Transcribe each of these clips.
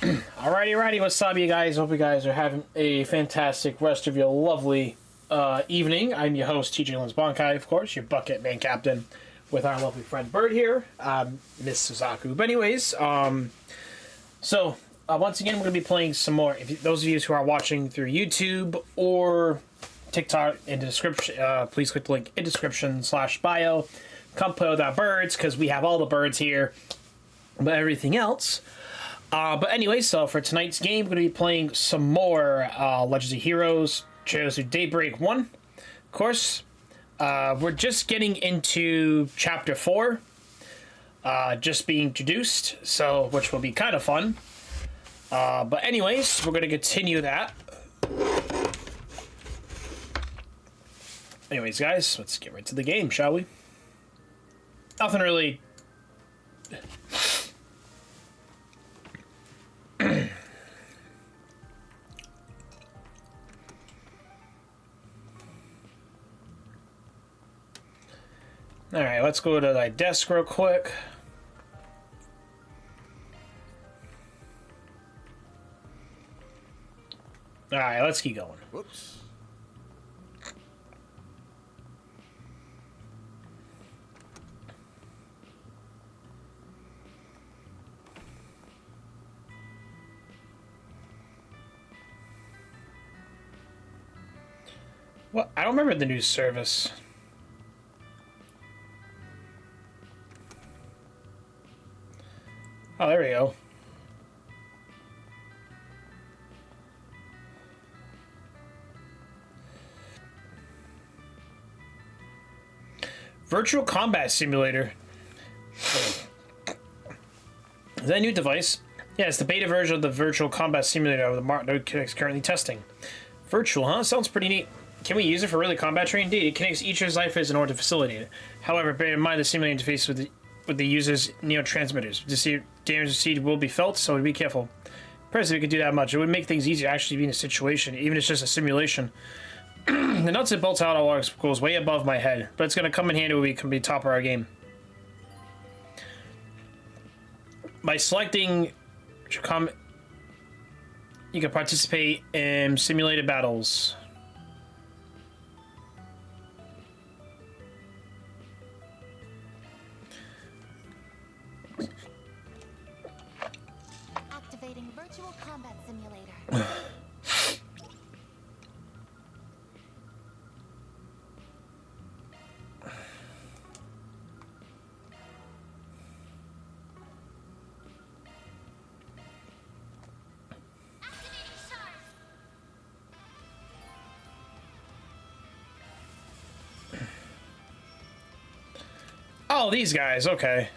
Alrighty, what's up, you guys? Hope you guys are having a fantastic rest of your lovely evening. I'm your host, TJ Linsbonkai, of course, your Bucketman captain, with our lovely friend Bird here, Miss Suzaku. But anyways, once again, we're going to be playing some more. If those of you who are watching through YouTube or TikTok in the description, please click the link in description /bio. Come play with our birds, because we have all the birds here, but everything else. But anyway, so for tonight's game, we're going to be playing some more Legends of Heroes, Trails through Daybreak 1. Of course, we're just getting into Chapter 4, just being introduced, so which will be kind of fun. But anyways, we're going to continue that. Anyways, guys, let's get right to the game, shall we? Nothing really... Alright, let's go to my desk real quick. Alright, let's keep going. Whoops. What? I don't remember the news service. Oh, there we go. Virtual Combat Simulator. Is that a new device? Yeah, it's the beta version of the Virtual Combat Simulator the Node is currently testing. Virtual, huh? Sounds pretty neat. Can we use it for really combat training? Indeed, it connects each user's life phase in order to facilitate it. However, bear in mind the simulator interface with the user's neurotransmitters. The damage received will be felt, so be careful. Personally, we could do that much. It would make things easier to actually be in a situation, even if it's just a simulation. The nuts and bolts out all goes way above my head, but it's going to come in handy when we can be top of our game. By selecting, you can participate in simulated battles. Activating Virtual Combat Simulator. Oh, these guys, okay.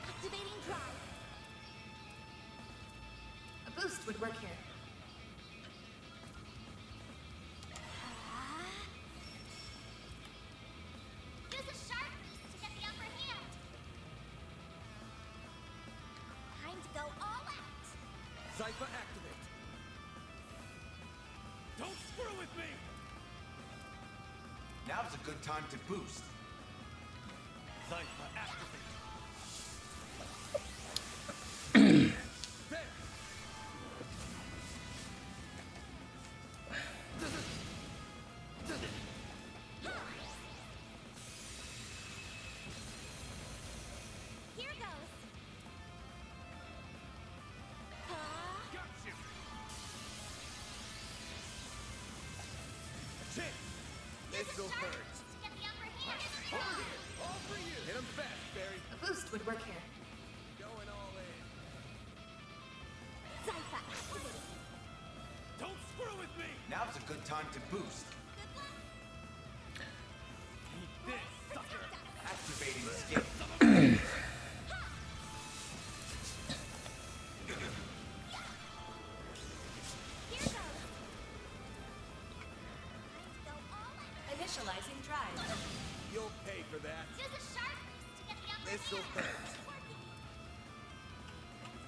Activating drive. A boost would work here. Use a sharp boost to get the upper hand. Time to go all out. Zypher activate. Don't screw with me! Now's a good time to boost. Zypher activate. There. Here goes. Gotcha. Chance. Missile birds. To get the upper hand. Over here. All for you. Hit 'em fast, Barry. A boost would work here. Going all in. Zypher activated. Don't screw with me. Now's a good time to boost. Eat this, sucker. Activating skill. Here goes. Initializing drive. You'll pay for that. Use a sharp boost to get the upper Missile hand. birds.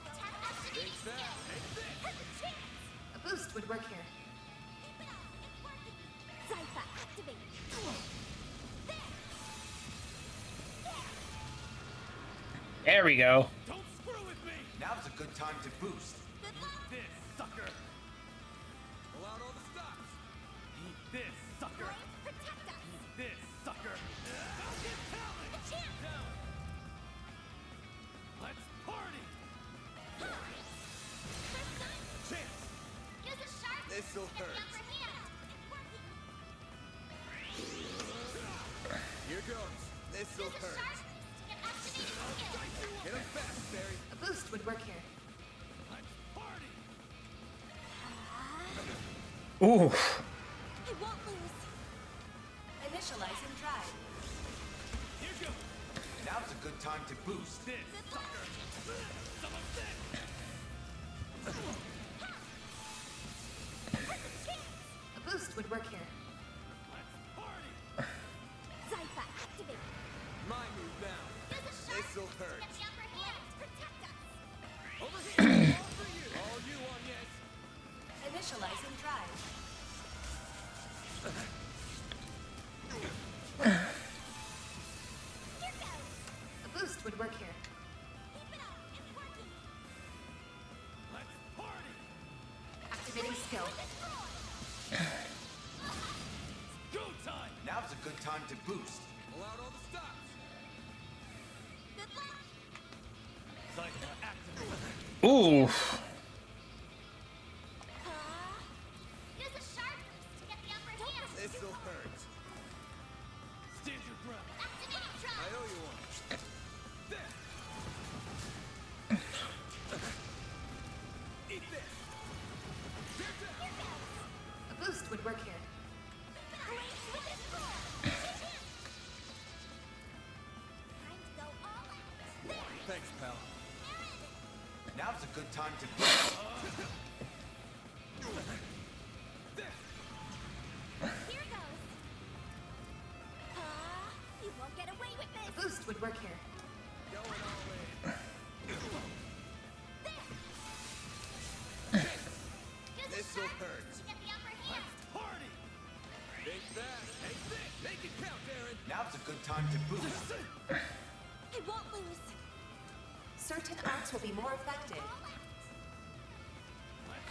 Attack activating Take that. skill. Take this. Has a chance. A boost would work here. Keep it up. It's working. Zypher activated. There. There. There we go. Don't screw with me! Now's a good time to boost. Good luck. Eat this, sucker! Pull out all the stops. Eat this, sucker! Blades, protect us. Eat this, sucker! Falcon talent! A chance. Down! Let's party! Chance! Use a sharp This'll to get hurt. the upper hand. Here goes. This'll Use a hurt. sharp to get activated skill. Get him fast, Barry. A boost would work here. Let's party! Ooh. I won't lose. Initializing drive. Here goes. Now's a good time to boost. This, Good luck. sucker! Some of this! A boost would work here. Let's party! Zypha activate. My move now. Use a sharp This'll to hurt. get the upper hand. Protect us. Over here! All for you! All you on yes! Initializing drive. Here goes. A boost would work here. Keep it up. It's working. Let's party! Activating skill. Go time! Now's a good time to boost. Pull out all the stops. Good luck. Zypha activate. Ooh. Use a sharp boost to get the upper hand. This'll hurt. Stand your ground. Activating drive. I owe you one. There. Eat this. Here goes. A boost would work here. Blades with this roar. Time to go all out. There. Thanks, pal. Now's a good time to boost. Here goes. You won't get away with this. A boost would work here. Going all in. There. Use a This'll sharp hurt. boost to get the upper hand. Party! Big fast. Take this. Make it count, Aaron. Now's a good time to boost. I won't lose. Certain arts will be more effective.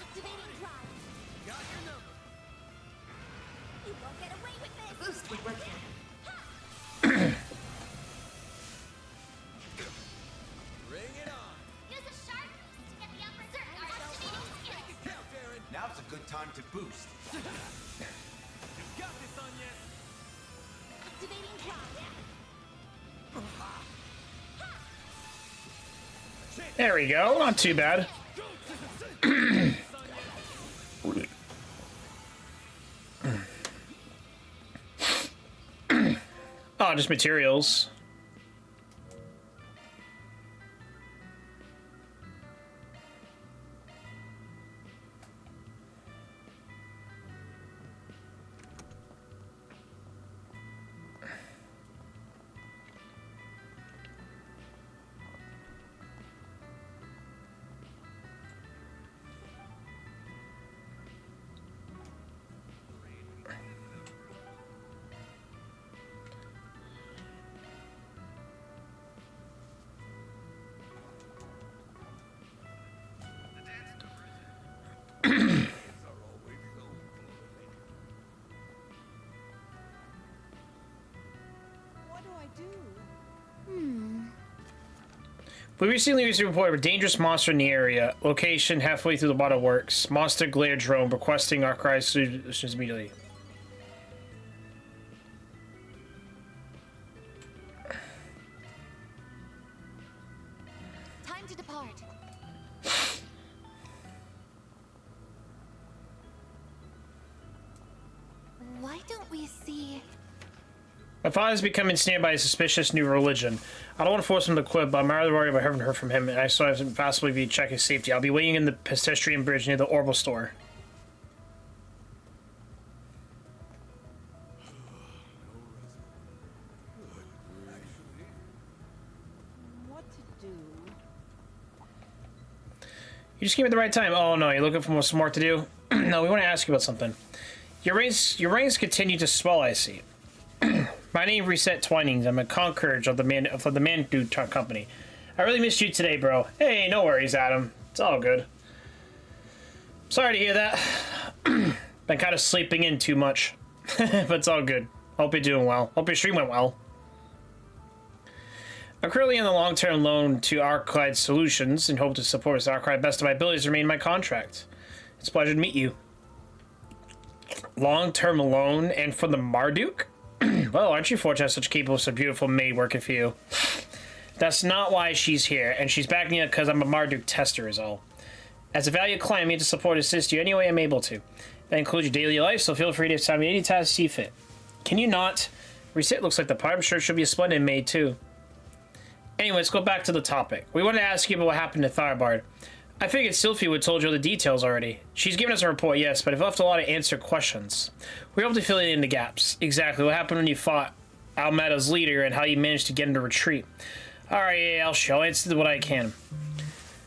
Activating drive. Got your number. You won't get away with this. A boost would work here. Bring it on. Use a sharp boost to get the upper hand. Activating skill. Count, Aaron. Now's a good time to boost. You got this, Anya. Activating drive. There we go. Not too bad. Oh, just materials. What do I do? We recently received a report of a dangerous monster in the area. Location halfway through the waterworks. Monster glare drone requesting our cries solutions immediately. Time to depart. Why don't we see? My father's becoming ensnared by a suspicious new religion. I don't want to force him to quit, but I'm rather worried about having heard from him, and I still have to possibly be check his safety. I'll be waiting in the pedestrian bridge near the Orbital store. What to do? You just came at the right time. Oh no, you're looking for some more to do? No, we want to ask you about something. Your ranks continue to swell, I see. My name is Reset Twinings. I'm a concierge of the Mandu Company. I really missed you today, bro. Hey, no worries, Adam. It's all good. Sorry to hear that. Been kind of sleeping in too much. But it's all good. Hope you're doing well. Hope your stream went well. I'm currently on the long-term loan to Arclight Solutions and hope to support Arclight best of my abilities to remain my contract. It's a pleasure to meet you. Long-term loan and for the Marduk? Well, aren't you fortunate to have such capable, so beautiful maid working for you? That's not why she's here, and she's backing me up because I'm a Marduk tester is all. As a valued client, I need to support and assist you any way I'm able to. That includes your daily life, so feel free to assign me any task you see fit. Can you not? Reset looks like the part. I'm sure she'll be a splendid maid, too. Anyway, let's go back to the topic. We wanted to ask you about what happened to Tharbard. I figured Sylphie would told you all the details already. She's given us a report, yes, but I've left a lot of answered questions. We hope to fill in the gaps. Exactly what happened when you fought Almada's leader and how you managed to get into retreat. Alright, yeah, I'll answer what I can.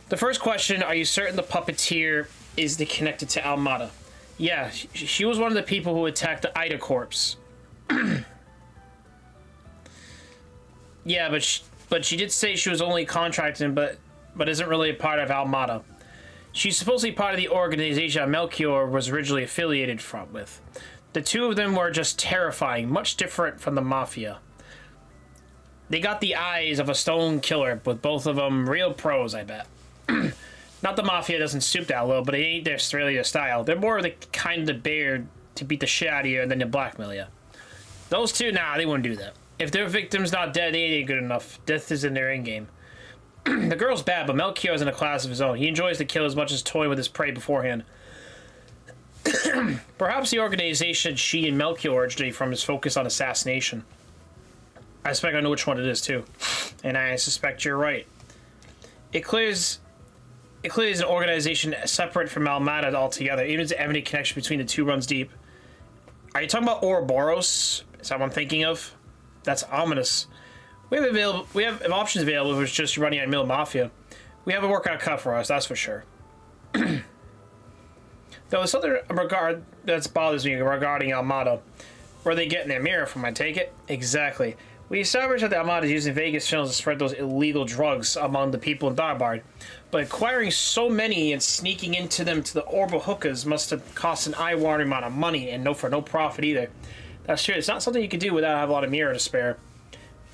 The first question, are you certain the puppeteer is connected to Almada? Yeah, she was one of the people who attacked the Ida Corps. Yeah, but she did say she was only contracted, but isn't really a part of Almada. She's supposedly part of the organization Melchior was originally affiliated with. The two of them were just terrifying, much different from the Mafia. They got the eyes of a stone killer, with both of them real pros, I bet. Not the Mafia doesn't stoop that low, but it ain't really their style. They're more of the kind of the bear to beat the shit out of you and then to blackmail you. Those two, nah, they wouldn't do that. If their victim's not dead, they ain't good enough. Death is in their endgame. The girl's bad, but Melchior's in a class of his own. He enjoys to kill as much as toy with his prey beforehand. Perhaps the organization she and Melchior originate from is focused on assassination. I suspect I know which one it is, too. And I suspect you're right. It clears an organization separate from Almada altogether. Even if the evident connection between the two runs deep. Are you talking about Ouroboros? Is that what I'm thinking of? That's ominous. We have options available if it's just running at Mill Mafia. We have a workout cut for us, that's for sure. Though there's something that bothers me regarding Almada. Where are they getting their mirror from, I take it? Exactly. We established that the Almada is using Vegas channels to spread those illegal drugs among the people in Tharbard. But acquiring so many and sneaking into them to the Orbital hookahs must have cost an eye-watering amount of money, and for no profit either. That's true, it's not something you can do without having a lot of mirror to spare.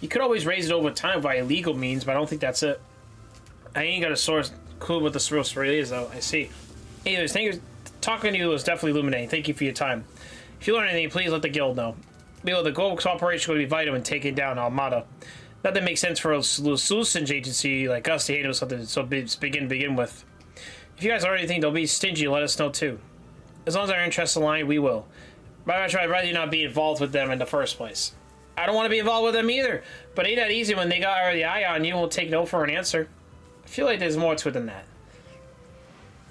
You could always raise it over time by illegal means, but I don't think that's it. I ain't got a source clue what the real story is, though. I see. Anyways, thank you. Talking to you was definitely illuminating. Thank you for your time. If you learn anything, please let the guild know. The global cooperation will be vital in taking down Almada. Not that makes sense for a solutions agency like us to handle something so begin with. If you guys already think they'll be stingy, let us know too. As long as our interests align, we will. But I'd rather you not be involved with them in the first place. I don't want to be involved with them either, but ain't that easy when they got the eye on you and will take no for an answer. I feel like there's more to it than that.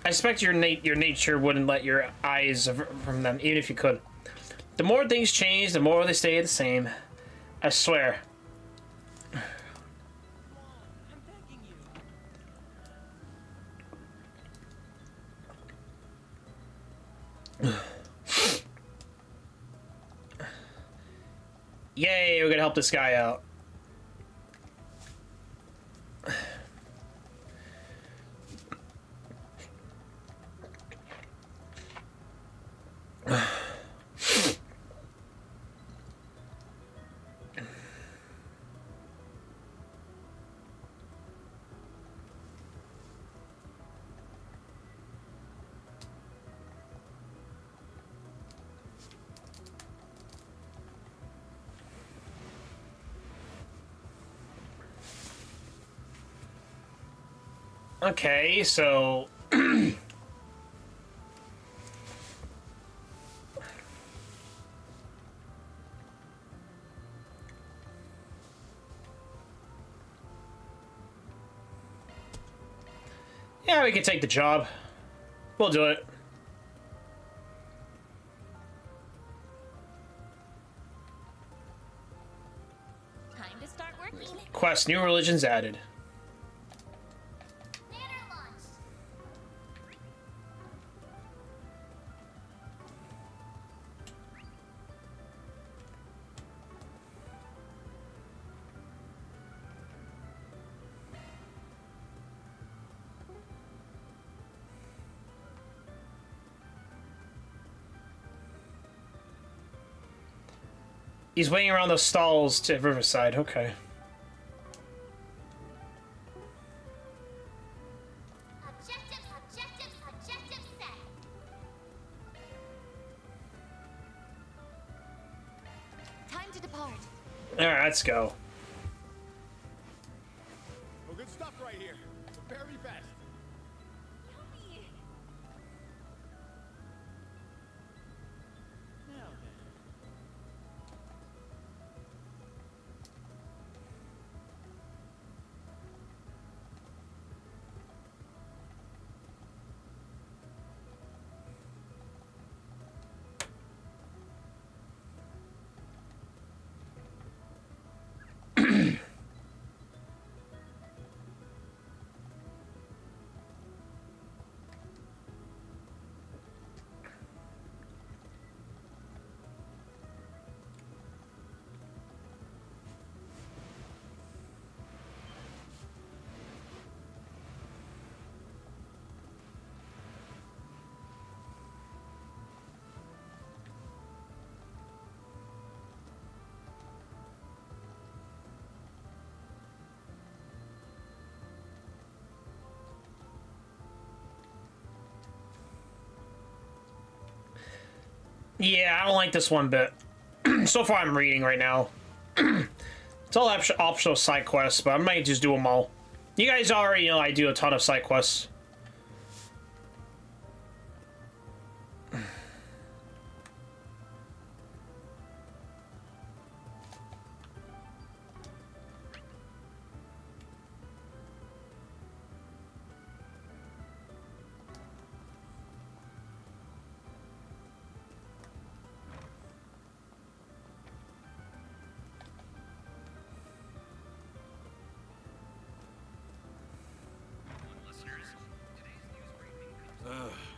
I suspect your nature wouldn't let your eyes from them, even if you could. The more things change, the more they stay the same. I swear. Yay, we're gonna help this guy out. Okay, so yeah, we can take the job. We'll do it. Time to start working. Quest, new religions added. Banner launch. He's waiting around those stalls to Riverside. Okay. Objective set. Time to depart. All right, let's go. Well, good stuff right here. The very best. Yummy. Now then. Yeah, I don't like this one bit. So far, I'm reading right now. It's all optional side quests, but I might just do them all. You guys already know I do a ton of side quests.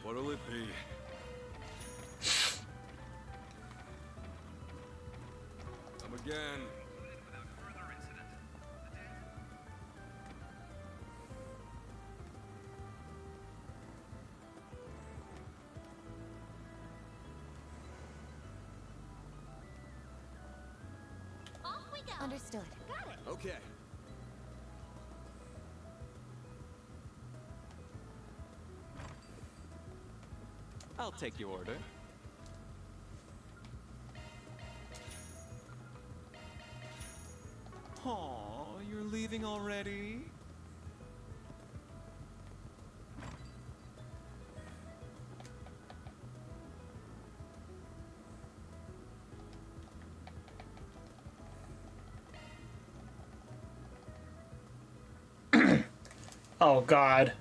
What'll it be? Come again. Off we go. Understood. Got it. Okay. I'll take your order. Aw, you're leaving already? Oh, God.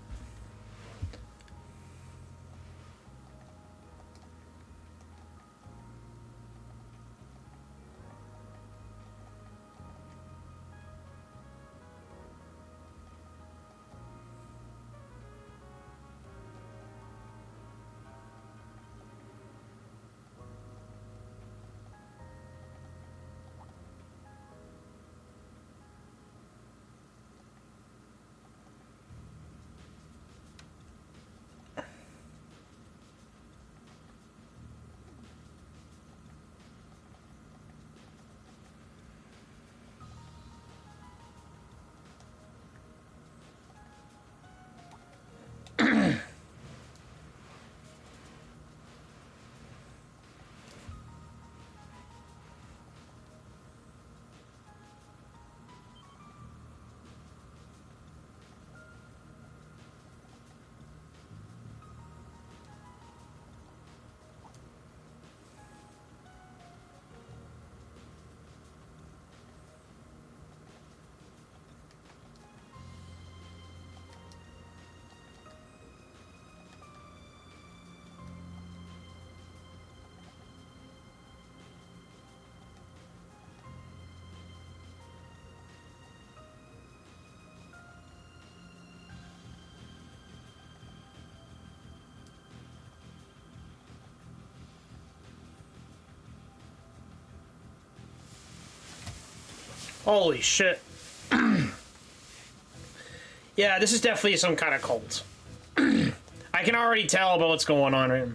Holy shit. Yeah, this is definitely some kind of cult. I can already tell about what's going on right now.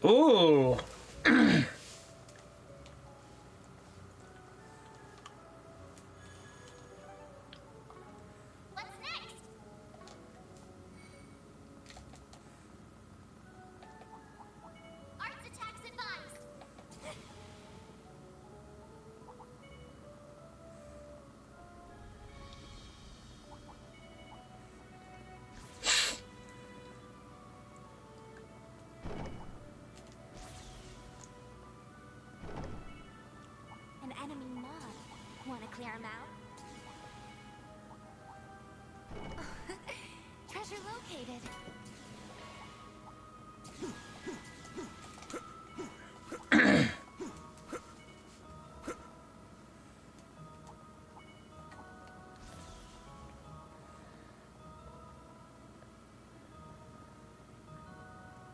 Ooh. What's next? Arts attacks advised. An enemy mob. Want to clear him out? Treasure located.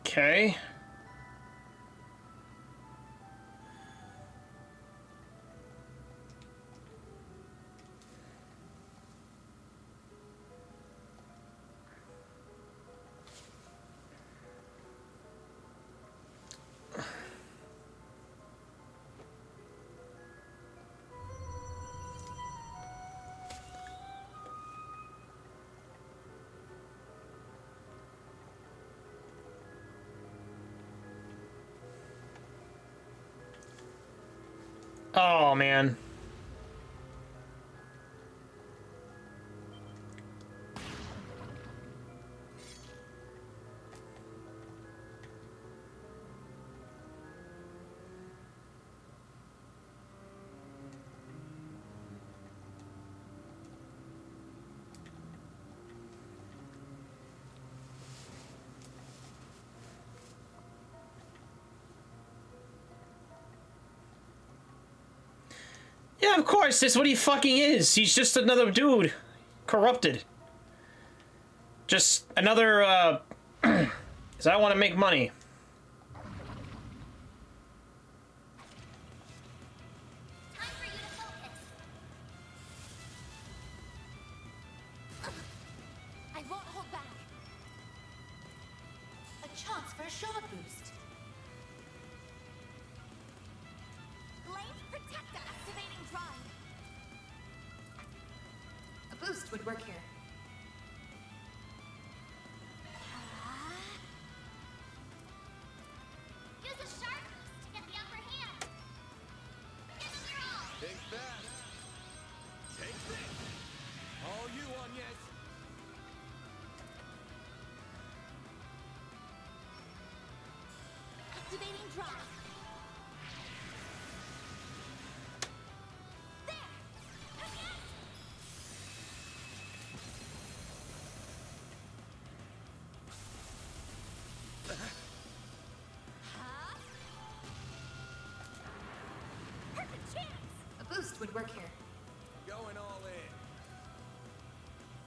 Okay. Oh, man. Yeah, of course, that's what he fucking is. He's just another dude. Corrupted. Just another, because I want to make money. Time for you to focus. I won't hold back. A chance for a shot boost. Blade Protector activating drive. A boost would work here. Use a sharp boost to get the upper hand. Give them your all. Think fast. Take this. All you on, yes. Activating drive. There. Again. Huh? Perfect chance. A boost would work here. Going all in.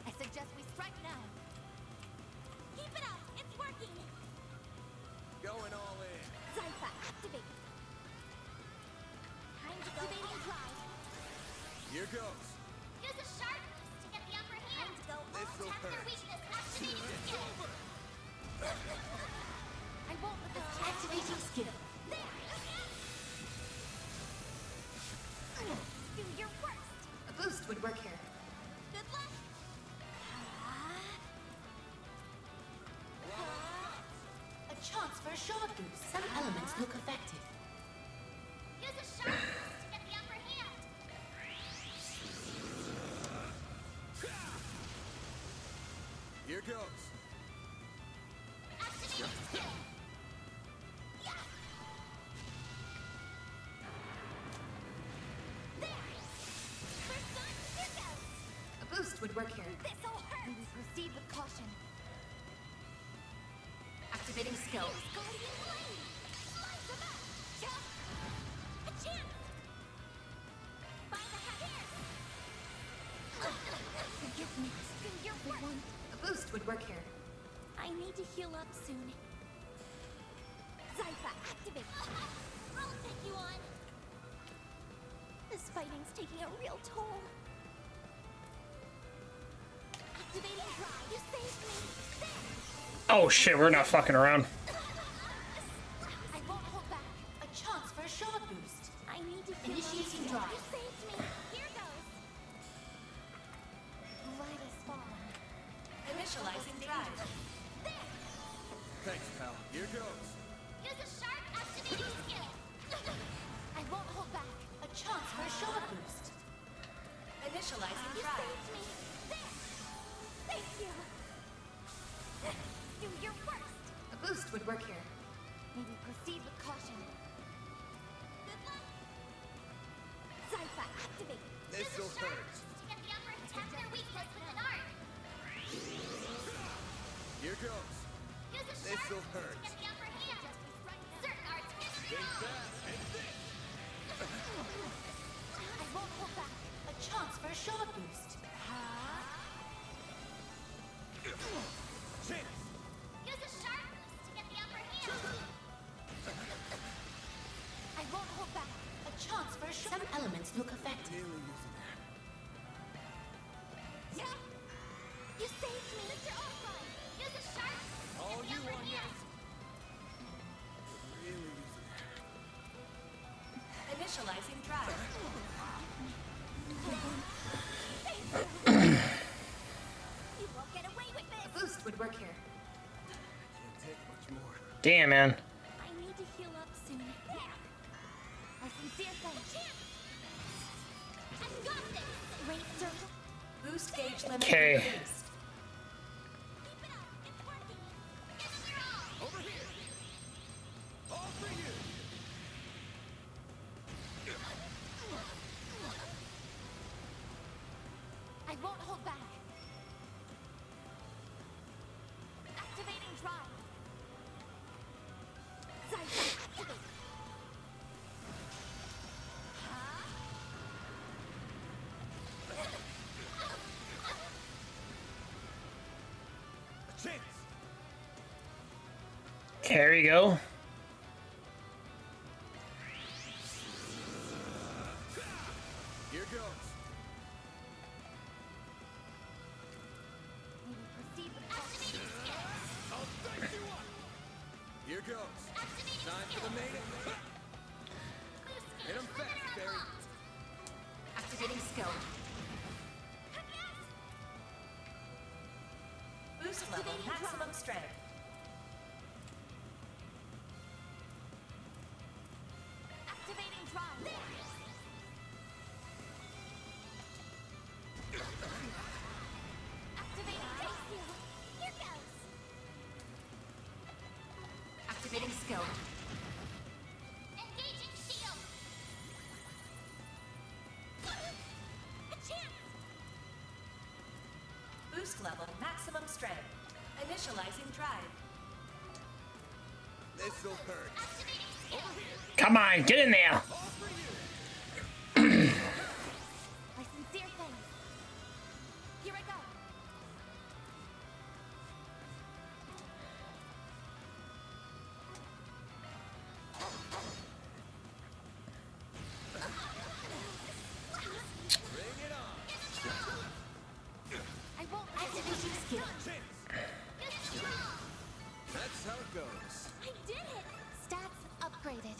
I suggest we strike now. Keep it up. It's working. Going all in. Zypha, activate. Time to activating drive. Here goes. Use a sharp boost to get the upper hand. Time to go. This'll Tap their hurt. weakness. Activating skill. I won't let this activating skill. There. Do your worst. A boost would work here. Good luck. A chance for a shard boost. Some elements look effective. Use a shard boost to get the upper hand. Here goes. Activating skill. Yeah. There. First gun, here goes. A boost would work here. This'll hurt. We proceed with caution. Activating skill. Guardian blade. Slice him up. Jump. A chance. By the hat here. Forgive me. Do your work. A boost would work here. I need to heal up soon. Zypha, activate. I'll take you on. This fighting's taking a real toll. Activating drive. You saved me. There. Oh shit, we're not fucking around. I Initializing drive. Thanks, pal. Here goes. Use a sharp activating skill. I won't hold back. A chance for a shoulder boost. Initializing You drive. saved me. There. Thank you. Do your worst. A boost would work here. Maybe proceed with caution. Good luck. Zypha, activate. This'll Use a sharp hurt. to get the upper attack their weakness with an art. Here goes. Use a sharp This'll to hurt. get the upper hand. Certain arts can Think fast. Think thick. I won't hold back. A chance for a shoulder boost. Chance. Use a sharp boost to get the upper hand. I won't hold back. A chance for a shoulder. Some elements look effective. Nearly using that. Yeah. You saved me, Mr. Offline. Use a sharp boost to All get the you upper want, hand. Really using that. Initializing drive. You won't get away with A this. boost would work here. Can't take much more. Damn, man. I need to heal up soon. There. A sincere thanks. I've got this. Great circle. Boost gauge limit Okay. increased. Keep it up. It's working. Give it your all. Over here. All for you. I won't hold back. Activating drive. Zypha, activate. A chance. There you go. Here goes. Maybe proceed with activating skill. I'll dice you up. Here goes. Activating Time for skill. the main. Boost Hit 'em gauge fast, limiter Barry. unlocked. Activating skill. Yes. Boost level maximum strength. Activating drive. Activating skill. Here goes. Activating skill. Engaging shield. A chance. Boost level maximum strength. Initializing drive. This'll hurt. Activating skill. Come on, get in there. All for you. My sincere thanks. Here I go. Bring it on. I won't Activating skill. Chance. Use it strong. That's how it goes. I did it. Stats upgraded.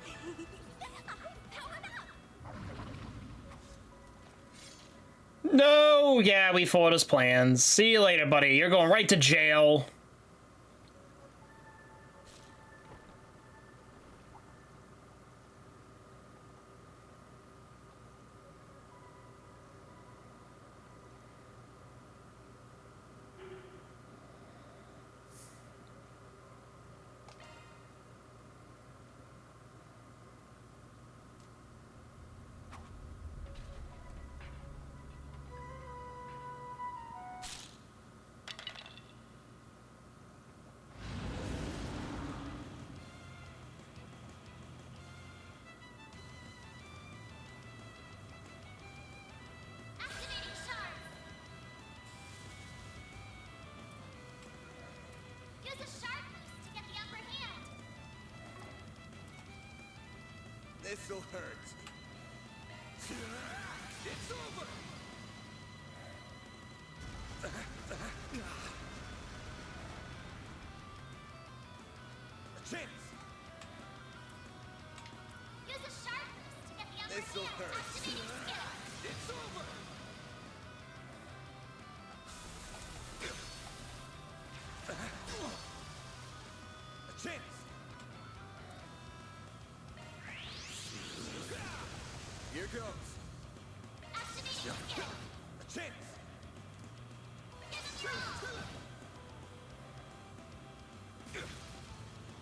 I'm powered up. No, yeah, we followed his plans. See you later, buddy. You're going right to jail. Activating sharp. Use a sharp boost to get the upper hand. This'll hurt. It's over. A chance. Use a sharp boost to get the upper This'll hand. hurt. Activating skill. It's over. Chance. Here goes. Activate skill. A chance.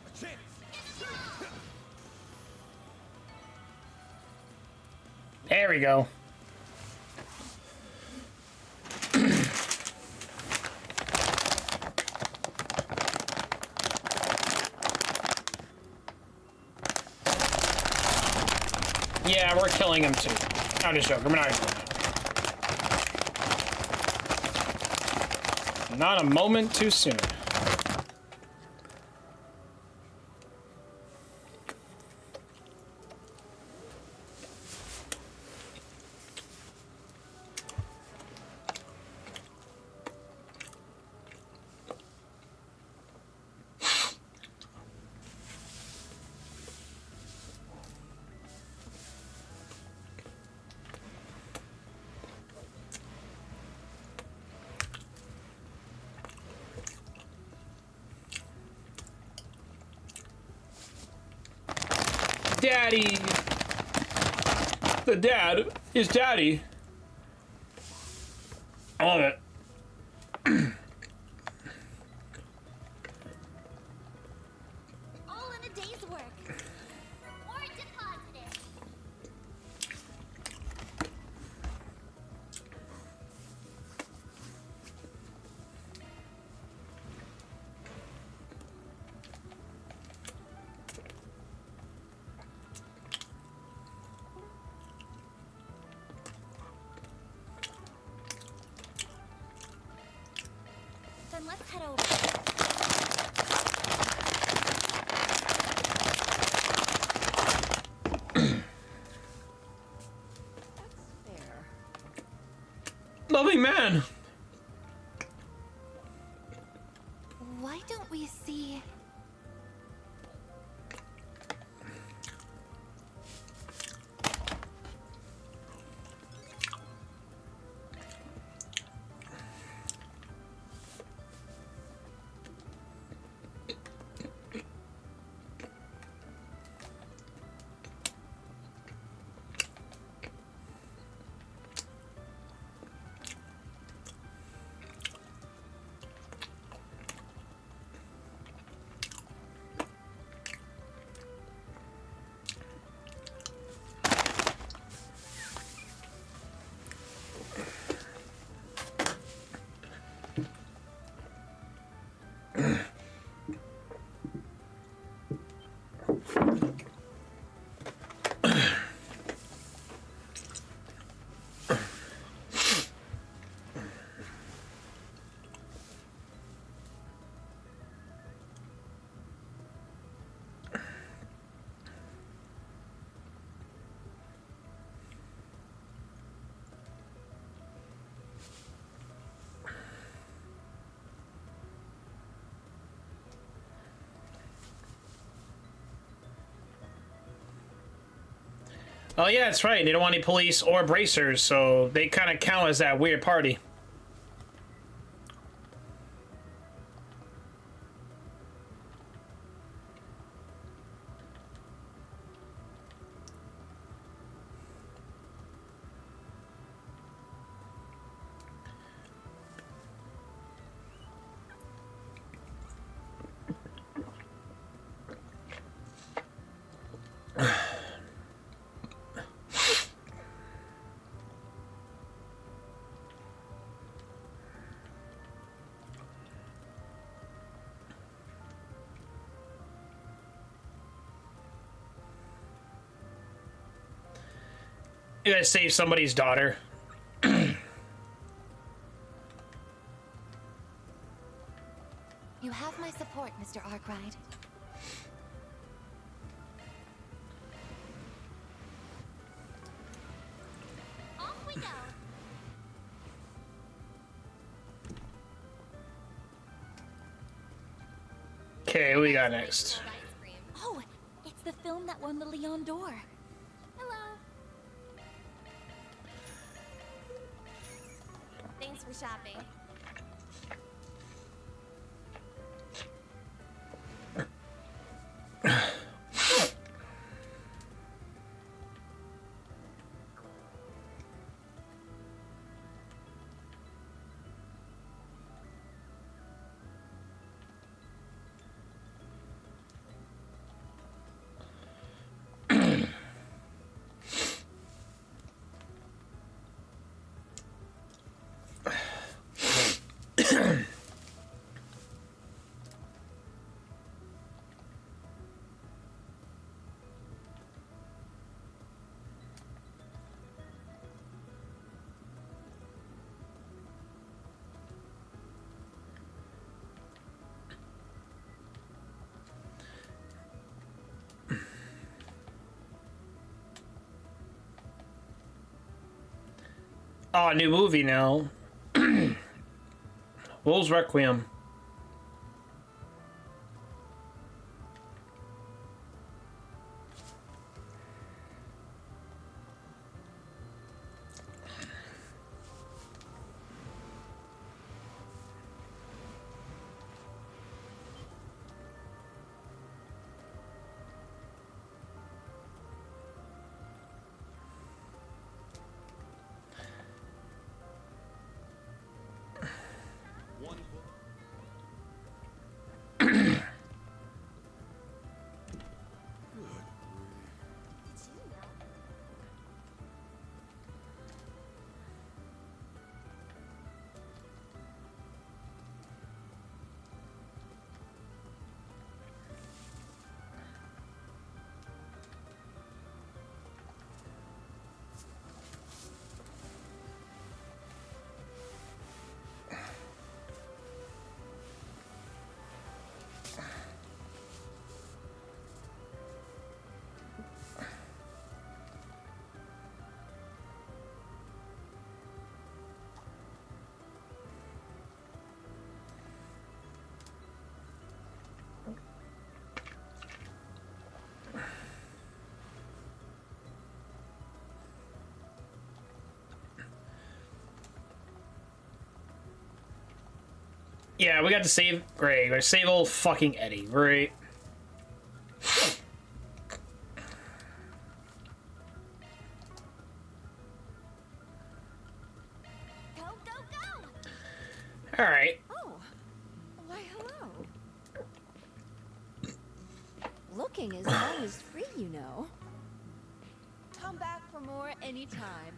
A chance. There we go. Yeah, we're killing him too. I'm just joking. We're not doing that. Not a moment too soon. Daddy! The dad is daddy. I love it. All in a day's work. Or deposited. Then let's head over. That's fair. Loving man. Why don't we see? Oh yeah, that's right. They don't want any police or bracers, so they kind of count as that weird party. You gotta save somebody's daughter. You have my support, Mr. Arkwright. Off we go. Okay, what we got next? Oh, it's the film that won the Leon d'Or. Hello. Thanks for shopping. Oh, new movie now. Wolves Requiem. One book. Did you know? Yeah, we got to save. Great. We got to save old fucking Eddie. Right. Go, go, go! All right. Oh, why hello. Looking is always free, you know. Come back for more anytime.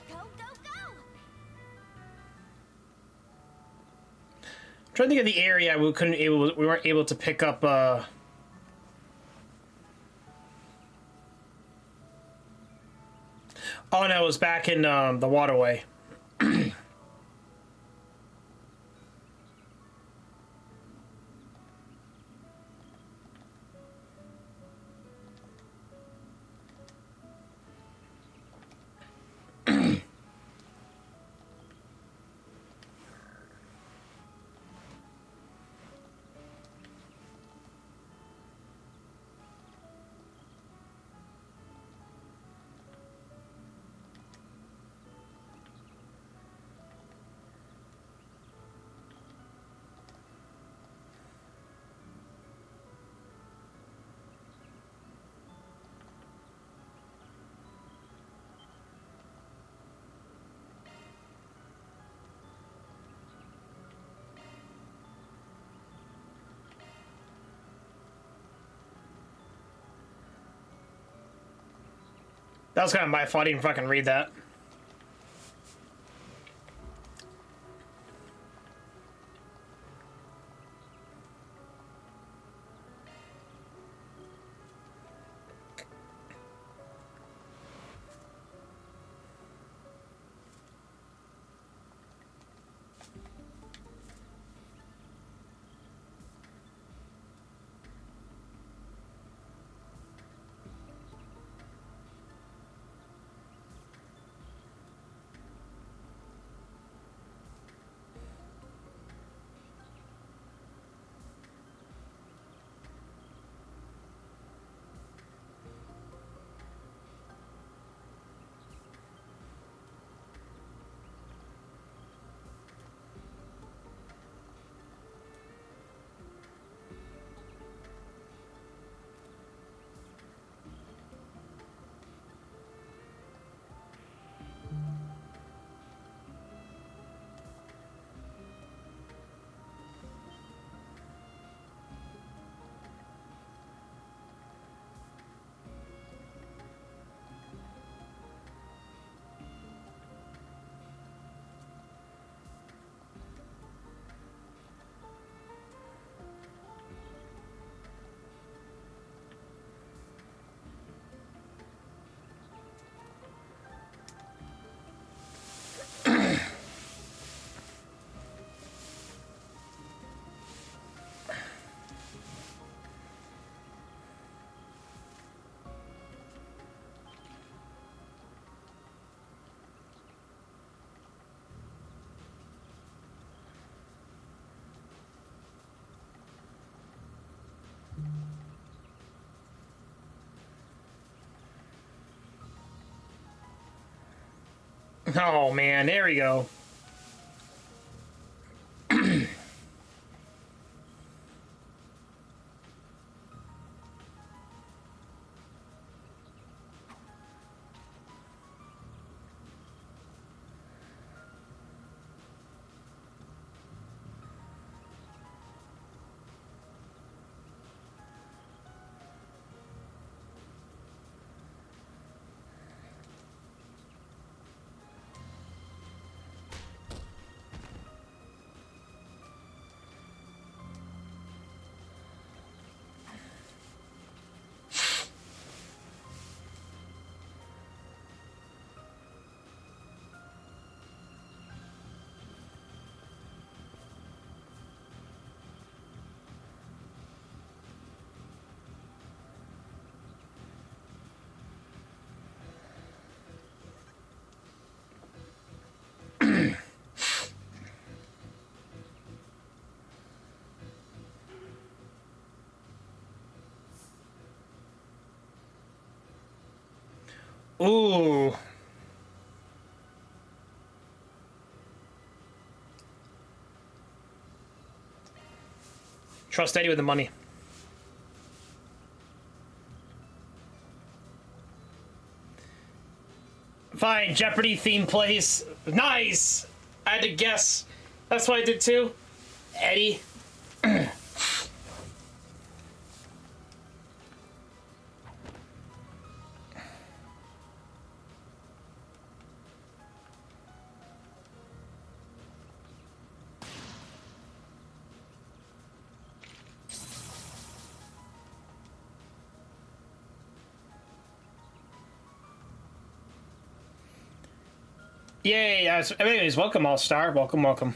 Go, go, go! I'm trying to think of the area we weren't able to pick up. Oh no, it was back in the waterway. That was kind of my fault. I didn't fucking read that. Oh man, there we go. Ooh. Trust Eddie with the money. Fine, Jeopardy theme place. Nice! I had to guess. That's what I did too. Eddie. Yay, anyways, welcome All-Star. Welcome, welcome.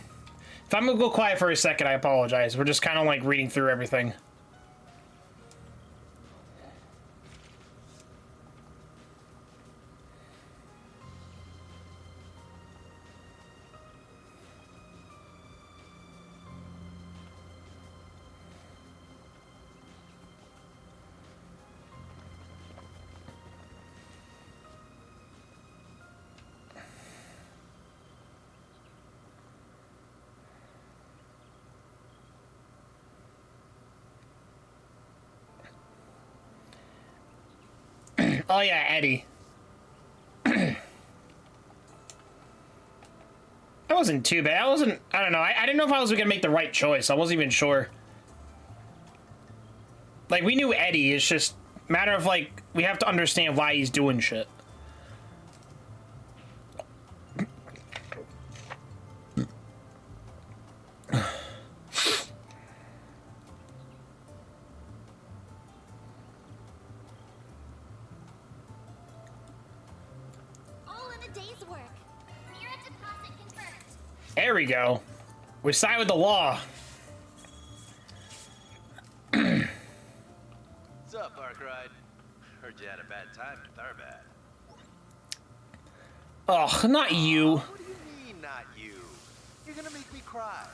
If I'm gonna go quiet for a second, I apologize. We're just kind of like reading through everything. Oh yeah, Eddie. That wasn't too bad. I don't know. I didn't know if I was gonna make the right choice. I wasn't even sure. Like, we knew Eddie. It's just a matter of, like, we have to understand why he's doing shit. All in a day's work. Mira deposit confirmed. There we go. We side with the law. What's up, Arkride? Heard you had a bad time in Tharbad. Ugh, not you. What do you mean, not you? You're gonna make me cry.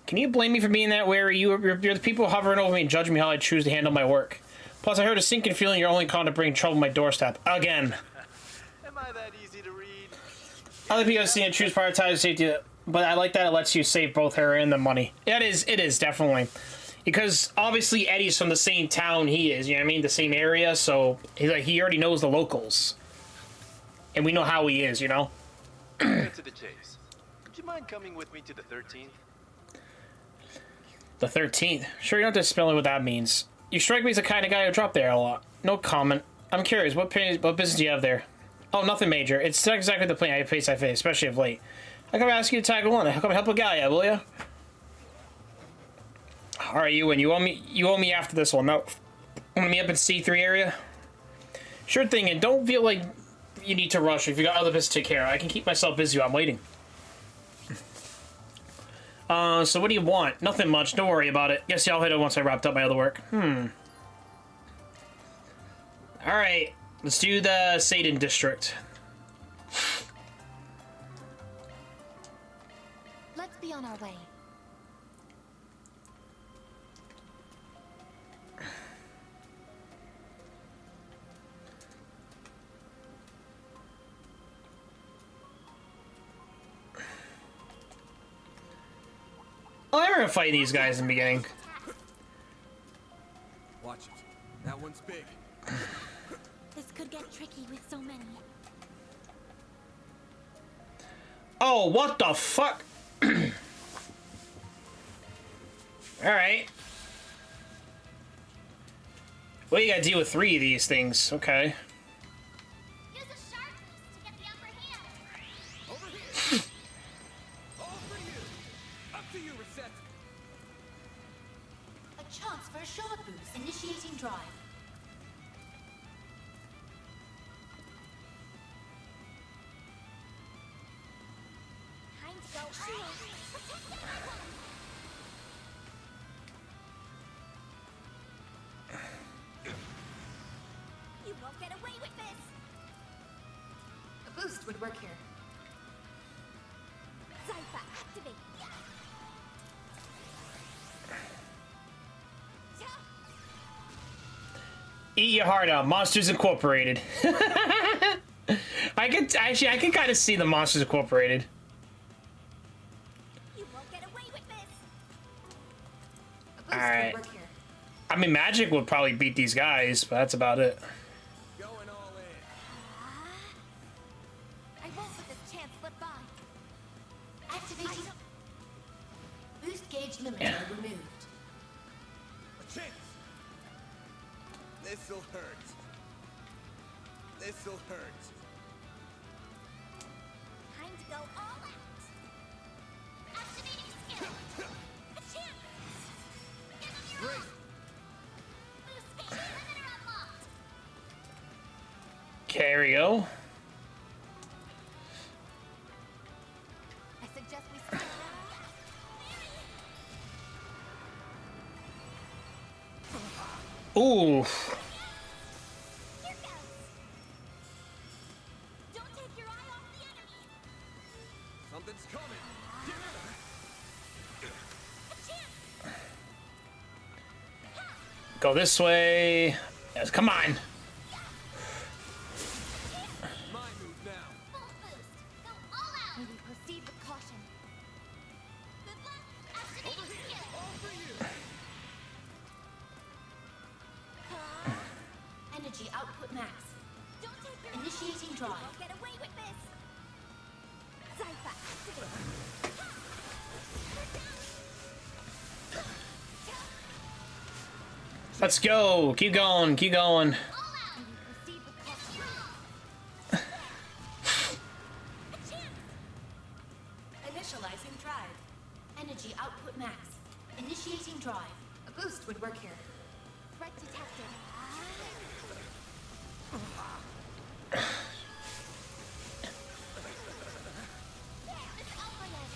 Can you blame me for being that wary? You're the people hovering over me and judging me how I choose to handle my work. Plus, I heard a sinking feeling you're only calling to bring trouble to my doorstep. Again. Am I that easy to read? Other people have seen it choose prioritize safety, but I like that it lets you save both her and the money. It is, definitely. Because, obviously, Eddie's from the same town he is, you know what I mean? The same area, so he already knows the locals. And we know how he is, you know? Get to the chase. Would you mind coming with me to the 13th? The 13th. Sure, you don't have to spell what that means. You strike me as the kind of guy who dropped there a lot. No comment. I'm curious, what business do you have there? Oh, nothing major. It's not exactly the plan I face, especially of late. How come I ask you to tag along? How come I help a guy out, will ya? Alright, you win. You owe me after this one. No. Want to meet up in C3 area? Sure thing, and don't feel like you need to rush if you got other business to take care of. I can keep myself busy while I'm waiting. So what do you want? Nothing much. Don't worry about it. Guess y'all hit it once I wrapped up my other work. Alright. Let's do the Satan district. Let's be on our way. started fighting these guys in the beginning. Watch it. That one's big. This could get tricky with so many. Oh, what the fuck? Alright. Well, you gotta deal with 3 of these things. Okay. Use a sharp boost to get the upper hand. Over here. All for you. Up to you, Reset. A chance for a shock boost. Initiating drive. Time to go all out. You won't get away with this. A boost would work here. Zypha, activate. Eat your heart out. Monsters Incorporated. I can kind of see the Monsters Incorporated. You won't get away with this. A boost Alright. would work here. I mean, Magic would probably beat these guys, but that's about it. Going all in. I won't let this chance slip by. Activating. Boost gauge limiter removed. A chance. This'll hurt. This'll hurt. Time to go all out. Activating skill. A chance. Give them your Great. all. Boost gauge limiter unlocked. There we go. I suggest we strike now. Ooh. Here goes. Don't take your eye off the enemy. Something's coming. A chance. Go this way. Yes, come on. My move now. Full boost. Go all out. And we proceed with caution. Good luck. Activating skill. All for you. Energy output max. Don't take your Initiating You drive. won't get away with this. Zypha, activate. Let's go. Keep going. Keep going. All out. And we proceed with caution. A chance. Initializing drive. Energy output max. Initiating drive. A boost would work here. Threat detected. This overload.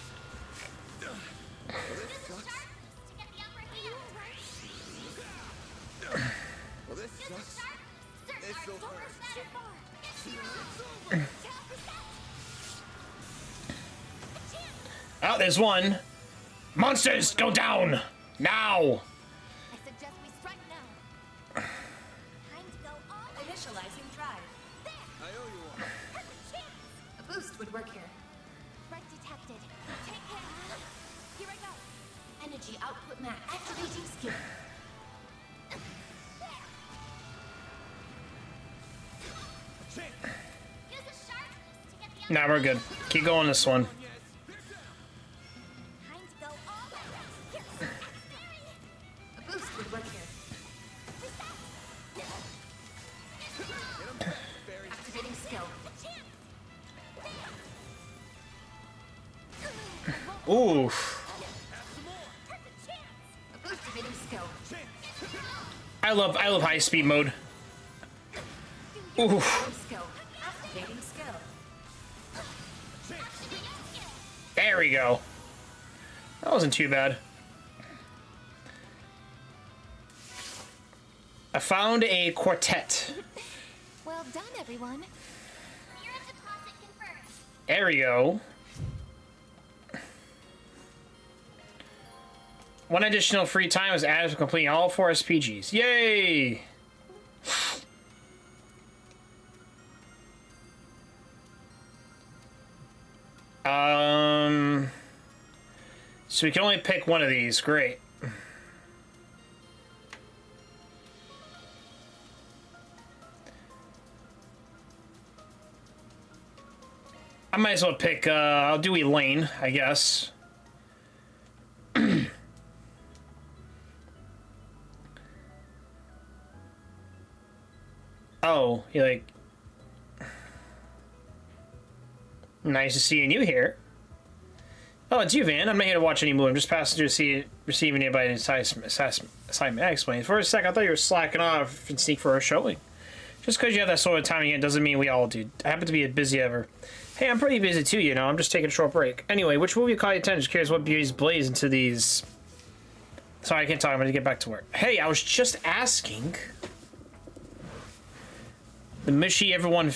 Use a sharp boost to get the upper hand. Well, this Use a sucks. sharp boost. This'll Don't hurt. rush too far. Oh, there's one. Monsters, go down. Now. I suggest we strike now. Time to go all out. Initializing drive. There. I owe you one. Perfect chance. A boost would work here. Threat detected. Take care. Here I go. Energy output max. Activating skill. Chance. Use a sharp boost to get the Now we're good. Keep going this one. Yes. They're down. Time to go all out. Here's A boost would work here. Get him. Barry. Activating skill. Ooh. Have some more. perfect chance. A boost hitting skill. Chance. I love high speed mode. Ooh. Activating skill. Activating skill. There we go. That wasn't too bad. I found a quartet. Well done, everyone. Mirror deposit confirmed. There we go. One additional free time was added for completing all 4 SPGs. Yay! So we can only pick one of these. Great. I might as well pick, I'll do Elaine, I guess. Oh, you're like... Nice to see you here. Oh, it's you, Van. I'm not here to watch any movie. I'm just passing through to see receive anybody assignment. I explained. For a sec, I thought you were slacking off and sneak for a showing. Just because you have that sort of time again doesn't mean we all do. I happen to be as busy ever. Hey, I'm pretty busy too, you know. I'm just taking a short break. Anyway, which movie caught your attention? Just curious what beauties blaze into these... Sorry, I can't talk. I'm going to get back to work. Hey, I was just asking... The Mishy everyone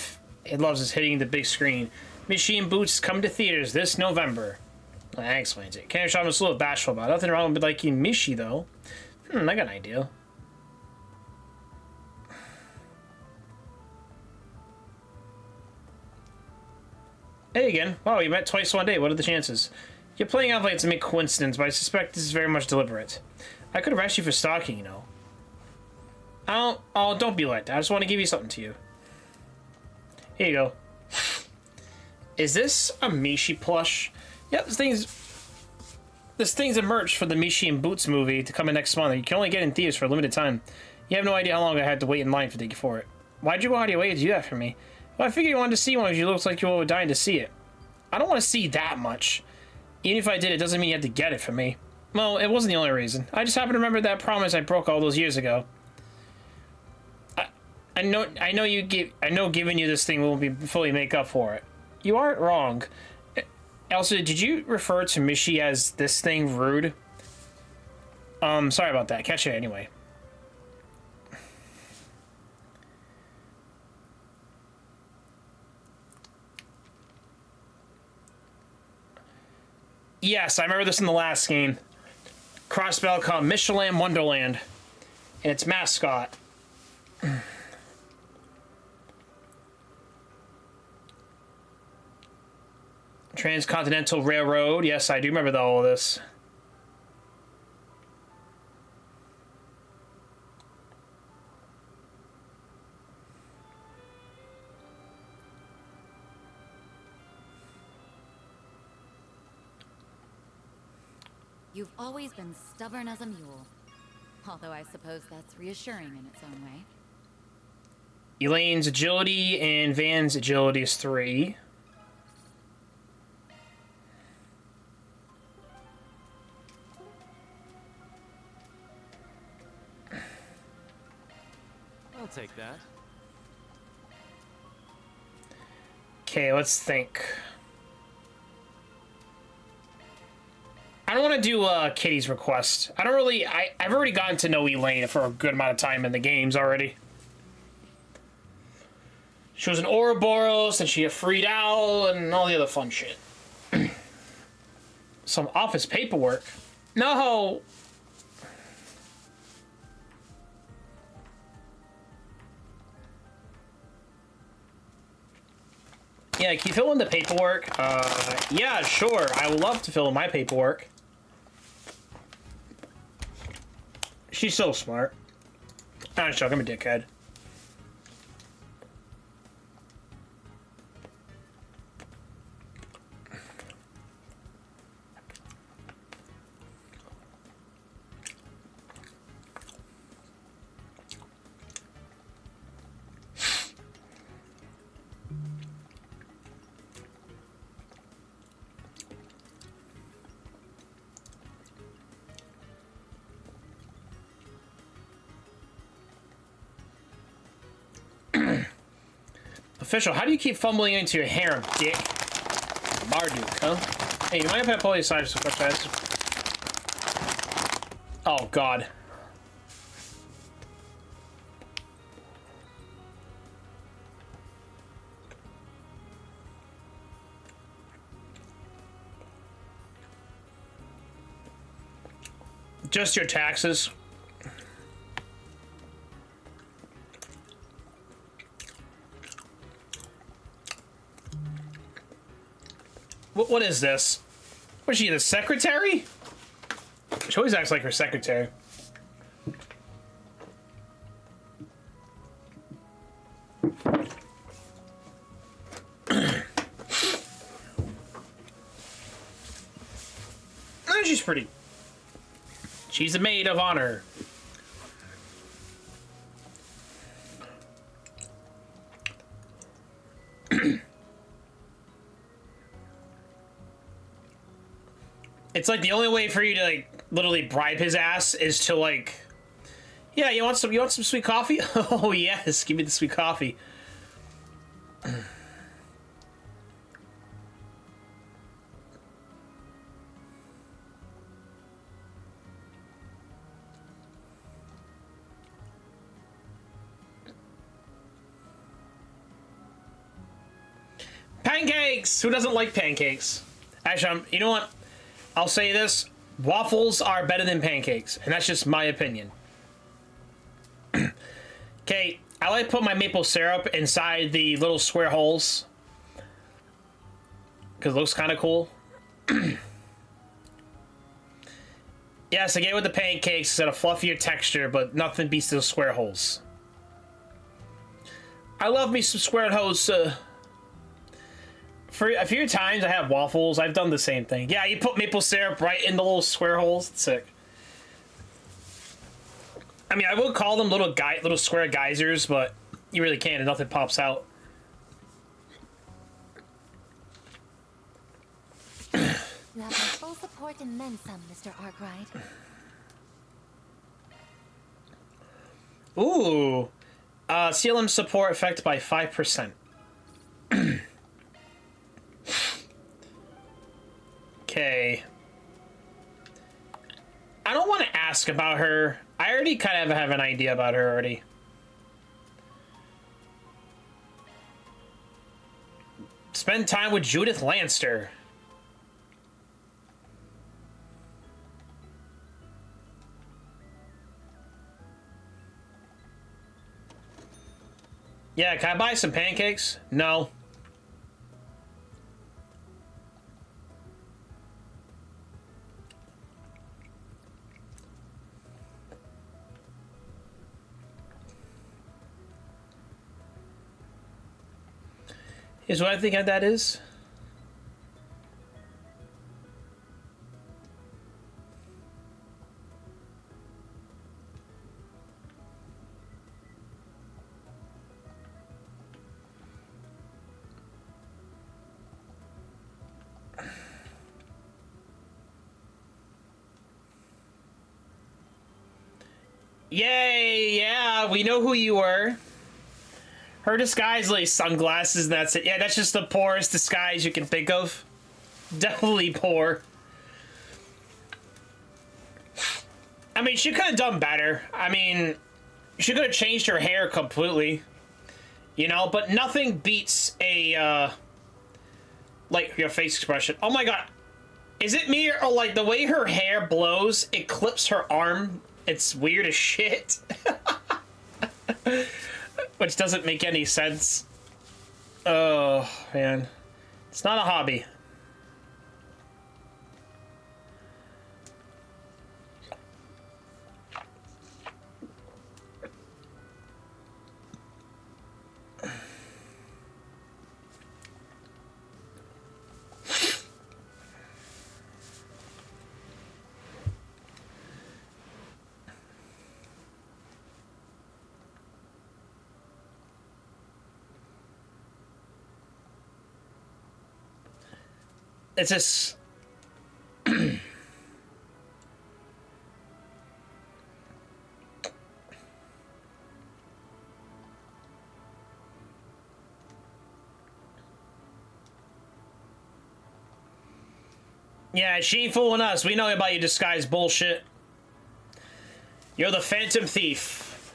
loves is hitting the big screen. Mishy and Boots come to theaters this November. That explains it. Can't shop was a little bashful about it. Nothing wrong with liking Mishy, though. I got an idea. Hey again. Wow, you met twice one day. What are the chances? You're playing out like it's a mere coincidence, but I suspect this is very much deliberate. I could arrest you for stalking, you know. Oh, don't be like that. I just want to give you something to you. Here you go. Is this a Mishi plush? Yeah, this thing's a merch for the Mishi and Boots movie to come in next month. You can only get in theaters for a limited time. You have no idea how long I had to wait in line for it. Why'd you go out of your way to do that for me? Well, I figured you wanted to see one because you looked like you were dying to see it. I don't want to see that much. Even if I did, it doesn't mean you have to get it for me. Well, it wasn't the only reason. I just happened to remember that promise I broke all those years ago. I know giving you this thing won't be fully make up for it. You aren't wrong. Elsa, did you refer to Mishy as this thing rude? Sorry about that. Catch it anyway. Yes, I remember this in the last game. Crossbell called Michelin Wonderland. And its mascot. Transcontinental Railroad. Yes, I do remember all of this. You've always been stubborn as a mule. Although I suppose that's reassuring in its own way. Elaine's agility and Van's agility is 3. I'll take that. Okay, let's think. I don't want to do Kitty's request. I don't really... I've already gotten to know Elaine for a good amount of time in the games already. She was an Ouroboros, and she had freed Owl, and all the other fun shit. Some office paperwork. No! Yeah, can you fill in the paperwork? Yeah, sure. I would love to fill in my paperwork. She's so smart. I'm joking, I'm a dickhead. Official, how do you keep fumbling into your harem, dick? Marduk, huh? Hey, you mind if I pull you aside just a quick fast? Oh, God. Just your taxes. What is this? Was she the secretary? She always acts like her secretary. She's pretty. She's a maid of honor. It's like the only way for you to like literally bribe his ass is to like, yeah, you want some sweet coffee? Oh yes, give me the sweet coffee. Pancakes! Who doesn't like pancakes? Actually, you know what? I'll say this. Waffles are better than pancakes. And that's just my opinion. Okay, I like to put my maple syrup inside the little square holes. Because it looks kind of cool. Yes, I get it with the pancakes. It's got a fluffier texture, but nothing beats those square holes. I love me some square holes, For a few times I have waffles, I've done the same thing. Yeah, you put maple syrup right in the little square holes. It's sick. I mean, I would call them little square geysers, but you really can't and nothing pops out. You have my full support and then some, Mr. Arkwright. Ooh. CLM support effect by 5%. Okay. I don't want to ask about her. I already kind of have an idea about her already. Spend time with Judith Lanster. Yeah, can I buy some pancakes? No. Is what I think that is. Yay, yeah, we know who you were. Her disguise, like sunglasses, and that's it. Yeah, that's just the poorest disguise you can think of. Definitely poor. I mean, she could have done better. I mean, she could have changed her hair completely. You know, but nothing beats a, like, your face expression. Oh my god. Is it me or, like, the way her hair blows, it clips her arm? It's weird as shit. Which doesn't make any sense. Oh, man. It's not a hobby. It's just... Yeah, she ain't fooling us. We know about your disguise bullshit. You're the Phantom Thief.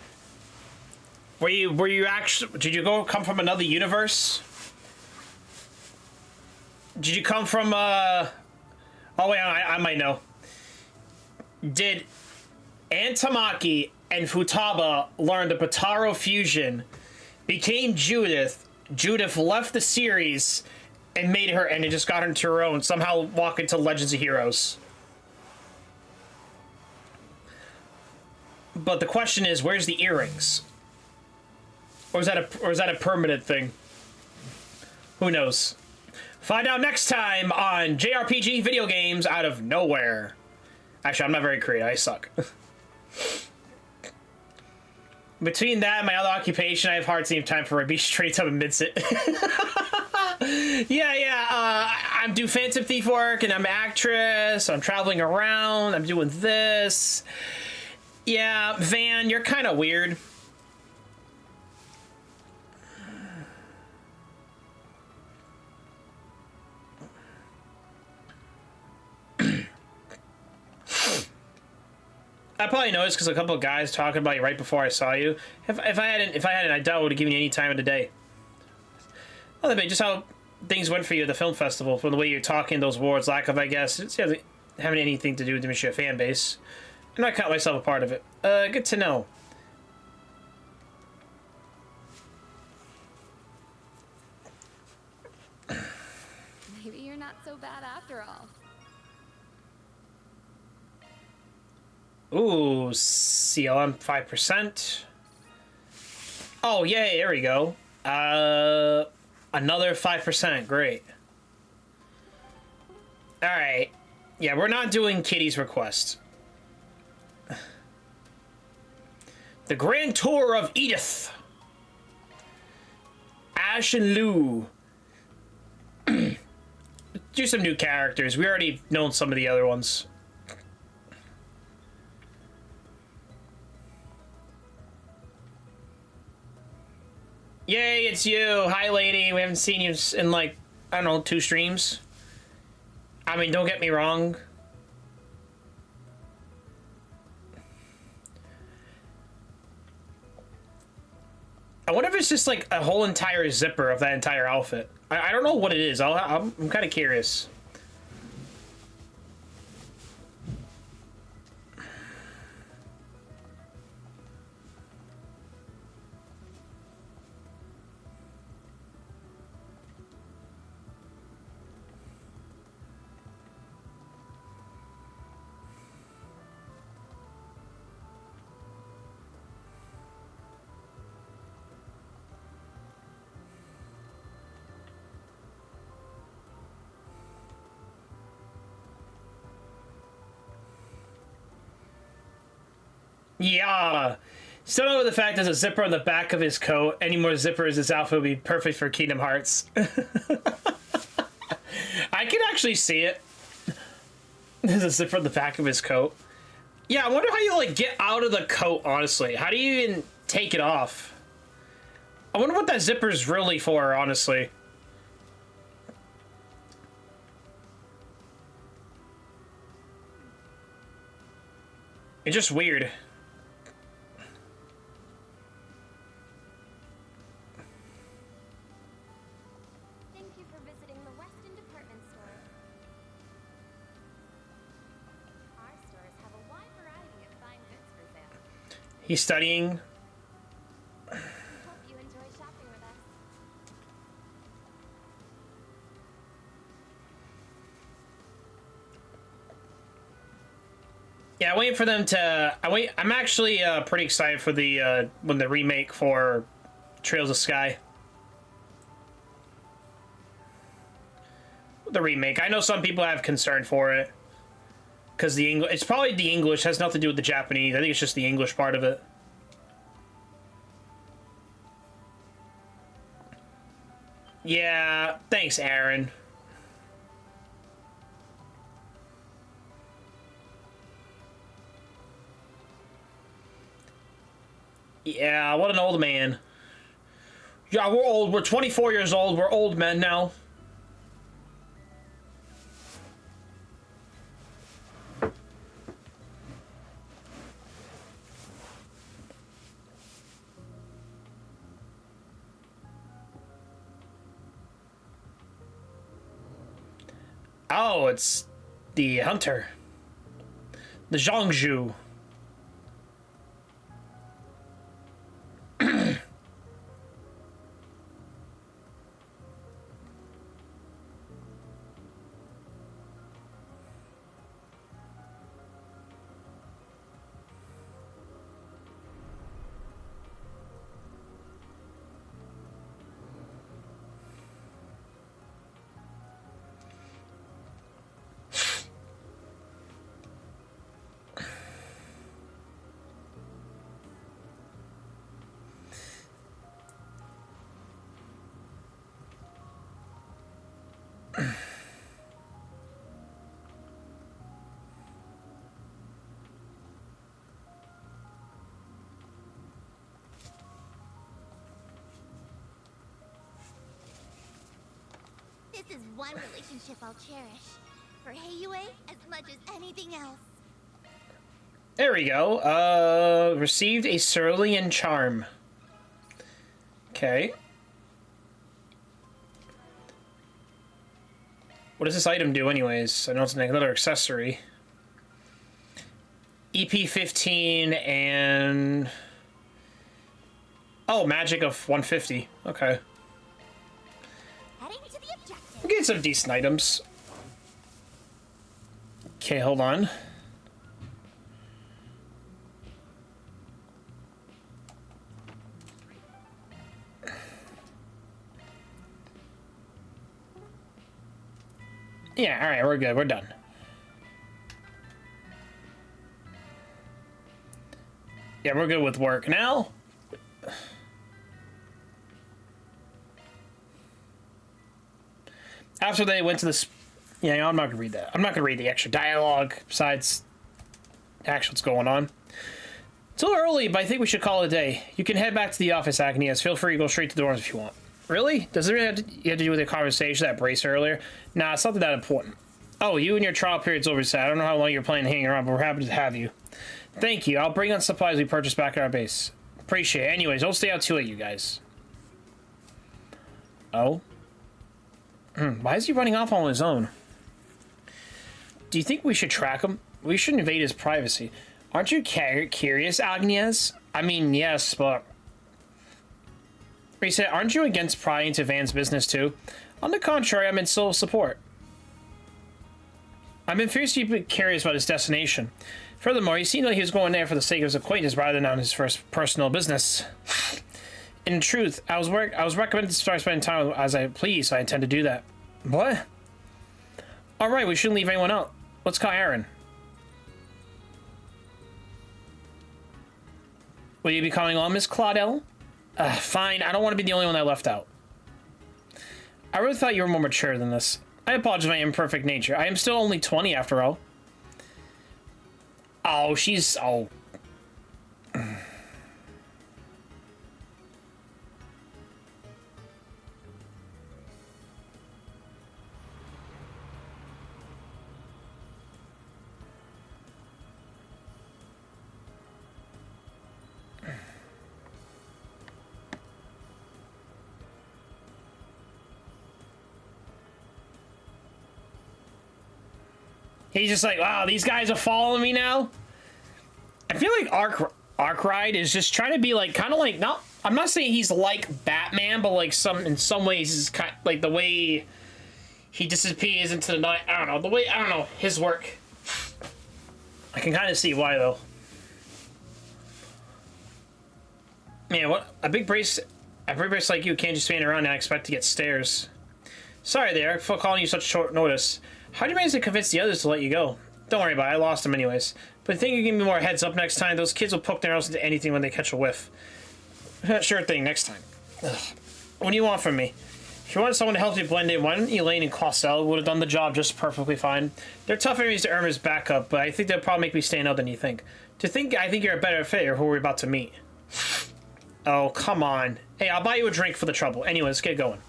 Were you actually... Did you come from another universe? Did you come from, Oh, wait, I might know. Did Antamaki and Futaba learn the Potaro fusion, became Judith, Judith left the series, and made her, and it just got her into her own, somehow walk into Legends of Heroes? but the question is, where's the earrings? Or is that a permanent thing? Who knows? Find out next time on JRPG video games out of nowhere. Actually, I'm not very creative. I suck. Between that and my other occupation, I have hardly time for a be straight up admits it. I'm doing Phantom Thief work, and I'm an actress. I'm traveling around. I'm doing this. Yeah, Van, you're kind of weird. I probably noticed because a couple of guys talking about you right before I saw you. If I hadn't, I doubt I would have given you any time of the day. Well, just how things went for you at the film festival, from the way you're talking, those awards, lack of, I guess, it's having anything to do with the Michigan fan base. I'm not counting myself a part of it. Good to know. Maybe you're not so bad after all. Ooh, CLM 5%. Oh, yay, there we go. Another 5%, great. Alright. Yeah, we're not doing Kitty's request. The Grand Tour of Edith. Ash and Lou. Do some new characters. We already known some of the other ones. Yay, it's you. Hi, lady. We haven't seen you in, like, I don't know, 2 streams. I mean, don't get me wrong. I wonder if it's just, like, a whole entire zipper of that entire outfit. I don't know what it is. I'm kind of curious. Yeah. Still know the fact there's a zipper on the back of his coat. Any more zippers, his outfit would be perfect for Kingdom Hearts. I can actually see it. There's a zipper on the back of his coat. Yeah, I wonder how you, like, get out of the coat, honestly. How do you even take it off? I wonder what that zipper's really for, honestly. It's just weird. Thank you for visiting the Weston department store. Our stores have a wide variety of fine goods for sale. He's studying. Hope you enjoy shopping with us. Yeah, waiting for them to. I'm actually pretty excited for the when the remake for Trails of Sky. The remake. I know some people have concern for it because the English. It's probably the English, has nothing to do with the Japanese. I think it's just the English part of it. Yeah, thanks, Aaron. Yeah, what an old man. Yeah, we're old. We're 24 years old. We're old men now. Oh, it's the hunter. The Zhongzhu. This is one relationship I'll cherish. For Heiyue, as much as anything else. There we go. Received a cerulean charm. Okay. What does this item do anyways? I know it's another accessory. EP15 and... Oh, magic of 150. Okay. Heading to the objective. We're getting some decent items. Okay, hold on. Yeah, alright, we're good. We're done. Yeah, we're good with work now. After they went to this... Yeah, no, I'm not going to read that. I'm not going to read the extra dialogue besides actually what's going on. It's a little early, but I think we should call it a day. You can head back to the office, Agnes. Feel free to go straight to the doors if you want. Really? Does it really have to do with the conversation that brace earlier? Nah, it's not that important. Oh, you and your trial period's over, so I don't know how long you're planning hanging around, but we're happy to have you. Thank you. I'll bring on supplies we purchased back at our base. Appreciate it. Anyways, don't stay out too late, you guys. Oh? Why is he running off on his own? Do you think we should track him? We should invade his privacy. Aren't you curious, Agnes? I mean, yes, but... He said, aren't you against prying into Van's business too? On the contrary, I'm in full support. I've been fiercely curious about his destination. Furthermore, he seemed like he was going there for the sake of his acquaintance rather than on his first personal business. In truth, I was recommended to start spending time as I please, so I intend to do that. What? Alright, we shouldn't leave anyone out. Let's call Aaron. Will you be calling on Miss Claudel? Fine, I don't want to be the only one that left out. I really thought you were more mature than this. I apologize for my imperfect nature. I am still only 20 after all. Oh, she's... Oh. He's just like, wow, these guys are following me now. I feel like Arkwright is just trying to be like, kind of like, not. I'm not saying he's like Batman, but like in some ways, is kind like the way he disappears into the night. I don't know the way. I don't know his work. I can kind of see why though. Man, what a big brace like you can't just stand around and expect to get stares. Sorry there for calling you such short notice. How did you manage to convince the others to let you go? Don't worry about it, I lost them anyways. But I think you give me more heads up next time. Those kids will poke their nose into anything when they catch a whiff. Sure thing, next time. Ugh. What do you want from me? If you wanted someone to help you blend in, why didn't Elaine and Clausel would have done the job just perfectly fine? They're tough enemies to earn his backup, but I think they'll probably make me stand out than you think. I think you're a better fit or who we're about to meet. Oh, come on. Hey, I'll buy you a drink for the trouble. Anyway, let's get going.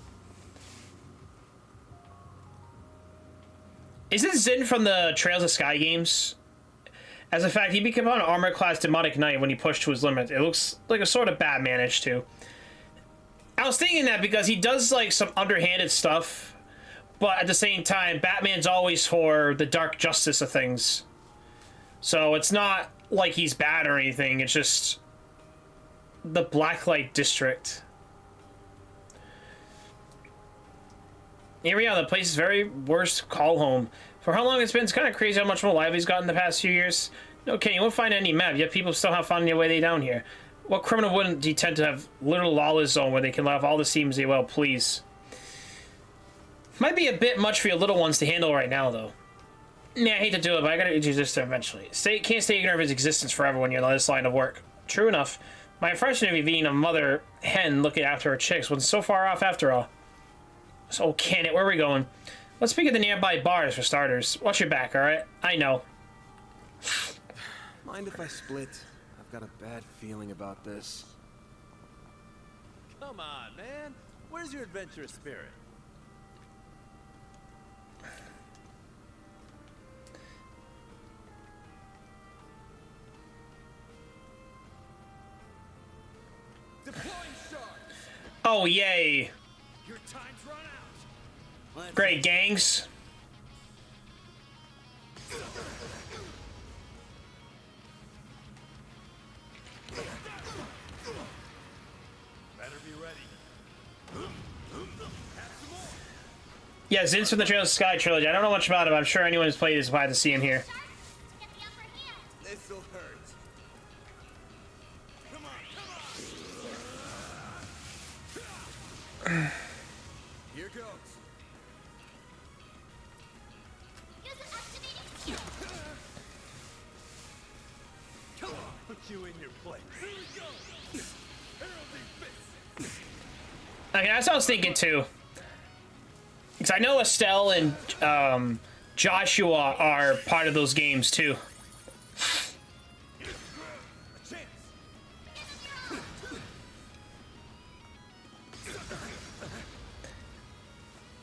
Is this Zin from the Trails of Sky games? As a fact, he became an armor-class demonic knight when he pushed to his limit. It looks like a sort of Batman-ish, too. I was thinking that because he does, like, some underhanded stuff, but at the same time, Batman's always for the dark justice of things. So it's not like he's bad or anything, it's just the Blacklight District. Here we are, the place's very worst call home. For how long it's been, it's kind of crazy how much more lively he's gotten the past few years. No kidding, you won't find any map, yet people still have found their way down here. What criminal wouldn't tend to have literal lawless zone where they can allow all the schemes they well please? Might be a bit much for your little ones to handle right now, though. Yeah, I hate to do it, but I gotta introduce this to him eventually. Can't stay ignorant of his existence forever when you're in this line of work. True enough. My impression of you being a mother hen looking after her chicks wasn't so far off after all. So, can it? Where are we going? Let's speak at the nearby bars for starters. Watch your back, alright? I know. Mind if I split? I've got a bad feeling about this. Come on, man. Where's your adventurous spirit? Oh, yay. Your time's run out. Great, gangs. Better be ready. Yeah, Zin's from the Trails of Sky trilogy. I don't know much about him. I'm sure anyone who's played is glad to see him here. To get the upper hand. This'll hurt. Come on. Here goes. Use an activating skill. Come on. Put you in your place. Here we go. Heralding fist. Okay, that's what I was thinking too. Because I know Estelle and Joshua are part of those games too. A chance.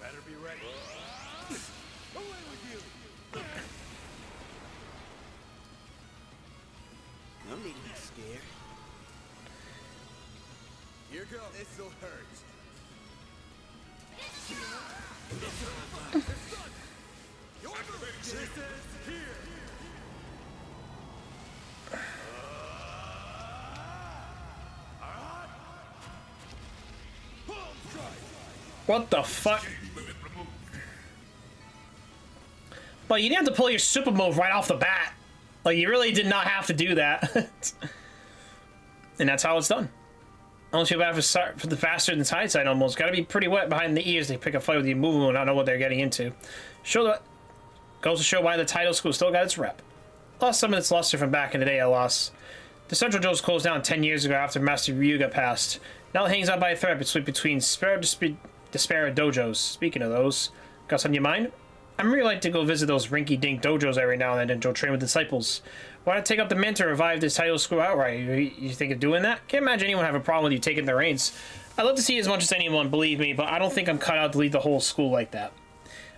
Better be ready. Away with you. No need to be scared. Here goes. This'll hurt. Your this is here. What the fuck? But you didn't have to pull your super move right off the bat. Like, you really did not have to do that. And that's how it's done. I don't feel bad for the faster than hindsight almost. Gotta be pretty wet behind the ears to pick a fight with the movement and not know what they're getting into. Show that goes to show why the title school still got its rep. Lost some of its luster from back in the day, I lost. The Central Joe's closed down 10 years ago after Master Ryuga passed. Now it hangs out by a thread between despair dojos. Speaking of those, got something in your mind? I'm really like to go visit those rinky-dink dojos every now and then and go train with disciples. Why not take up the mentor and revive this title school outright? You think of doing that? Can't imagine anyone have a problem with you taking the reins. I'd love to see as much as anyone, believe me, but I don't think I'm cut out to lead the whole school like that.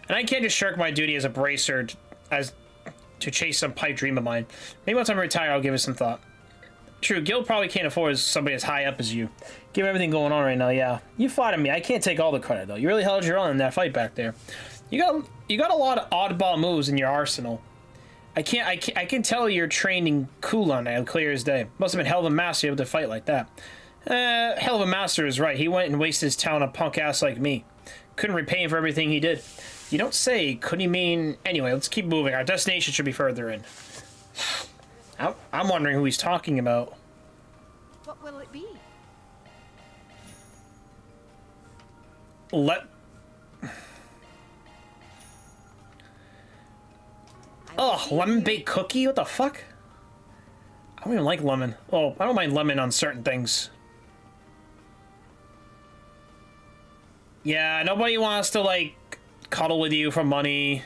And I can't just shirk my duty as a bracer as to chase some pipe dream of mine. Maybe once I'm retired, I'll give it some thought. True, Guild probably can't afford somebody as high up as you. Given everything going on right now, yeah. You fought at me. I can't take all the credit, though. You really held your own in that fight back there. You got a lot of oddball moves in your arsenal. I can tell you're trained in Kulon, clear as day. Must have been hell of a master able to fight like that. Hell of a master is right. He went and wasted his talent on a punk ass like me. Couldn't repay him for everything he did. You don't say. Couldn't he mean... Anyway, let's keep moving. Our destination should be further in. I'm wondering who he's talking about. What will it be? Oh, lemon baked cookie? What the fuck? I don't even like lemon. Oh, I don't mind lemon on certain things. Yeah, nobody wants to, like, cuddle with you for money.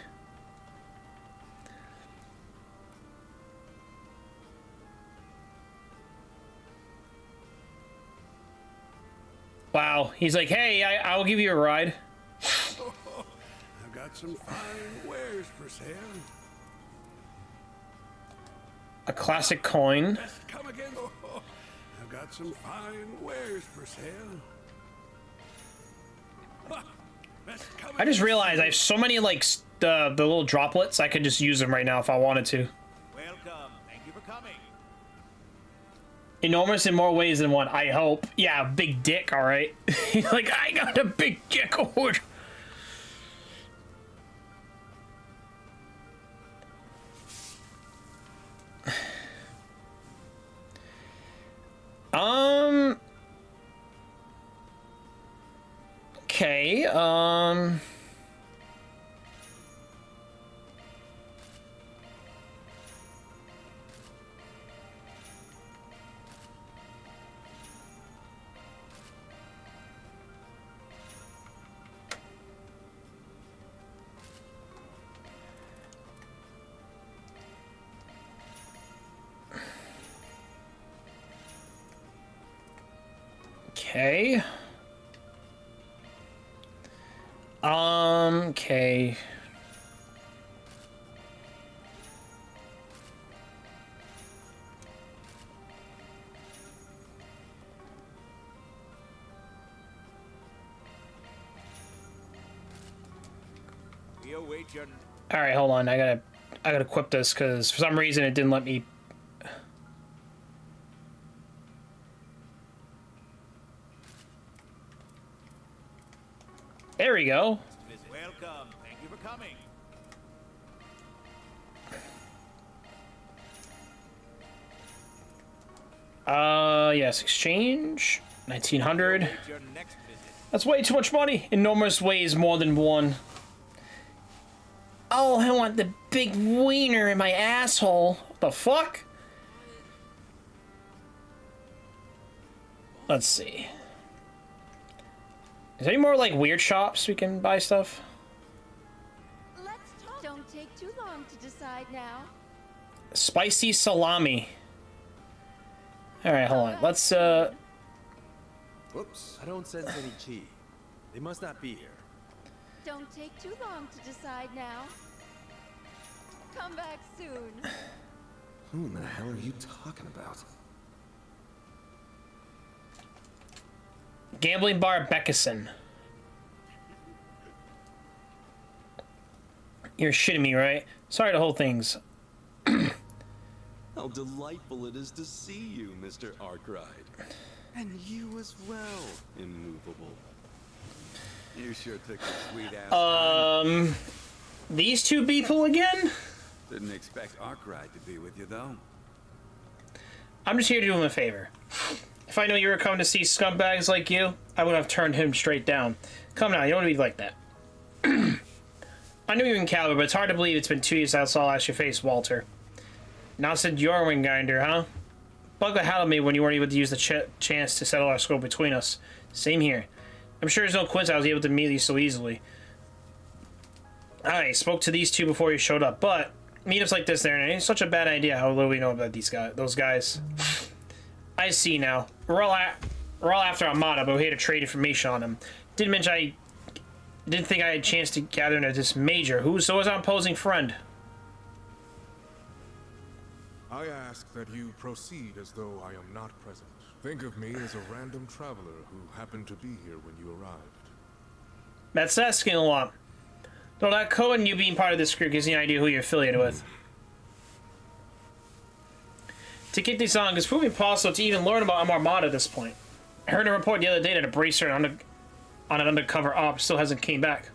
Wow, he's like, hey, I'll give you a ride. I've got some fine wares for sale. A classic coin. Best come again. I've got some fine wares for sale. Best come I just again. realized I have so many, like, the little droplets. I could just use them right now if I wanted to. Welcome. Thank you for coming. Enormous in more ways than one, I hope. Yeah, big dick, alright. He's like, I got a big dick. Okay, okay. Okay. We await your... All right, hold on. I gotta equip this because for some reason it didn't let me. There we go. Welcome. Thank you for coming. Yes, exchange 1900. Await your next visit. That's way too much money. Enormous ways more than one. Oh, I want the big wiener in my asshole. What the fuck? Let's see. Is there any more like weird shops we can buy stuff? Let's talk. Don't take too long to decide now. Spicy salami. All right, hold on. Let's Whoops, I don't sense any chi. They must not be here. Don't take too long to decide now. Come back soon. Who in the hell are you talking about? Gambling bar Beckison. You're shitting me, right? Sorry to hold things. How delightful it is to see you, Mr. Arkwright. And you as well, immovable. You sure took a sweet ass. These two people again? Didn't expect Arkwright to be with you though. I'm just here to do him a favor. If I knew you were coming to see scumbags like you, I would have turned him straight down. Come now, you don't want to be like that. I knew you were in Caliber, but it's hard to believe it's been 2 years since I saw last your face, Walter. Now said you're Winginder, huh? Bugler howled me when you weren't able to use the chance to settle our score between us. Same here. I'm sure there's no coincidence I was able to meet you so easily. I spoke to these two before you showed up, but meetups like this, there, it's such a bad idea how little we know about those guys. I see now. We're all after Armada, but we're here to trade information on them. Didn't think I had a chance to gather into this major. So was our opposing friend? I ask that you proceed as though I am not present. Think of me as a random traveler who happened to be here when you arrived. That's asking a lot. Though that code and you being part of this group gives me an idea who you're affiliated with. To get this on, it's proving impossible to even learn about Armada at this point. I heard a report the other day that a bracer on an undercover op still hasn't came back.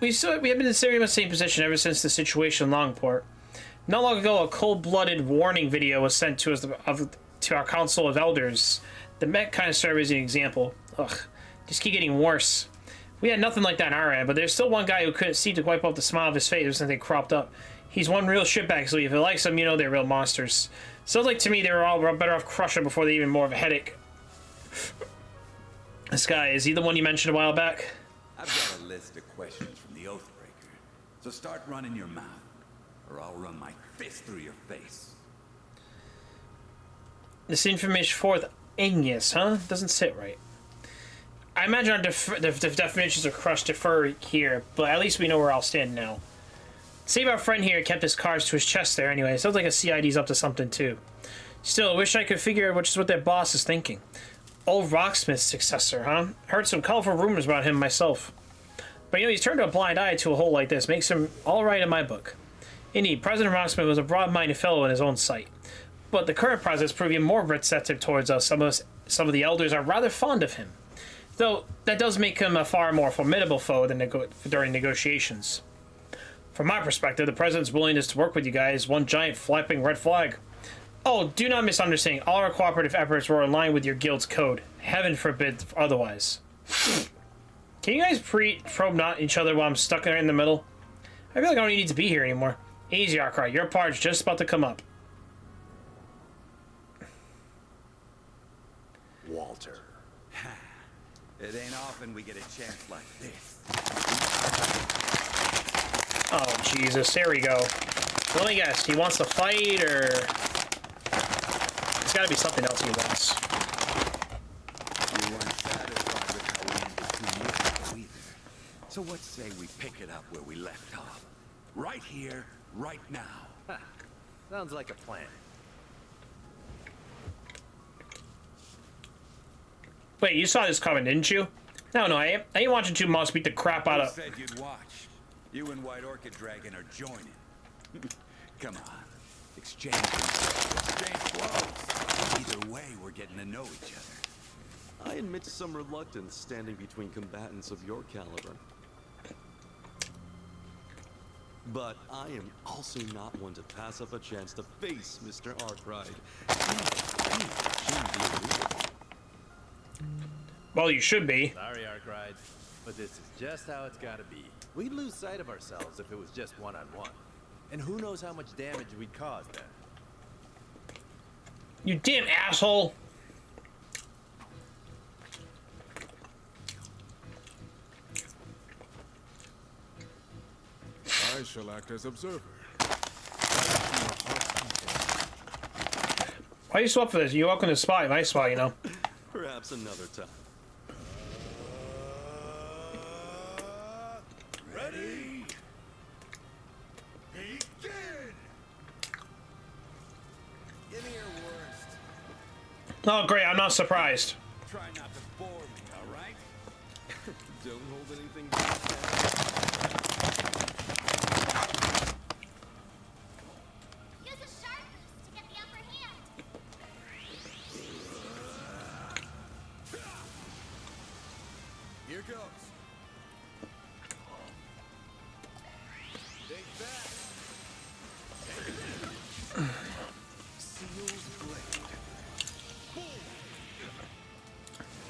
We have been in the same position ever since the situation in Longport. Not long ago, a cold-blooded warning video was sent to us to our Council of Elders. The Met kind of served as an example. Ugh, just keep getting worse. We had nothing like that on our end, but there's still one guy who couldn't seem to wipe out the smile of his face since they cropped up. He's one real shitbag, so if you like them, you know they're real monsters. Sounds like to me they were all better off crushing before they even more of a headache. This guy, is he the one you mentioned a while back? I've got a list of questions from the Oathbreaker, so start running your mouth, or I'll run my fist through your face. This infamous fourth Angus, huh? Doesn't sit right. I imagine our the definitions of crush differ here, but at least we know where I'll stand now. Save our friend here kept his cards to his chest there anyway. It sounds like a CID's up to something too. Still, I wish I could figure out which is what their boss is thinking. Old Rocksmith's successor, huh? Heard some colorful rumors about him myself. But you know, he's turned a blind eye to a hole like this. Makes him alright in my book. Indeed, President Rocksmith was a broad-minded fellow in his own sight. But the current president's proving more receptive towards us. Some of the elders are rather fond of him. Though, that does make him a far more formidable foe than during negotiations. From my perspective, the president's willingness to work with you guys is one giant flapping red flag. Oh, do not misunderstand. All our cooperative efforts were in line with your guild's code. Heaven forbid otherwise. Can you guys probe not each other while I'm stuck there in the middle? I feel like I don't need to be here anymore. Easy, Arkwright. Your part's just about to come up. Walter. It ain't often we get a chance like this. Oh, Jesus. There we go. Let me guess. He wants to fight, or... There's got to be something else he wants. You weren't satisfied with how we ended 2 years ago either. So what say we pick it up where we left off? Right here, right now. Sounds like a plan. Wait, you saw this coming, didn't you? No, I ain't watching two monks beat the crap out of... Who said you'd watch? You and White Orchid Dragon are joining. Come on. Exchange blows. Either way, we're getting to know each other. I admit to some reluctance standing between combatants of your caliber. But I am also not one to pass up a chance to face Mr. Arkwright. Well, you should be. Sorry, Arkwright, but this is just how it's gotta be. We'd lose sight of ourselves if it was just one-on-one. And who knows how much damage we'd cause then. You damn asshole. I shall act as observer. Why are you swap for this? You're welcome to spy. Nice spy, you know. Perhaps another time. Ready? Begin! Give me your worst. Oh, great. I'm not surprised. Try not to bore me, all right? Don't hold anything back. Use a sharp boost to get the upper hand. Here goes. Take that. Seal's blade.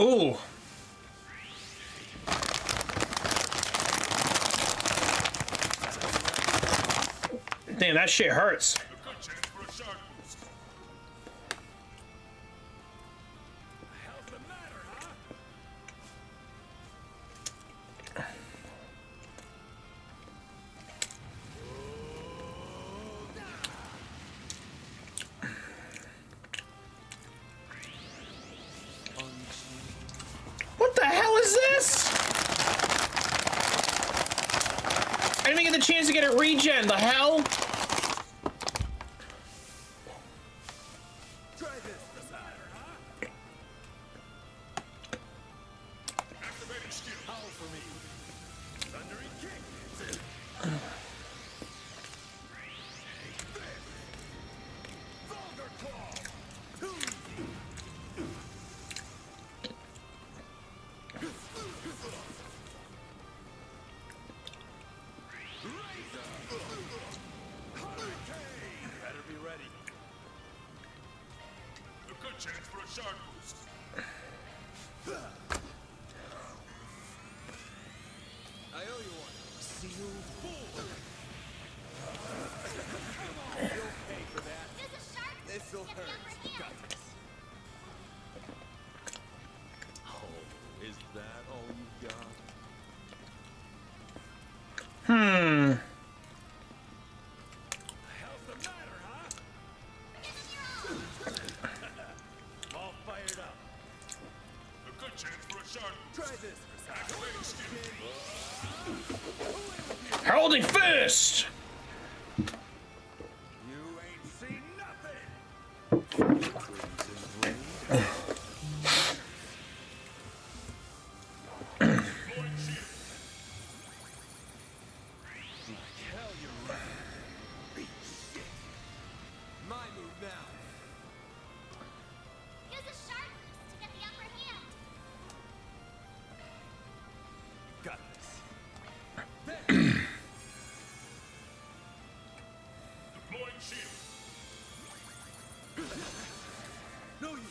Ooh. Damn, that shit hurts. A good chance for a shark boost. How's the matter, huh? What the hell is this? I didn't even get the chance to get it regen. The hell? Try this, Bazaar, huh? Activating skill. Howl for me. Thundering kick. Vulgar claw. Better be ready. A good chance for a shark boost. I owe you one. Seal full. You'll pay for that. Use a sharp boost This'll to get the hurt. upper hand. Got this. Oh, is that all you've got? Hmm. How's the matter, huh? All fired up. A good chance for a shark boost. Try this, Bazaar. Activating skill. Heralding Fist! You ain't seen nothing. Hell, you're right. My move now. Use a sharp boost to get the upper hand. Got this. Deploying shield. No, you.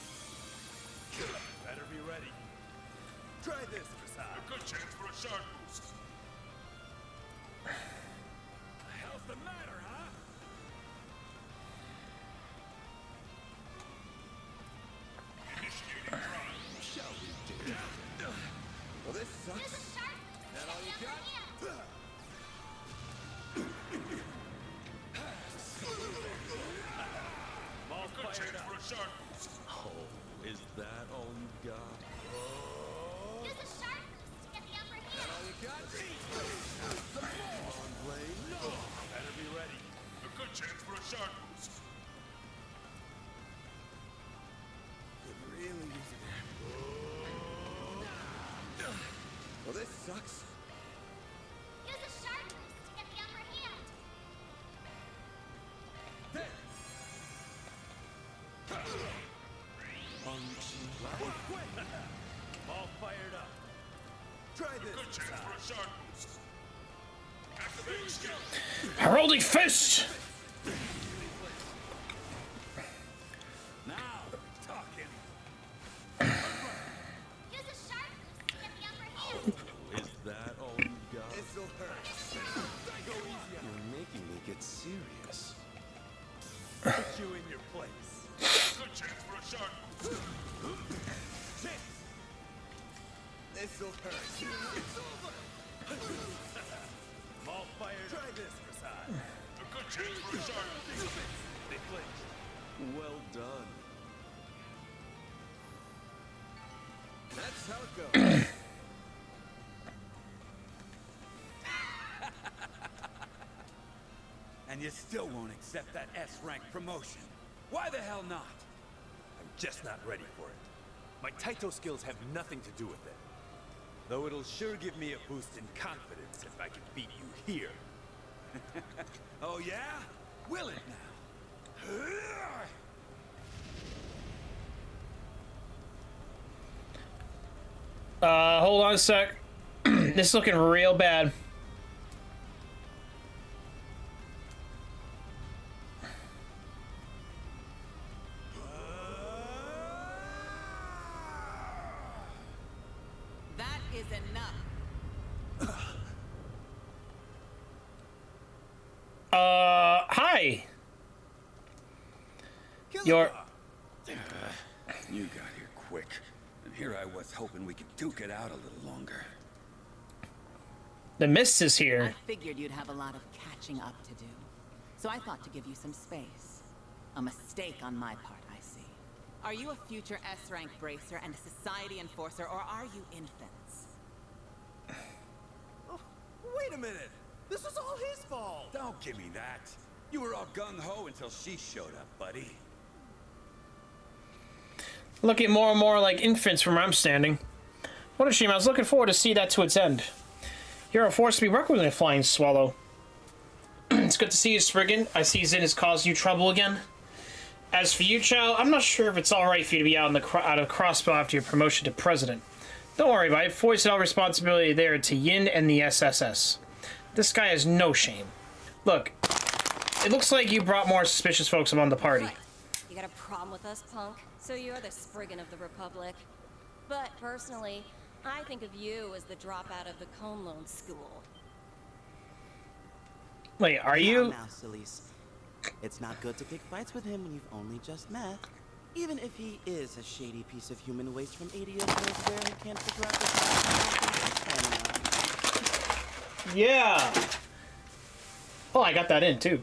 Better be ready. Try this, Bazaar. A good chance for a shark boost. How's the matter, huh? Initiating drive. Shall we do? Well, this Use a sucks. sharp boost to That all get you the upper got? hand. All A good fired chance up. for a shark boost. Oh, is that all you've got? Use a sharp boost to get the upper hand. All you got? On blade? No. Better be ready. A good chance for a shark boost. Could really use it. Well, this sucks. Use a sharp boost to Heraldic Fist! Now we're talking. Use a sharp boost to get the upper hand. Is that all you got? This'll hurt. You're making me get serious. Put you in your place. Good chance for a sharp boost. This'll hurt. It's over. I'm all fired. Try this, Prasad. A good chance for a sharp boost. They flinched. Well done. That's how it goes. And you still won't accept that S-rank promotion. Why the hell not? I'm just not ready for it. My Taito skills have nothing to do with it. Though it'll sure give me a boost in confidence if I can beat you here. Oh yeah? Will it now? Hold on a sec. This is looking real bad. That is enough. Hi. You're... You got here quick. And here I was hoping we could duke it out a little longer. The mist is I here. figured you'd have a lot of catching up to do. So I thought to give you some space. A mistake on my part, I see. Are you a future S-rank bracer and a society enforcer, or are you infants? Oh, wait a minute. This was all his fault. Don't give me that. You were all gung-ho until she showed up, buddy. Looking more and more like infants from where I'm standing. What a shame. I was looking forward to see that to its end. You're a force to be reckoned with, Flying Swallow. It's good to see you, Spriggan. I see Zin has caused you trouble again. As for you, Chow, I'm not sure if it's alright for you to be out of crossbow after your promotion to president. Don't worry about it. I've foisted all responsibility there to Yin and the SSS. This guy has no shame. Look, it looks like you brought more suspicious folks among the party. What? You got a problem with us, punk? So you're the Spriggan of the Republic. But personally, I think of you as the dropout of the Cone Loan School. Wait, are you... Now, Celise. It's not good to pick fights with him when you've only just met. Even if he is a shady piece of human waste from 80 years where he can't figure out the Yeah! Oh, I got that in, too.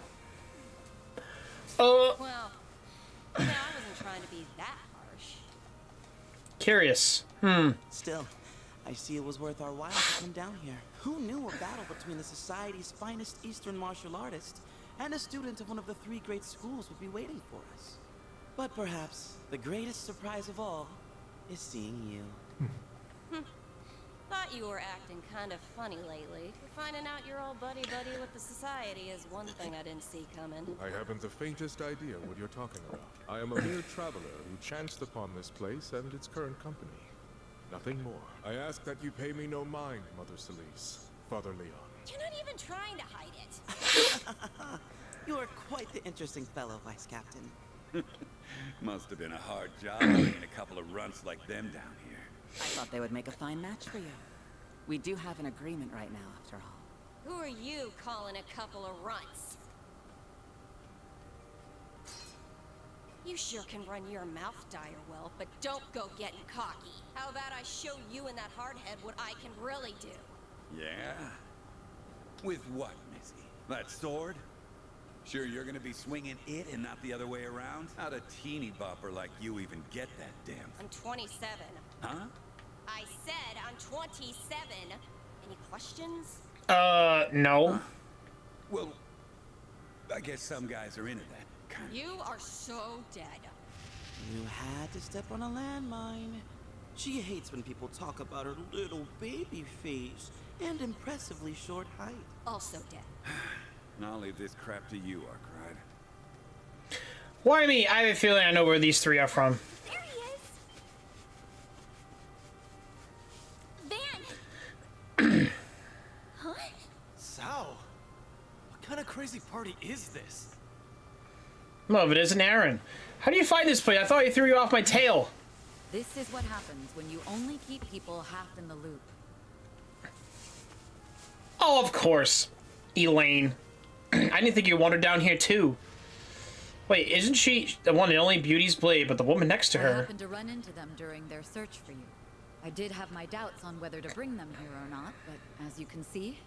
Well, I wasn't trying to be that harsh. Curious. Still, I see it was worth our while to come down here. Who knew a battle between the Society's finest Eastern martial artist and a student of one of the 3 great schools would be waiting for us? But perhaps the greatest surprise of all is seeing you. Thought you were acting kind of funny lately. Finding out you're all buddy-buddy with the Society is one thing I didn't see coming. I haven't the faintest idea what you're talking about. I am a mere traveler who chanced upon this place and its current company. Nothing more. I ask that you pay me no mind, Mother Celise, Father Leon. You're not even trying to hide it. You are quite the interesting fellow, Vice Captain. Must have been a hard job bringing a couple of runts like them down here. I thought they would make a fine match for you. We do have an agreement right now, after all. Who are you calling a couple of runts? You sure can run your mouth dire well, but don't go getting cocky. How about I show you and that hardhead what I can really do? Yeah? With what, Missy? That sword? Sure you're gonna be swinging it and not the other way around? How'd a teeny bopper like you even get that damn... I'm 27. Huh? I said I'm 27. Any questions? No. Well, I guess some guys are into that kind of... You are so dead. You had to step on a landmine. She hates when people talk about her little baby face and impressively short height. Also dead. I'll leave this crap to you, Arkwright. Why me? I have a feeling I know where these 3 are from. There he is. Van! crazy party is this? Well, if it isn't Aaron. How do you find this place? I thought you threw you off my tail. This is what happens when you only keep people half in the loop. Oh, of course. Elaine. I didn't think you wanted down here, too. Wait, isn't she the one and only Beauty's Blade, but the woman next to I her? happened to run into them during their search for you. I did have my doubts on whether to bring them here or not, but as you can see...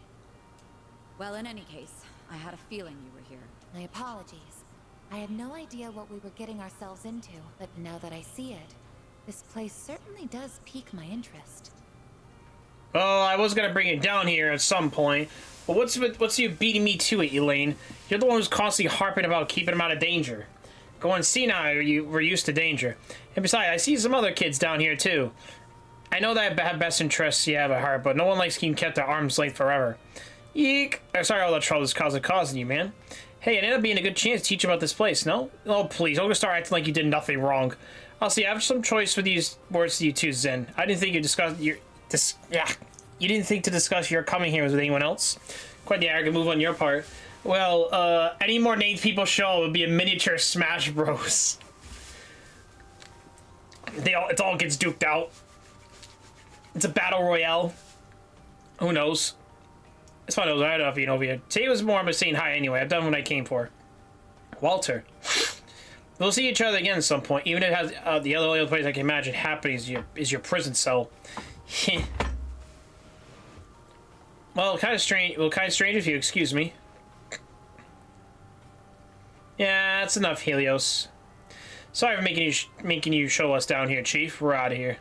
Well, in any case, I had a feeling you were here. My apologies. I had no idea what we were getting ourselves into, but now that I see it, this place certainly does pique my interest. Oh, I was gonna bring it down here at some point. But what's you beating me to it, Elaine? You're the one who's constantly harping about keeping him out of danger. Going senile, we're used to danger. And besides, I see some other kids down here too. I know that I have best interests you have at heart, but no one likes being kept at arm's length forever. Eek! I'm sorry all the trouble this causing you, man. Hey, it ended up being a good chance to teach you about this place, no? Oh, please, don't start acting like you did nothing wrong. I'll see, I have some choice with these words to you too, Zen. I didn't think you discussed your... You didn't think to discuss your coming here with anyone else? Quite the arrogant move on your part. Well, any more named people show, it would be a miniature Smash Bros. It all gets duked out. It's a battle royale. Who knows? It's fine, I don't know if you know over here. Today was more of a saying hi anyway. I've done what I came for. Walter. We'll see each other again at some point. Even if it has the only other place I can imagine happening is your prison cell. Well, kind of strange. Well, kind of strange if you excuse me. Yeah, that's enough, Helios. Sorry for making you show us down here, Chief. We're out of here.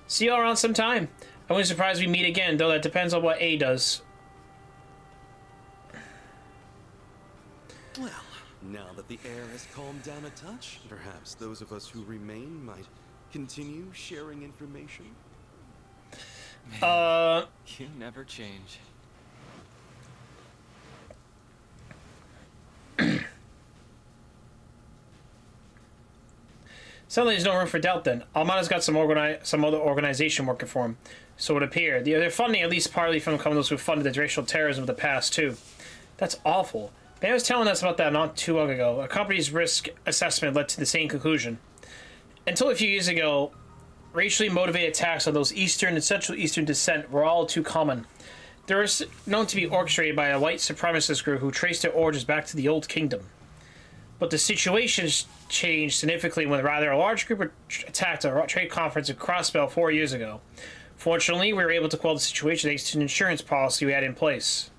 See you all around sometime. I wouldn't be surprised if we meet again, though that depends on what A does. Well, now that the air has calmed down a touch, perhaps those of us who remain might continue sharing information. You never change. Suddenly there's no room for doubt then. Almana's got some other organization working for him. So it would appear. They're funding at least partly from those who funded the racial terrorism of the past too. That's awful. Ben was telling us about that not too long ago. A company's risk assessment led to the same conclusion. Until a few years ago, racially motivated attacks on those Eastern and Central Eastern descent were all too common. They were known to be orchestrated by a white supremacist group who traced their origins back to the Old Kingdom. But the situation changed significantly when rather a large group attacked a trade conference in Crossbell 4 years ago. Fortunately, we were able to quell the situation thanks to an insurance policy we had in place.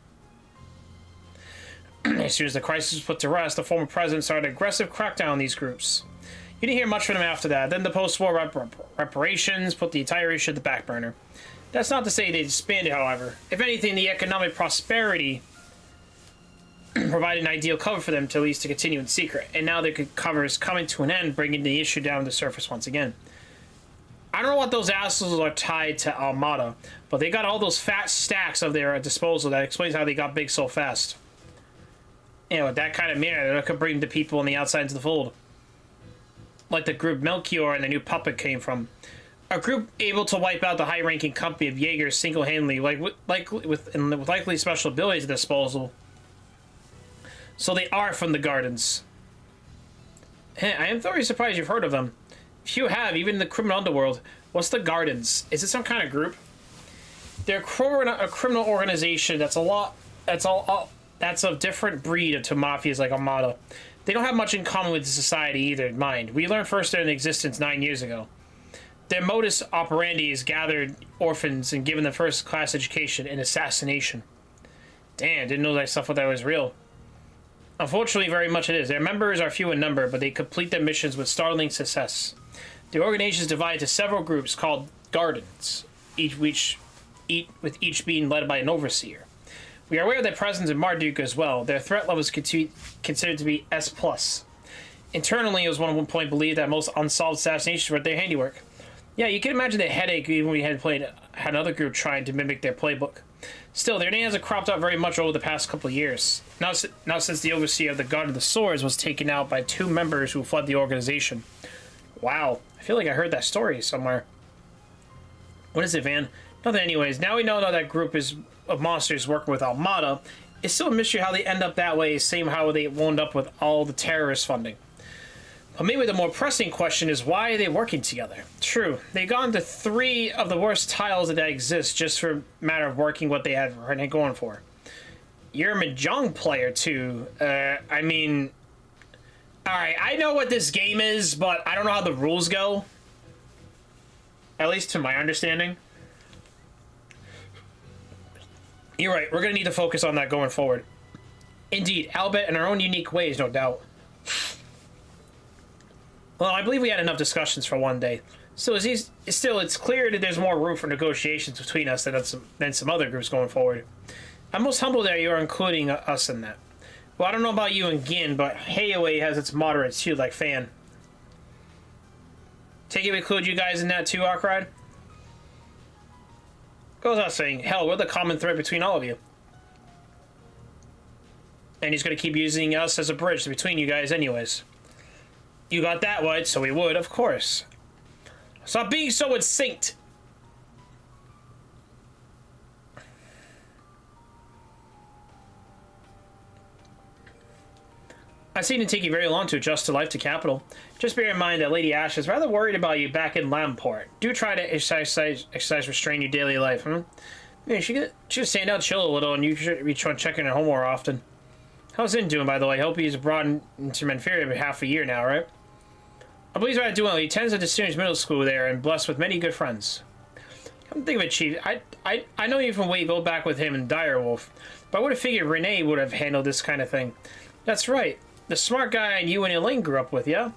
As soon as the crisis was put to rest, the former president started an aggressive crackdown on these groups. You didn't hear much from him after that. Then the post-war reparations put the entire issue at the back burner. That's not to say they disbanded, however. If anything, the economic prosperity provided an ideal cover for them to at least to continue in secret. And now their cover is coming to an end, bringing the issue down to the surface once again. I don't know what those assholes are tied to Armada, but they got all those fat stacks of their disposal. That explains how they got big so fast. You know, with that kind of mirror, that could bring the people on the outside into the fold. Like the group Melchior and the new puppet came from. A group able to wipe out the high-ranking company of Jaegers single-handedly, with likely special abilities at disposal. So they are from the Gardens. I am thoroughly surprised you've heard of them. If you have, even in the criminal underworld, what's the Gardens? Is it some kind of group? They're a criminal organization that's that's a different breed to mafias like Armada. They don't have much in common with society either, mind. We learned first they're in existence 9 years ago. Their modus operandi is gathered orphans and given them first-class education and assassination. Damn, didn't know that stuff that was real. Unfortunately, very much it is. Their members are few in number, but they complete their missions with startling success. The organization is divided into several groups called Gardens, with each being led by an overseer. We are aware of their presence in Marduk as well. Their threat level is considered to be S+. Internally, it was one point believed that most unsolved assassinations were their handiwork. Yeah, you can imagine the headache even when we had another group trying to mimic their playbook. Still, their name hasn't cropped up very much over the past couple of years. Not since the overseer of the God of the Swords was taken out by 2 members who fled the organization. Wow, I feel like I heard that story somewhere. What is it, Van? Nothing anyways. Now we know that group of monsters working with Armada, It's still a mystery how they end up that way, same how they wound up with all the terrorist funding. But maybe the more pressing question is, why are they working together? True, they've gone to 3 of the worst titles that exist just for a matter of working what they had going for. You're a Mahjong player too. I mean... Alright, I know what this game is, but I don't know how the rules go. At least to my understanding. You're right, we're going to need to focus on that going forward. Indeed, albeit in our own unique ways, no doubt. Well, I believe we had enough discussions for one day. Still, it's clear that there's more room for negotiations between us than some other groups going forward. I'm most humbled that you're including us in that. Well, I don't know about you and Gin, but Hayaway has its moderates too, like Fan. Take it we include you guys in that too, Arkride? Goes without saying, hell, we're the common thread between all of you. And he's going to keep using us as a bridge between you guys anyways. You got that right, so we would, of course. Stop being so succinct. I seem to take you very long to adjust to life to capital. Just bear in mind that Lady Ash is rather worried about you back in Lamport. Do try to exercise restrain your daily life, Yeah, she should stand out, chill a little, and you should be checking her home more often. How's Zin doing, by the way? I hope he's brought into Menferia for half a year now, right? I believe he's right doing well. He attends at the student's middle school there and blessed with many good friends. Come to think of it, Chief, I know you from way go back with him and Direwolf, but I would have figured Renee would have handled this kind of thing. That's right. The smart guy you and Elaine grew up with, yeah?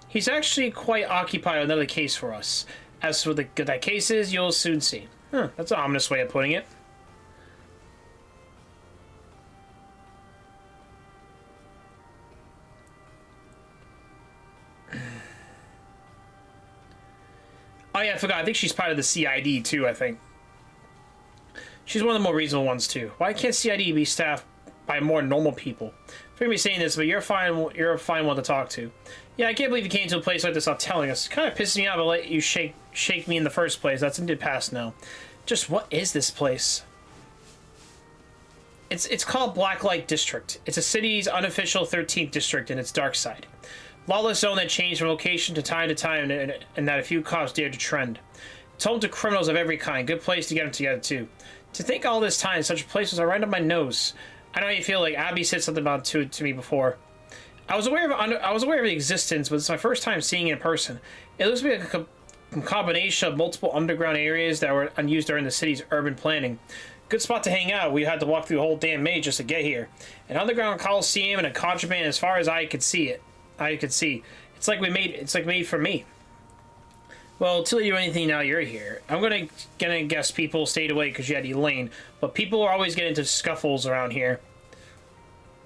He's actually quite occupied with another case for us. As for the good that case is, you'll soon see. Huh, that's an ominous way of putting it. Oh yeah, I forgot. I think she's part of the CID too, I think. She's one of the more reasonable ones too. Why can't CID be staffed by more normal people? Forgive me saying this, but you're a fine one to talk to. Yeah, I can't believe you came to a place like this without telling us. It kind of pisses me off to let you shake me in the first place. That's in the past now. Just what is this place? It's called Blacklight District. It's a city's unofficial 13th district in its dark side. Lawless zone that changed from location to time, and that a few cops dared to trend. It's home to criminals of every kind. Good place to get them together too. To think all this time such a place was right up my nose. I know how you feel. Like Abby said something about it to me before. I was aware of the existence, but it's my first time seeing it in person. It looks to be like a combination of multiple underground areas that were unused during the city's urban planning. Good spot to hang out. We had to walk through the whole damn maze just to get here. An underground coliseum and a contraband as far as I could see it. It's like made for me. Well, till you do anything now you're here. I'm gonna guess people stayed away because you had Elaine, but people are always getting into scuffles around here.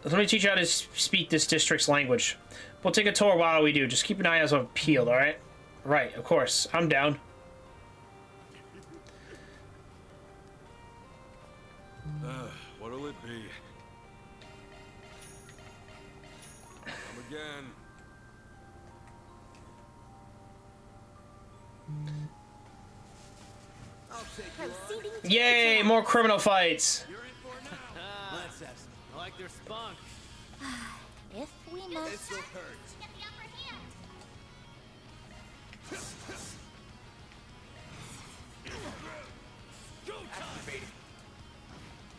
Let me teach you how to speak this district's language. We'll take a tour while we do. Just keep an eye out peeled, alright? Right, of course. I'm down. What'll it be? Come again. Yay, more criminal fights. Let's have some. I like their spunk. If we must. This will hurt. Get the upper hand. Activating.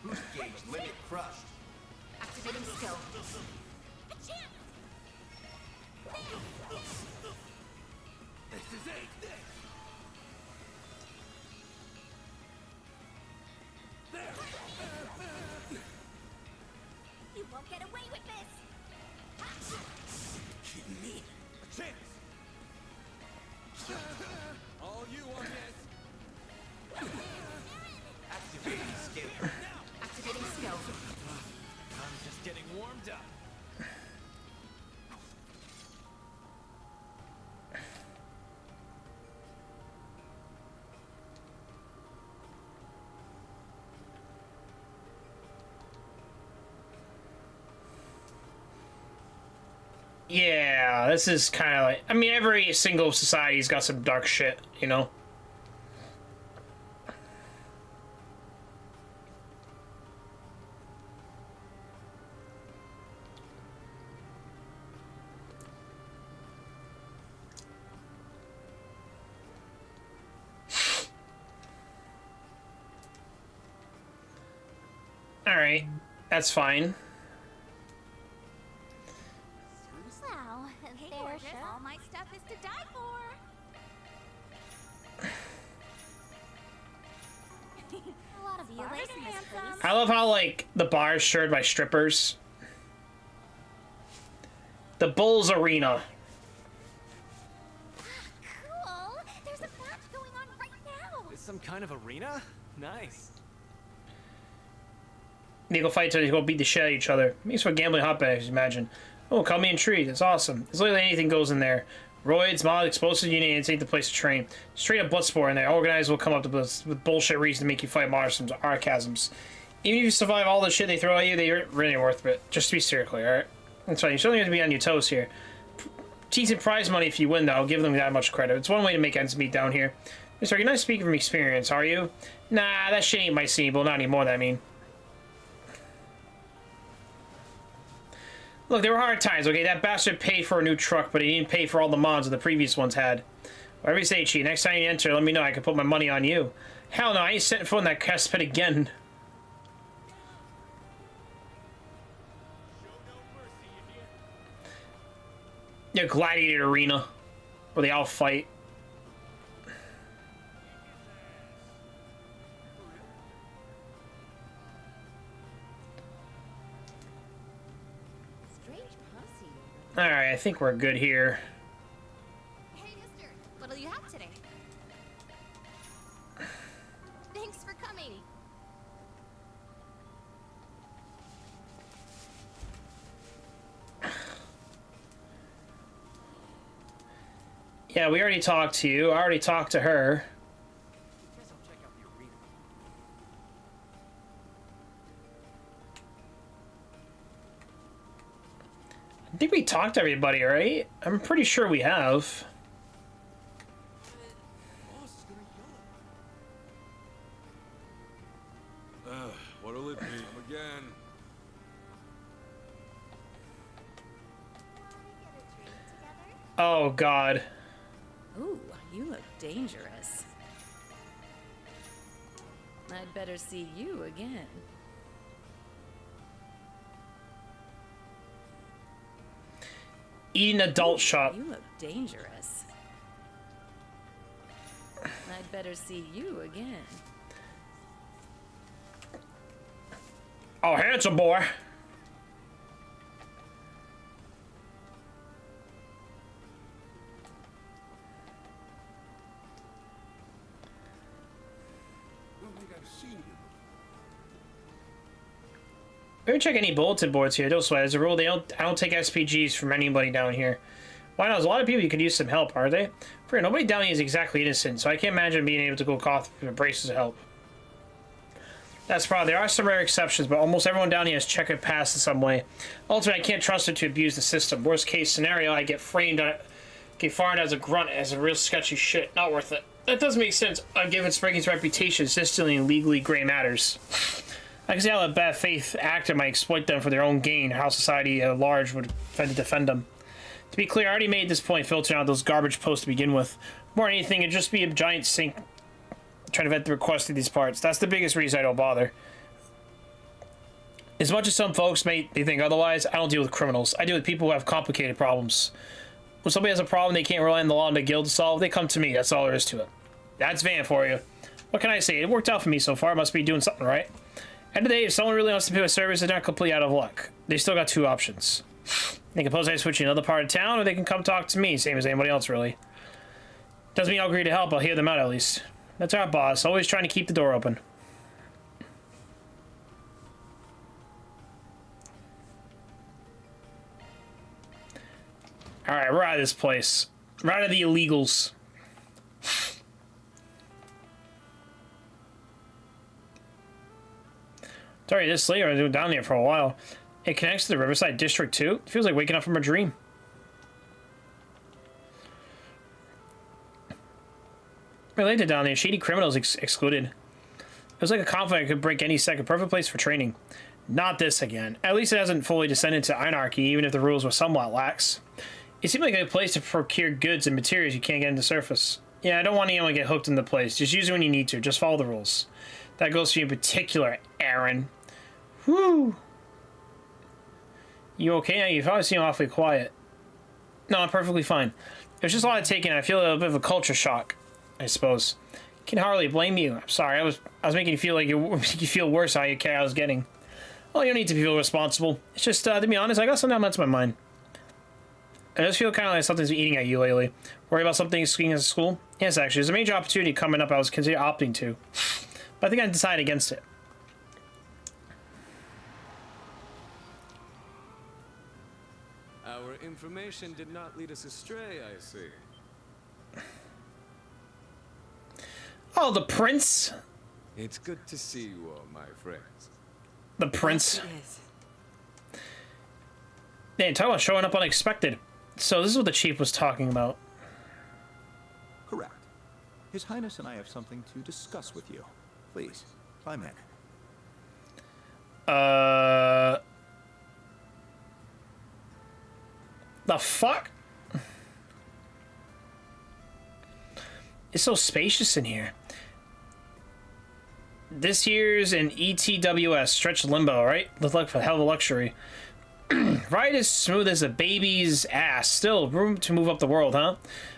Boost gauge limit crushed. Activating skill. A chance. This is it. You won't get away with this. Give me a chance. All you on this. Activating skill. Activating skill. I'm just getting warmed up. Yeah, this is kind of like... I mean, every single society's got some dark shit, you know? Alright, that's fine. Wow, Hey, there's gorgeous. all my stuff is to die for. A lot of See you bars later, in this handsome. place. I love how, like, the bar is shared by strippers. The Bulls Arena. Cool. There's a match going on right now. It's some kind of arena? Nice. They go fight till they go beat the shit out of each other. Makes for gambling hotbeds, imagine. Oh, call me intrigued. It's awesome. It's literally anything goes in there. Roids, mod, explosives, you need it ain't the place to train. Straight up blood sport in there. Organizers will come up with bullshit reason to make you fight monsters, archasms. Even if you survive all the shit they throw at you, they're really worth it. Just to be seriously, alright? That's fine. You certainly have to be on your toes here. Decent prize money if you win, though. I'll give them that much credit. It's one way to make ends meet down here. Mister, you're not speaking from experience, are you? Nah, that shit ain't my scene, but not anymore, that I mean. Look, there were hard times, okay? That bastard paid for a new truck, but he didn't pay for all the mods that the previous ones had. Whatever you say, Chi. Next time you enter, let me know. I can put my money on you. Hell no, I ain't setting foot in that cast pit again. Yeah, gladiator arena. Where they all fight. Alright, I think we're good here. Hey, mister. What'll you have today? Thanks for coming. Yeah, we already talked to you. I already talked to her. Guess I'll check out the arena. I think we talked to everybody, right? I'm pretty sure we have. What'll it be? Come again. Oh, God. Ooh, you look dangerous. I'd better see you again. Eat an adult shop. You look dangerous. I'd better see you again. Oh, handsome boy. Maybe check any bulletin boards here. Don't sweat. As a rule, I don't take SPGs from anybody down here. Why not? There's a lot of people you could use some help, are they? For nobody down here is exactly innocent, so I can't imagine being able to go cough braces of help. That's probably. There are some rare exceptions, but almost everyone down here has checkered past in some way. Ultimately, I can't trust it to abuse the system. Worst case scenario, I get framed on it, get fired as a grunt, as a real sketchy shit. Not worth it. That does make sense. I'm giving Spriggan's reputation assisting in legally gray matters. I can see how a bad faith actor might exploit them for their own gain, how society at large would try to defend them. To be clear, I already made this point filtering out those garbage posts to begin with. More than anything, it'd just be a giant sink trying to vet the request of these parts. That's the biggest reason I don't bother. As much as some folks may think otherwise, I don't deal with criminals. I deal with people who have complicated problems. When somebody has a problem they can't rely on the law and the guild to solve, they come to me. That's all there is to it. That's Van for you. What can I say? It worked out for me so far. Must be doing something right. End of the day, if someone really wants to pay a service, they're not completely out of luck. They still got two options. They can post switch to another part of town, or they can come talk to me, same as anybody else, really. Doesn't mean I'll agree to help. I'll hear them out, at least. That's our boss, always trying to keep the door open. Alright, we're out of this place. We're out of the illegals. It's already this late. I've been down there for a while. It connects to the Riverside District too. It feels like waking up from a dream. Related down there, shady criminals excluded. It was like a conflict that could break any second. Perfect place for training. Not this again. At least it hasn't fully descended to anarchy, even if the rules were somewhat lax. It seemed like a place to procure goods and materials you can't get into the surface. Yeah, I don't want anyone to get hooked in the place. Just use it when you need to. Just follow the rules. That goes for you in particular, Aaron. Whew. You okay? You probably seem awfully quiet. No, I'm perfectly fine. It was just a lot of taking. I feel a bit of a culture shock, I suppose. Can hardly blame you. I'm sorry. I was making you feel like you feel worse how you care I was getting. Well, you don't need to feel responsible. It's just to be honest, I got something on my mind. I just feel kind of like something's eating at you lately. Worry about something skiing at school? Yes, actually, there's a major opportunity coming up I was considering opting to, but I think I decided against it. Our information did not lead us astray, I see. Oh, the prince? It's good to see you all, my friends. The prince? Man, talk about showing up unexpected. So this is what the chief was talking about. Correct. His Highness and I have something to discuss with you. Please, climb in. The fuck? It's so spacious in here. This here's an ETWS, stretch limbo, right? Looks like a hell of a luxury. Right as smooth as a baby's ass. Still, room to move up the world, huh?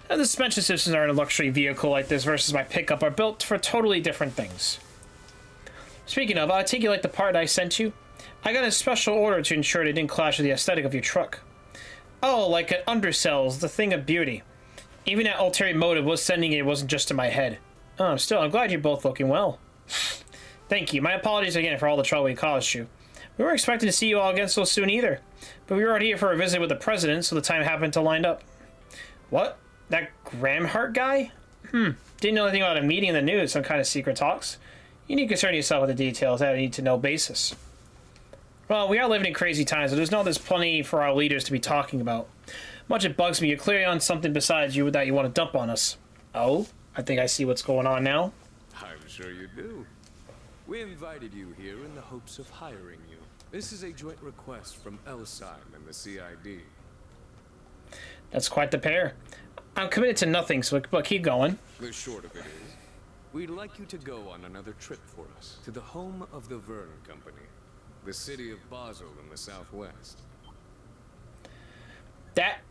And the suspension systems are in a luxury vehicle like this versus my pickup are built for totally different things. Speaking of, I take you like the part I sent you? I got a special order to ensure it didn't clash with the aesthetic of your truck. Oh, like an undersells, the thing of beauty. Even that ulterior motive was sending it wasn't just in my head. Oh, I'm glad you're both looking well. Thank you. My apologies again for all the trouble we caused you. We weren't expecting to see you all again so soon either. But we were out here for a visit with the president, so the time happened to line up. What? That Gramhart guy? Didn't know anything about a meeting in the news, some kind of secret talks. You need to concern yourself with the details at a need-to-know basis. Well, we are living in crazy times, but there's plenty for our leaders to be talking about. Much it bugs me, you're clearly on something besides you that you want to dump on us. Oh? I think I see what's going on now. I'm sure you do. We invited you here in the hopes of hiring you. This is a joint request from Elsheim and the CID. That's quite the pair. I'm committed to nothing, but keep going. The short of it is, we'd like you to go on another trip for us to the home of the Verne Company, the city of Basel in the southwest.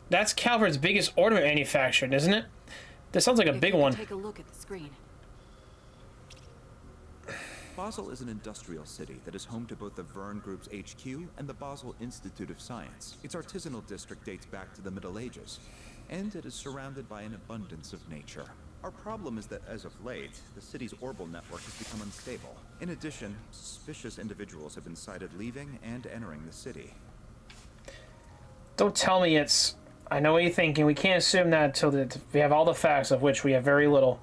That's Calvert's biggest ornament manufacturer, isn't it? This sounds like a big one. Take a look at the screen. Basel is an industrial city that is home to both the Verne Group's HQ and the Basel Institute of Science. Its artisanal district dates back to the Middle Ages, and it is surrounded by an abundance of nature. Our problem is that as of late, the city's orbital network has become unstable. In addition, suspicious individuals have been sighted leaving and entering the city. Don't tell me it's... I know what you're thinking. We can't assume that until we have all the facts, of which we have very little.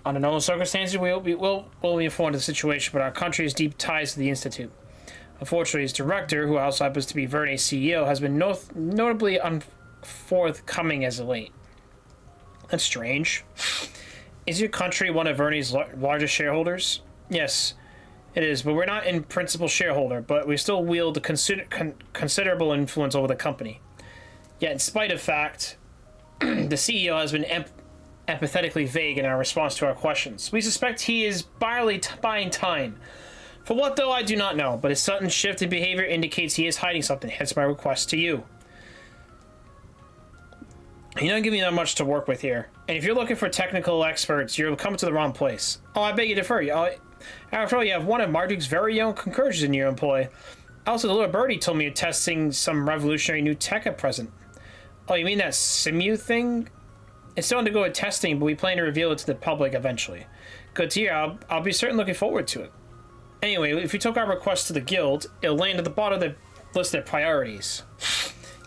Under normal circumstances, we'll be informed of the situation, but our country has deep ties to the Institute. Unfortunately, its director, who also happens to be Verne's CEO, has been notably unforthcoming as of late. That's strange. Is your country one of Verne's largest shareholders? Yes, it is, but we're not in principal shareholder, but we still wield considerable influence over the company. Yet, in spite of fact, the CEO has been empathetically vague in our response to our questions. We suspect he is buying time. For what, though, I do not know, but his sudden shift in behavior indicates he is hiding something, hence my request to you. You're not giving me that much to work with here, and if you're looking for technical experts, you're coming to the wrong place. Oh, I beg you to defer. After all, you have one of Marduk's very own concursions in your employ. Also, the little birdie told me you're testing some revolutionary new tech at present. Oh, you mean that Simu thing? It's still undergoing testing, but we plan to reveal it to the public eventually. Good to hear. I'll be certainly looking forward to it. Anyway, if you took our request to the guild, it'll land at the bottom of the list of priorities,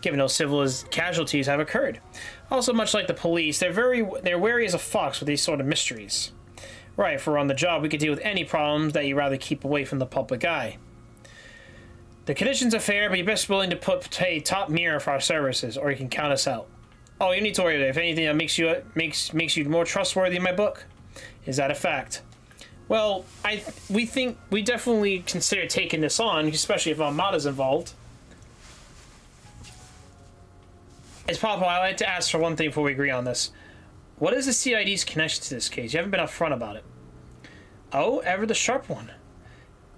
given no civil casualties have occurred. Also, much like the police, they're wary as a fox with these sort of mysteries. Right, if we're on the job, we can deal with any problems that you'd rather keep away from the public eye. The conditions are fair, but you're best willing to pay top mirror for our services, or you can count us out. Oh, you need to worry about it. If anything that makes you more trustworthy in my book, is that a fact? Well, we definitely consider taking this on, especially if Armada's involved. It's possible. I'd like to ask for one thing before we agree on this. What is the CID's connection to this case? You haven't been upfront about it. Oh, ever the sharp one.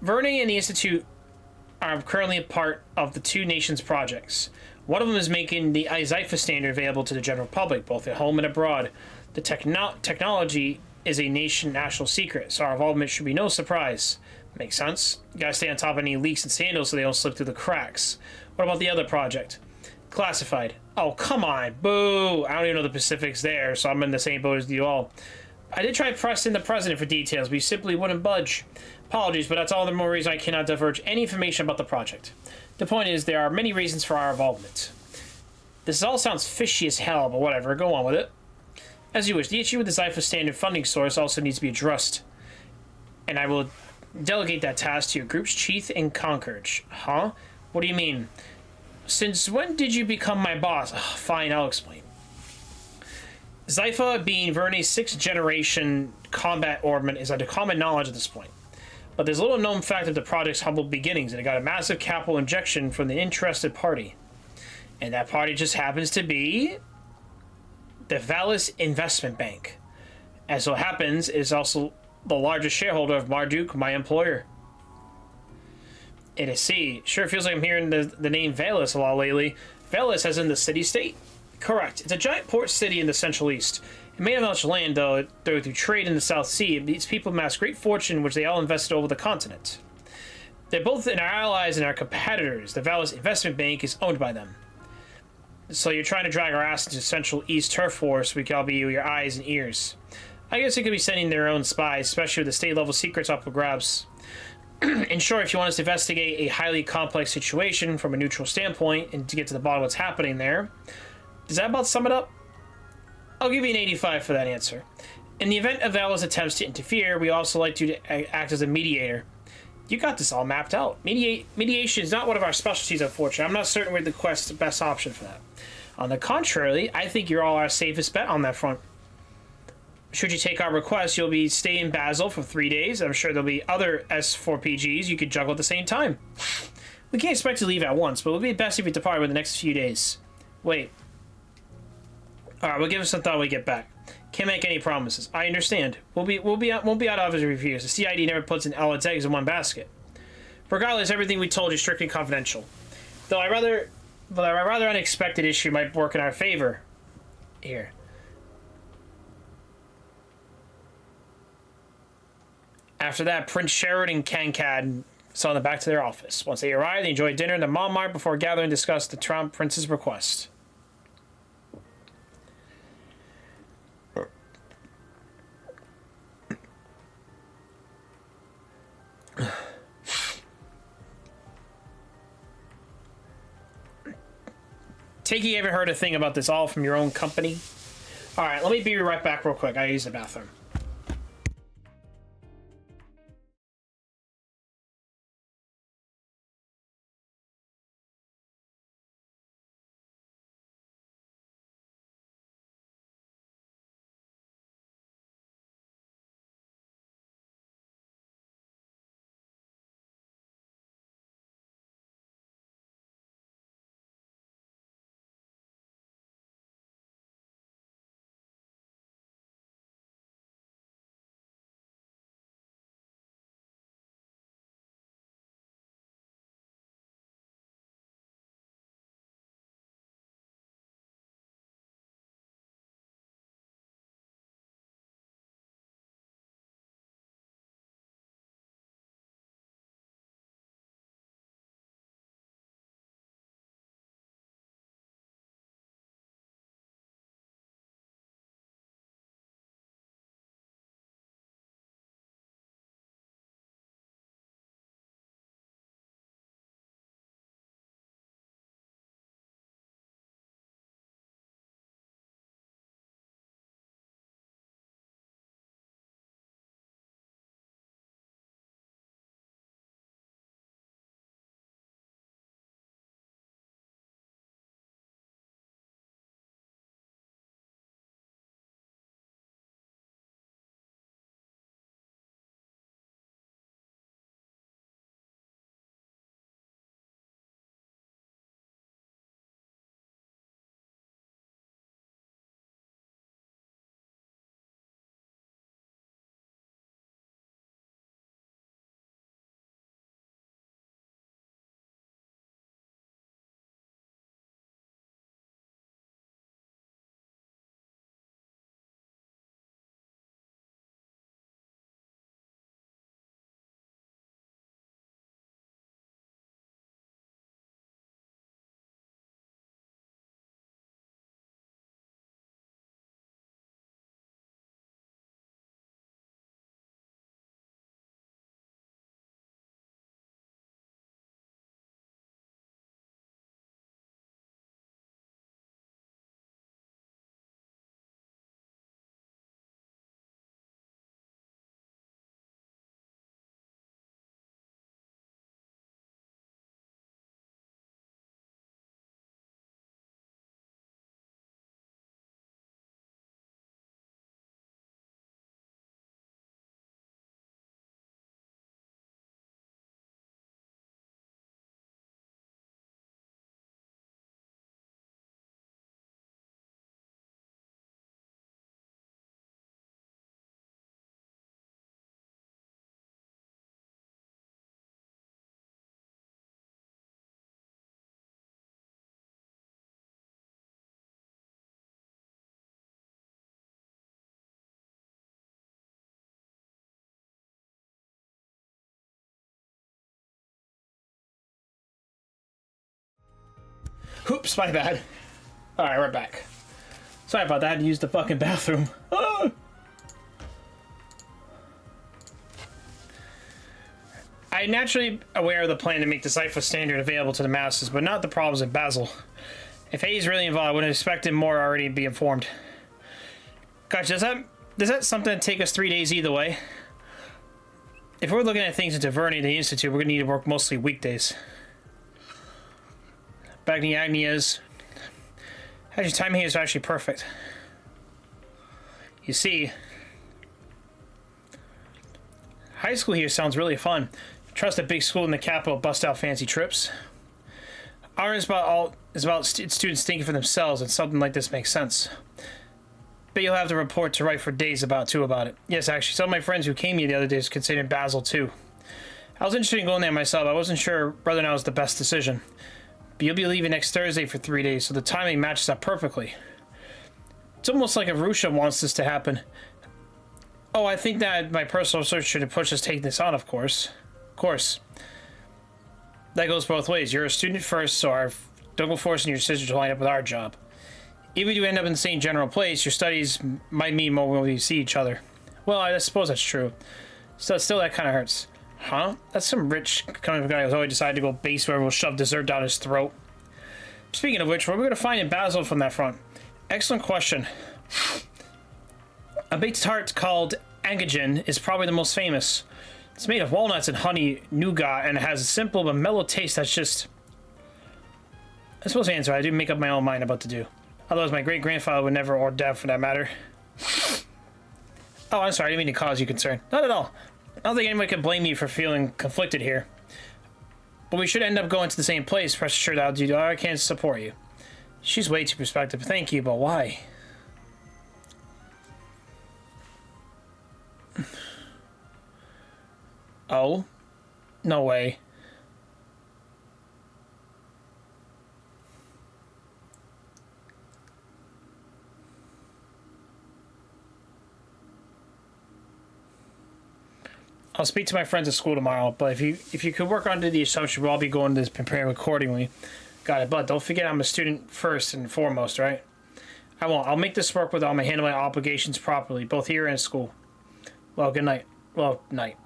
Verne and the Institute are currently a part of the two nations' projects. One of them is making the Zypha standard available to the general public, both at home and abroad. The technology is a national secret, so our involvement should be no surprise. Makes sense. You gotta stay on top of any leaks and scandals so they don't slip through the cracks. What about the other project? Classified. Oh, come on. Boo! I don't even know the specifics there, so I'm in the same boat as you all. I did try pressing the president for details, but he simply wouldn't budge. Apologies, but that's all the more reason I cannot divulge any information about the project. The point is, there are many reasons for our involvement. This all sounds fishy as hell, but whatever, go on with it. As you wish, the issue with the Zypha standard funding source also needs to be addressed. And I will delegate that task to your group's chief in Concord. Huh? What do you mean? Since when did you become my boss? Ugh, fine, I'll explain. Zypha, being Verne's 6th generation combat ornament, is under common knowledge at this point. But there's a little known fact of the project's humble beginnings, and it got a massive capital injection from the interested party. And that party just happens to be the Valis Investment Bank. As so happens, it is also the largest shareholder of Marduk, my employer. And I see. Sure feels like I'm hearing the name Valis a lot lately. Valis as in the city-state? Correct. It's a giant port city in the Central East. It may have much land, though through trade in the South Sea. These people amass great fortune, which they all invested over the continent. They're both our allies and our competitors. The Valis Investment Bank is owned by them. So you're trying to drag our ass into Central East turf war so we can all be your eyes and ears. I guess they could be sending their own spies, especially with the state-level secrets up for grabs. In short, if you want us to investigate a highly complex situation from a neutral standpoint and to get to the bottom of what's happening there, does that about sum it up? I'll give you an 85 for that answer. In the event of Vala's attempts to interfere, we also like you to act as a mediator. You got this all mapped out. Mediation is not one of our specialties, unfortunately. I'm not certain we're the quest's best option for that. On the contrary, I think you're all our safest bet on that front. Should you take our request, you'll be staying in Basel for 3 days. I'm sure there'll be other S4PGs you could juggle at the same time. We can't expect to leave at once, but it would be best if we depart within the next few days. Wait. Alright, we'll give it some thought when we get back. Can't make any promises. I understand. Won't be out of his reviews. The CID never puts all its eggs in one basket. Regardless, everything we told you is strictly confidential. Though a rather unexpected issue might work in our favor. Here. After that, Prince Sherrod and Kankad saw them back to their office. Once they arrived, they enjoyed dinner in the Malmart before gathering to discuss the Trump Prince's request. Take you haven't heard a thing about this all from your own company? Alright, let me be right back real quick. I use the bathroom. Oops, my bad. Alright, we're back. Sorry about that, I had to use the fucking bathroom. Ah! I'm naturally aware of the plan to make the Cypher standard available to the masses, but not the problems in Basel. If Hayes really involved, I would have expected more already to be informed. Gosh, does that something take us 3 days either way? If we're looking at things in Taverny and the Institute, we're going to need to work mostly weekdays. Bagni Agnias. Actually, timing here is actually perfect. You see, high school here sounds really fun. Trust a big school in the capital bust out fancy trips. Ours is about students thinking for themselves, and something like this makes sense. But you'll have to report to write for days about it. Yes, actually, some of my friends who came here the other days considered Basel too. I was interested in going there myself. I wasn't sure whether or not it was the best decision. But you'll be leaving next Thursday for 3 days, so the timing matches up perfectly. It's almost like if Rusha wants this to happen. Oh, I think that my personal search should have pushed us taking this on, of course. Of course. That goes both ways. You're a student first, so don't go forcing your sister to line up with our job. Even if you end up in the same general place, your studies might mean more when we see each other. Well, I suppose that's true. Still, that kind of hurts. Huh? That's some rich kind of guy who's always decided to go base where we'll shove dessert down his throat. Speaking of which, what are we going to find in Basel from that front? Excellent question. A baked tart called Angagen is probably the most famous. It's made of walnuts and honey nougat, and it has a simple but mellow taste that's just... I'm supposed to answer. I do make up my own mind about what to do. Otherwise, my great-grandfather would never, or dad for that matter. Oh, I'm sorry. I didn't mean to cause you concern. Not at all. I don't think anyone can blame me for feeling conflicted here. But we should end up going to the same place. Rest assured I'll do all I can to support you. She's way too perspective. Thank you, but why? Oh? No way. I'll speak to my friends at school tomorrow, but if you could work under the assumption we'll all be going to prepare accordingly. Got it, but don't forget I'm a student first and foremost, right? I won't. I'll make this work with all my handle my obligations properly, both here and at school. Well, good night. Well, night.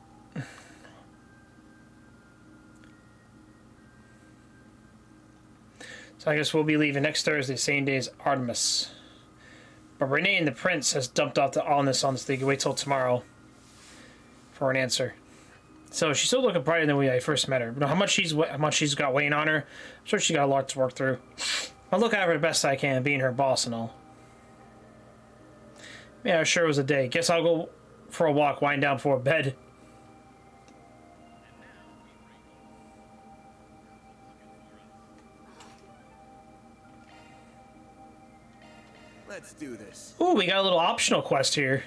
So I guess we'll be leaving next Thursday, same day as Artemis. But Renee and the Prince has dumped off on this so they can wait till tomorrow for an answer. So she's still looking brighter than when I first met her. But how much she's got weighing on her, I'm sure she got a lot to work through. I'll look at her the best I can, being her boss and all. Yeah, sure it was a day. Guess I'll go for a walk, wind down before bed. Let's do this. Ooh, we got a little optional quest here.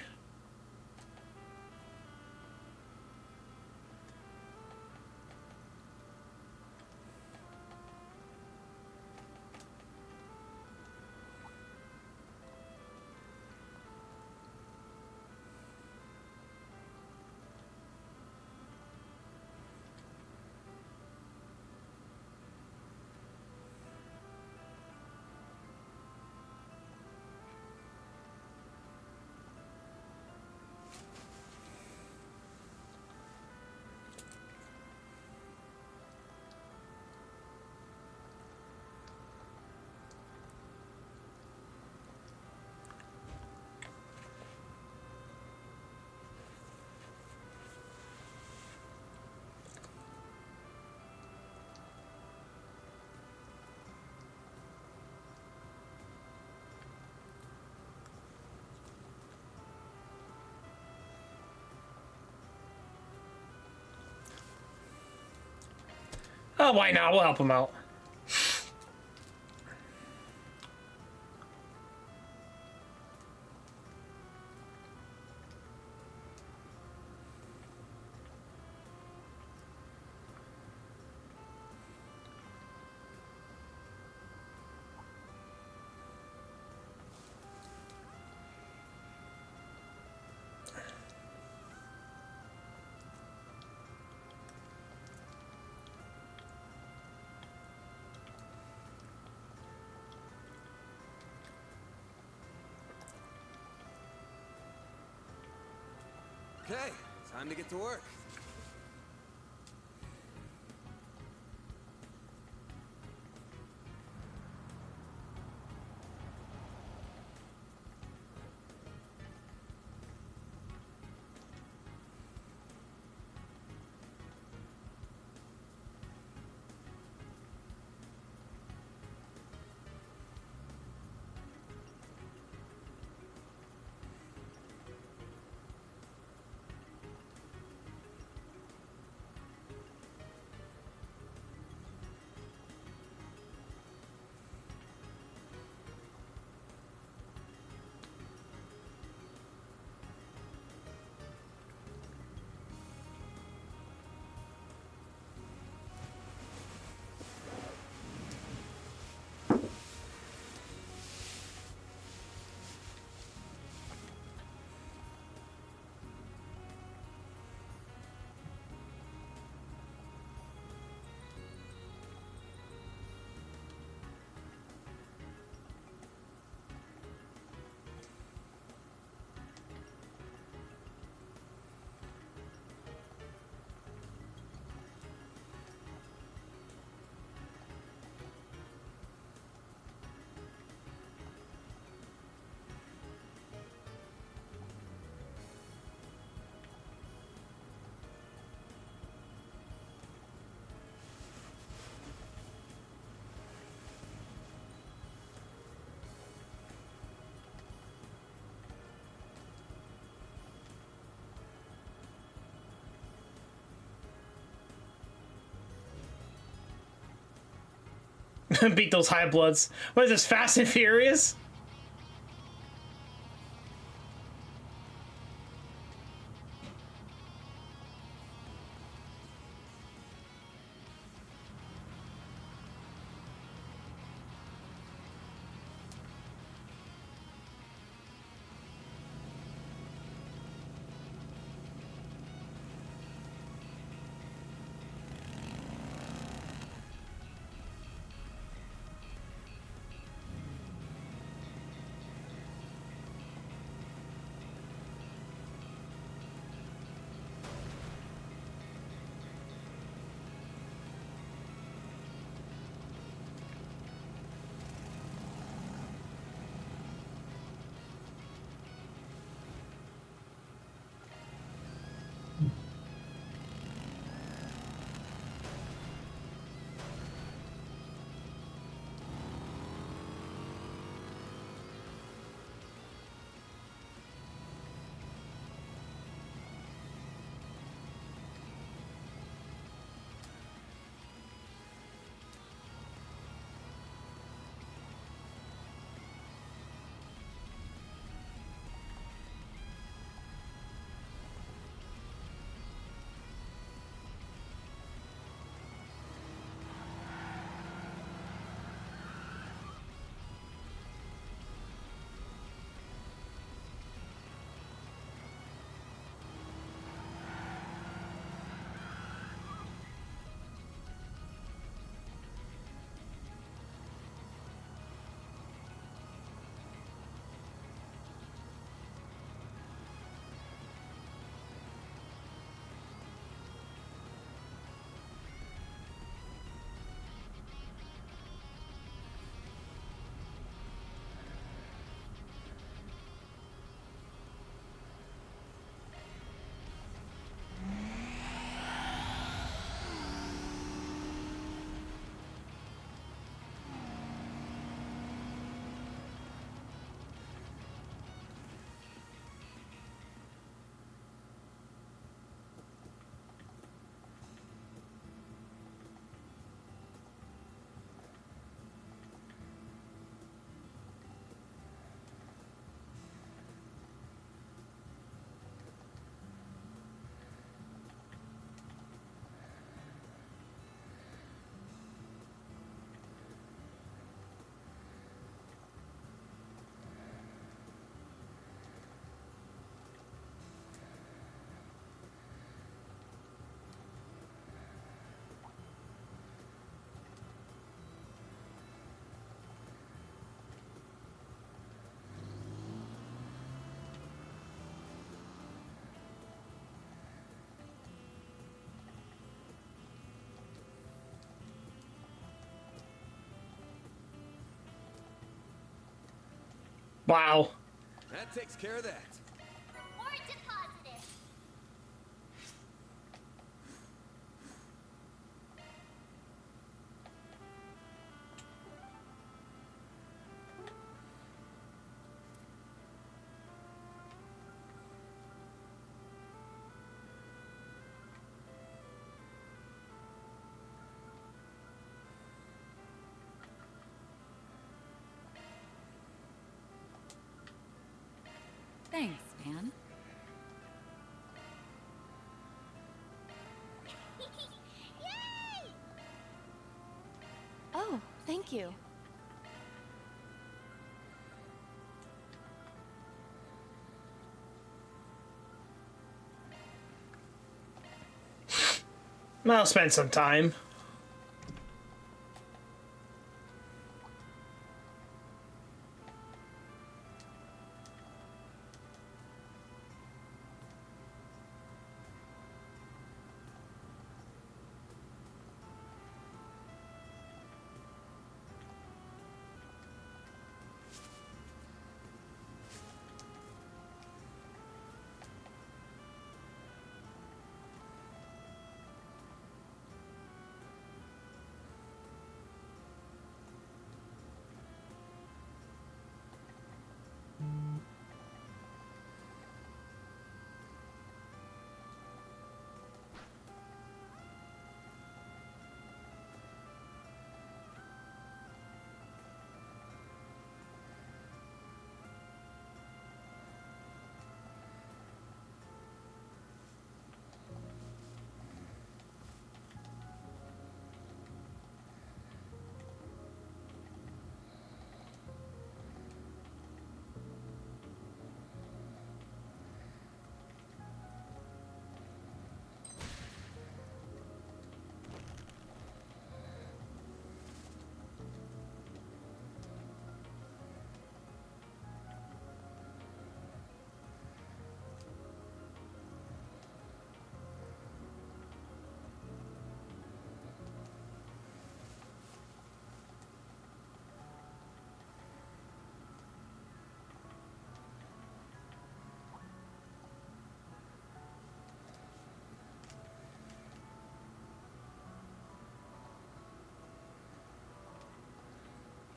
Oh, why not? We'll help him out. Okay, time to get to work. Beat those high bloods. What is this, Fast and Furious? Wow. That takes care of that. Or deposited. Thanks, man. Yay! Oh, thank you. I'll spend some time.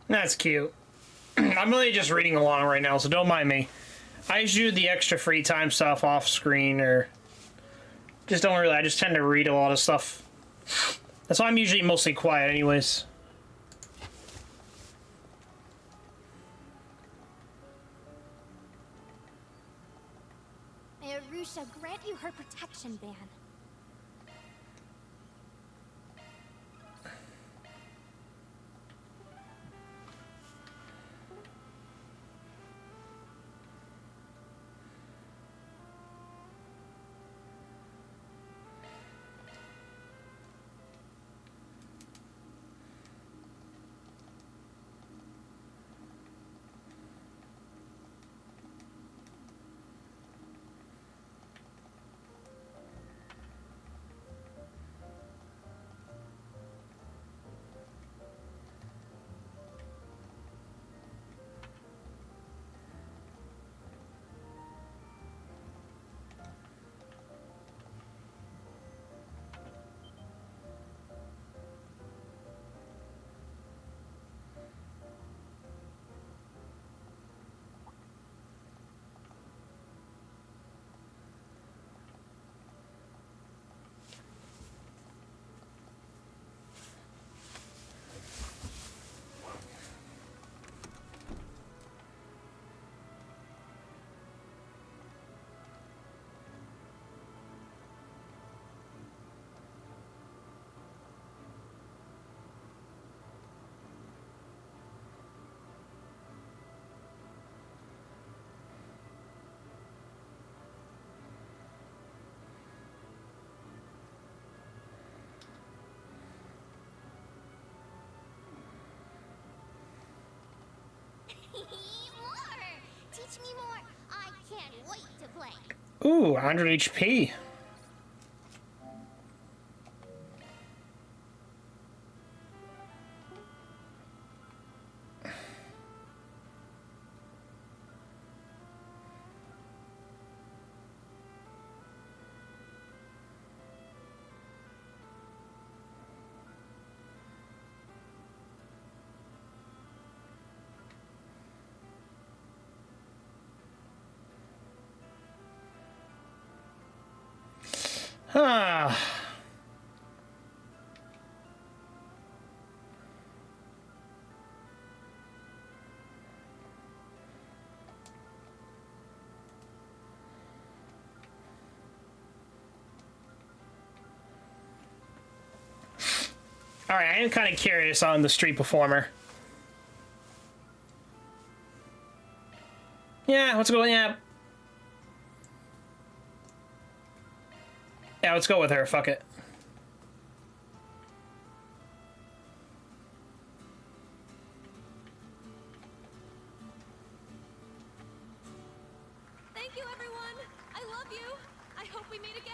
That's cute. I'm really just reading along right now, so don't mind me. I just do the extra free time stuff off screen, or just don't really. I just tend to read a lot of stuff. That's why I'm usually mostly quiet, anyways. May Arusha grant you her protection, Ban. More! Teach me more. I can't wait to play. Ooh, 100 HP. Huh. Alright, I am kind of curious on the street performer. Yeah, let's go, yeah. Yeah, let's go with her, fuck it. Thank you, everyone. I love you. I hope we meet again.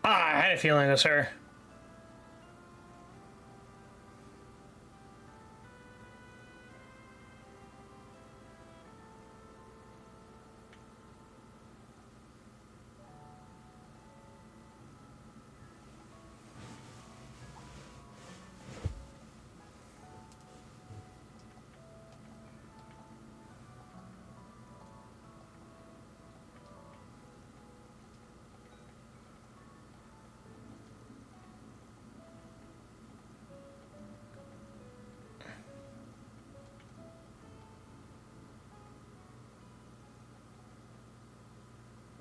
Ah, I had a feeling it was her.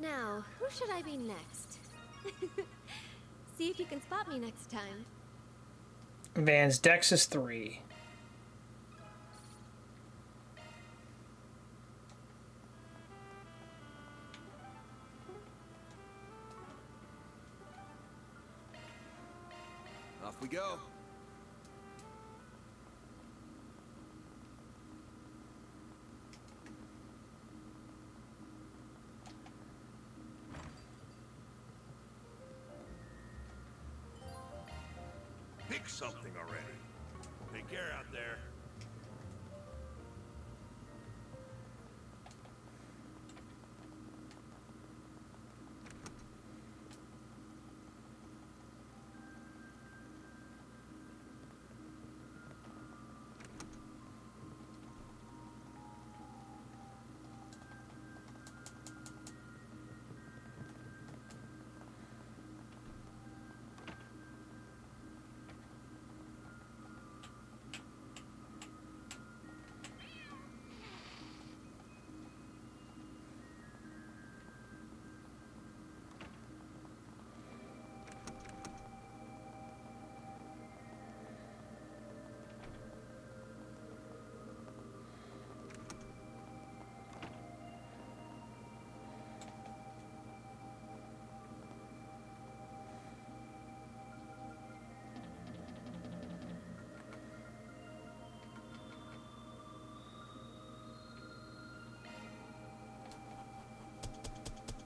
Now, who should I be next? See if you can spot me next time. Van's Dex is 3. Off we go. Pick something already. Take care out there.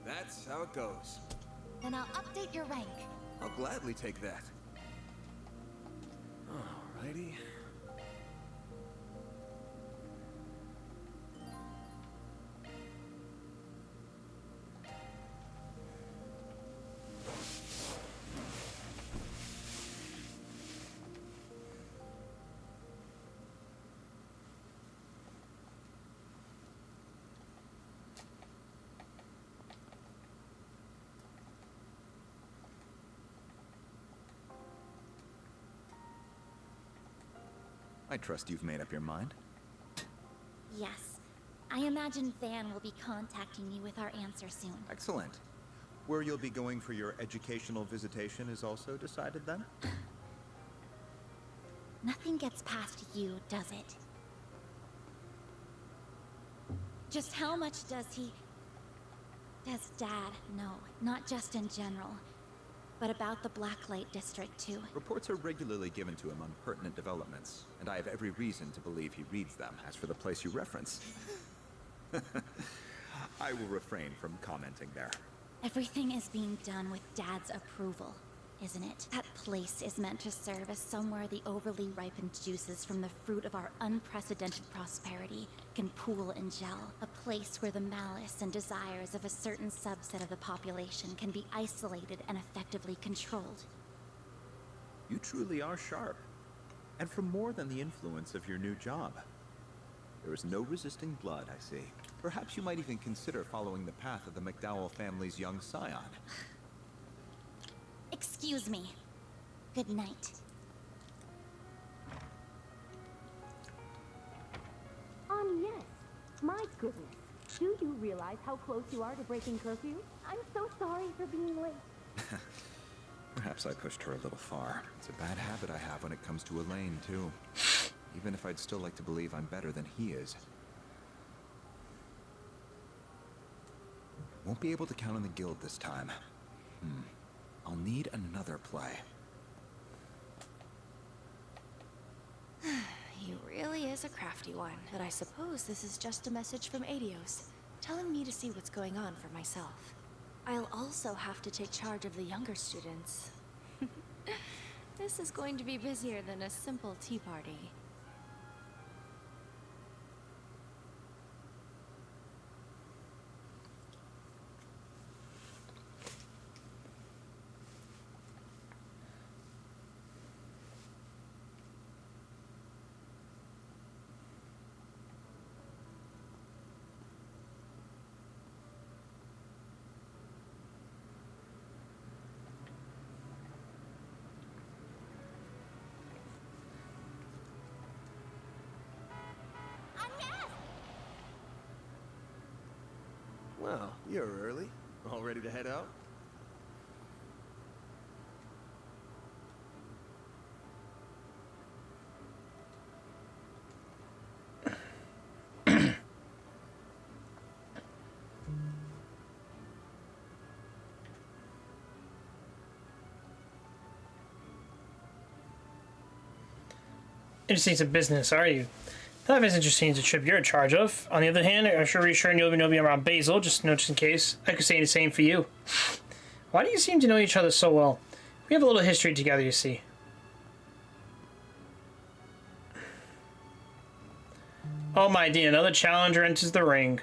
That's how it goes. Then I'll update your rank. I'll gladly take that. Alrighty. I trust you've made up your mind. Yes. I imagine Van will be contacting you with our answer soon. Excellent. Where you'll be going for your educational visitation is also decided then? Nothing gets past you, does it? Just how much does Dad know? Not just in general, but about the Blacklight District too. Reports are regularly given to him on pertinent developments, and I have every reason to believe he reads them. As for the place you reference, I will refrain from commenting there. Everything is being done with Dad's approval, isn't it? That place is meant to serve as somewhere the overly ripened juices from the fruit of our unprecedented prosperity can pool and gel. A place where the malice and desires of a certain subset of the population can be isolated and effectively controlled. You truly are sharp. And from more than the influence of your new job. There is no resisting blood, I see. Perhaps you might even consider following the path of the McDowell family's young scion. Excuse me. Good night. Yes. My goodness. Do you realize how close you are to breaking curfew? I'm so sorry for being late. Perhaps I pushed her a little far. It's a bad habit I have when it comes to Elaine, too. Even if I'd still like to believe I'm better than he is. Won't be able to count on the guild this time. I'll need another play. He really is a crafty one, but I suppose this is just a message from Adios, telling me to see what's going on for myself. I'll also have to take charge of the younger students. This is going to be busier than a simple tea party. Well, you're early. All ready to head out? Interesting to business, are you? Not as interesting as the trip you're in charge of. On the other hand, I'm sure reassuring you'll know me around Basil, just in case. I could say the same for you. Why do you seem to know each other so well? We have a little history together, you see. Oh my dear, another challenger enters the ring.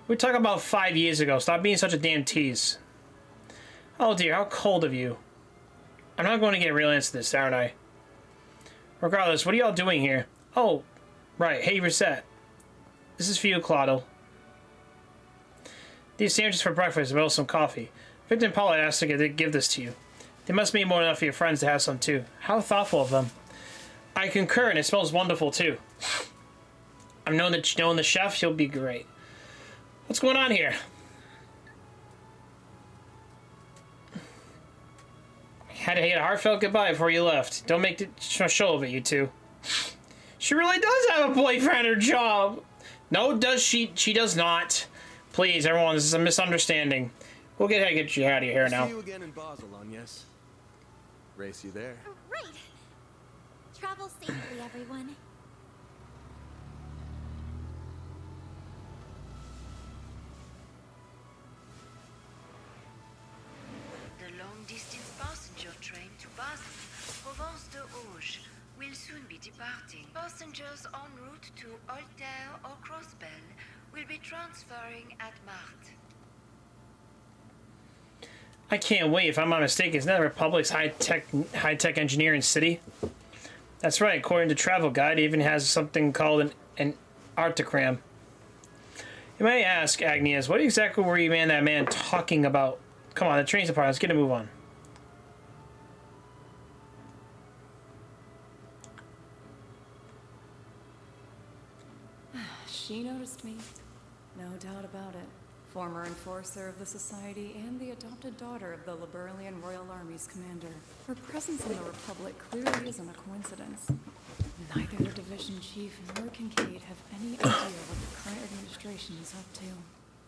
We talked about 5 years ago. Stop being such a damn tease. Oh dear, how cold of you. I'm not going to get a real answer to this, aren't I? Regardless, what are y'all doing here? Oh, right. Hey, Reset. This is for you, Claudio. These sandwiches for breakfast, as well as some coffee. Victor and Paula asked to give this to you. They must mean more than enough for your friends to have some, too. How thoughtful of them. I concur, and it smells wonderful, too. I'm knowing the chef, he'll be great. What's going on here? Had to hate a heartfelt goodbye before you left. Don't make a show of it, you two. She really does have a boyfriend or job. No, does she? She does not. Please, everyone, this is a misunderstanding. We'll get you out of here now. See you again in Basel, Agnes. Race you there. Right. Travel safely, everyone. The long-distance passenger train to Basel, Provence de Auge, will soon be departing. Passengers en route to Altair or Crossbell will be transferring at Marthe. I can't wait. If I'm not mistaken, isn't that the Republic's high-tech engineering city? That's right. According to Travel Guide, it even has something called an artogram. You may ask, Agnes, what exactly were you that man talking about? Come on, the train's apart. Let's get a move on. She noticed me. No doubt about it. Former enforcer of the Society and the adopted daughter of the Liberalian Royal Army's commander. Her presence in the Republic clearly isn't a coincidence. Neither the division chief nor Kincaid have any idea what the current administration is up to.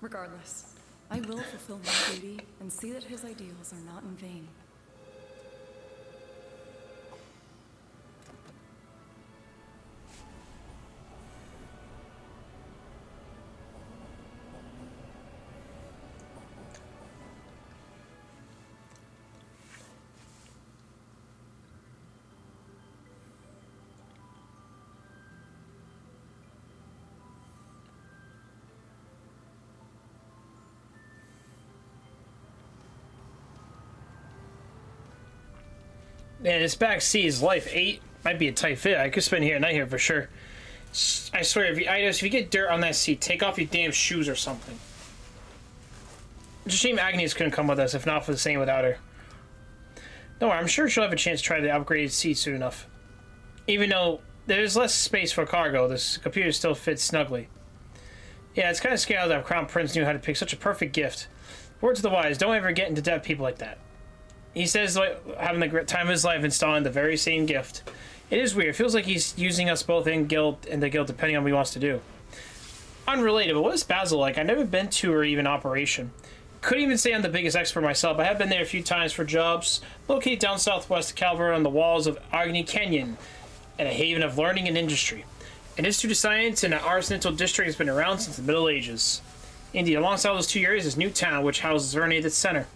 Regardless, I will fulfill my duty and see that his ideals are not in vain. Man, this back seat is life. 8 might be a tight fit. I could spend here a night here for sure. I swear, if you get dirt on that seat, take off your damn shoes or something. It's a shame Agnes couldn't come with us, if not for the same without her. Don't worry, I'm sure she'll have a chance to try the upgraded seat soon enough. Even though there's less space for cargo, this computer still fits snugly. Yeah, it's kind of scary that Crown Prince knew how to pick such a perfect gift. Words of the wise, don't ever get into debt with people like that. He says like having the great time of his life installing the very same gift. It is weird. It feels like he's using us both in guild and the guild depending on what he wants to do. Unrelated, but what is Basel like? I've never been to or even operation. Couldn't even say I'm the biggest expert myself. I have been there a few times for jobs. Located down southwest of Calvert on the walls of Agni Canyon and a haven of learning and industry. An Institute of Science and an Arsenal District has been around since the Middle Ages. Indeed, alongside those 2 areas is Newtown, which houses Verne at its center.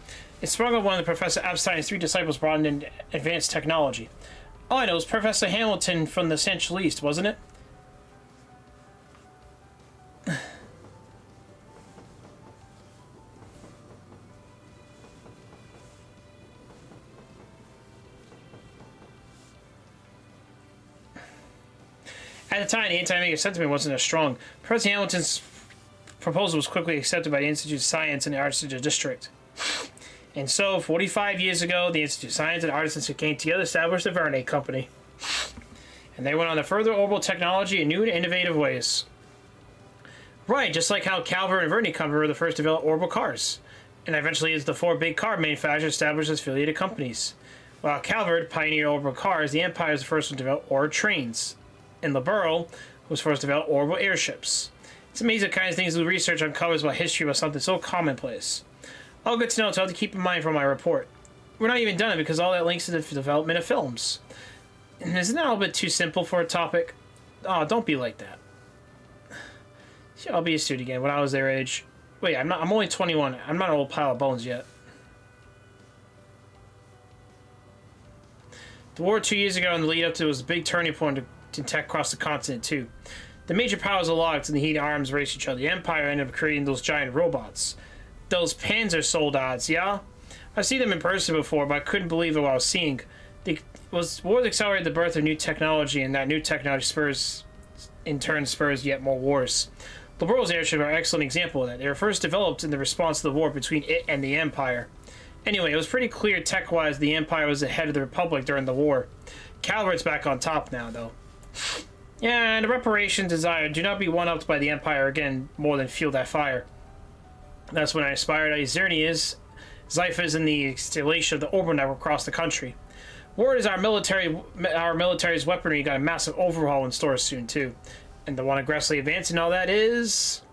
It sprung up one of the Professor Epstein's 3 disciples brought in advanced technology. All I know is Professor Hamilton from the Central East, wasn't it? At the time, the anti-Omega sentiment wasn't as strong. Professor Hamilton's proposal was quickly accepted by the Institute of Science and the Artists District. And so, 45 years ago, the Institute of Science and Artisans came together to establish the Verne Company. And they went on to further orbital technology in new and innovative ways. Right, just like how Calvert and Verne Company were the first to develop orbital cars. And eventually, as the 4 big car manufacturers established as affiliated companies. While Calvert pioneered orbital cars, the Empire was the first one to develop orbital trains. And Liberal was first to develop orbital airships. It's amazing the kinds of things the research uncovers about history about something so commonplace. All good to know, to have to keep in mind for my report. We're not even done it because all that links to the development of films. Isn't that a little bit too simple for a topic? Oh, don't be like that. I'll be a student again when I was their age. Wait, I'm only 21. I'm not an old pile of bones yet. The war 2 years ago and the lead up to it was a big turning point in tech across the continent too. The major powers aligned and the heated arms raced each other. The Empire ended up creating those giant robots. Those Panzer soldads, yeah? I've seen them in person before, but I couldn't believe what I was seeing. Wars accelerated the birth of new technology, and that new technology in turn spurs yet more wars. Liberal's airships are an excellent example of that. They were first developed in the response to the war between it and the Empire. Anyway, it was pretty clear tech-wise the Empire was ahead of the Republic during the war. Calvert's back on top now, though. Yeah, and the reparations desired do not be one-upped by the Empire again more than fuel that fire. That's when I aspired at Zernia's Zyphas in the installation of the orbital network across the country. Word is our military's weaponry got a massive overhaul in stores soon too. And the one aggressively advancing all that is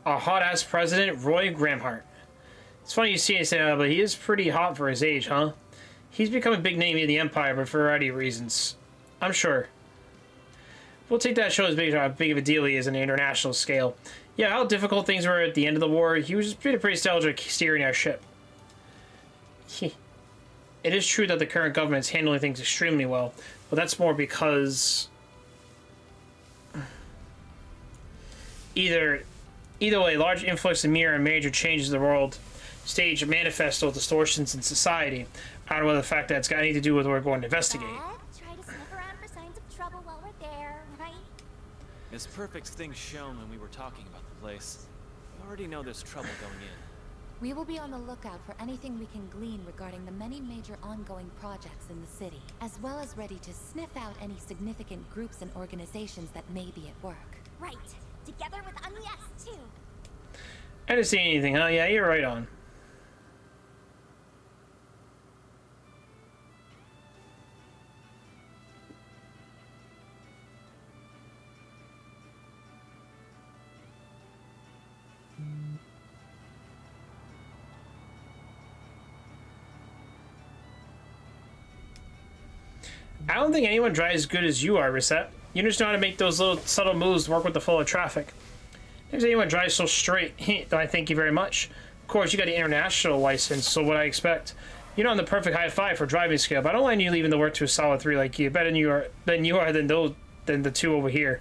our hot-ass president, Roy Gramhart. It's funny you see it say that, but he is pretty hot for his age, huh? He's become a big name in the Empire, but for a variety of reasons. I'm sure. We'll take that show as big of a deal he is on an international scale. Yeah, how difficult things were at the end of the war, he was pretty nostalgic steering our ship. It is true that the current government is handling things extremely well, but that's more because either way, large influx of mirror and major changes in the world stage a manifesto of distortions in society. I don't know whether the fact that it's got anything to do with what we're going to investigate. Try to sniff around for signs of trouble while we're there, right? As perfect things shown when we were talking about the place, we already know there's trouble going in. We will be on the lookout for anything we can glean regarding the many major ongoing projects in the city, as well as ready to sniff out any significant groups and organizations that may be at work. Right. Together with Agnes, too. I didn't see anything, huh? Yeah, you're right on. I don't think anyone drives as good as you are, Reset. You just know how to make those little subtle moves to work with the flow of traffic. If anyone drives so straight, I thank you very much. Of course, you got an international license, so what I expect. You're on the perfect high five for driving skill, but I don't mind you leaving the work to a solid 3 like you. Better than you are than the 2 over here.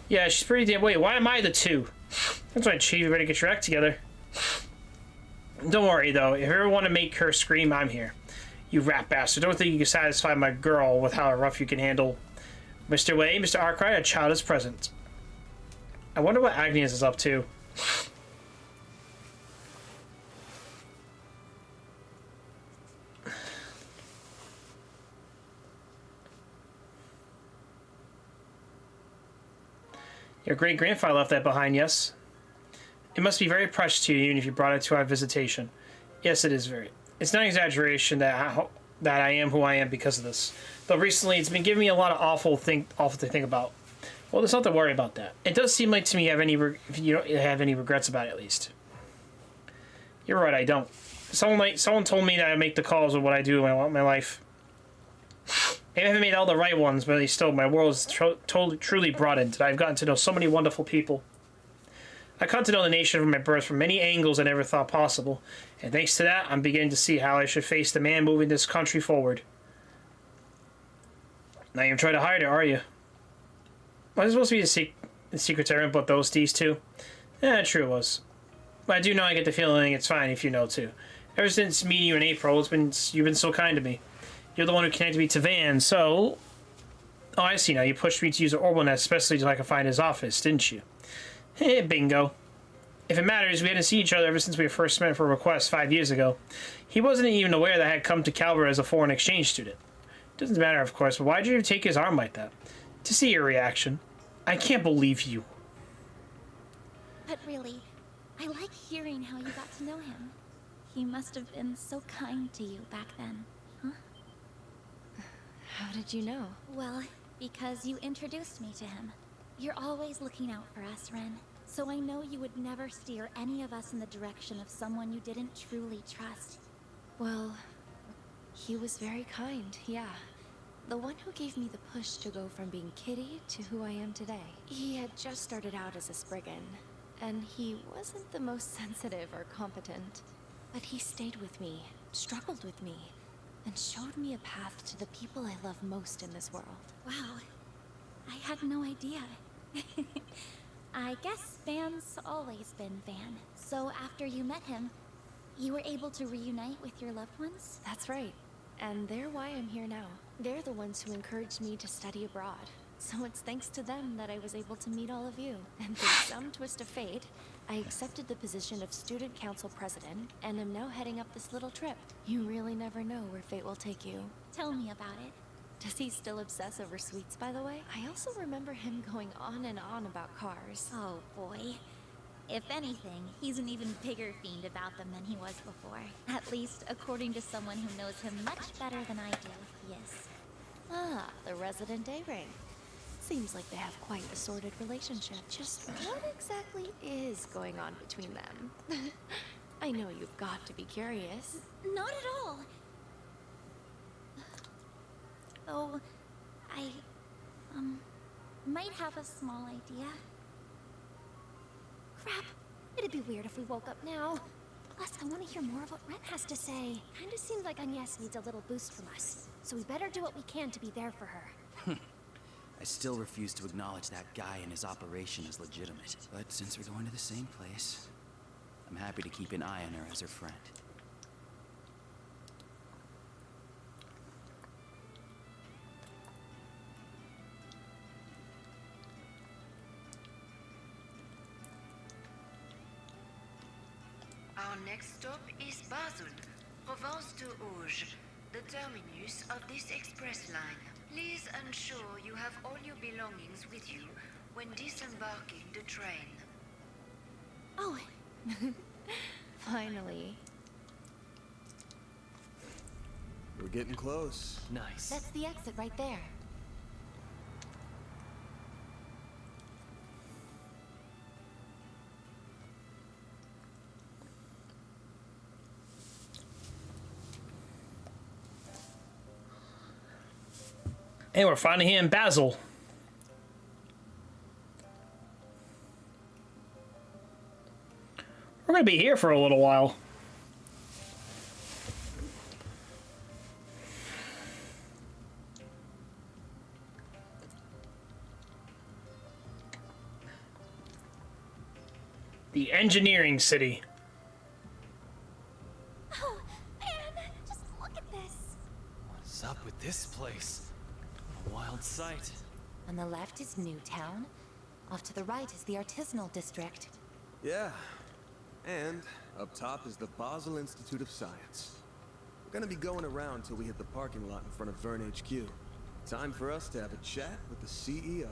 Yeah, she's pretty damn. Wait, why am I the 2? That's right, Chief. You better get your act together. Don't worry, though. If you ever want to make her scream, I'm here. You rat bastard. Don't think you can satisfy my girl with how rough you can handle. Mr. Way, Mr. Arkwright, a child is present. I wonder what Agnes is up to. Your great-grandfather left that behind, yes? It must be very precious to you, even if you brought it to our visitation. Yes, it is very. It's not an exaggeration that I am who I am because of this. Though recently, it's been giving me a lot of awful to think about. Well, there's nothing to worry about that. It does seem like to me if you don't have any regrets about it, at least. You're right, I don't. Someone told me that I make the calls of what I do when I want my life. Maybe I haven't made all the right ones, but still, my world is truly broadened. I've gotten to know so many wonderful people. I come to know the nation of my birth from many angles I never thought possible, and thanks to that, I'm beginning to see how I should face the man moving this country forward. Now you're trying to hide it, are you? Was it supposed to be the secretary, but these two? Yeah, true it was. But I do know I get the feeling it's fine if you know too. Ever since meeting you in April, you've been so kind to me. You're the one who connected me to Van, so... Oh, I see now. You pushed me to use an orbital net, especially so I could find his office, didn't you? Eh, bingo. If it matters, we hadn't seen each other ever since we first met for a request 5 years ago. He wasn't even aware that I had come to Calvert as a foreign exchange student. Doesn't matter, of course, but why'd you take his arm like that? To see your reaction. I can't believe you. But really, I like hearing how you got to know him. He must have been so kind to you back then, huh? How did you know? Well, because you introduced me to him. You're always looking out for us, Ren. So I know you would never steer any of us in the direction of someone you didn't truly trust. Well, he was very kind, yeah. The one who gave me the push to go from being Kitty to who I am today. He had just started out as a Spriggan, and he wasn't the most sensitive or competent. But he stayed with me, struggled with me, and showed me a path to the people I love most in this world. Wow, I had no idea. I guess Van's always been Van. So after you met him, you were able to reunite with your loved ones? That's right. And they're why I'm here now. They're the ones who encouraged me to study abroad. So it's thanks to them that I was able to meet all of you. And through some twist of fate, I accepted the position of student council president and am now heading up this little trip. You really never know where fate will take you. Tell me about it. Does he still obsess over sweets, by the way? I also remember him going on and on about cars. Oh boy. If anything, he's an even bigger fiend about them than he was before. At least, according to someone who knows him much better than I do, yes. Ah, the resident Daybreak. Seems like they have quite a sordid relationship. Just what exactly is going on between them? I know you've got to be curious. Not at all. Though, I, might have a small idea. Crap. It'd be weird if we woke up now. Plus, I want to hear more of what Ren has to say. Kinda seems like Agnes needs a little boost from us. So we better do what we can to be there for her. I still refuse to acknowledge that guy and his operation as legitimate. But since we're going to the same place, I'm happy to keep an eye on her as her friend. Our next stop is Basel, Province de Auge, the terminus of this express line. Please ensure you have all your belongings with you when disembarking the train. Oh, finally. We're getting close. Nice. That's the exit right there. And we're finally here in Basel. We're going to be here for a little while. The engineering city. What's up with this place? What a wild sight. On the left is Newtown. Off to the right is the artisanal district. Yeah. And up top is the Basel Institute of Science. We're gonna be going around till we hit the parking lot in front of Vern HQ. Time for us to have a chat with the CEO.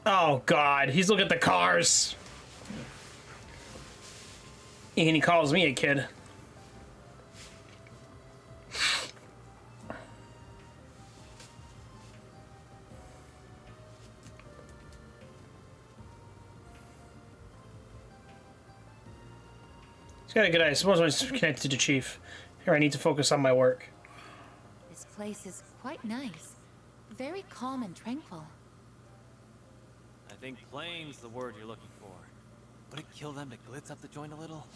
Oh God, he's looking at the cars. And he calls me a kid. He's got a good eye. I suppose when he's connected to the chief. Here, I need to focus on my work. This place is quite nice. Very calm and tranquil. I think plain's the word you're looking for. Would it kill them to glitz up the joint a little?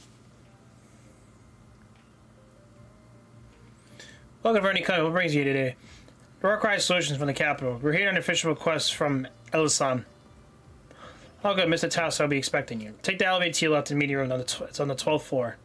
Welcome, Vernie Cunt. What brings you today? We require solutions from the capital. We're here on an official request from Elisan. All good, Mr. Tasso will be expecting you. Take the elevator to your left in the meeting room. It's on the 12th floor.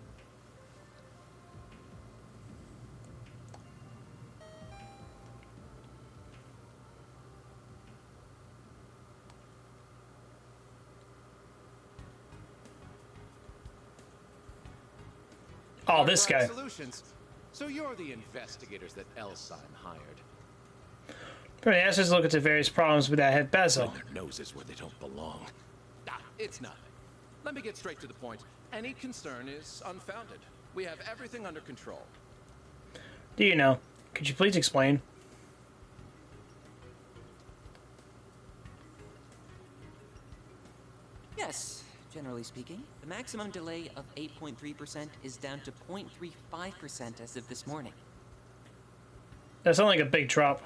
Oh, this guy. Solutions. So you're the investigators that Elson hired. Bernie asked us to look at the various problems with that head Basil. Their noses where they don't belong. Ah, it's nothing. Let me get straight to the point. Any concern is unfounded. We have everything under control. Do you know? Could you please explain? Yes, generally speaking. The maximum delay of 8.3% is down to 0.35% as of this morning. That sounds like a big drop.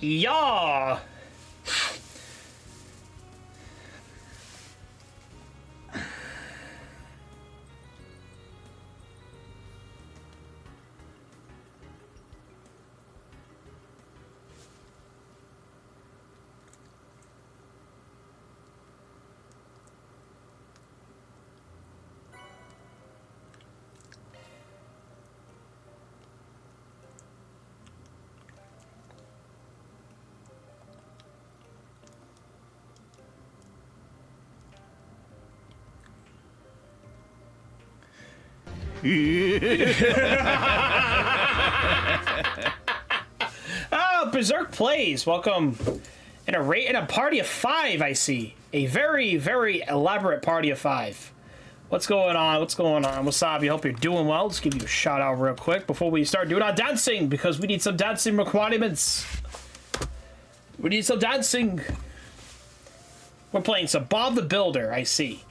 Yeah. Oh, Berserk Plays. Welcome. And a party of 5, I see. A very, very elaborate party of 5. What's going on? What's going on? Wasabi, hope you're doing well. Let's give you a shout out real quick before we start doing our dancing, because we need some dancing requirements. We need some dancing. We're playing some Bob the Builder, I see.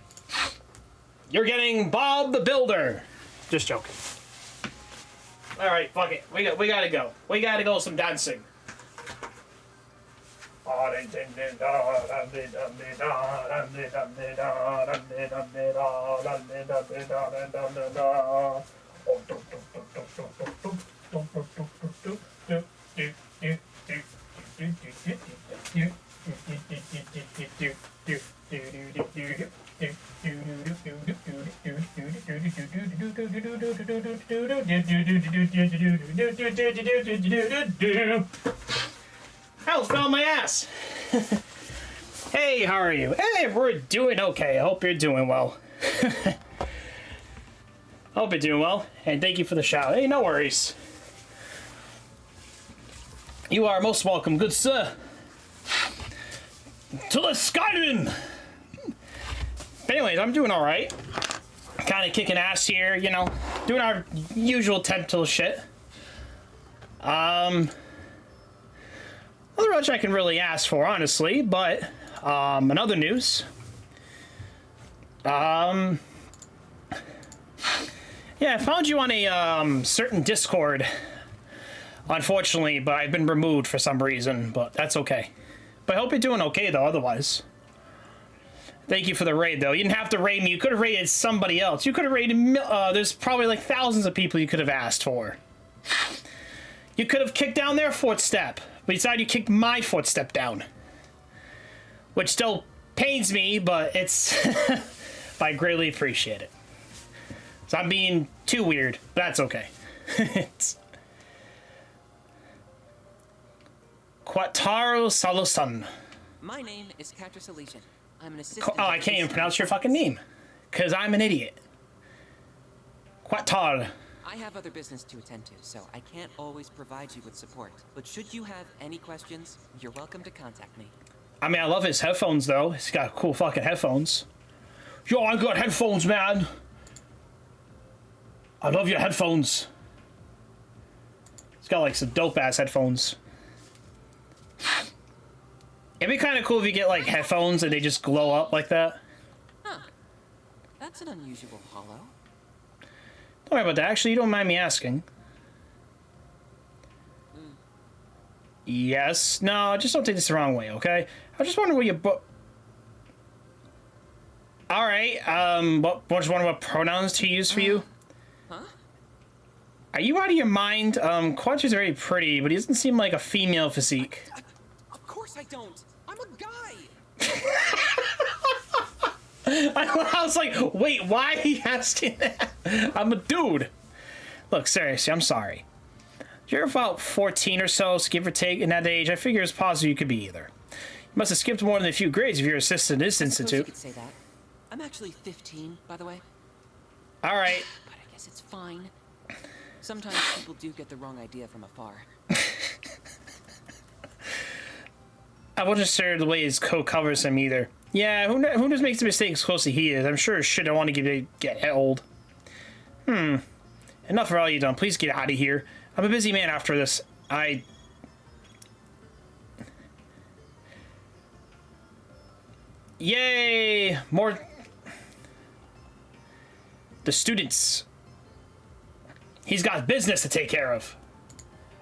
You're getting Bob the Builder. Just joking. All right, fuck it. We gotta go. We gotta go some dancing. Hell, fell on my ass. Hey, how are you? Hey, we're doing okay. I hope you're doing well. Hope you're doing well, and thank you for the shout. Hey, no worries. You are most welcome, good sir. To the Skyrim! But anyways, I'm doing alright. Kind of kicking ass here, you know, doing our usual tentacle shit. Not much I can really ask for, honestly, but, in other news, yeah, I found you on a, certain Discord, unfortunately, but I've been removed for some reason, but that's okay. But I hope you're doing okay, though, otherwise. Thank you for the raid, though. You didn't have to raid me. You could have raided somebody else. You could have raided, there's probably like thousands of people you could have asked for. You could have kicked down their footstep, but instead you kicked my footstep down. Which still pains me, but it's... I greatly appreciate it. So I'm being too weird, but that's okay. It's... Quattaro Salosan. My name is Catrus Elysian. I'm an assistant. Oh, I can't even pronounce your fucking name. Because I'm an idiot. Quattar. I have other business to attend to, so I can't always provide you with support. But should you have any questions, you're welcome to contact me. I mean, I love his headphones, though. He's got cool fucking headphones. Yo, I got headphones, man. I love your headphones. He's got, like, some dope-ass headphones. It'd be kind of cool if you get, like, headphones and they just glow up like that. Huh. That's an unusual hollow. Don't worry about that. Actually, you don't mind me asking. Yes. No, just don't take this the wrong way, okay? I just wondering what your Alright, just wondering what pronouns to use for you? Huh? Are you out of your mind? Quatch is very pretty, but he doesn't seem like a female physique. Of course I don't. I'm a guy. I was like, wait, why are you asking that? I'm a dude. Look, seriously, I'm sorry. You're about 14 or so, give or take, in that age. I figure it's possible you could be either. You must have skipped more than a few grades if you're assistant in this institute. You could say that. I'm actually 15, by the way. All right. But I guess it's fine. Sometimes people do get the wrong idea from afar. I wasn't sure the way his coat covers him either. Yeah, who knows makes the mistakes close to he is. I'm sure shit I want to get old. Enough for all you done. Please get out of here. I'm a busy man after this. Yay! More... The students. He's got business to take care of.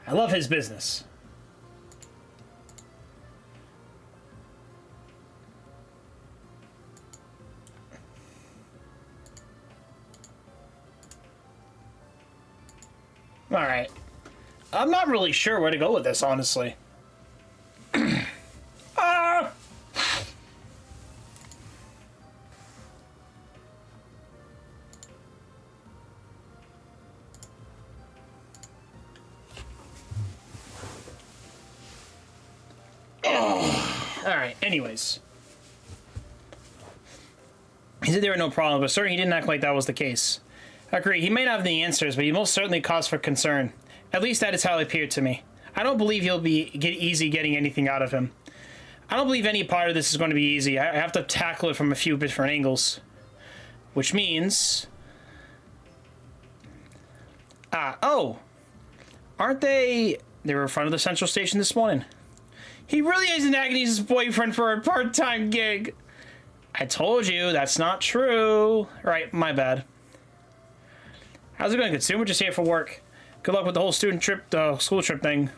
I love his business. Alright. I'm not really sure where to go with this, honestly. Ah! Alright, anyways. He said there were no problems, but certainly he didn't act like that was the case. I agree, he may not have the answers, but he most certainly cause for concern. At least that is how it appeared to me. I don't believe he'll be easy getting anything out of him. I don't believe any part of this is going to be easy. I have to tackle it from a few different angles. Which means... oh! Aren't they... They were in front of the central station this morning. He really isn't Agnes' boyfriend for a part-time gig. I told you, that's not true. Right, my bad. How's it going, good student? We're just here for work. Good luck with the whole student trip, school trip thing.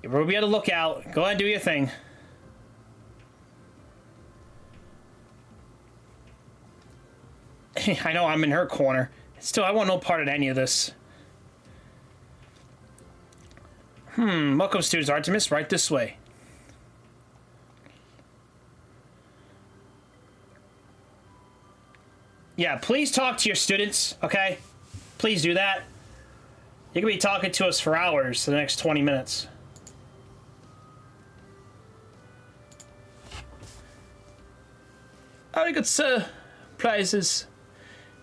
We'll be on the lookout. Go ahead and do your thing. I know I'm in her corner. Still, I want no part of any of this. Welcome, students. Artemis, right this way. Yeah, please talk to your students, okay? Please do that. You can be talking to us for hours for the next 20 minutes. Oh, good sir. Prizes.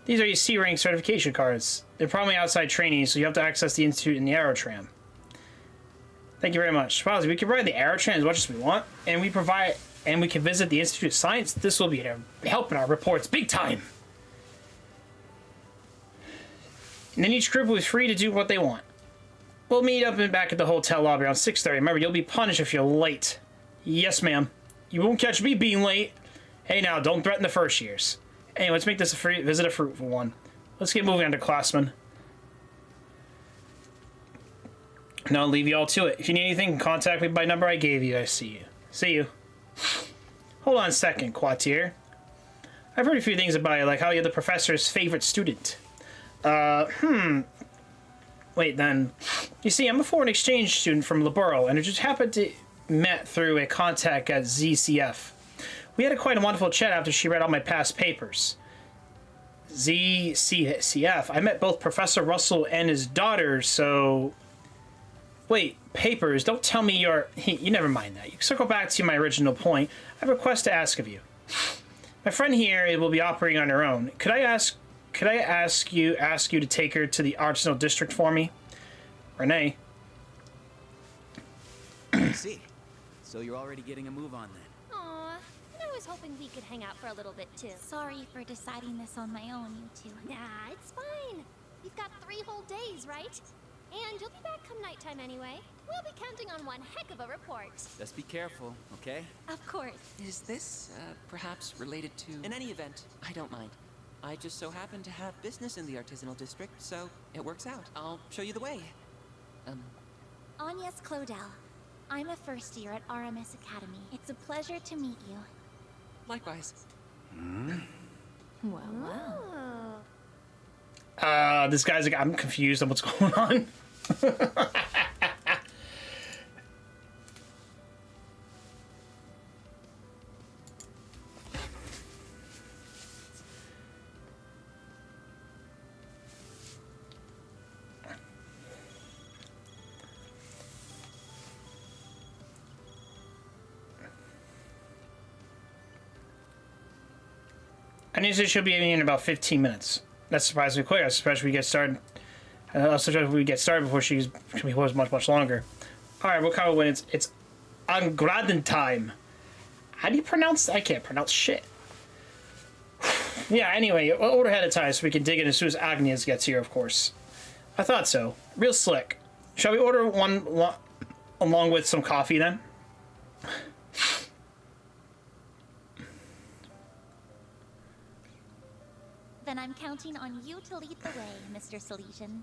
These are your C-rank certification cards. They're probably outside trainees, so you have to access the institute in the Aerotram. Thank you very much. Wow, we can ride the Aerotram as much as we want, and we can visit the Institute of Science. This will be helping our reports big time. And then each group will be free to do what they want. We'll meet up and back at the hotel lobby around 6:30. Remember, you'll be punished if you're late. Yes, ma'am. You won't catch me being late. Hey, now, don't threaten the first years. Anyway, let's make this a fruitful one. Let's get moving on to classmen. Now I'll leave you all to it. If you need anything, contact me by number I gave you. I see you. See you. Hold on a second, Quatier. I've heard a few things about you, like how you're the professor's favorite student. Wait, then. You see, I'm a foreign exchange student from Laburo, and I just happened to met through a contact at ZCF. We had quite a wonderful chat after she read all my past papers. ZCF. I met both Professor Russell and his daughter, so... Wait, papers? Don't tell me you're... You never mind that. You circle back to my original point. I have a request to ask of you. My friend here will be operating on her own. Could I ask you to take her to the artisanal district for me? Renee. I see. So you're already getting a move on then. Aw, and I was hoping we could hang out for a little bit too. Sorry for deciding this on my own, you two. Nah, it's fine. We've got 3 whole days, right? And you'll be back come nighttime anyway. We'll be counting on one heck of a report. Just be careful, okay? Of course. Is this, perhaps related to... In any event, I don't mind. I just so happen to have business in the artisanal district, so it works out. I'll show you the way. Agnes Claudel. I'm a first year at RMS Academy. It's a pleasure to meet you. Likewise. Well. This guy's like, I'm confused on what's going on. I need to should be in about 15 minutes. That's surprisingly quick, especially we get started. We get started before she was much longer. All right, we'll cover when it's on Graden time. How do you pronounce? I can't pronounce shit. Yeah. Anyway, we'll order ahead of time so we can dig in as soon as Agnes gets here. Of course. I thought so. Real slick. Shall we order one along with some coffee then? Then I'm counting on you to lead the way, Mr. Salesian.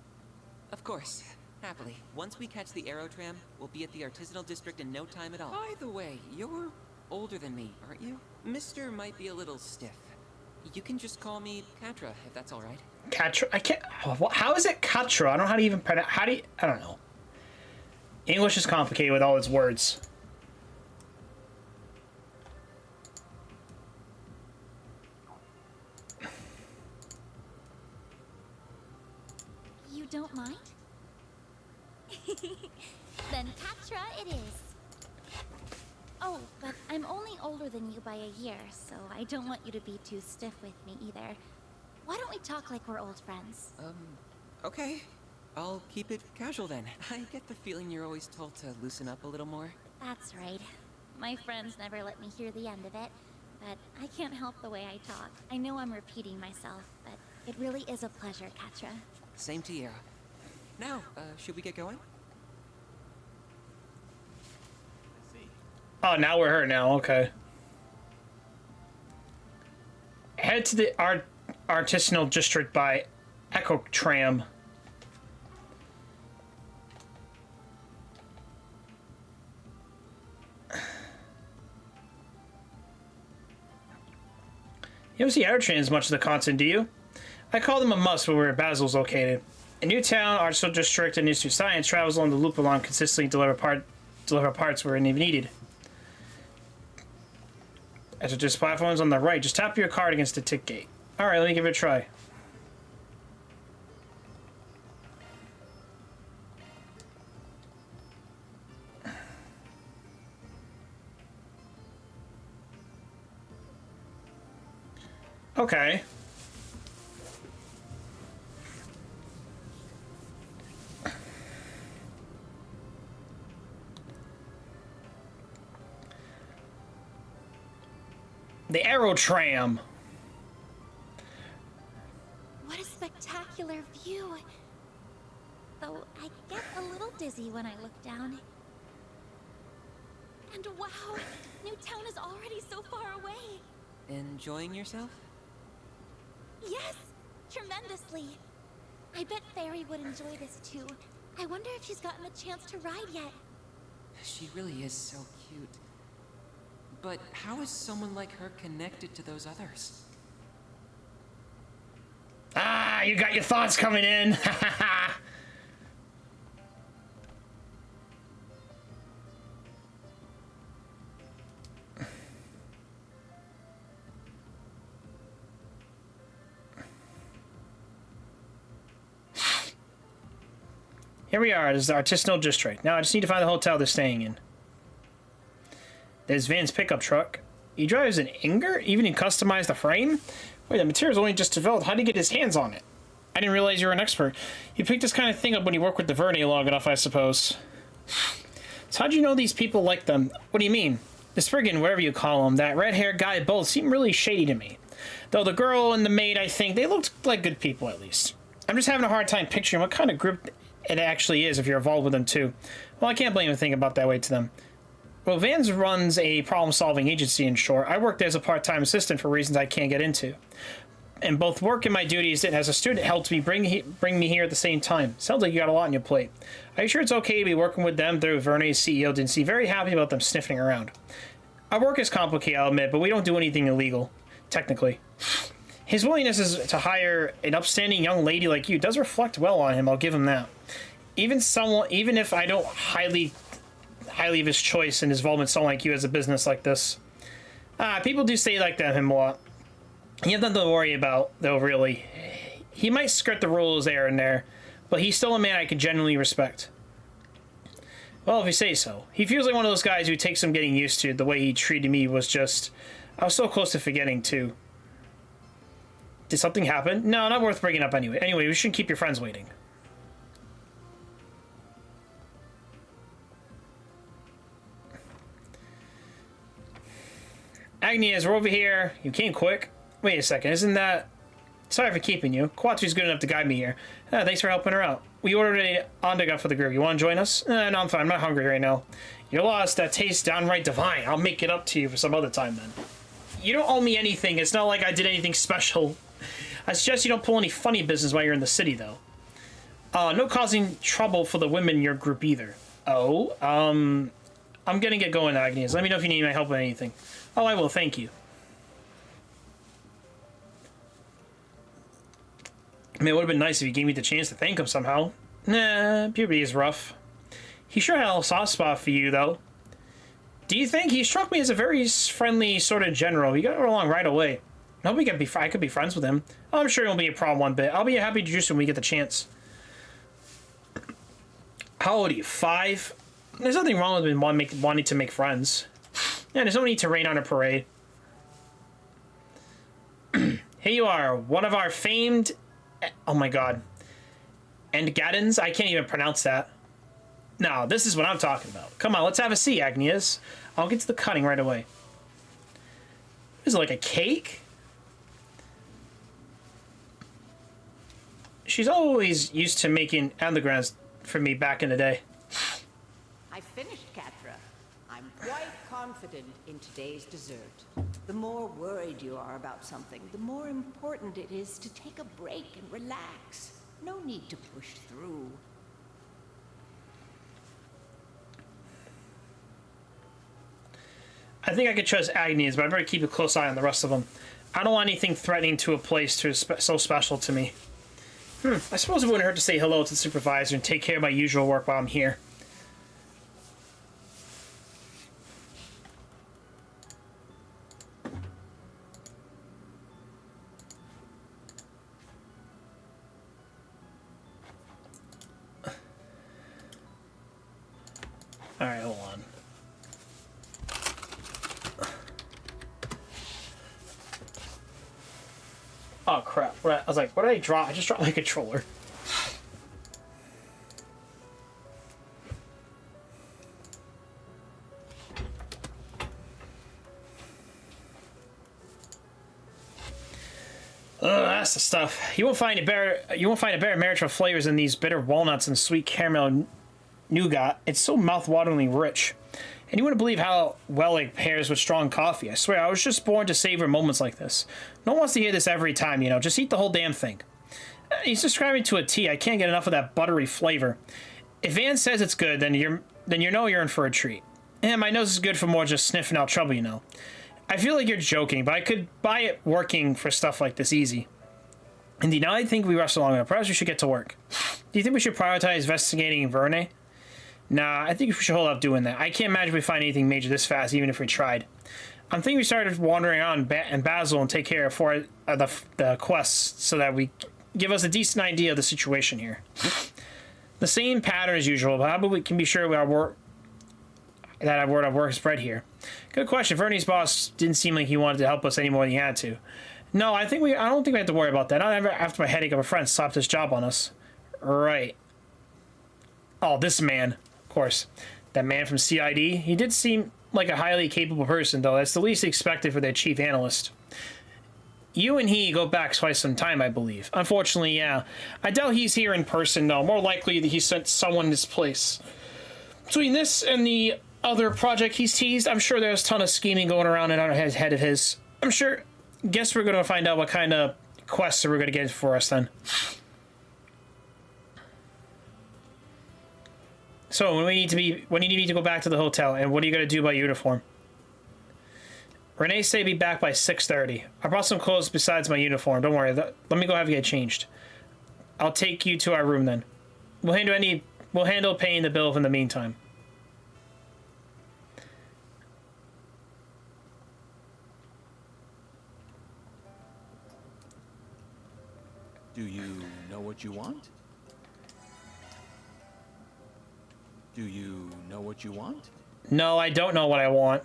Of course. Happily. Once we catch the Aerotram, we'll be at the artisanal district in no time at all. By the way, you're older than me, aren't you? Mister might be a little stiff. You can just call me Katra, if that's all right. Katra? I can't... How is it Katra? I don't know how to even pronounce... How do you... I don't know. English is complicated with all its words. You don't mind? Then Katra it is. Oh, but I'm only older than you by a year, so I don't want you to be too stiff with me either. Why don't we talk like we're old friends? Okay. I'll keep it casual then. I get the feeling you're always told to loosen up a little more. That's right. My friends never let me hear the end of it, but I can't help the way I talk. I know I'm repeating myself, but it really is a pleasure, Katra. Same to you. Now, should we get going? Oh, now we're her now. Okay. Head to the artisanal district by Echo Tram. You don't see aerotrains much of the continent, do you? I call them a must where Basil's located. In Newtown, Artificial District and Institute of Science travels along the loop along consistently deliver parts where needed. As are just platforms on the right, just tap your card against the tick gate. Alright, let me give it a try. Okay. The Aerotram. What a spectacular view. Though I get a little dizzy when I look down. And wow, Newtown is already so far away. Enjoying yourself? Yes, tremendously. I bet Fairy would enjoy this too. I wonder if she's gotten a chance to ride yet. She really is so cute. But how is someone like her connected to those others? Ah, you got your thoughts coming in. Here we are, this is the Artisanal District. Now I just need to find the hotel they're staying in. There's Van's pickup truck. He drives an Inger? Even he customized the frame? Wait, the material's only just developed. How'd he get his hands on it? I didn't realize you were an expert. You picked this kind of thing up when you worked with the Verne long enough, I suppose. So how'd you know these people like them? What do you mean? The Spriggan, whatever you call him, that red-haired guy, both seem really shady to me. Though the girl and the maid, I think, they looked like good people, at least. I'm just having a hard time picturing what kind of group it actually is if you're involved with them, too. Well, I can't blame him thinking about that way to them. Well, Vans runs a problem-solving agency in short. I worked as a part-time assistant for reasons I can't get into. And both work and my duties as a student helped me bring me here at the same time. Sounds like you got a lot on your plate. Are you sure it's okay to be working with them? Though Verne's CEO didn't seem very happy about them sniffing around. Our work is complicated, I'll admit, but we don't do anything illegal, technically. His willingness to hire an upstanding young lady like you does reflect well on him, I'll give him that. Even if I don't highly of his choice and his involvement someone like you as a business like this. People do say like that him a lot. You have nothing to worry about, though, really. He might skirt the rules there and there, but he's still a man I can genuinely respect. Well, if you say so. He feels like one of those guys who takes some getting used to. The way he treated me was just... I was so close to forgetting, too. Did something happen? No, not worth bringing up anyway. Anyway, we shouldn't keep your friends waiting. Agnes, we're over here. You came quick. Wait a second, isn't that... Sorry for keeping you. Quattri's good enough to guide me here. Thanks for helping her out. We ordered a Ondaga for the group. You want to join us? No, I'm fine. I'm not hungry right now. You're lost. That tastes downright divine. I'll make it up to you for some other time, then. You don't owe me anything. It's not like I did anything special. I suggest you don't pull any funny business while you're in the city, though. No causing trouble for the women in your group, either. Oh, I'm gonna get going, Agnes. Let me know if you need my help with anything. Oh, I will. Thank you. I mean, it would have been nice if you gave me the chance to thank him somehow. Nah, puberty is rough. He sure had a soft spot for you, though. Do you think? He struck me as a very friendly sort of general. We got along right away. I hope I could be friends with him. Oh, I'm sure it won't be a problem one bit. I'll be happy to introduce him when we get the chance. How old are you? 5? There's nothing wrong with wanting to make friends. Yeah, there's no need to rain on a parade. Here you are, one of our famed... Oh my god. Endgaddens? I can't even pronounce that. No, this is what I'm talking about. Come on, let's have a seat, Agnes. I'll get to the cutting right away. Is it like a cake? She's always used to making undergrounds for me back in the day. I finished, Catra. I'm quite confident in today's dessert. The more worried you are about something, the more important it is to take a break and relax. No need to push through. I think I could trust Agnes, but I better keep a close eye on the rest of them. I don't want anything threatening to a place so special to me. I suppose it wouldn't hurt to say hello to the supervisor and take care of my usual work while I'm here. Alright, hold on. Oh crap. I was like, what did I drop? I just dropped my controller. That's the stuff. You won't find a better marriage of flavors than these bitter walnuts and sweet caramel nougat. It's so mouth-wateringly rich. And you wouldn't believe how well it pairs with strong coffee. I swear, I was just born to savor moments like this. No one wants to hear this every time, you know. Just eat the whole damn thing. He's describing to a T. I can't get enough of that buttery flavor. If Van says it's good, then you know you're in for a treat. And my nose is good for more just sniffing out trouble, you know. I feel like you're joking, but I could buy it working for stuff like this easy. Indeed, now I think we rushed along enough. Perhaps we should get to work. Do you think we should prioritize investigating Verne? Nah, I think we should hold off doing that. I can't imagine we find anything major this fast, even if we tried. I'm thinking we started wandering around in Basel and take care of the quests so that we give us a decent idea of the situation here. The same pattern as usual, but how about we can be sure our word of work is spread here? Good question. Verne's boss didn't seem like he wanted to help us any more than he had to. No, I don't think we have to worry about that. Not ever after my headache of a friend slapped his job on us. Right. Oh, this man. Of course. That man from CID. He did seem like a highly capable person, though. That's the least expected for their chief analyst. You and he go back quite some time, I believe. Unfortunately, yeah. I doubt he's here in person, though. More likely that he sent someone in his place. Between this and the other project he's teased, I'm sure there's a ton of scheming going around in our head of his. Guess we're going to find out what kind of quests we're going to get for us then. So when you need to go back to the hotel, and what are you going to do about your uniform? Renee said be back by 6:30. I brought some clothes besides my uniform. Don't worry. Let me go have you get changed. I'll take you to our room then. We'll handle paying the bill in the meantime. Do you know what you want? Do you know what you want? No, I don't know what I want.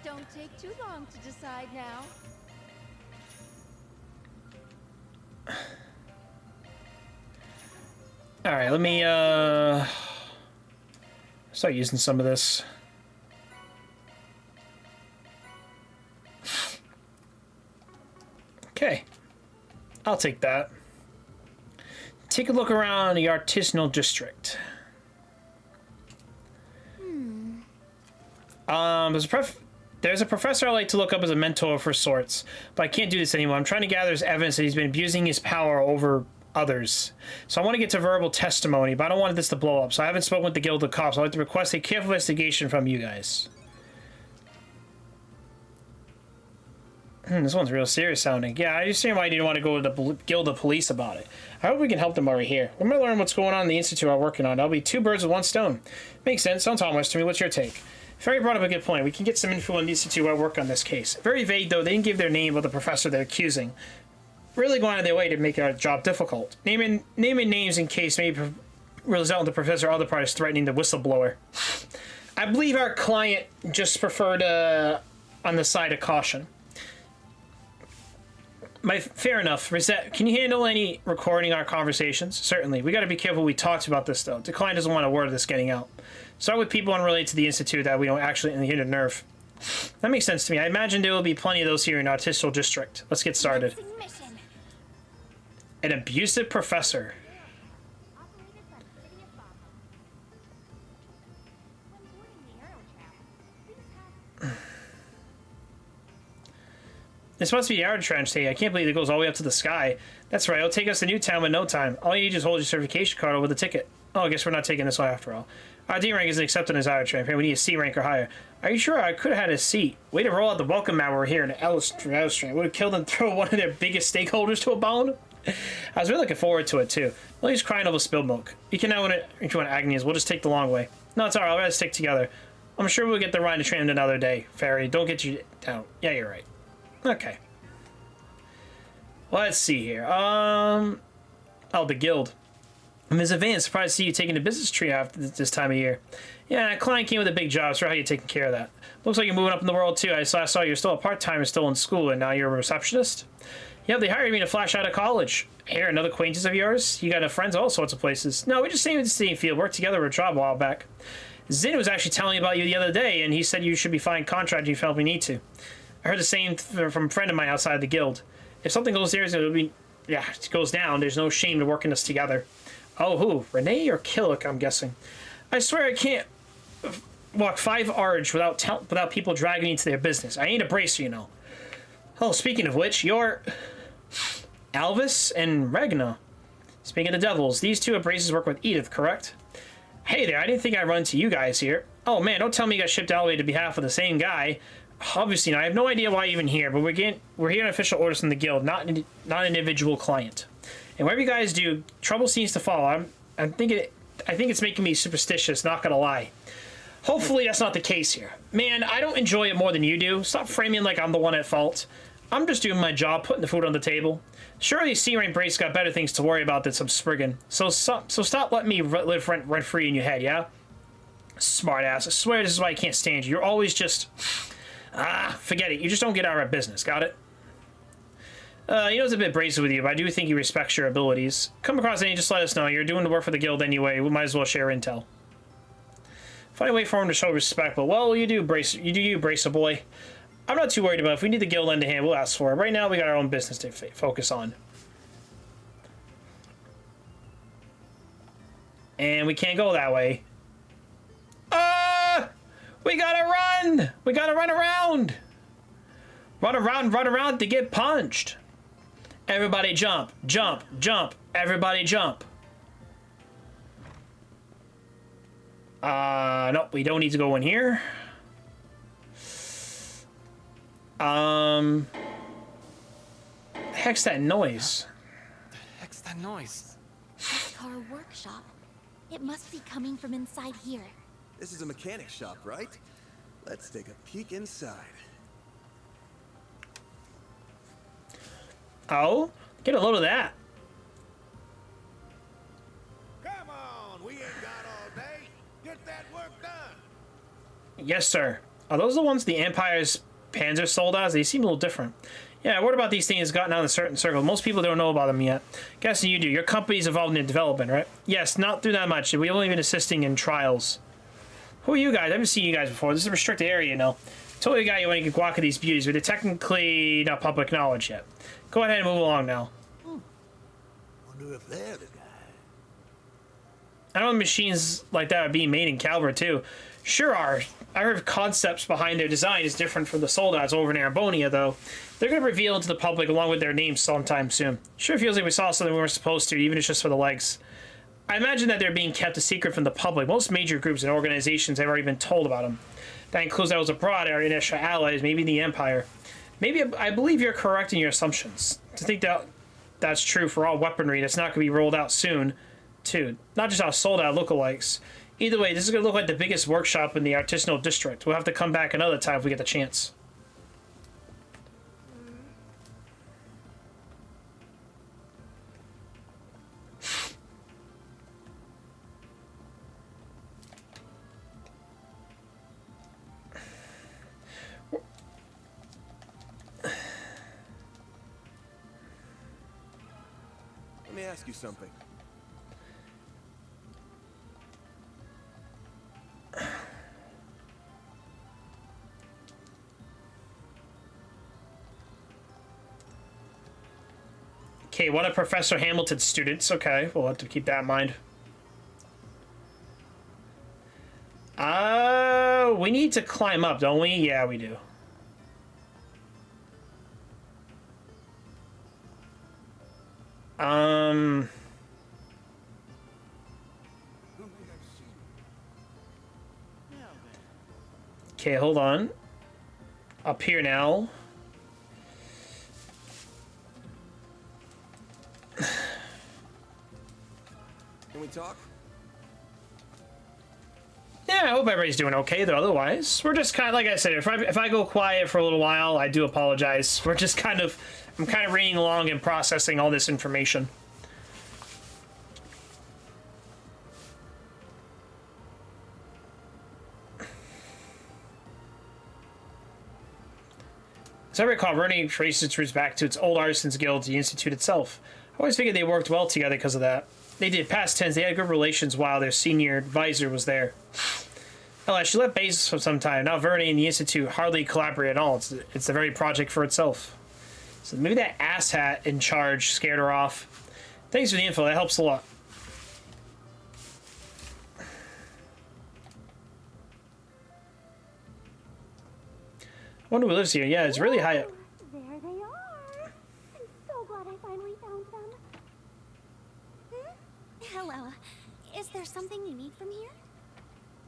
Don't take too long to decide now. All right, let me start using some of this. Okay, I'll take that. Take a look around the artisanal district. There's a professor I like to look up as a mentor for sorts, but I can't do this anymore. I'm trying to gather his evidence that he's been abusing his power over others. So I want to get to verbal testimony, but I don't want this to blow up. So I haven't spoken with the Guild of Cops. I'd like to request a careful investigation from you guys. This one's real serious sounding. Yeah, I understand why you didn't want to go to the Guild of Police about it. I hope we can help them over here. I'm going to learn what's going on in the Institute I'm working on. That'll be two birds with one stone. Makes sense. Sounds harmless to me. What's your take? Ferry brought up a good point. We can get some info on the Institute while I work on this case. Very vague, though. They didn't give their name of the professor they're accusing. Really going out of their way to make our job difficult. Naming names in case may result in the professor or other parties threatening the whistleblower. I believe our client just preferred on the side of caution. Fair enough. Rosette, can you handle any recording our conversations? Certainly. We got to be careful we talked about this, though. The client doesn't want a word of this getting out. Start with people unrelated to the Institute that we don't actually hit a nerve. That makes sense to me. I imagine there will be plenty of those here in our artisanal district. Let's get started. An abusive professor. This must be the Aerotranche thing. I can't believe it goes all the way up to the sky. That's right, it'll take us to Newtown in no time. All you need is hold your certification card over the ticket. Oh, I guess we're not taking this one after all. Our D rank isn't accepted as our train. We need a C rank or higher. Are you sure? I could have had a C. Way to roll out the welcome mat. We're here in the L train. Would have killed and throw one of their biggest stakeholders to a bone. I was really looking forward to it too. Well, he's crying over spilled milk. You can now if you want agonies. We'll just take the long way. No, it's alright. I'll rather stick together. I'm sure we'll get the ride to train another day. Fairy, don't get you down. Yeah, you're right. Okay. Let's see here. Oh, the guild. Ms. Advance, surprised to see you taking the business tree after this time of year. Yeah, a client came with a big job, so how are you taking care of that? Looks like you're moving up in the world too. I saw you're still a part-timer, still in school, and now you're a receptionist? Yep, they hired me to flash out of college. Here, another acquaintance of yours? You got friends all sorts of places. No, we just stayed in the same field, worked together for a job a while back. Zin was actually telling me about you the other day, and he said you should be fine contracting if you help me need to. I heard the same from a friend of mine outside the guild. If something goes there, it'll be... Yeah, it goes down. There's no shame to working this together. Oh, who? Renee or Killick, I'm guessing. I swear I can't walk 5 arge without people dragging me into their business. I ain't a bracer, you know. Oh, speaking of which, you're... Alvis and Regna. Speaking of the devils, these two braces work with Edith, correct? Hey there, I didn't think I'd run into you guys here. Oh man, don't tell me you got shipped all the way to behalf of the same guy. Obviously, I have no idea why you're even here, but we're here on official orders from the guild, not an individual client. And whatever you guys do, trouble seems to follow. I think it's making me superstitious, not gonna lie. Hopefully that's not the case here. Man, I don't enjoy it more than you do. Stop framing like I'm the one at fault. I'm just doing my job, putting the food on the table. Sure, these C-rank braces got better things to worry about than some Spriggan. So stop letting me live rent free in your head, yeah? Smart ass. I swear this is why I can't stand you. You're always just... forget it. You just don't get our business. Got it? You know it's a bit brazen with you, but I do think he respects your abilities. Come across any, just let us know. You're doing the work for the guild anyway. We might as well share intel. Find a way for him to show respect, but well, you do, Bracer boy. I'm not too worried about it. If we need the guild lend a hand, we'll ask for it. Right now, we got our own business to focus on. And we can't go that way. We gotta run! We gotta run around! Run around to get punched. Everybody jump, jump, jump. Everybody jump. Nope, we don't need to go in here. The heck's that noise? The heck's that noise? That car workshop. It must be coming from inside here. This is a mechanic shop, right? Let's take a peek inside. Oh, get a load of that. Come on, we ain't got all day. Get that work done. Yes, sir. Are those the ones the Empire's Panzer sold as? They seem a little different. Yeah, word about these things has gotten out in a certain circle. Most people don't know about them yet. Guessing you do. Your company's involved in development, right? Yes, not through that much. We've only been assisting in trials. Who are you guys? I haven't seen you guys before. This is a restricted area, you know. Totally got you when you can guac at these beauties, but they're technically not public knowledge yet. Go ahead and move along now. Wonder if they're the guy. I know machines like that are being made in Calvert too. Sure are. I heard concepts behind their design is different from the sold-outs over in Arabonia, though. They're going to reveal it to the public along with their names sometime soon. Sure feels like we saw something we weren't supposed to, even if it's just for the legs. I imagine that they're being kept a secret from the public. Most major groups and organizations have already been told about them. That includes those abroad, our initial allies, maybe the Empire. Maybe I believe you're correct in your assumptions. To think that that's true for all weaponry that's not going to be rolled out soon, too. Not just our sold-out lookalikes. Either way, this is going to look like the biggest workshop in the artisanal district. We'll have to come back another time if we get the chance. Let me ask you something. Okay, one of Professor Hamilton's students. Okay, we'll have to keep that in mind. We need to climb up, don't we? Yeah, we do. Okay, hold on. Up here now. Can we talk? Yeah, I hope everybody's doing okay, though. Otherwise, we're just kind of, like I said, if I go quiet for a little while, I do apologize. We're just kind of, I'm kind of reading along and processing all this information. As I recall, Verne traces its roots back to its old Artisans Guild, the Institute itself. I always figured they worked well together because of that. They did past tense, they had good relations while their senior advisor was there. Alas, she left Basis for some time. Now Verne and the Institute hardly collaborate at all. It's the very project for itself. So maybe that asshat in charge scared her off. Thanks for the info, that helps a lot. I wonder who lives here. Yeah, it's really high up. There they are. I'm so glad I finally found them. Hello. Is there something you need from here?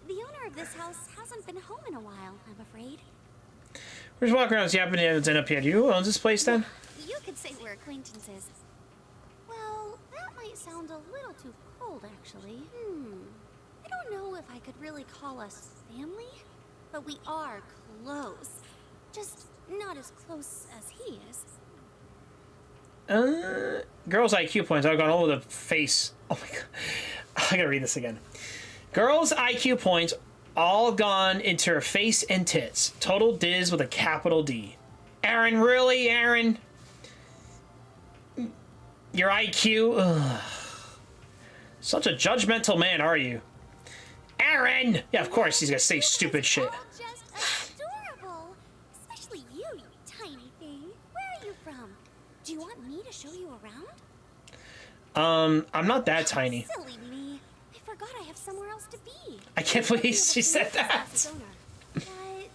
The owner of this house hasn't been home in a while, I'm afraid. We're just walking around, see happening to end up here. Do you own this place then? You could say we're acquaintances. Well, that might sound a little too cold, actually. I don't know if I could really call us family, but we are close. Just not as close as he is. Girls' IQ points. I've gone over the face. Oh my god. I gotta read this again. Girls' IQ points all gone into her face and tits. Total Diz with a capital D. Aaron, really, Aaron? Your IQ? Ugh. Such a judgmental man, are you? Aaron! Yeah, of course he's gonna say stupid shit. Just adorable. Especially you, you tiny thing. Where are you from? Do you want me to show you around? I'm not that tiny. Silly me. I forgot I have somewhere else to be. I can't believe she said that. But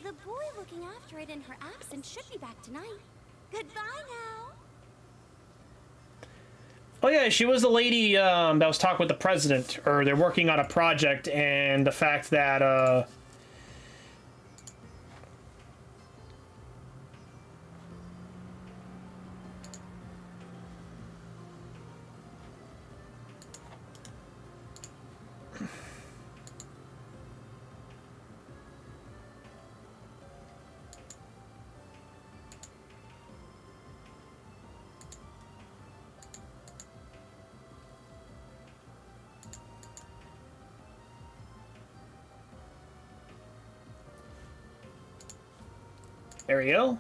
the boy looking after it in her absence should be back tonight. Goodbye now. Oh yeah, she was the lady that was talking with the president, or they're working on a project, and the fact that there we go.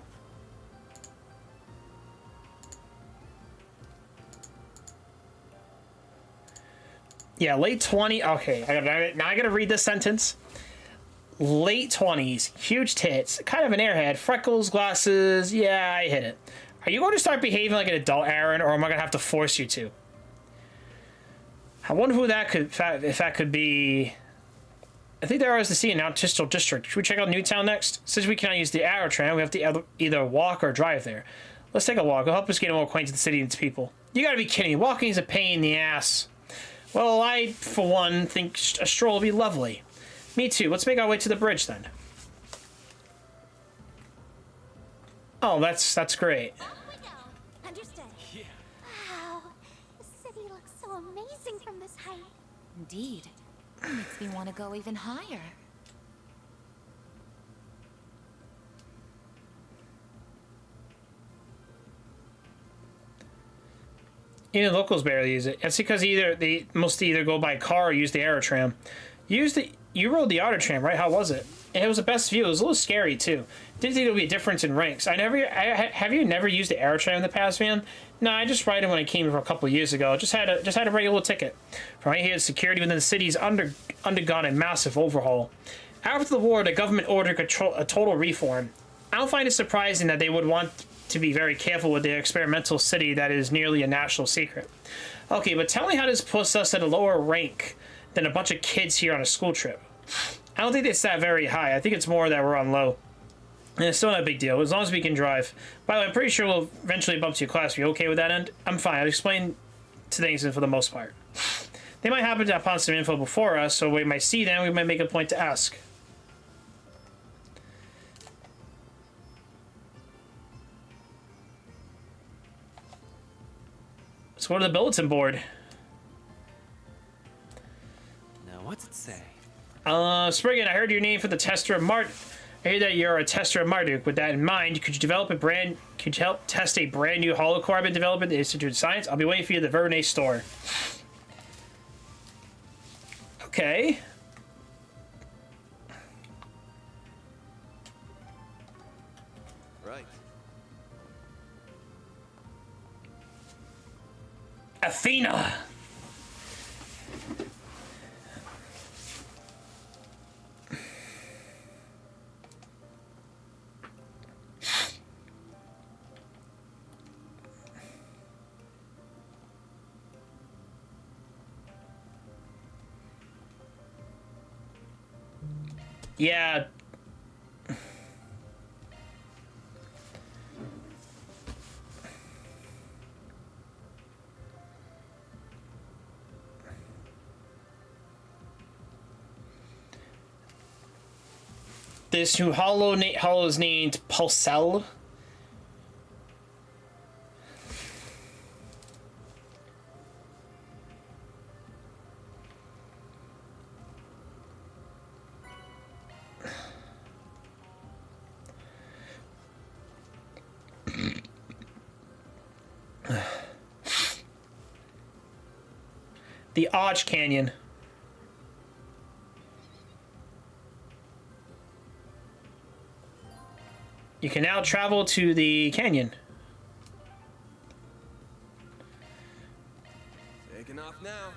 Yeah, late 20. Okay, now I gotta read this sentence. Late 20s, huge tits, kind of an airhead, freckles, glasses. Yeah, I hit it. Are you going to start behaving like an adult, Aaron, or am I gonna have to force you to? I wonder who that could, if that could be. I think there is to see in Artisanal District. Should we check out Newtown next? Since we cannot use the arrow tram, we have to either walk or drive there. Let's take a walk. It'll help us get more acquainted with the city and its people. You gotta be kidding me. Walking is a pain in the ass. Well, I, for one, think a stroll will be lovely. Me too. Let's make our way to the bridge then. Oh, that's great. Understood. Yeah. Wow. The city looks so amazing from this height. Indeed. It makes me want to go even higher. Even locals barely use it. That's because they mostly either go by car or use the aero tram. You rode the auto tram, right? How was it? It was the best view. It was a little scary too. Didn't think there would be a difference in ranks. Have you never used the aero tram in the past, man? No, I just ride it when I came here a couple of years ago. Just had a regular ticket. From right here, security within the city's undergone a massive overhaul. After the war, the government ordered a total reform. I don't find it surprising that they would want to be very careful with their experimental city that is nearly a national secret. Okay, but tell me how this puts us at a lower rank than a bunch of kids here on a school trip. I don't think they sat very high. I think it's more that we're on low. And it's still not a big deal, as long as we can drive. By the way, I'm pretty sure we'll eventually bump to your class. Are you okay with that end? I'm fine. I'll explain to things for the most part. They might happen to upon some info before us, so we might see them. We might make a point to ask. Let's go to the bulletin board. Now, what's it say? Spriggan, I heard your name for the tester of Marduk. I hear that you're a tester of Marduk. With that in mind, could you help test a brand new holocore I've been developing at the Institute of Science? I'll be waiting for you at the Vernay store. Okay. Right. Athena. Yeah. This new hollow is named Pulsel. The Arch Canyon. You can now travel to the canyon. Taking off now.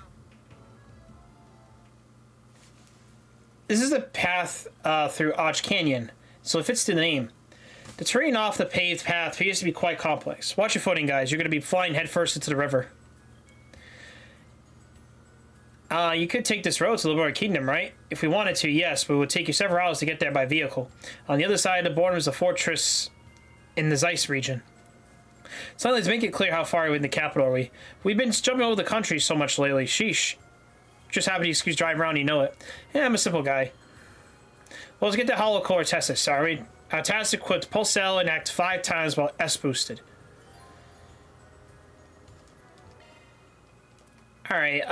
This is the path through Arch Canyon, so it fits to the name. The terrain off the paved path appears to be quite complex. Watch your footing, guys. You're going to be flying headfirst into the river. You could take this road to the Liberal Kingdom, right? If we wanted to, yes, but it would take you several hours to get there by vehicle. On the other side of the border is a fortress in the Zeiss region. So let's make it clear how far away in the capital are we. We've been jumping over the country so much lately. Sheesh. Just happy to excuse drive around, you know it. Yeah, I'm a simple guy. Well, let's get the hollow core tested, sorry. Our task equipped Pulsel and act 5 times while S boosted. Alright,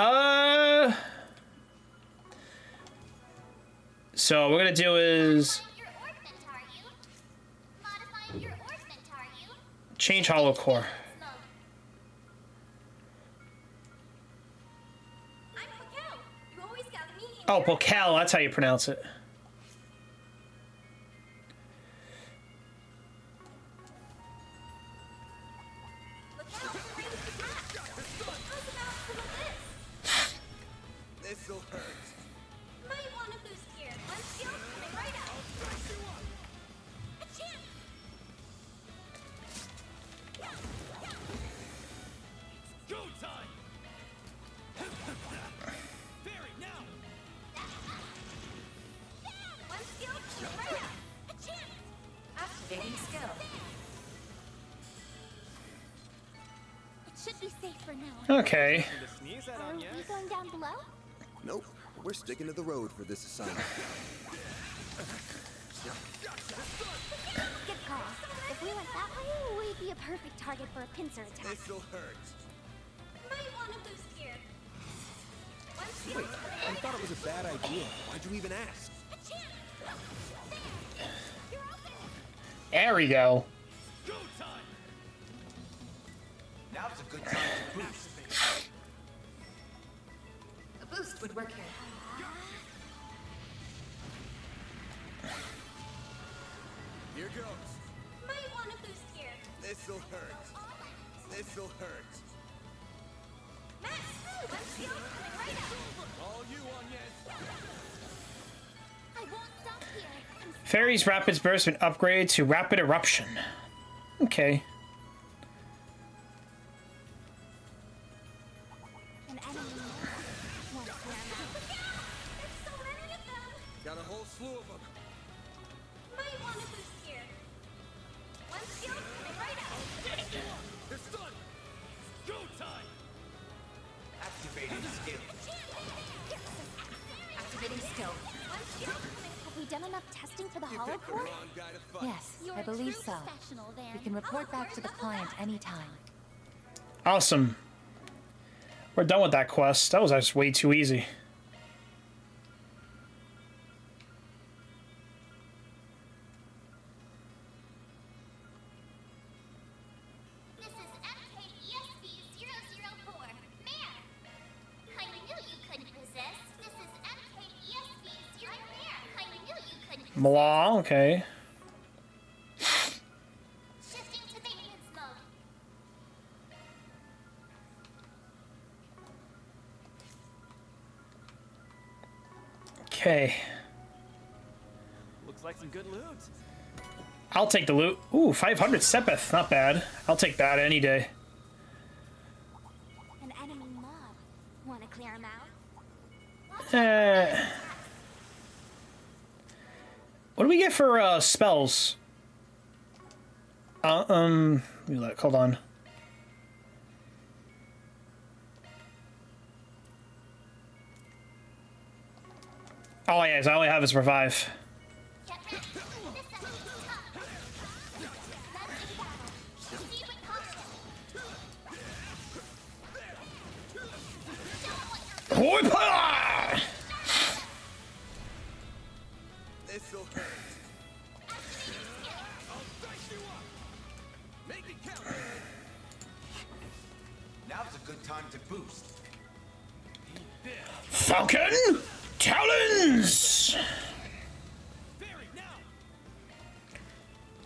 so what we're gonna do is change hollow core. Oh, Pokel, that's how you pronounce it. This'll hurt. Might want to boost here. One skill coming right out. Achoo! Go time! Barry, now! One skill coming right out. Achoo! Activating skill. It should be safe for now. Okay. Are we going down below? Nope. We're sticking to the road for this assignment. Good call. If we went that way, we'd be a perfect target for a pincer attack. This'll hurt. Might want to boost here. One skill Wait, I thought it was a bad idea. Why'd you even ask? There we go. Go time! Now's a good time to boost. A boost would work here. Here goes. Might want to boost here. This'll hurt. This'll hurt. Max, one skill coming right out. All you, Onies. I won't stop here. Fairy's Rapid Burst been upgraded to Rapid Eruption. Okay. An enemy. Want to clear 'em out? There's so many of them. Got a whole slew of them. Might want to boost here. One skill coming right out. It's done! Go time! Activating skill. Activating skill. One skill coming. Have we done enough testing for the hollow Picked the core? wrong guy to fight. Yes, You're I a believe true so. professional there. We can report back to the client anytime. Awesome. We're done with that quest. That was just way too easy. Blah, okay. Okay. Looks like some good loot. I'll take the loot. Ooh, 500 Sepith. Not bad. I'll take that any day. An enemy mob. Want to clear him out? What do we get for spells? Look, hold on. Oh yes, I only have is revive. Hoi-pa! This'll hurt. I'll dice you up. Make it count, man. Now's a good time to boost. Falcon Talons!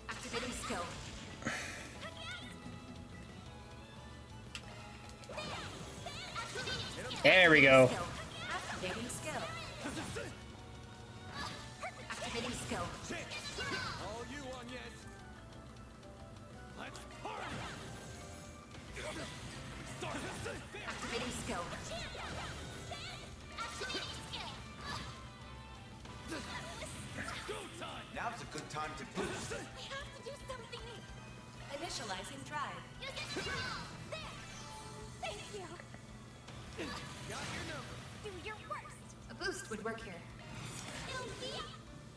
Activating skill. There we go. Activating skill. Activating skill. All you on yes. Let's party. Activating skill. Now's a good time to boost. We have to do something. Initializing drive. Use it now. There. Thank you. Got your number. Do your worst. A boost would work here. It'll be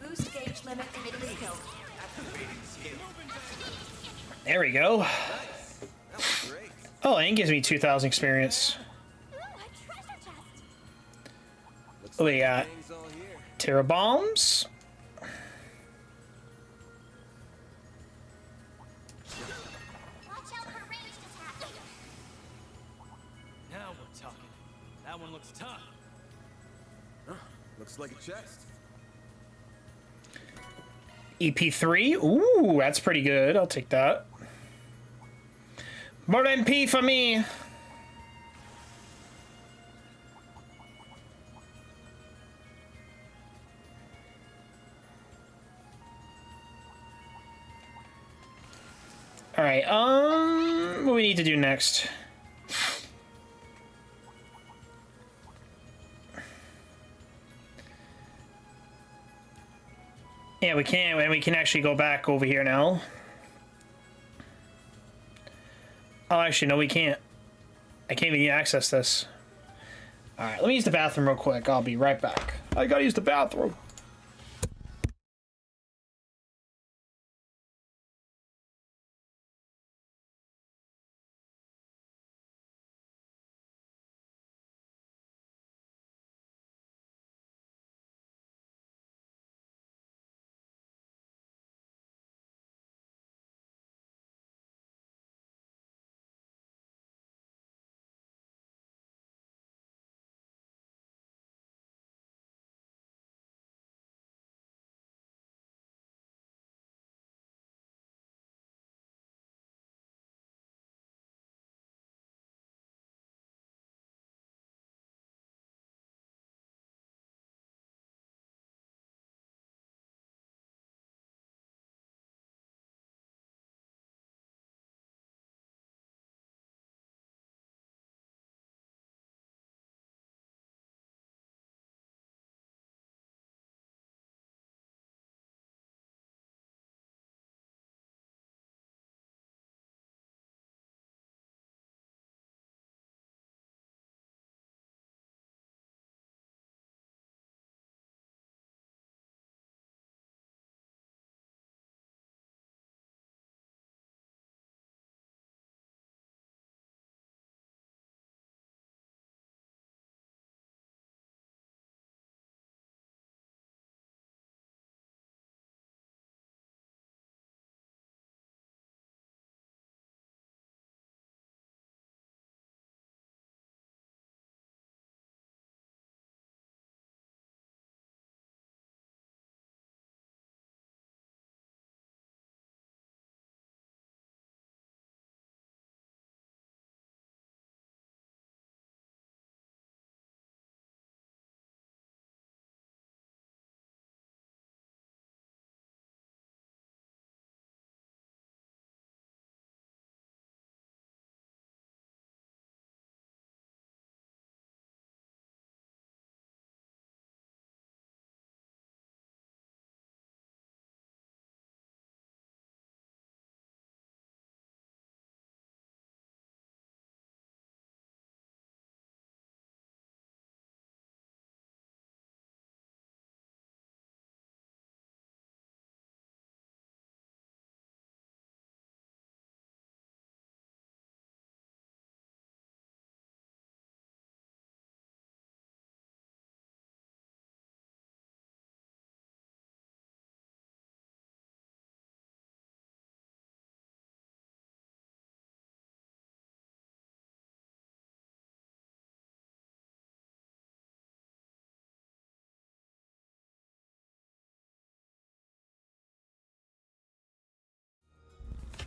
Boost gauge limit activating skill. Activating skill. There we go. That was great. Oh, and gives me 2,000 experience. ooh, a treasure chest. Looks Oh, like we the got gang's all here. Terra Bombs. Watch out for ranged attack. Now we're talking. That one looks tough. Huh, looks like a chest. EP3. Ooh, that's pretty good. I'll take that. More MP for me. All right. What do we need to do next? Yeah, we can, and we can actually go back over here now. Oh, actually, no, we can't. I can't even access this. All right, let me use the bathroom real quick. I'll be right back. I gotta use the bathroom.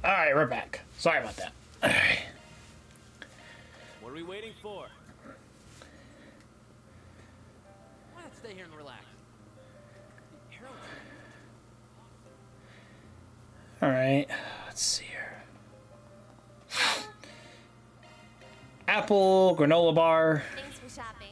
Alright, we're back. Sorry about that. Alright. What are we waiting for? Why not stay here and relax? Alright, let's see here. Apple, granola bar. Thanks for shopping.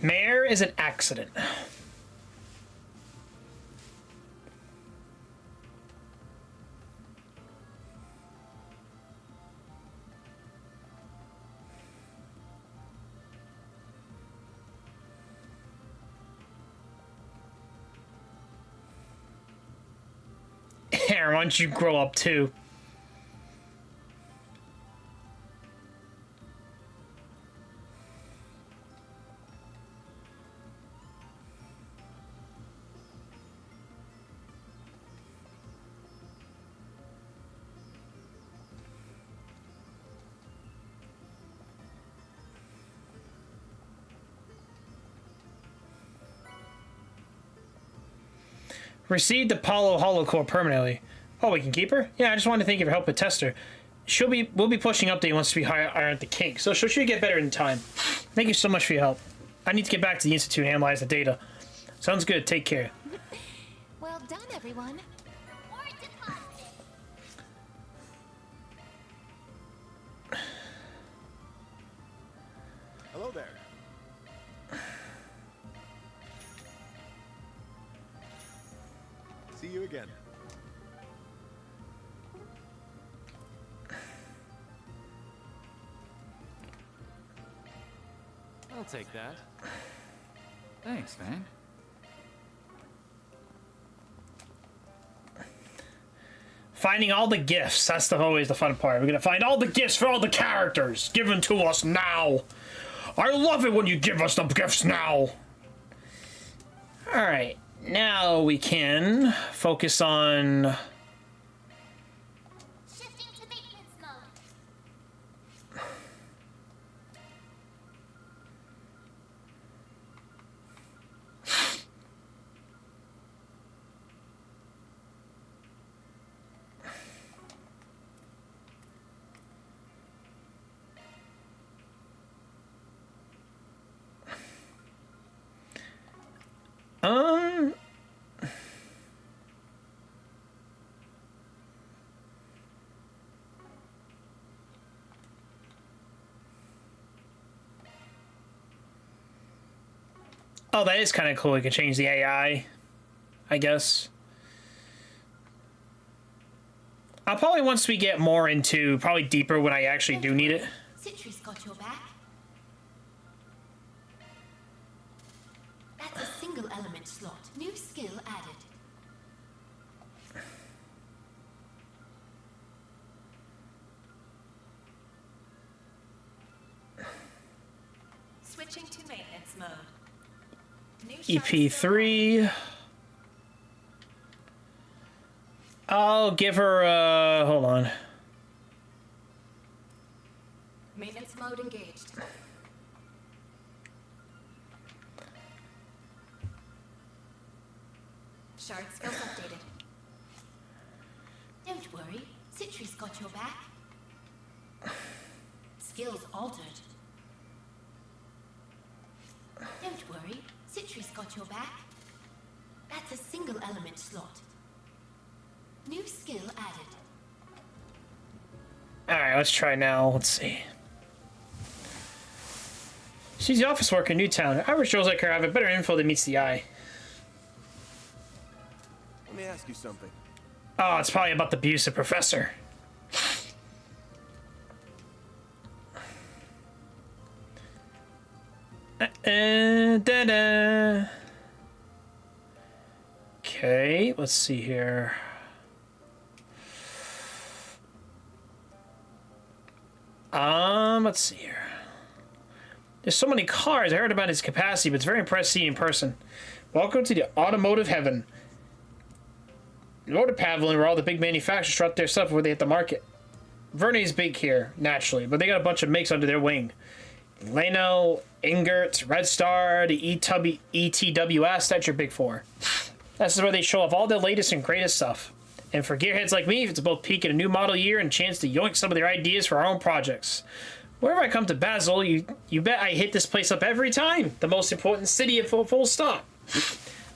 Mayor is an accident. Aaron, why don't you grow up too? Received Apollo Holocore permanently. Oh, we can keep her? Yeah, I just wanted to thank you for help with Tester. We'll be pushing update once we hire at the kink, so she'll get better in time. Thank you so much for your help. I need to get back to the Institute and analyze the data. Sounds good, take care. Well done, everyone. Hello there. See you again. I'll take that. Thanks, man. Finding all the gifts. That's always the fun part. We're gonna find all the gifts for all the characters. Given to us now. I love it when you give us the gifts now. Alright. Now we can focus on... Shifting to maintenance mode. Oh, that is kind of cool. We can change the AI, I guess. I'll probably, once we get more into, probably deeper when I actually do need it. Citri's got your back. That's a single element slot. New skill added. Switching to maintenance mode. New EP3. I'll give her, hold on. Maintenance mode engaged. Shard skills updated. Don't worry, Citri's got your back. Skills altered. Don't worry, Citri's got your back. That's a single element slot. New skill added. Alright, let's try now. Let's see. She's the office worker in Newtown. Average girls like her have a better info that meets the eye. me ask you something. Oh, it's probably about the abusive professor. Da-da. Okay, let's see here. Let's see here. There's so many cars. I heard about its capacity, but it's very impressive seeing in person. Welcome to the automotive heaven. Motor Pavilion, where all the big manufacturers strut their stuff before they hit the market. Vernay's big here, naturally, but they got a bunch of makes under their wing. Leno, Ingert, Red Star, the ETWS, that's your big four. This is where they show off all the latest and greatest stuff. And for gearheads like me, it's both peak at a new model year and a chance to yoink some of their ideas for our own projects. Whenever I come to Basel, you bet I hit this place up every time. The most important city at full stop.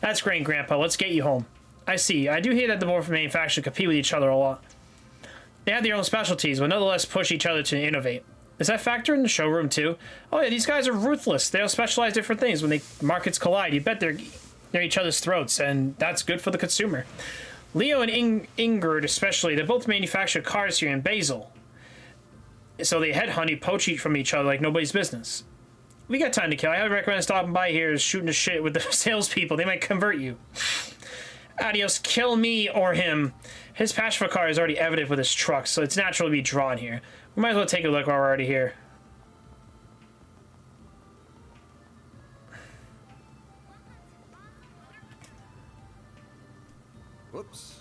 That's great, Grandpa. Let's get you home. I see. I do hear that the both manufacturers compete with each other a lot. They have their own specialties, but nonetheless push each other to innovate. Does that factor in the showroom too? Oh yeah, these guys are ruthless. They all specialize different things. When markets collide, you bet they're each other's throats, and that's good for the consumer. Leo and Ingrid especially, they both manufacture cars here in Basel. So they headhunt, poach from each other like nobody's business. We got time to kill. I highly recommend stopping by here, shooting the shit with the salespeople. They might convert you. Adios, kill me or him. His passion for cars is already evident with his truck, so it's natural to be drawn here. We might as well take a look while we're already here. Whoops.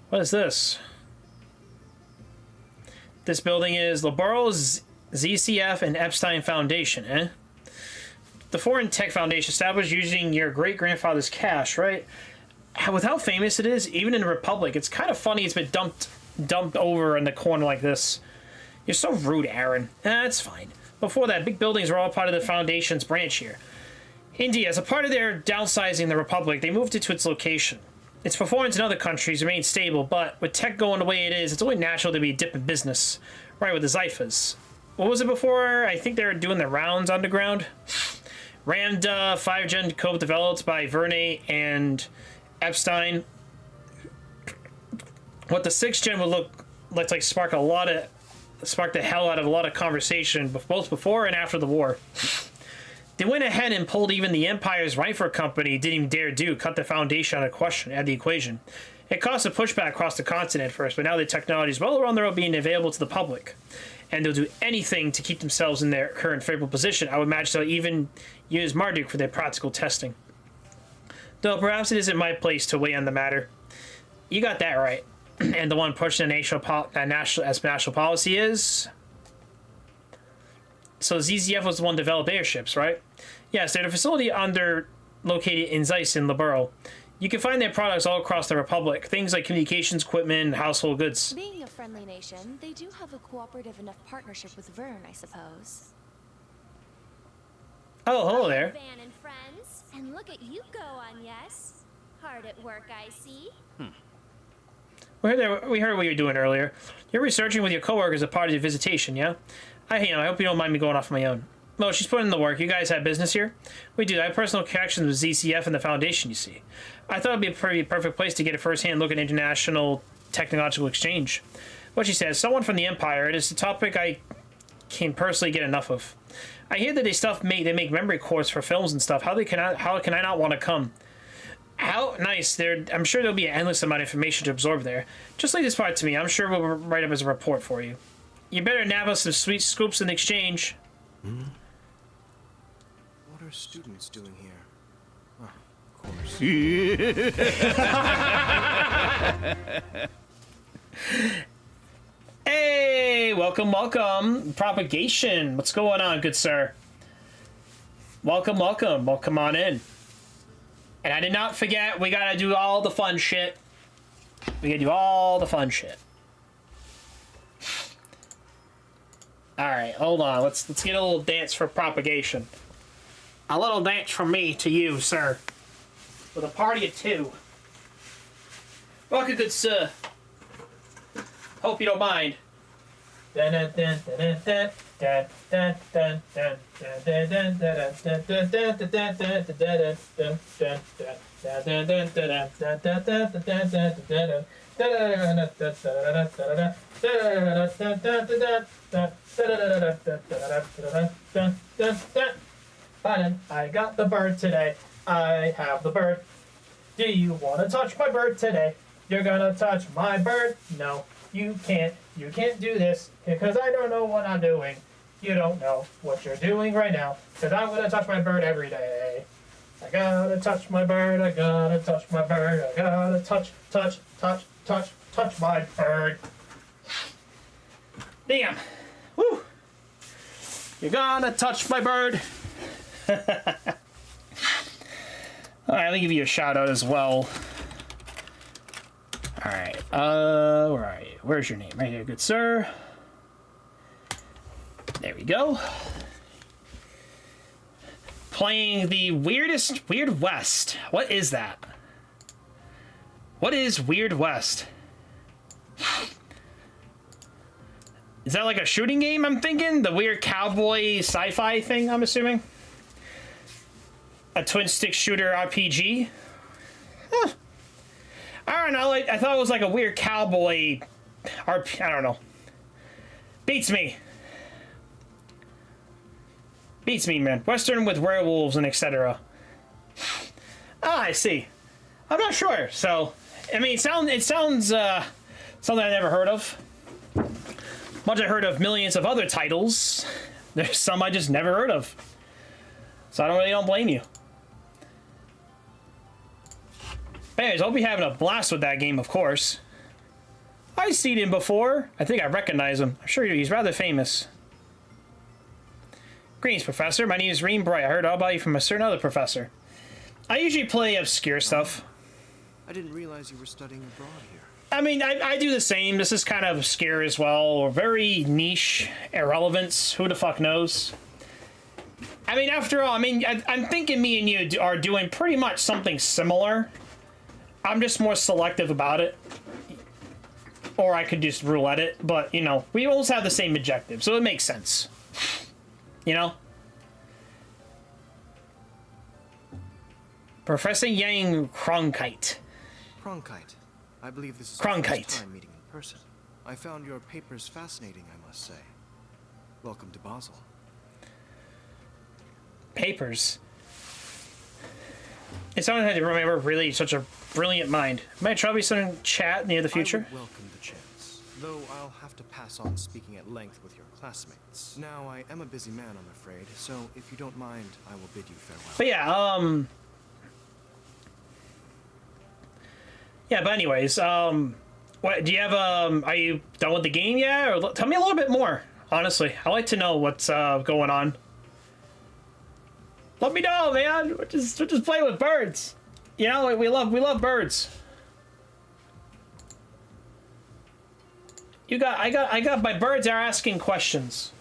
What is this? This building is Laborel's ZCF and Epstein Foundation, eh? The Foreign Tech Foundation established using your great-grandfather's cash, right? With how famous it is, even in the Republic, it's kind of funny it's been dumped over in the corner like this. You're so rude, Aaron. That's fine. Before that, big buildings were all part of the Foundation's branch here. Indeed, as a part of their downsizing the Republic, they moved it to its location. Its performance in other countries remains stable, but with tech going the way it is, it's only natural to be a dip in business. Right, with the Zyphas. What was it before? I think they were doing the rounds underground. Rammed 5-gen code developed by Vernay and Epstein. What the 6-gen would look like spark the hell out of a lot of conversation, both before and after the war. They went ahead and pulled even the Empire's rifle company didn't even dare do, cut the Foundation out of question, at the equation. It caused a pushback across the continent first, but now the technology is well around the road being available to the public. And they'll do anything to keep themselves in their current favorable position. I would imagine they'll even use Marduk for their practical testing. Though perhaps it isn't my place to weigh on the matter. You got that right. And the one pushing the national policy is... So ZZF was the one to develop airships, right? Yes, they're the facility located in Zeiss in Liberl. You can find their products all across the Republic. Things like communications equipment and household goods. Being a friendly nation, they do have a cooperative enough partnership with Vern, I suppose. Oh, hello there. Van and friends. And look at you go on, yes? Hard at work, I see. We heard what you were doing earlier. You're researching with your coworkers as a part of your visitation, yeah? I hope you don't mind me going off my own. Well, she's putting in the work. You guys have business here? We do. I have personal connections with ZCF and the Foundation, you see. I thought it'd be a pretty perfect place to get a first-hand look at international technological exchange. What she says, someone from the Empire, it is a topic I can personally get enough of. I hear that they make memory cores for films and stuff. How can I not want to come? How nice. I'm sure there'll be an endless amount of information to absorb there. Just leave this part to me. I'm sure we'll write up as a report for you. You better nab us some sweet scoops in exchange. What are students doing here? Oh, of course. Hey, welcome. Propagation. What's going on, good sir? Welcome. Well, come on in. And I did not forget, we gotta do all the fun shit. Alright, hold on. Let's get a little dance for propagation. A little dance from me to you, sir. With a party of two. Welcome, good sir. Hope you don't mind. I got the bird today. I have the bird. Do you want to touch my bird today? You're gonna touch my bird? No, you can't. You can't do this because I don't know what I'm doing. You don't know what you're doing right now because I'm gonna touch my bird every day. I gotta touch my bird. I gotta touch my bird. I gotta touch my bird. Damn. Woo. You're gonna touch my bird. Alright, let me give you a shout out as well. Alright, where are you? Where's your name? Right here, good sir. There we go. Playing the Weird West. What is that? What is Weird West? Is that like a shooting game, I'm thinking? The weird cowboy sci-fi thing, I'm assuming? A twin-stick shooter RPG? Huh. I don't know, I thought it was like a weird cowboy RP, I don't know. Beats me. Beats me, man. Western with werewolves and etc. Ah, I see. I'm not sure, so... I mean, it sounds something I never heard of. Much I heard of millions of other titles. There's some I just never heard of. So I don't blame you. But anyways, I'll be having a blast with that game, of course. I've seen him before. I think I recognize him. I'm sure he's rather famous. Greetings, Professor. My name is Reem Bright. I heard all about you from a certain other professor. I usually play obscure stuff. I didn't realize you were studying abroad here. I mean, I do the same. This is kind of obscure as well, or very niche irrelevance. Who the fuck knows? I mean, after all, I mean, I'm thinking me and you are doing pretty much something similar. I'm just more selective about it. Or I could just roulette it, but, you know, we almost have the same objective, so it makes sense. You know? Professor Yang Cronkite. Cronkite. I believe this is Cronkite. our first time meeting in person. I found your papers fascinating, I must say. Welcome to Basel. Papers? It's someone had to remember really such a brilliant mind. Might try to be some chat near the future. I would welcome the chance, though I'll have to pass on speaking at length with your classmates. Now, I am a busy man, I'm afraid, so if you don't mind, I will bid you farewell. But yeah, yeah, but anyways, what do you have, are you done with the game yet? Or tell me a little bit more, honestly. I like to know what's, going on. Let me know, man. We're just playing with birds. You know, we love birds. I got my birds are asking questions.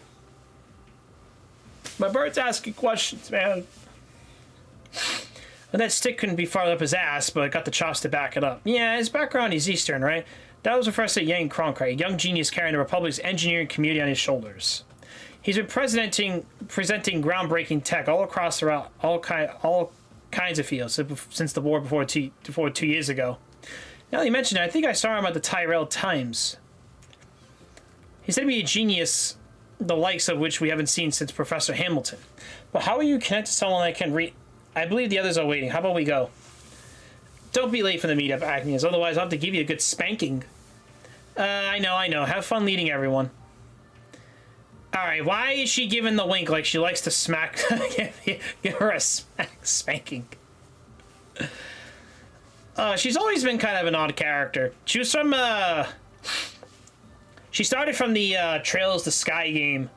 My bird's asking questions, man. And that stick couldn't be farther up his ass, but I got the chops to back it up. Yeah, his background is Eastern, right? That was Professor Yang Cronkite, a young genius carrying the Republic's engineering community on his shoulders. He's been presenting groundbreaking tech all across throughout all kinds of fields since the war before 2 years ago. Now that you mention it, I think I saw him at the Tyrell Times. He said to be a genius, the likes of which we haven't seen since Professor Hamilton. But how are you connected to someone that can read? I believe the others are waiting. How about we go? Don't be late for the meetup, Agnes, otherwise I'll have to give you a good spanking. I know. Have fun leading everyone. Alright, why is she giving the wink like she likes to smack... give her a spanking. She's always been kind of an odd character. She was from, she started from the Trails to Sky game.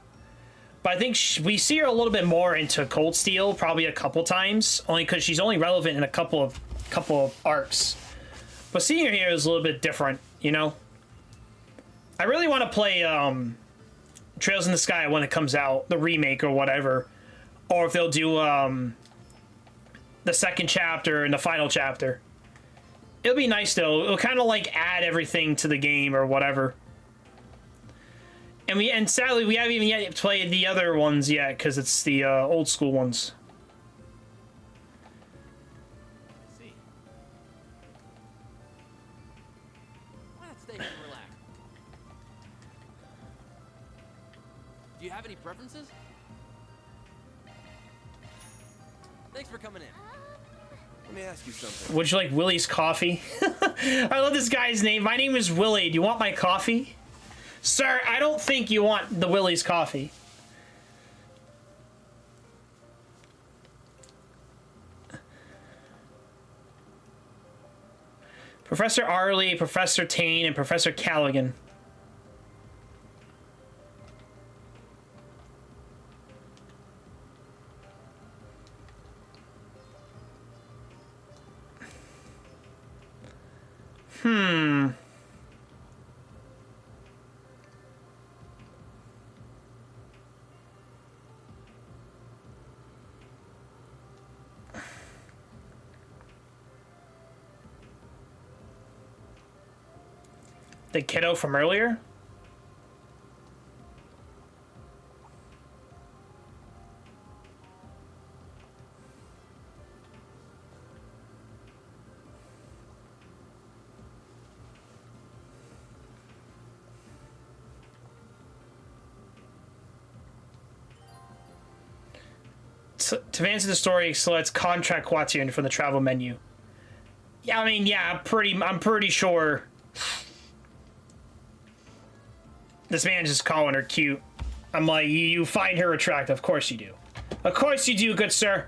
But I think we see her a little bit more into Cold Steel, probably a couple times, only because she's only relevant in a couple of arcs. But seeing her here is a little bit different, you know? I really want to play Trails in the Sky when it comes out, the remake or whatever. Or if they'll do the second chapter and the final chapter. It'll be nice though. It'll kind of like add everything to the game or whatever. And sadly, we haven't even yet played the other ones yet, because it's the old school ones. See. Why not stay here and relax? Do you have any preferences? Thanks for coming in. Let me ask you something. Would you like Willie's coffee? I love this guy's name. My name is Willie. Do you want my coffee? Sir, I don't think you want the Willie's coffee. Professor Arley, Professor Tane, and Professor Callaghan. The kiddo from earlier? To advance the story, select contract Quatian from the travel menu. Yeah, I mean, yeah, I'm pretty sure this man just calling her cute. I'm like, you find her attractive. Of course you do. Of course you do, good sir.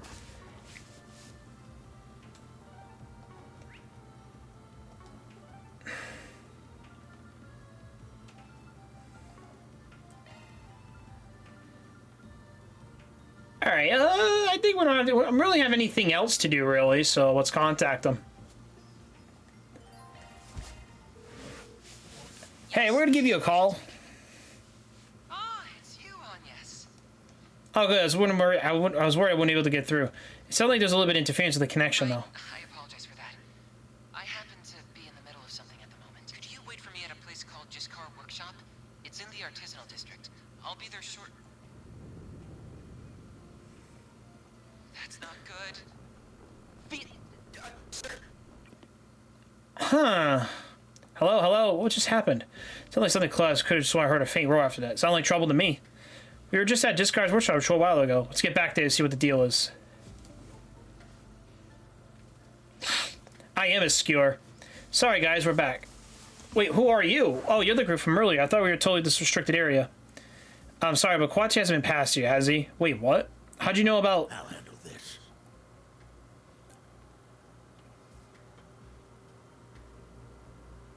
All right, I think we don't really have anything else to do, really, so let's contact them. Hey, we're gonna give you a call. Oh, it's you, Agnes. Oh, good. I was worried I wouldn't be able to get through. It sounded like there's a little bit of interference with the connection, though. I apologize for that. I happen to be in the middle of something at the moment. Could you wait for me at a place called Jiskar Workshop? It's in the artisanal district. I'll be there short. That's not good. Huh. Hello, hello. What just happened? Sounded like something close. Could have sworn I heard a faint roar after that. Sounded like trouble to me. We were just at Discard's workshop a short while ago. Let's get back there and see what the deal is. I am a skewer. Sorry, guys, we're back. Wait, who are you? Oh, you're the group from earlier. I thought we were totally this restricted area. I'm sorry, but Quati hasn't been past you, has he? Wait, what? How'd you know about... I'll handle this.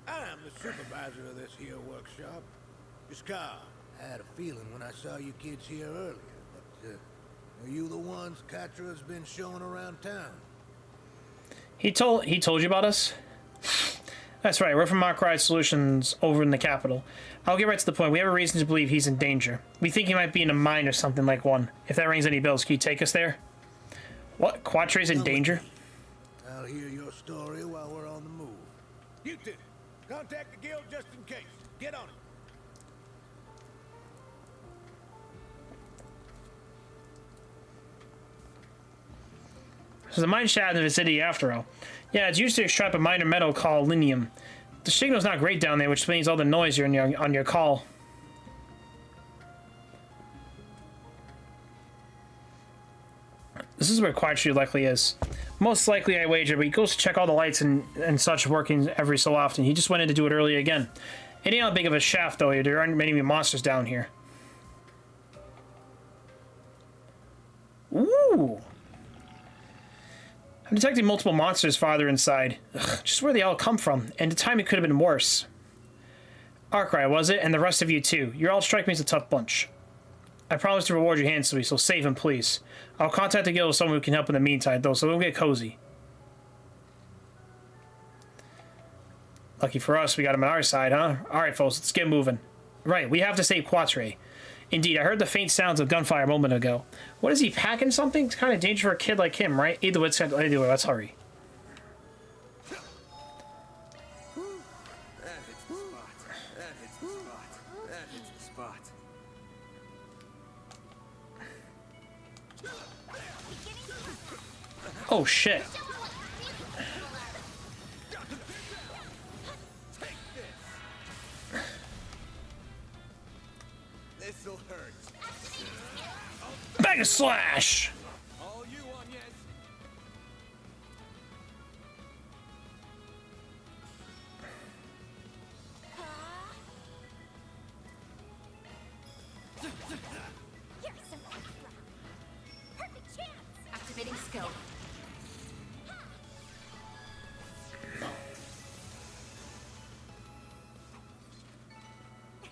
I'm the supervisor of this here workshop. Jiskar, I had a feeling when I saw you kids here earlier, but are you the ones Katra's been showing around town? He told you about us? That's right, we're from Markride Solutions over in the capital. I'll get right to the point. We have a reason to believe he's in danger. We think he might be in a mine or something like one. If that rings any bells, can you take us there? What? Quatre's in danger? I'll hear your story while we're on the move. You two, contact the guild just in case. Get on it. There's a mine shaft in the city after all. Yeah, it's used to extract a minor metal called linium. The signal's not great down there, which explains all the noise you're on your call. This is where Quatry likely is. Most likely, I wager, but he goes to check all the lights and such working every so often. He just went in to do it earlier again. It ain't how big of a shaft, though. There aren't many monsters down here. Ooh! I'm detecting multiple monsters farther inside. Ugh, just where they all come from. And the time it could have been worse. Arkwright, was it? And the rest of you too. You all strike me as a tough bunch. I promise to reward you handsomely, so save him, please. I'll contact the guild with someone who can help in the meantime, though, so don't get cozy. Lucky for us, we got him on our side, huh? Alright, folks, let's get moving. Right, we have to save Quatre. Indeed, I heard the faint sounds of gunfire a moment ago. What is he, packing something? It's kind of dangerous for a kid like him, right? Either way, let's hurry. That hits the spot. That hits the spot. That hits the spot. Oh shit. This'll hurt. Mega slash. All you on, yes. Here's some extra. Perfect chance. Activating skill.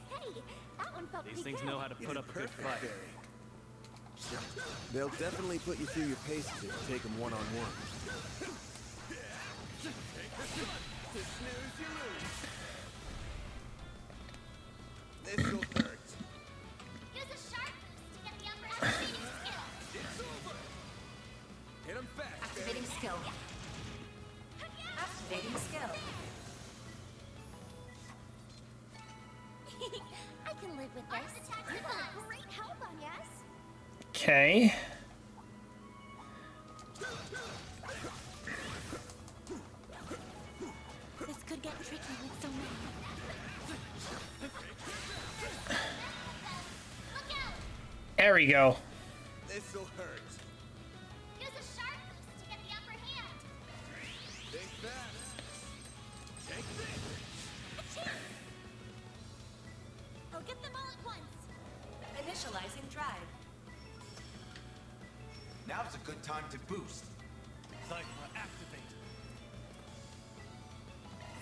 Hey, that one felt These pretty things good. know how to put up a good fight. They'll definitely put you through your paces if you take them one-on-one. This'll hurt. Use a sharp boost to get the upper activating skill. It's over. Hit 'em fast. Activating skill. Activating skill. I can live with this. You've been a great help on yes. Okay. This could get tricky with so many. There we go. This'll hurt. Use a sharp boost to get the upper hand. Stay fast. Take this. I'll get them all at once. Initializing drive. Now's a good time to boost. Cypher activate.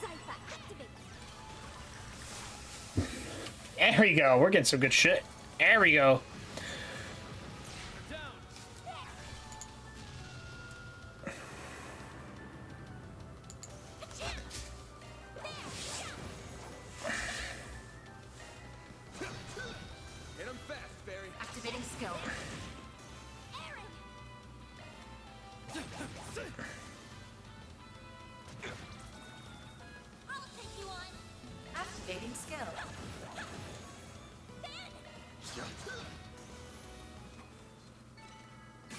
Cypher activate. There we go. We're getting some good shit. There we go. Hit 'em fast, Barry. Activating skill. Aaron. I'll take you on. Activating skill.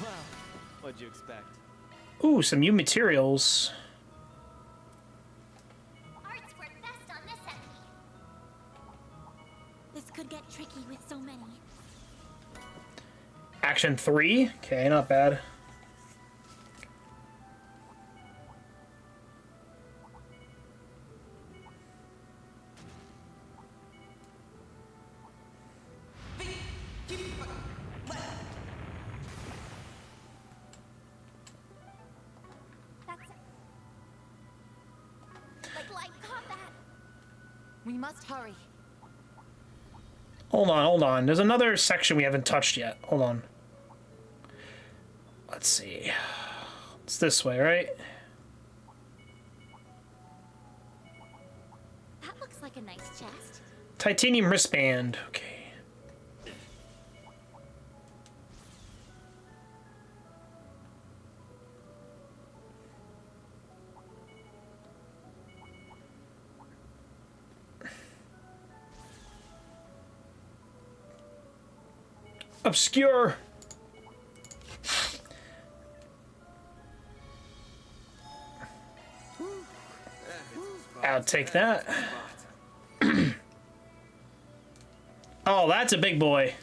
Well, what'd you expect? Ooh, some new materials. Arts work best on this enemy. This could get tricky with so many. Action 3. Okay, not bad. That's like light combat. We must hurry. Hold on, hold on. There's another section we haven't touched yet. Hold on. Let's see. It's this way, right? That looks like a nice chest. Titanium wristband. Okay. Obscure. I'll take that. Oh, that's a big boy.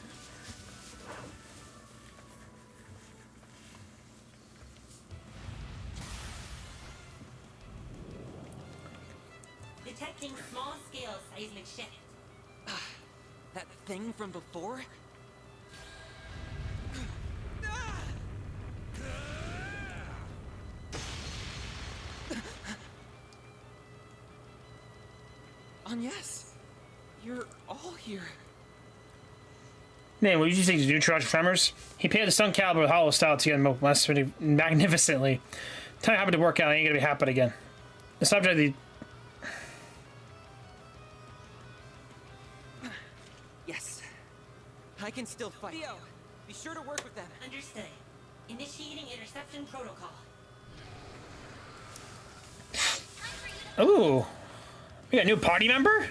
Detecting small-scale seismic shift. That thing from before? Yes, you're all here. Man, what did you think? Neutron tremors? He painted the stun caliber with hollow style together magnificently. Time happened to work out. I ain't gonna be happen again. The subject of the Yes, I can still fight. Theo, be sure to work with them. Understood. Initiating interception protocol. Ooh, we got a new party member.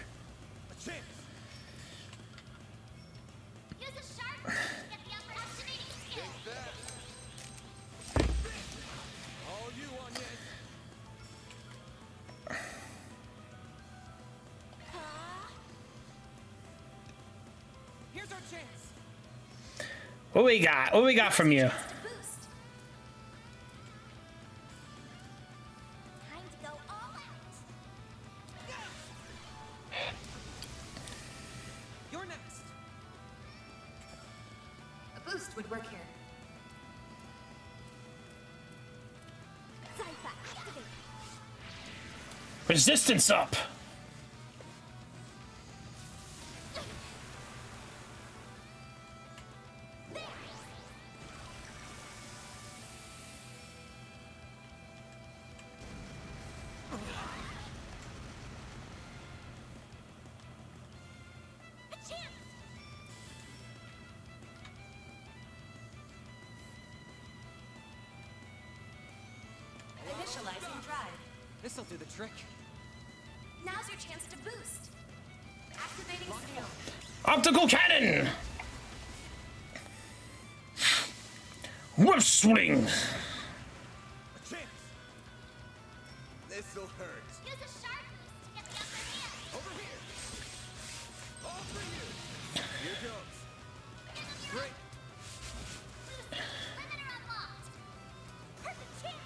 Use a sharp boost to get the upper activating skill. What we got? What we got from you? Time to go all out. You're next. A boost would work here. Resistance up. Initializing drive. This'll do the trick. Now's your chance to boost. Activating skill. Optical cannon. Whip swing. A chance. This'll hurt. Use a sharp boost to get the upper hand. Over here. All for you. Here goes. Great. Limiter unlocked. Perfect chance.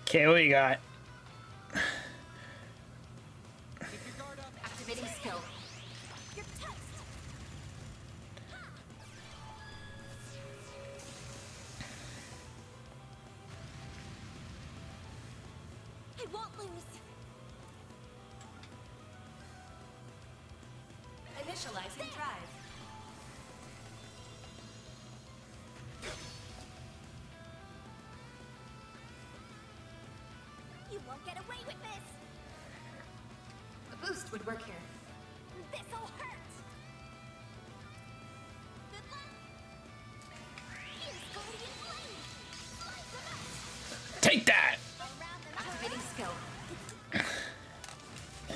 Okay, what you got? Activating skill. You're toast. I won't lose. Initializing drive. You won't get away with this. A boost would work here. This'll hurt. Good luck. Here's Guardian Blade. Slice them out. Take that. Around the Activating skill.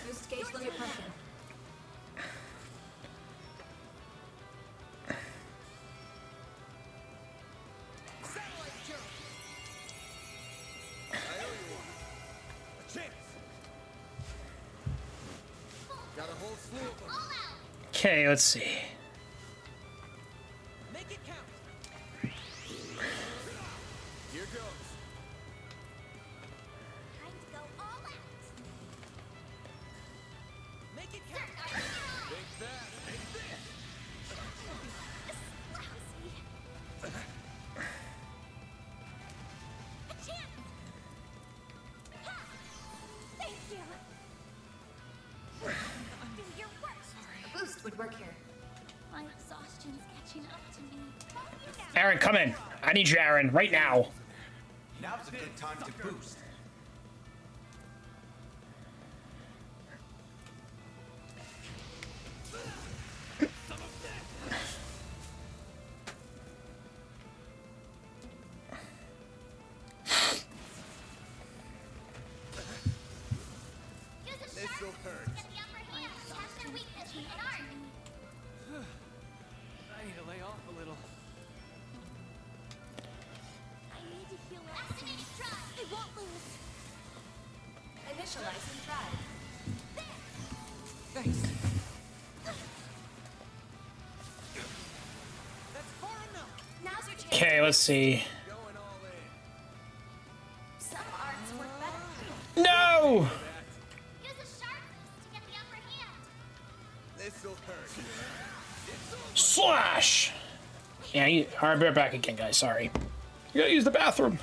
Boost gauge limit broken. I owe you one. A chance. Got a whole slew of them. all out. Okay, let's see. Make it count. Here goes. Time to go all out. Make it count. Take that. Take this. Lousy. A chance. Ha! Thank you. Do your worst. A boost would work here. My exhaustion's catching up to me. Aaron, come in. I need you, Aaron, right now. Now's a good time to boost. Use a This'll sharp hurt. boost to get the upper hand. Test their weakness in art. I need to lay off a little. I need to heal up. Activating drive. I won't lose. Initializing drive. Thanks. That's far enough. Now's your chance. Okay, let's see. Going all in. Some arts work better. No! Use a sharp boost to get the upper hand. This'll hurt. Slash! Yeah, alright, we're back again, guys. Sorry. You gotta use the bathroom.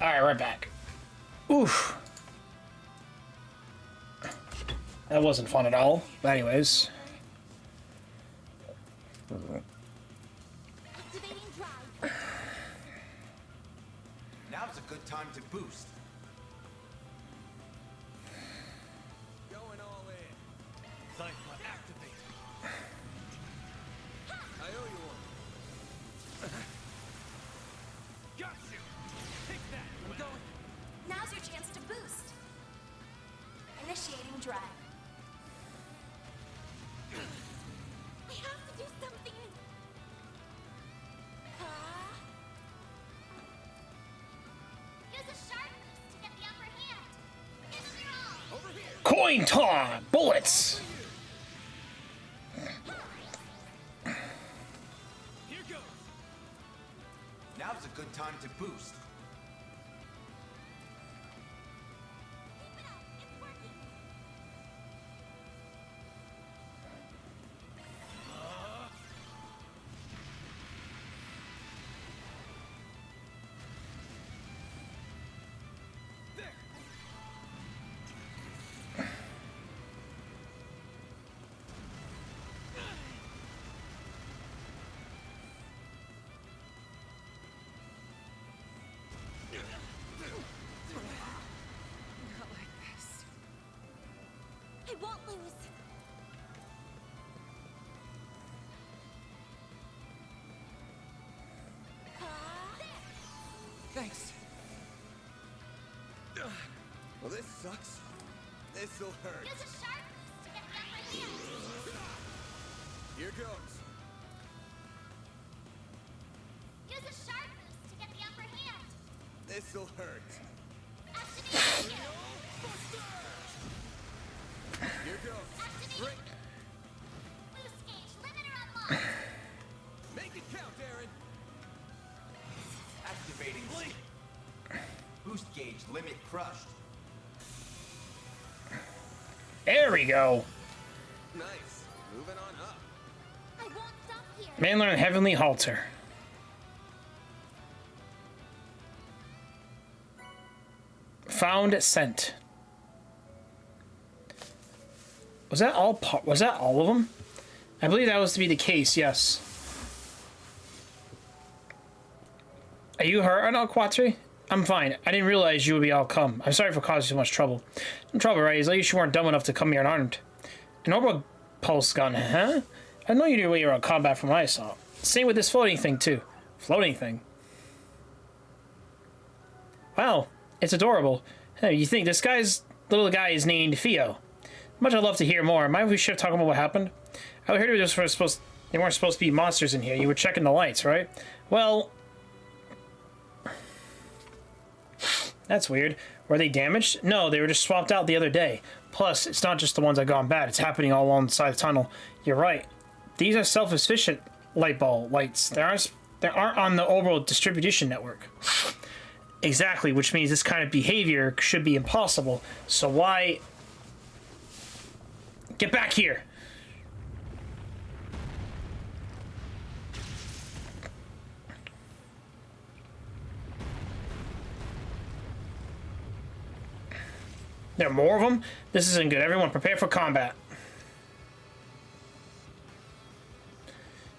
Alright, right back. Oof. That wasn't fun at all. But anyways. Now's a good time to boost. Going all in. Cypher activate. I owe you one. Got you. Take that. I'm going. Now's your chance to boost. Initiating drive. I have to do something. Use a sharp boost to get the upper hand. Give it your all. Over here. Coin toss! Bullets! Here goes. Now's a good time to boost. I won't lose. Thanks. Well, this sucks. This'll hurt. Use a sharp boost to get the upper hand. Here goes. Use a sharp boost to get the upper hand. This'll hurt. Activate skill. Here goes. Activate. Boost gauge limiter unlocked. Make it count, Aaron. Activating blink. Boost gauge limit crushed. There we go. Nice. Moving on up. I won't stop here. Man learn Heavenly Halter. Found scent. Was that all of them? I believe that was to be the case, yes. Are you hurt, Arnold Quattri? I'm fine. I didn't realize you would be all come. I'm sorry for causing so much trouble. No trouble, right? At least you weren't dumb enough to come here unarmed. An orbital pulse gun, huh? I know you knew you were on combat from what I saw. Same with this floating thing, too. Floating thing? Wow, it's adorable. Hey, you think this little guy is named Theo? Much I'd love to hear more. Mind if we shift talking about what happened? I heard they weren't supposed to be monsters in here. You were checking the lights, right? Well, that's weird. Were they damaged? No, they were just swapped out the other day. Plus, it's not just the ones that gone bad. It's happening all along the side of the tunnel. You're right. These are self-sufficient light bulb lights. They aren't on the overall distribution network. Exactly, which means this kind of behavior should be impossible. So why... Get back here! There are more of them? This isn't good. Everyone prepare for combat.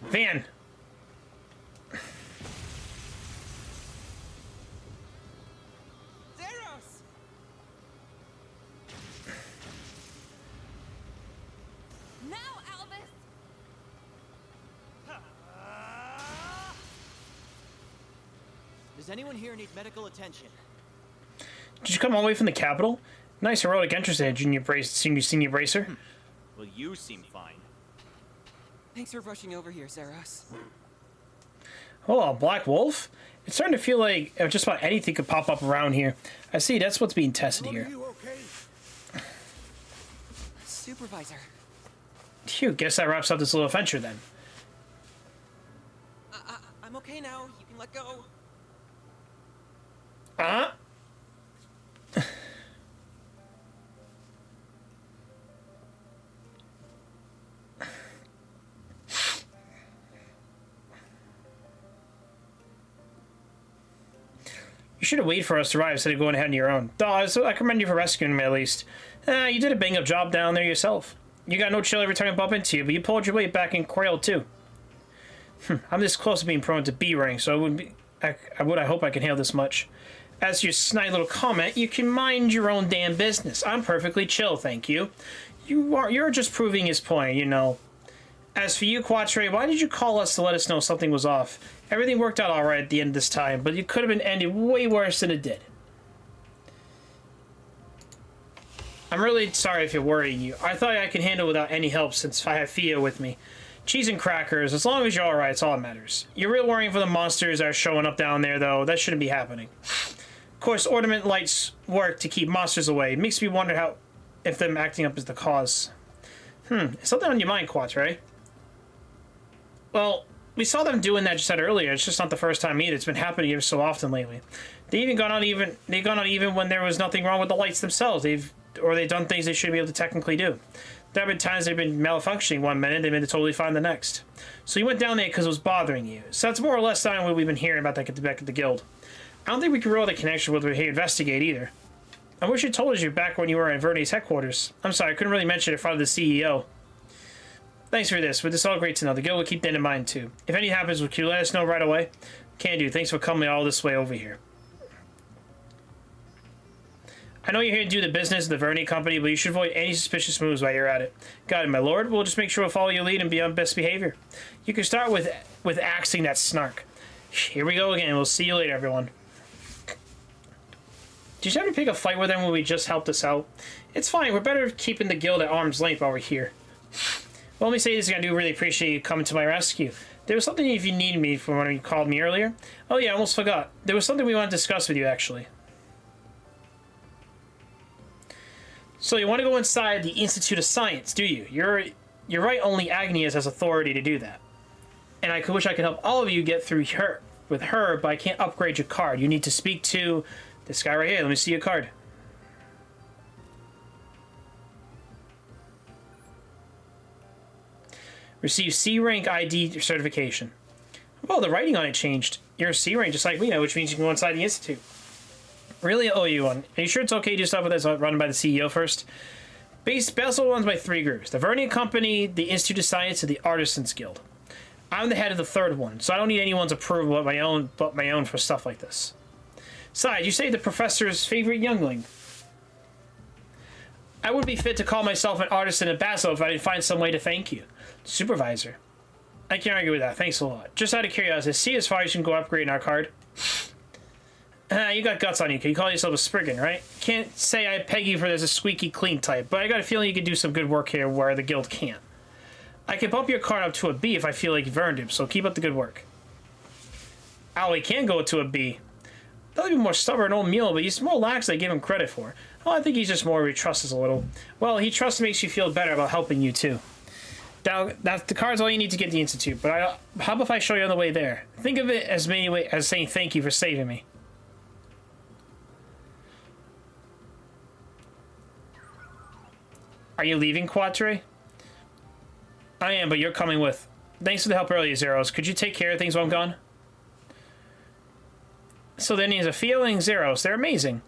Van! Now, Albus! Does anyone here need medical attention? Did you come all the way from the capital? Nice heroic entrance there, senior bracer. Well, you seem fine. Thanks for rushing over here, Zeros. Oh, a black wolf? It's starting to feel like just about anything could pop up around here. I see, that's what's being tested here. Supervisor. Phew, guess that wraps up this little adventure then. I'm okay now. You can let go. You should have waited for us to arrive instead of going ahead on your own. So I commend you for rescuing me at least. You did a bang-up job down there yourself. You got no chill every time I bump into you, but you pulled your weight back in Quail too. I'm this close to being prone to B-rank, so I hope I can handle this much. As to your snide little comment, you can mind your own damn business. I'm perfectly chill, thank you. You're just proving his point, you know. As for you, Quatre, why did you call us to let us know something was off? Everything worked out alright at the end of this time, but it could have been ended way worse than it did. I'm really sorry if you're worrying you. I thought I could handle without any help since I have Theo with me. Cheese and crackers, as long as you're alright, it's all that matters. You're real worrying for the monsters that are showing up down there, though. That shouldn't be happening. Of course, ornament lights work to keep monsters away. It makes me wonder if them acting up is the cause. Is something on your mind, Quatre? Well, we saw them doing that just said earlier. It's just not the first time either. It's been happening ever so often lately. They've gone on even when there was nothing wrong with the lights themselves. They've done things they shouldn't be able to technically do. There have been times they've been malfunctioning one minute, they've been totally fine the next. So you went down there because it was bothering you. So that's more or less what we've been hearing about that back at the guild. I don't think we can rule the connection with what we investigate either. I wish I told you back when you were in Verne's headquarters. I'm sorry, I couldn't really mention it in front of the CEO. Thanks for this, but this is all great to know. The guild will keep that in mind too. If anything happens, will you let us know right away? Can do. Thanks for coming all this way over here. I know you're here to do the business of the Verne company, but you should avoid any suspicious moves while you're at it. Got it, my lord. We'll just make sure we'll follow your lead and be on best behavior. You can start with axing that snark. Here we go again. We'll see you later, everyone. Did you have to pick a fight with them when we just helped us out? It's fine. We're better keeping the guild at arm's length while we're here. Well, let me say this again. I do really appreciate you coming to my rescue. There was something if you needed me from when you called me earlier. Oh yeah, I almost forgot. There was something we wanted to discuss with you, actually. So you want to go inside the Institute of Science, do you? You're right, only Agnes has authority to do that. And I wish I could help all of you get through with her, but I can't upgrade your card. You need to speak to this guy right here. Let me see your card. Receive C-rank ID certification. Oh, the writing on it changed. You're a C-rank just like we know, which means you can go inside the Institute. Really owe you one. Are you sure it's okay to do stuff with this run by the CEO first? Basel runs by 3 groups. The Vernier Company, the Institute of Science, and the Artisans Guild. I'm the head of the 3rd one, so I don't need anyone's approval but my own for stuff like this. Besides, you say the professor's favorite youngling. I wouldn't be fit to call myself an artisan at Basel if I didn't find some way to thank you. Supervisor. I can't argue with that. Thanks a lot. Just out of curiosity, see as far as you can go upgrading our card. You got guts on you. Can you call yourself a Spriggan, right? Can't say I peg you for as a squeaky clean type, but I got a feeling you could do some good work here where the guild can't. I can bump your card up to a B if I feel like you've earned it, so keep up the good work. Owie can go to a B. That'll be more stubborn old mule, but he's more lax than I give him credit for. Oh, I think he's just more he trusts us a little. Well, he trusts makes you feel better about helping you too. Now, the card's all you need to get the Institute, but how about if I show you on the way there? Think of it as many ways as saying thank you for saving me. Are you leaving, Quatre? I am, but you're coming with. Thanks for the help earlier, Zeros. Could you take care of things while I'm gone? So then he's a feeling Zeros. They're amazing.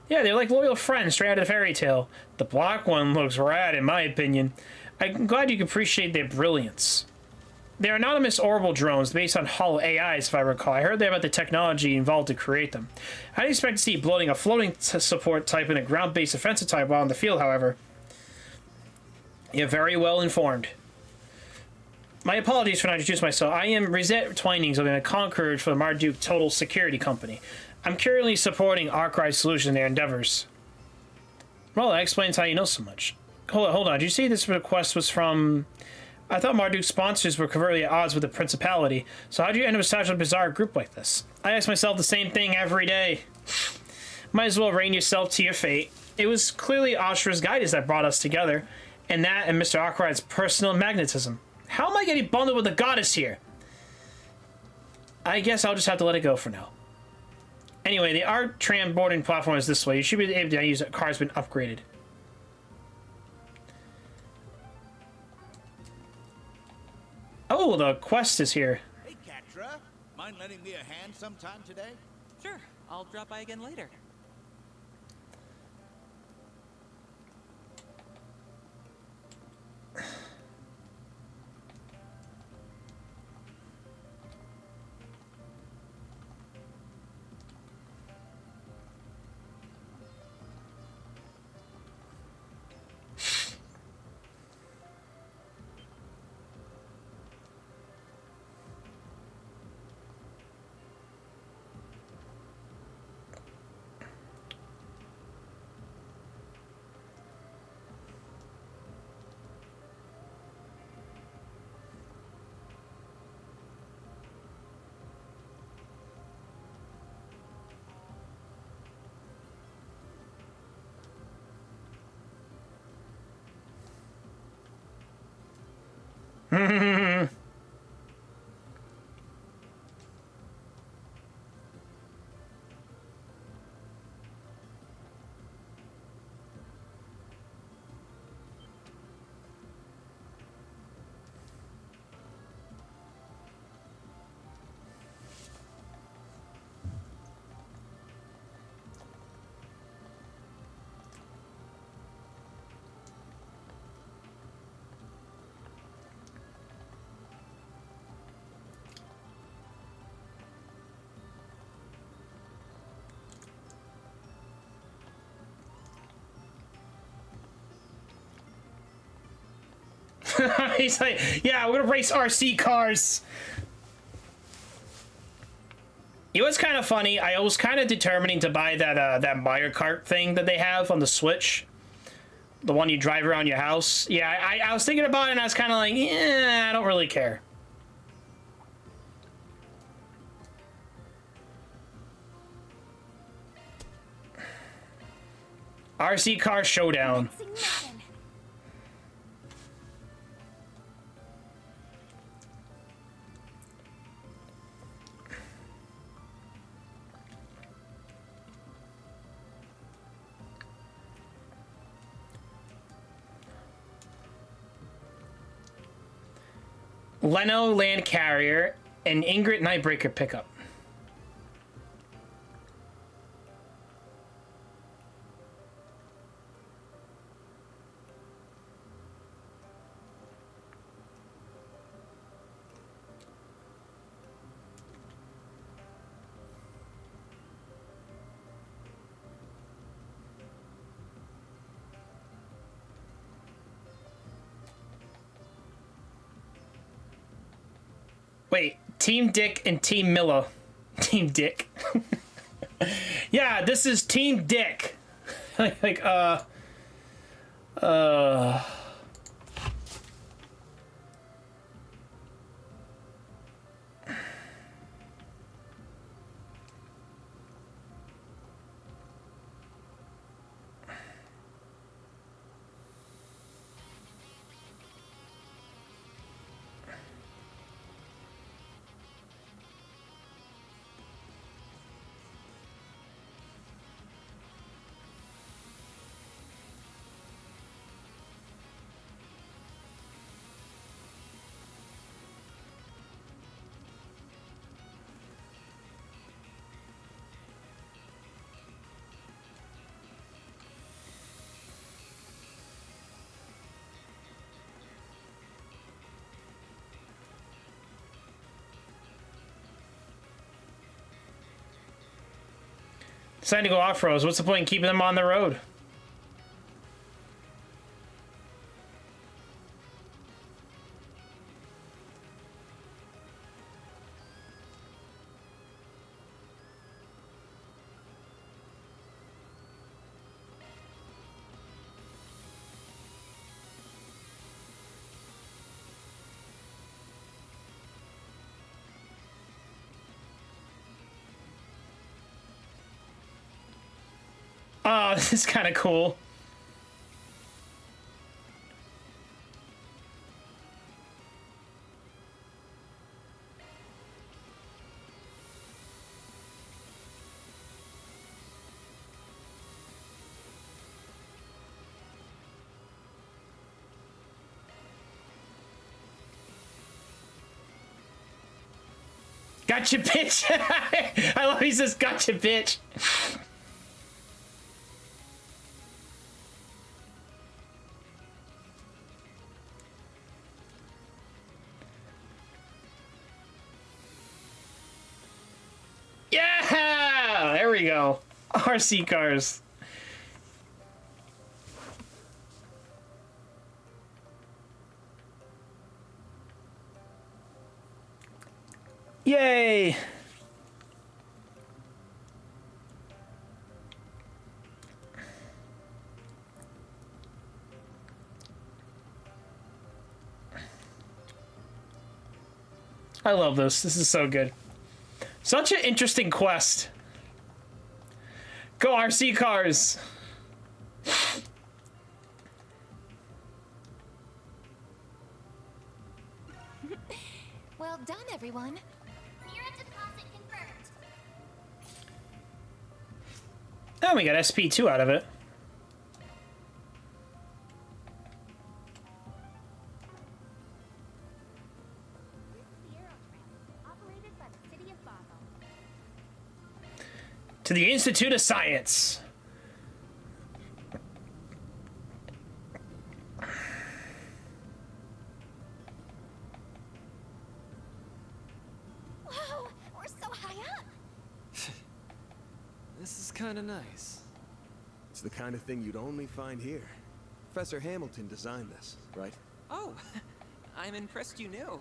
Yeah, they're like loyal friends straight out of the fairy tale. The black one looks rad, in my opinion. I'm glad you can appreciate their brilliance. They're anonymous orbital drones based on Hull AIs, if I recall. I heard about the technology involved to create them. I didn't expect to see bloating a floating support type and a ground-based offensive type while in the field, however. You're very well informed. My apologies for not introducing myself. I am Rosette Twinings of the Concord for the Marduk Total Security Company. I'm currently supporting Arkwright Solutions in their endeavors. Well, that explains how you know so much. Hold on. Did you see this request was from... I thought Marduk's sponsors were covertly at odds with the Principality, so how did you end up establishing a bizarre group like this? I ask myself the same thing every day. Might as well rein yourself to your fate. It was clearly Ashra's guidance that brought us together, and that and Mr. Arkwright's personal magnetism. How am I getting bundled with the goddess here? I guess I'll just have to let it go for now. Anyway, the art tram boarding platform is this way. You should be able to use it. Car's been upgraded. Oh, the quest is here. Hey, Catra. Mind lending me a hand sometime today? Sure. I'll drop by again later. He's like, yeah, we're gonna race RC cars. It was kind of funny. I was kind of determining to buy that Mario Kart thing that they have on the Switch, the one you drive around your house. Yeah, I was thinking about it, and I was kind of like, yeah, I don't really care. RC Car Showdown. Leno Land Carrier and Ingrid Nightbreaker pickup. Wait, Team Dick and Team Miller. Team Dick. Yeah, this is Team Dick. like, deciding to go off-roads. What's the point in keeping them on the road? Oh, this is kind of cool. Gotcha, bitch. I love he says gotcha, bitch. Yeah! There we go. RC cars. Yay! I love this. This is so good. Such an interesting quest. Go RC cars. Well done, everyone. Mirror deposit confirmed. Oh, we got SP2 out of it. Operated by the city of Basel. To the Institute of Science. Whoa, we're so high up. This is kind of nice. It's the kind of thing you'd only find here. Professor Hamilton designed this, right? Oh, I'm impressed you knew.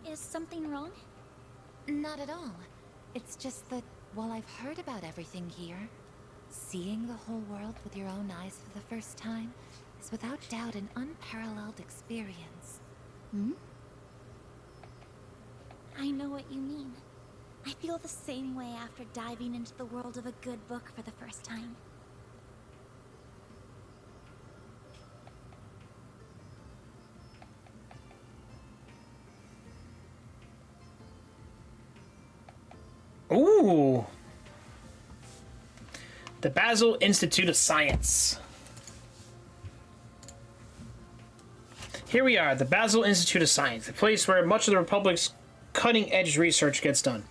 Is something wrong? Not at all. It's just that while I've heard about everything here, seeing the whole world with your own eyes for the first time is without doubt an unparalleled experience. Hmm? I know what you mean. I feel the same way after diving into the world of a good book for the first time. Ooh. The Basel Institute of Science. Here we are, the Basel Institute of Science, the place where much of the Republic's cutting-edge research gets done.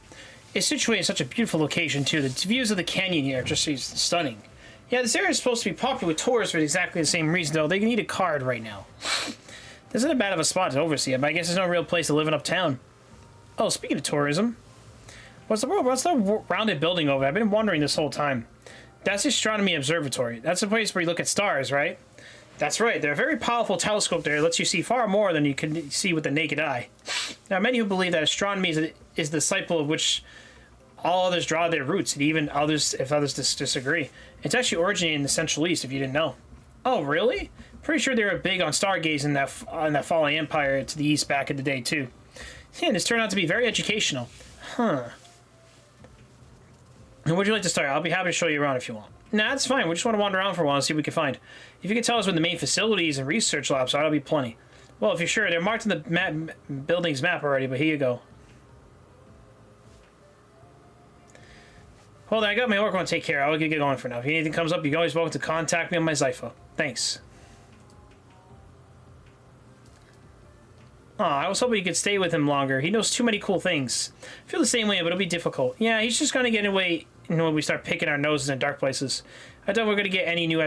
It's situated in such a beautiful location, too. The views of the canyon here are just stunning. Yeah, this area is supposed to be popular with tourists for exactly the same reason, though. They need a card right now. This isn't a bad of a spot to oversee it, but I guess there's no real place to live in uptown. Oh, speaking of tourism, what's the rounded building over there? I've been wondering this whole time. That's the Astronomy Observatory. That's the place where you look at stars, right? That's right. They're a very powerful telescope there that lets you see far more than you can see with the naked eye. Now, many who believe that astronomy is the disciple of which all others draw their roots, and even others, if others disagree. It's actually originated in the Central East, if you didn't know. Oh, really? Pretty sure they were big on stargazing on that falling empire to the east back in the day, too. Yeah, and this turned out to be very educational. Huh. And would you like to start? I'll be happy to show you around if you want. Nah, that's fine. We just want to wander around for a while and see what we can find. If you can tell us where the main facilities and research labs are, that'll be plenty. Well, if you're sure, they're marked in the building's map already, but here you go. Hold on, I got my orc one to take care of. I'll get going for now. If anything comes up, you can always welcome to contact me on my Zypho. Thanks. Aw, I was hoping you could stay with him longer. He knows too many cool things. I feel the same way, but it'll be difficult. Yeah, he's just gonna get away when we start picking our noses in dark places. I doubt we're gonna get any new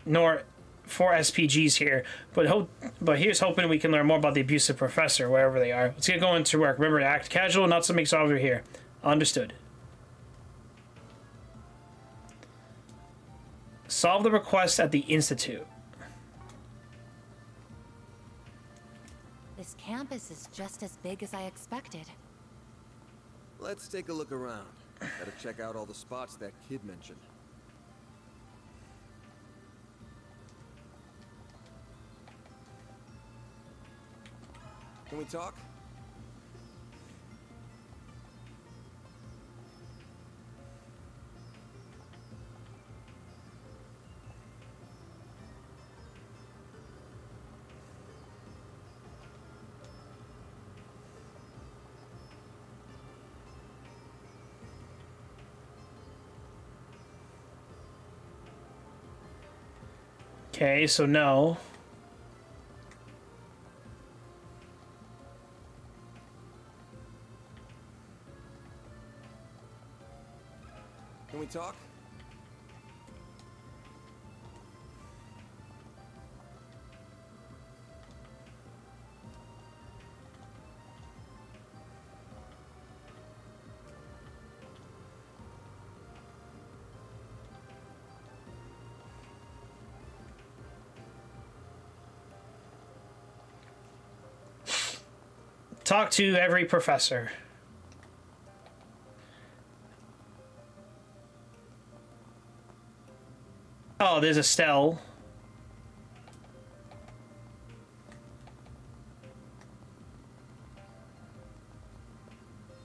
nor 4 SPGs here, but here's hoping we can learn more about the abusive professor, wherever they are. Let's get going to work. Remember to act casual, not to make over here. Understood. Solve the request at the Institute. This campus is just as big as I expected. Let's take a look around. Gotta check out all the spots that kid mentioned. Can we talk? Okay, so no. talk? Talk to every professor. Oh, there's Estelle.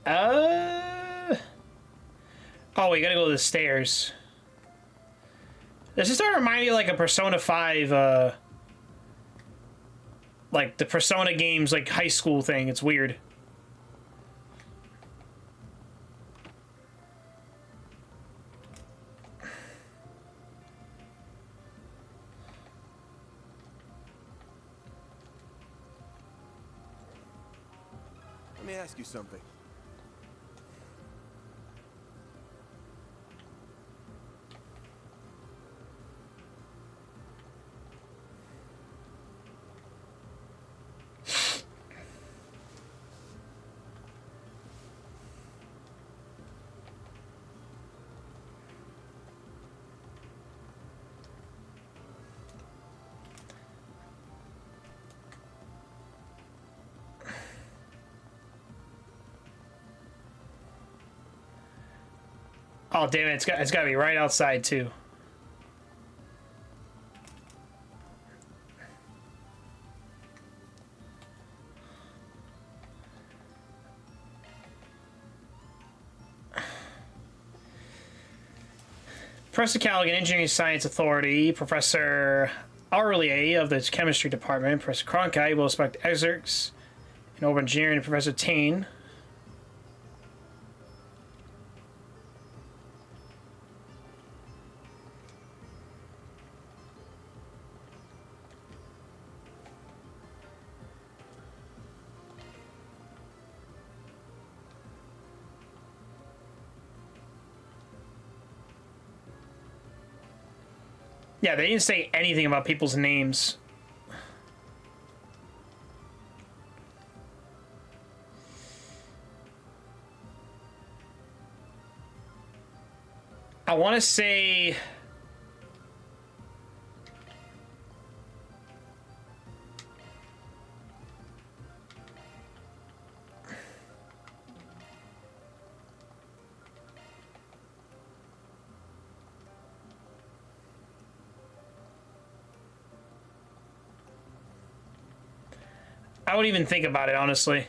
Oh, we gotta go to the stairs. This is starting to remind me of like a Persona 5, like the Persona games, like high school thing. It's weird. Let me ask you something. Oh, damn it. It's got to be right outside, too. Professor Callaghan, Engineering Science Authority. Professor Aurelier of the Chemistry Department. Professor Cronkite, will inspect excerpts in Orbital Engineering. And Professor Tane. Yeah, they didn't say anything about people's names. I want to say... I wouldn't even think about it, honestly.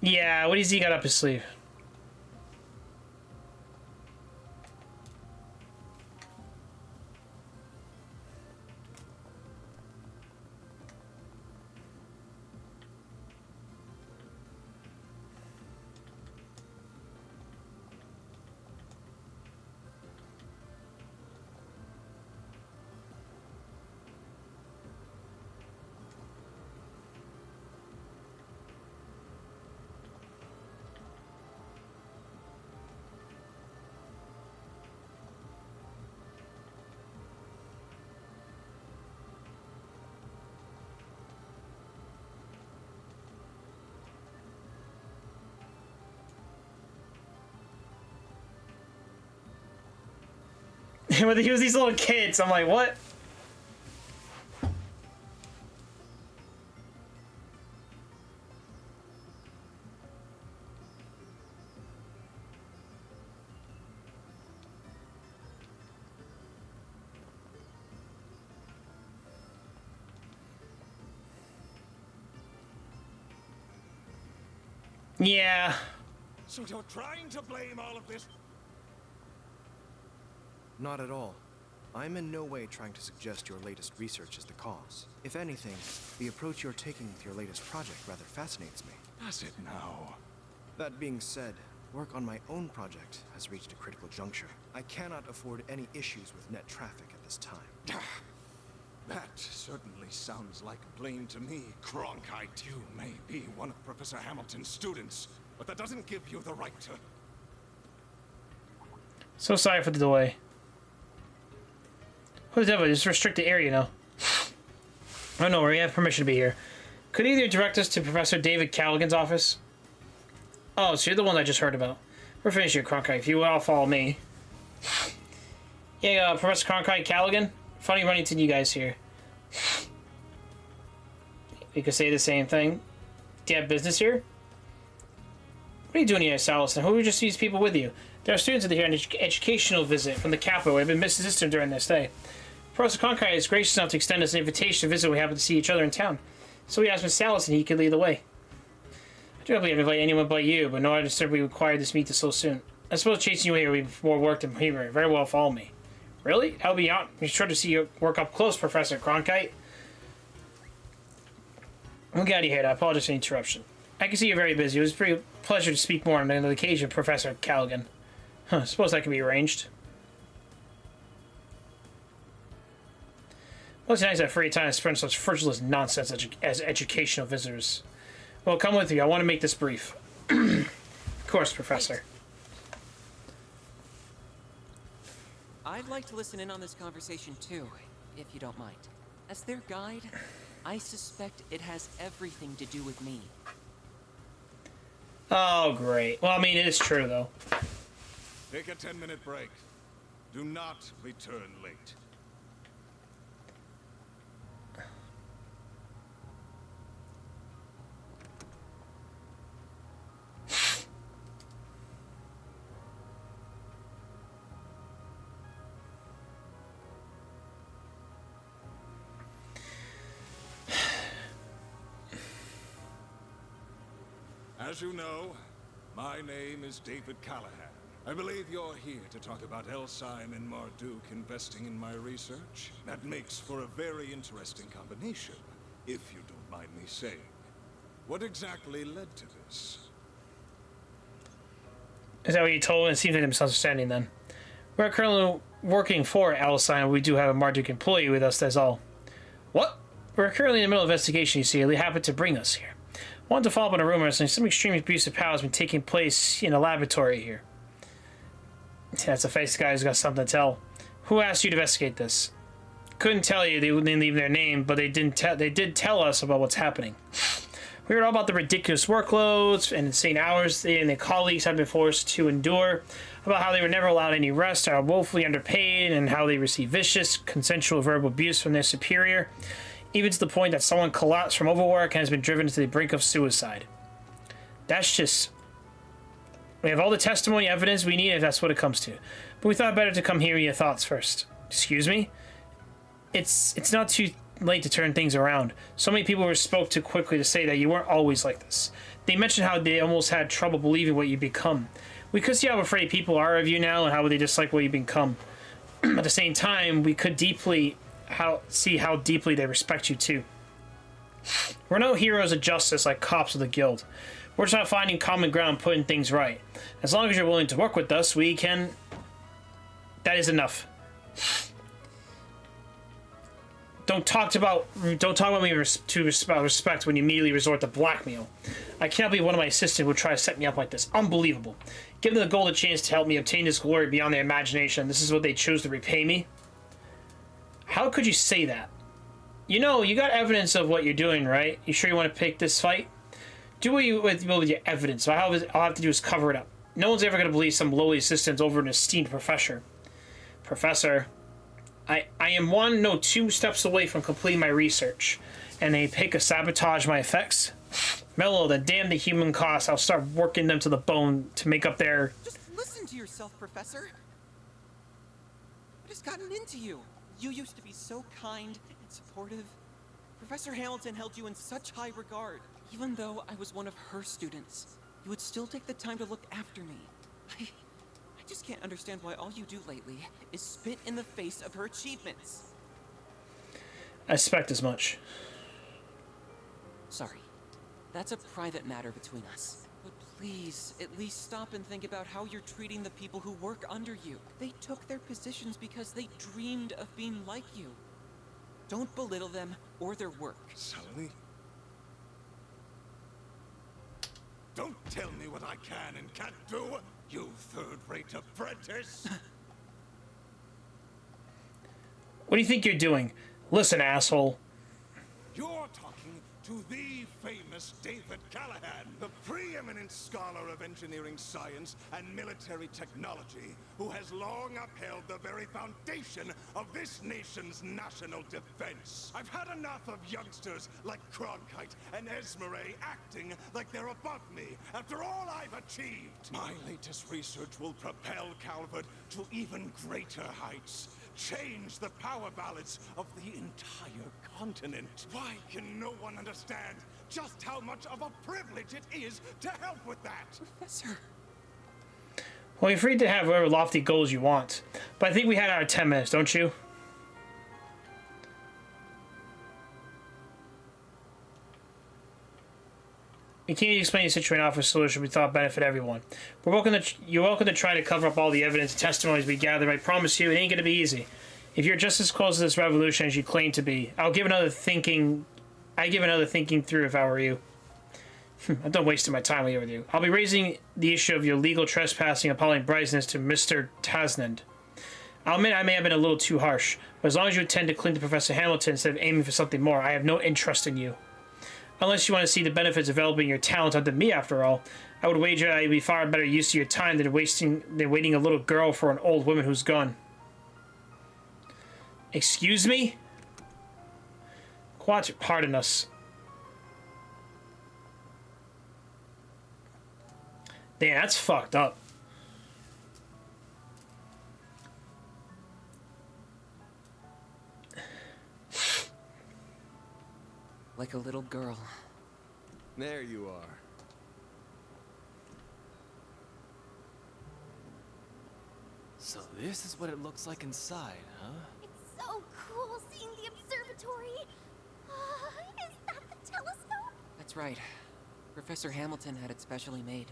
Yeah, what has he got up his sleeve? With these little kids, I'm like, what? Yeah. So you're trying to blame all of this? Not at all. I'm in no way trying to suggest your latest research is the cause. If anything, the approach you're taking with your latest project rather fascinates me. Does it now? That being said, work on my own project has reached a critical juncture. I cannot afford any issues with net traffic at this time. That certainly sounds like blame to me, Cronkite. You may be one of Professor Hamilton's students, but that doesn't give you the right to... So sorry for the delay. Who's ever? This is restricted area now. Oh no, we have permission to be here. Could either direct us to Professor David Callaghan's office? Oh, so you're the one I just heard about. We're finished here, Cronkite. If you will, follow me. Yeah, Professor Cronkite Callaghan. Funny running into you guys here. We could say the same thing. Do you have business here? What are you doing here, Salison? Who are just these people with you? There are students here on an educational visit from the capital. We've been missing sister during their stay. Professor Cronkite is gracious enough to extend us an invitation to visit when we happen to see each other in town. So we asked Miss Salison he could lead the way. I do not believe I've invited anyone but you, but no, I understood we required this meet so soon. I suppose chasing you here would be more work than here. Very well, follow me. Really? I'll be out. Be sure to see your work up close, Professor Cronkite. We'll get out of here. I apologize for the interruption. I can see you're very busy. It was a pretty pleasure to speak more on another occasion, Professor Callaghan. Huh, I suppose that can be arranged. Well, it's nice that free time to spend such frivolous nonsense as educational visitors. Well, come with me. I want to make this brief. Of course, Professor. I'd like to listen in on this conversation too, if you don't mind. As their guide, I suspect it has everything to do with me. Oh, great. Well, I mean, it is true, though. Take a 10-minute break. Do not return late. As you know, my name is David Callahan. I believe you're here to talk about Elsyme and Marduk investing in my research. That makes for a very interesting combination, if you don't mind me saying. What exactly led to this? Is that what you told? It seems like a misunderstanding then. We're currently working for Elsyme. We do have a Marduk employee with us, that's all. What? We're currently in the middle of investigation, you see. They happened to bring us here. Wanted to follow up on a rumor saying some extreme abuse of power has been taking place in a laboratory here. That's a face guy who's got something to tell. Who asked you to investigate this? Couldn't tell you. They didn't leave their name, but they did tell us about what's happening. We heard all about the ridiculous workloads and insane hours they and their colleagues have been forced to endure, about how they were never allowed any rest, are woefully underpaid, and how they receive vicious, consensual verbal abuse from their superior, even to the point that someone collapsed from overwork and has been driven to the brink of suicide. That's just... We have all the testimony evidence we need if that's what it comes to. But we thought it better to come hear your thoughts first. Excuse me? It's not too late to turn things around. So many people were spoke too quickly to say that you weren't always like this. They mentioned how they almost had trouble believing what you become. We could see how afraid people are of you now and how they dislike what you become. At the same time, we could see how deeply they respect you too. We're no heroes of justice like cops of the guild. We're just not finding common ground, putting things right. As long as you're willing to work with us, we can... That is enough. Don't talk about me to respect when you immediately resort to blackmail. I cannot believe one of my assistants would try to set me up like this. Unbelievable. Give them the golden chance to help me obtain this glory beyond their imagination. This is what they chose to repay me. How could you say that? You know, you got evidence of what you're doing, right? You sure you want to pick this fight? Do what you will with your evidence. All I have to do is cover it up. No one's ever going to believe some lowly assistant over an esteemed professor. Professor, I am 2 steps away from completing my research, and they pick a sabotage my effects. Mellow, the damn the human cost. I'll start working them to the bone to make up their... Just listen to yourself, Professor. What has gotten into you? You used to be so kind and supportive. Professor Hamilton held you in such high regard. Even though I was one of her students, you would still take the time to look after me. I just can't understand why all you do lately is spit in the face of her achievements. I suspect as much. Sorry. That's a private matter between us. But please, at least stop and think about how you're treating the people who work under you. They took their positions because they dreamed of being like you. Don't belittle them or their work. Sully? Don't tell me what I can and can't do, you third-rate apprentice! What do you think you're doing? Listen, asshole. You're talking to the famous David Callahan, the preeminent scholar of engineering science and military technology, who has long upheld the very foundation of this nation's national defense. I've had enough of youngsters like Cronkite and Esmeralda acting like they're above me after all I've achieved. My latest research will propel Calvert to even greater heights. Change the power balance of the entire continent. Why can no one understand just how much of a privilege it is to help with that? Professor. Well, you're free to have whatever lofty goals you want. But I think we had our 10 minutes, don't you? Continue to explain your situation and offer a solution we thought benefit everyone. You're welcome to try to cover up all the evidence and testimonies we gather. I promise you, it ain't going to be easy. If you're just as close to this revolution as you claim to be, I'd give another thinking through if I were you. I'm done wasting my time here with you. I'll be raising the issue of your legal trespassing and appalling brightness to Mr. Tasnand. I'll admit I may have been a little too harsh, but as long as you intend to cling to Professor Hamilton instead of aiming for something more, I have no interest in you. Unless you want to see the benefits of developing your talent onto me, after all, I would wager I'd be far better use of your time than waiting a little girl for an old woman who's gone. Excuse me? Pardon us. Damn, that's fucked up. Like a little girl. There you are. So this is what it looks like inside, huh? It's so cool seeing the observatory. Is that the telescope? That's right. Professor Hamilton had it specially made.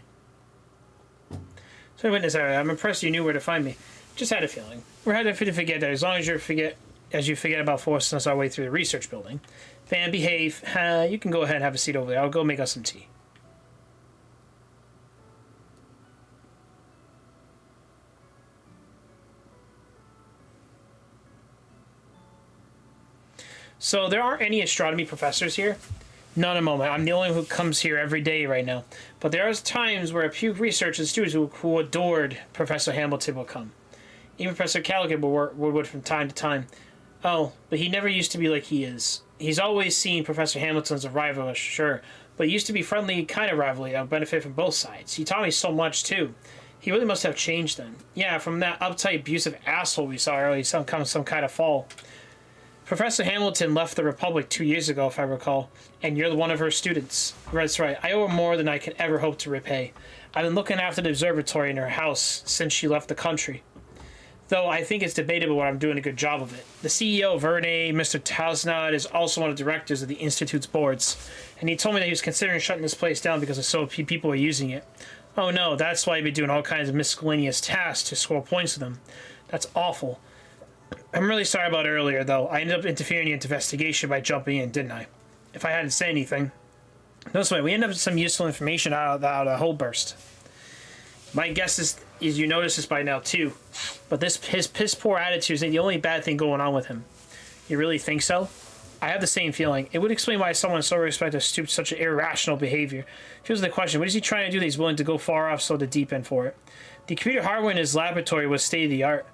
So, witness area, I'm impressed you knew where to find me. Just had a feeling. We're happy to forget that as long as you forget about forcing us our way through the research building. Fan, behave. You can go ahead and have a seat over there. I'll go make us some tea. So there aren't any astronomy professors here. Not a moment. I'm the only one who comes here every day right now. But there are times where a few researchers and students who adored Professor Hamilton will come. Even Professor Callaghan would from time to time. Oh, but he never used to be like he is. He's always seen Professor Hamilton as a rival, sure, but he used to be friendly kind of rivalry that would benefit from both sides. He taught me so much, too. He really must have changed then. Yeah, from that uptight, abusive asshole we saw earlier, some kind of fall. Professor Hamilton left the Republic 2 years ago, if I recall, and you're one of her students. That's right, I owe her more than I can ever hope to repay. I've been looking after the observatory in her house since she left the country. Though I think it's debatable whether I'm doing a good job of it. The CEO, Verne, Mr. Tasnad, is also one of the directors of the Institute's boards, and he told me that he was considering shutting this place down because of so few people are using it. Oh no, that's why he'd be doing all kinds of miscellaneous tasks to score points with them. That's awful. I'm really sorry about earlier, though. I ended up interfering in the investigation by jumping in, didn't I? If I hadn't said anything. This way, we ended up with some useful information out of the whole burst. My guess is you notice this by now, too. But his piss-poor attitude isn't the only bad thing going on with him. You really think so? I have the same feeling. It would explain why someone so respected stoops such an irrational behavior. Here's the question. What is he trying to do that he's willing to go far off so the deep end for it? The computer hardware in his laboratory was state-of-the-art.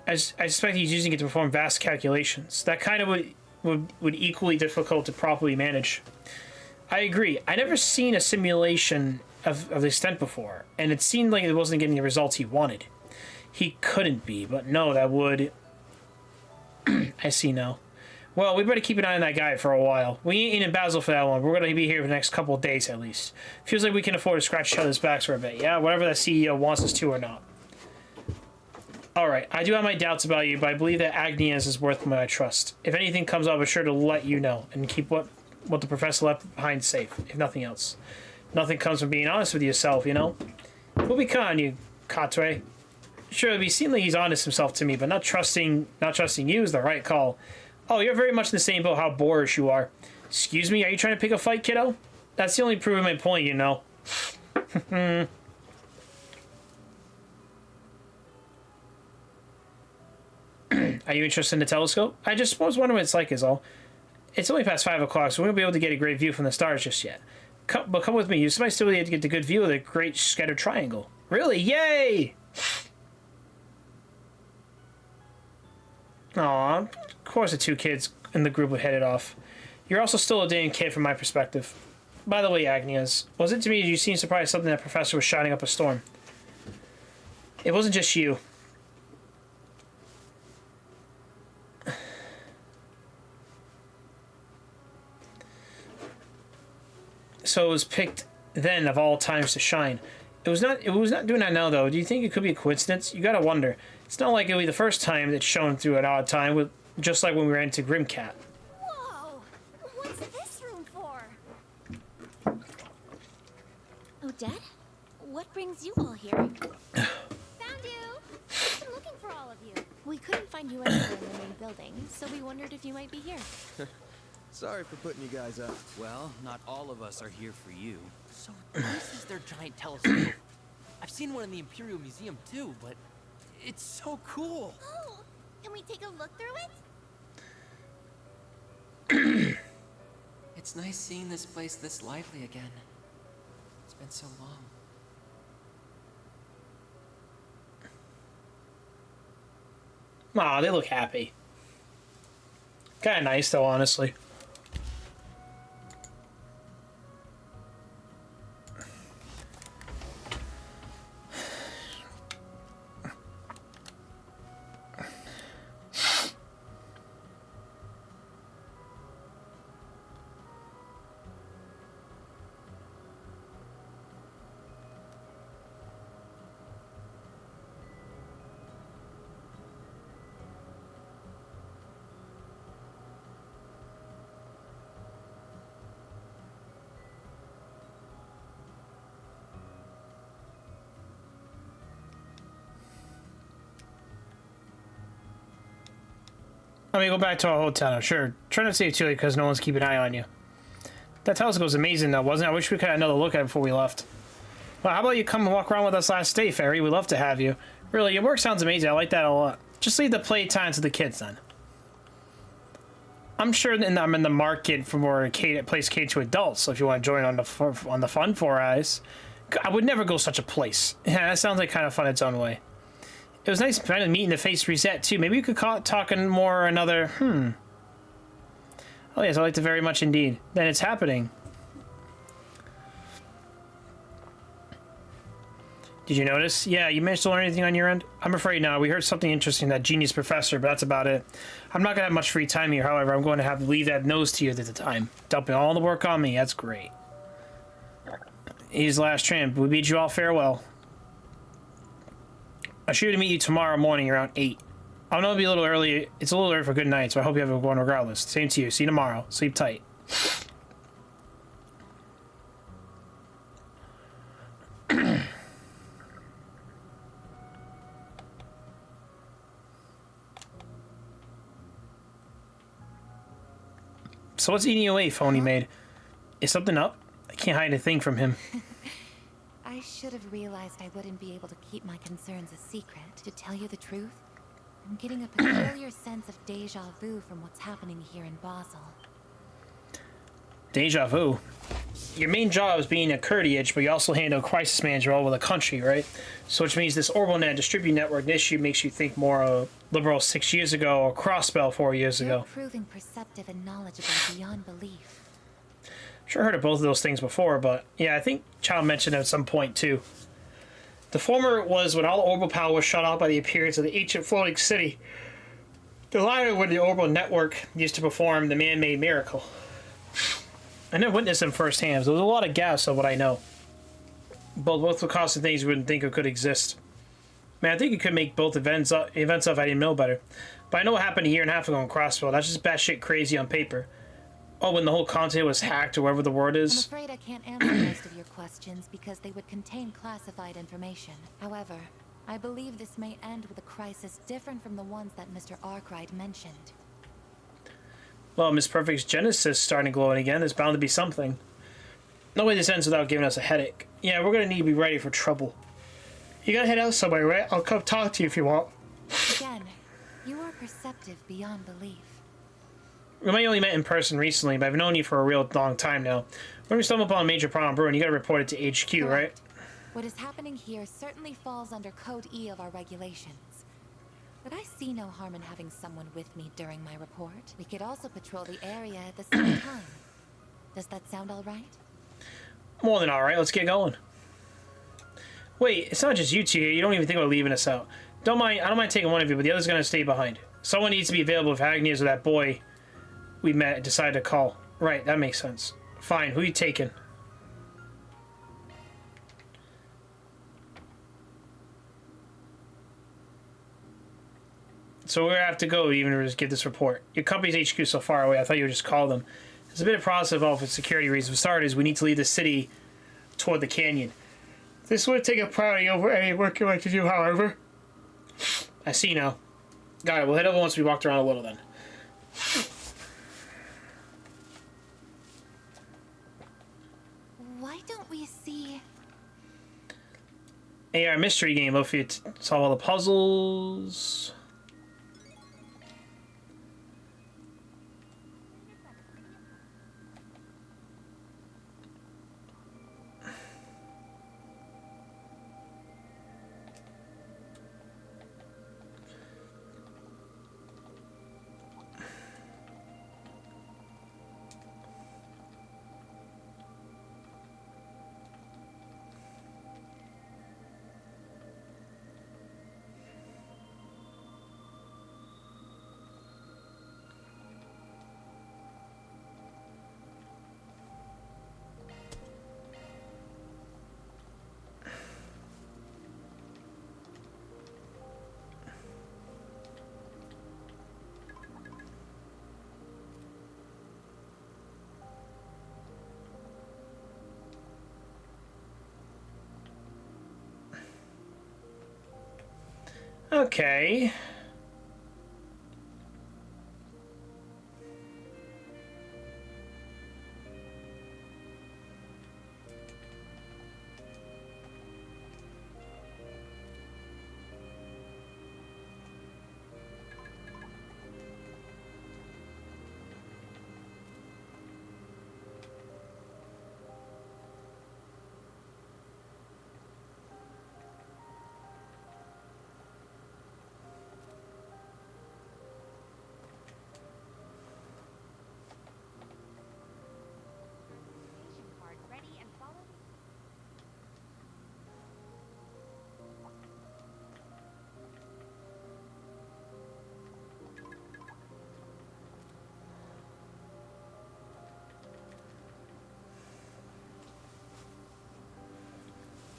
I suspect he's using it to perform vast calculations. That kind of would equally difficult to properly manage. I agree. I never seen a simulation of the extent before, and it seemed like it wasn't getting the results he wanted. He couldn't be, but no, that would... I see now. Well, we better keep an eye on that guy for a while. We ain't in Basel for that one. We're going to be here for the next couple of days at least. Feels like we can afford to scratch each other's backs for a bit. Yeah, whatever that CEO wants us to or not. Alright, I do have my doubts about you, but I believe that Agnes is worth my trust. If anything comes up, I'm sure to let you know, and keep what the professor left behind safe, if nothing else. Nothing comes from being honest with yourself, you know? We'll be kind on you, Katwe. Sure, it'd be seem like he's honest himself to me, but not trusting you is the right call. Oh, you're very much in the same boat how boorish you are. Excuse me, are you trying to pick a fight, kiddo? That's the only proving my point, you know. Are you interested in the telescope? I just was wondering what it's like is all. It's only past 5 o'clock, so we won't be able to get a great view from the stars just yet. But come with me. You might still be able to get the good view of the great scattered triangle. Really? Yay! Aw, of course the 2 kids in the group were headed off. You're also still a damn kid from my perspective. By the way, Agnes, was it to me you seemed surprised something that professor was shining up a storm? It wasn't just you. So it was picked then of all times to shine. It was not doing that now though. Do you think it could be a coincidence? You gotta wonder. It's not like it'll be the first time it's shown through an odd time, with just like when we ran into Grimcat. Whoa! What's this room for? Odette? What brings you all here? Found you! I've been looking for all of you. We couldn't find you anywhere in the main building, so we wondered if you might be here. Sorry for putting you guys up. Well, not all of us are here for you. So this is their giant telescope. I've seen one in the Imperial Museum too, but it's so cool. Oh, can we take a look through it? It's nice seeing this place this lively again. It's been so long. Aw, they look happy. Kinda nice though, honestly. Let me go back to our hotel now. Sure. Try not to stay too late because no one's keeping an eye on you. That telescope was amazing though, wasn't it? I wish we could have another look at it before we left. Well, how about you come and walk around with us last day, Fairy? We'd love to have you. Really, your work sounds amazing. I like that a lot. Just leave the playtime to the kids then. I'm sure that I'm in the market for more place catered to adults, so if you want to join on the fun for eyes. I would never go such a place. Yeah, that sounds like kind of fun its own way. It was nice finally meeting the face reset too. Maybe we could talk more another. Oh yes, I liked it very much indeed. Then it's happening. Did you notice? Yeah, you managed to learn anything on your end? I'm afraid not. We heard something interesting, that genius professor, but that's about it. I'm not gonna have much free time here, however. I'm going to have to leave that nose to you at the time. Dumping all the work on me. That's great. He's last tramp. We bid you all farewell. I should to meet you tomorrow morning around 8. I know it'll be a little early. It's a little early for good night, so I hope you have a good one regardless. Same to you. See you tomorrow. Sleep tight. So what's eating you away, phony maid? Is something up? I can't hide a thing from him. I should have realized I wouldn't be able to keep my concerns a secret. To tell you the truth, I'm getting a peculiar sense of deja vu from what's happening here in Basel. Deja vu? Your main job is being a courtier, but you also handle crisis manager all over the country, right? So which means this OrbitalNet distributed network issue makes you think more of Liberal 6 years ago or Crossbell 4 years ago. You're proving perceptive and knowledgeable beyond belief. Sure heard of both of those things before, but yeah, I think Chow mentioned it at some point too. The former was when all orbital power was shut off by the appearance of the ancient floating city. The latter when the orbital network used to perform the man-made miracle. I never witnessed them firsthand, so there was a lot of gaps of what I know. Both were costing things we wouldn't think of could exist. Man, I think you could make both events up if I didn't know better. But I know what happened a year and a half ago in Crossville. That's just batshit crazy on paper. Oh, when the whole continent was hacked or whatever the word is. I'm afraid I can't answer most of your questions because they would contain classified information. However, I believe this may end with a crisis different from the ones that Mr. Arkwright mentioned. Well, Miss Perfect's Genesis starting glowing again. There's bound to be something. No way this ends without giving us a headache. Yeah, we're gonna need to be ready for trouble. You gotta head out somewhere, right? I'll come talk to you if you want. Again, you are perceptive beyond belief. We might only met in person recently, but I've known you for a real long time now. When we stumble upon a major problem brewing, you gotta report it to HQ, right? What is happening here certainly falls under Code E of our regulations. But I see no harm in having someone with me during my report. We could also patrol the area at the same time. Does that sound all right? More than alright, let's get going. Wait, it's not just you two here. You don't even think about leaving us out. I don't mind taking one of you, but the other's gonna stay behind. Someone needs to be available if Agnes or that boy we met decided to call. Right, that makes sense. Fine, who you taking? So we're gonna have to go even to just get this report. Your company's HQ is so far away, I thought you would just call them. There's a bit of process involved for security reasons. For starters, we need to leave the city toward the canyon. This would take a priority over any work you'd like to do, however. I see now. Got it, we'll head over once we walked around a little then. Why don't we see... AR mystery game, look for you to solve all the puzzles. Okay.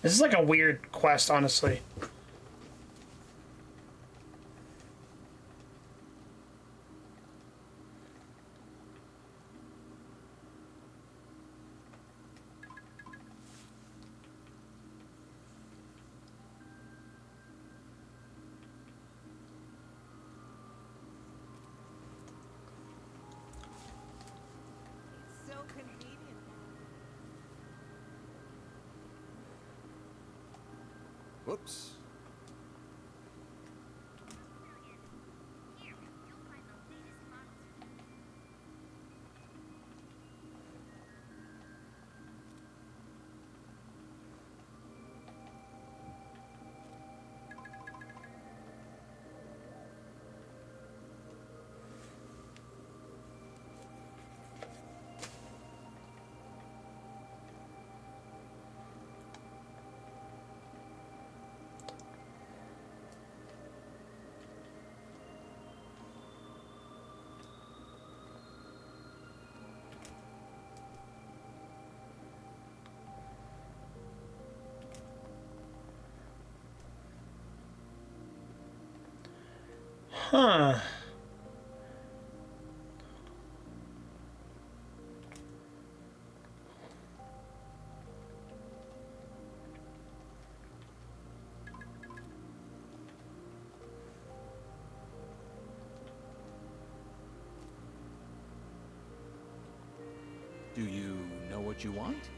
This is like a weird quest, honestly. So convenient. Whoops. Huh. Do you know what you want?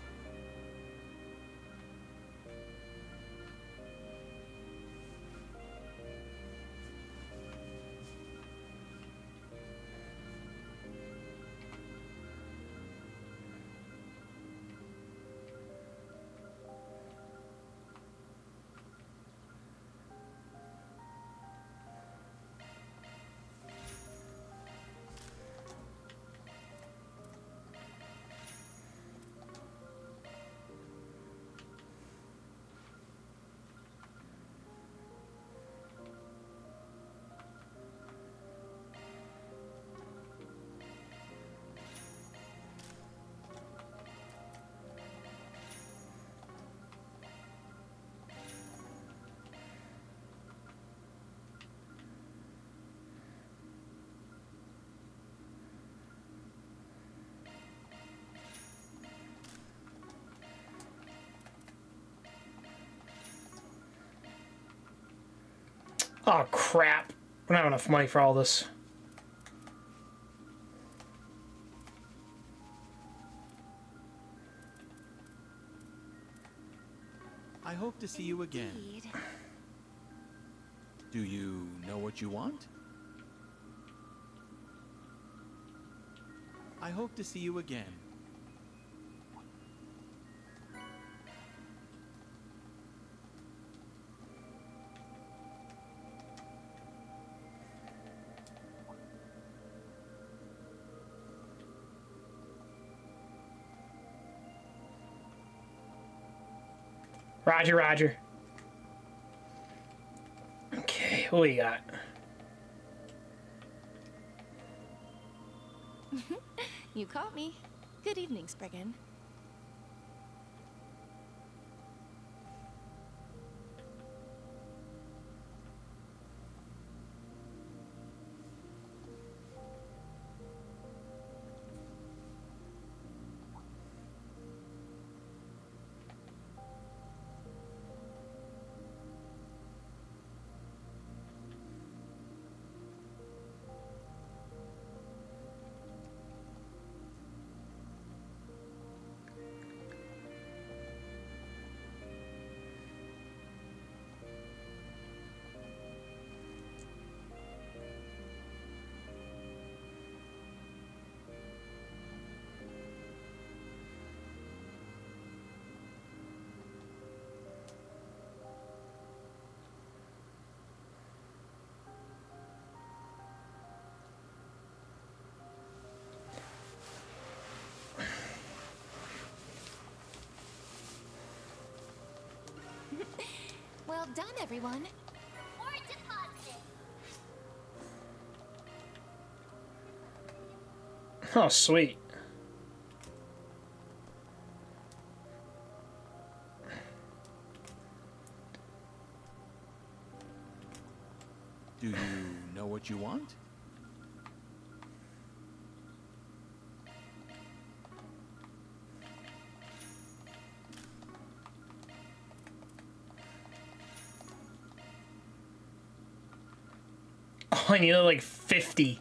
Oh, crap. I don't have enough money for all this. I hope to see you again. Indeed. Do you know what you want? I hope to see you again. Roger, roger. Okay, what do you got? You caught me. Good evening, Spriggan. Well done, everyone. Oh, sweet. Do you know what you want? Oh, I need like 50.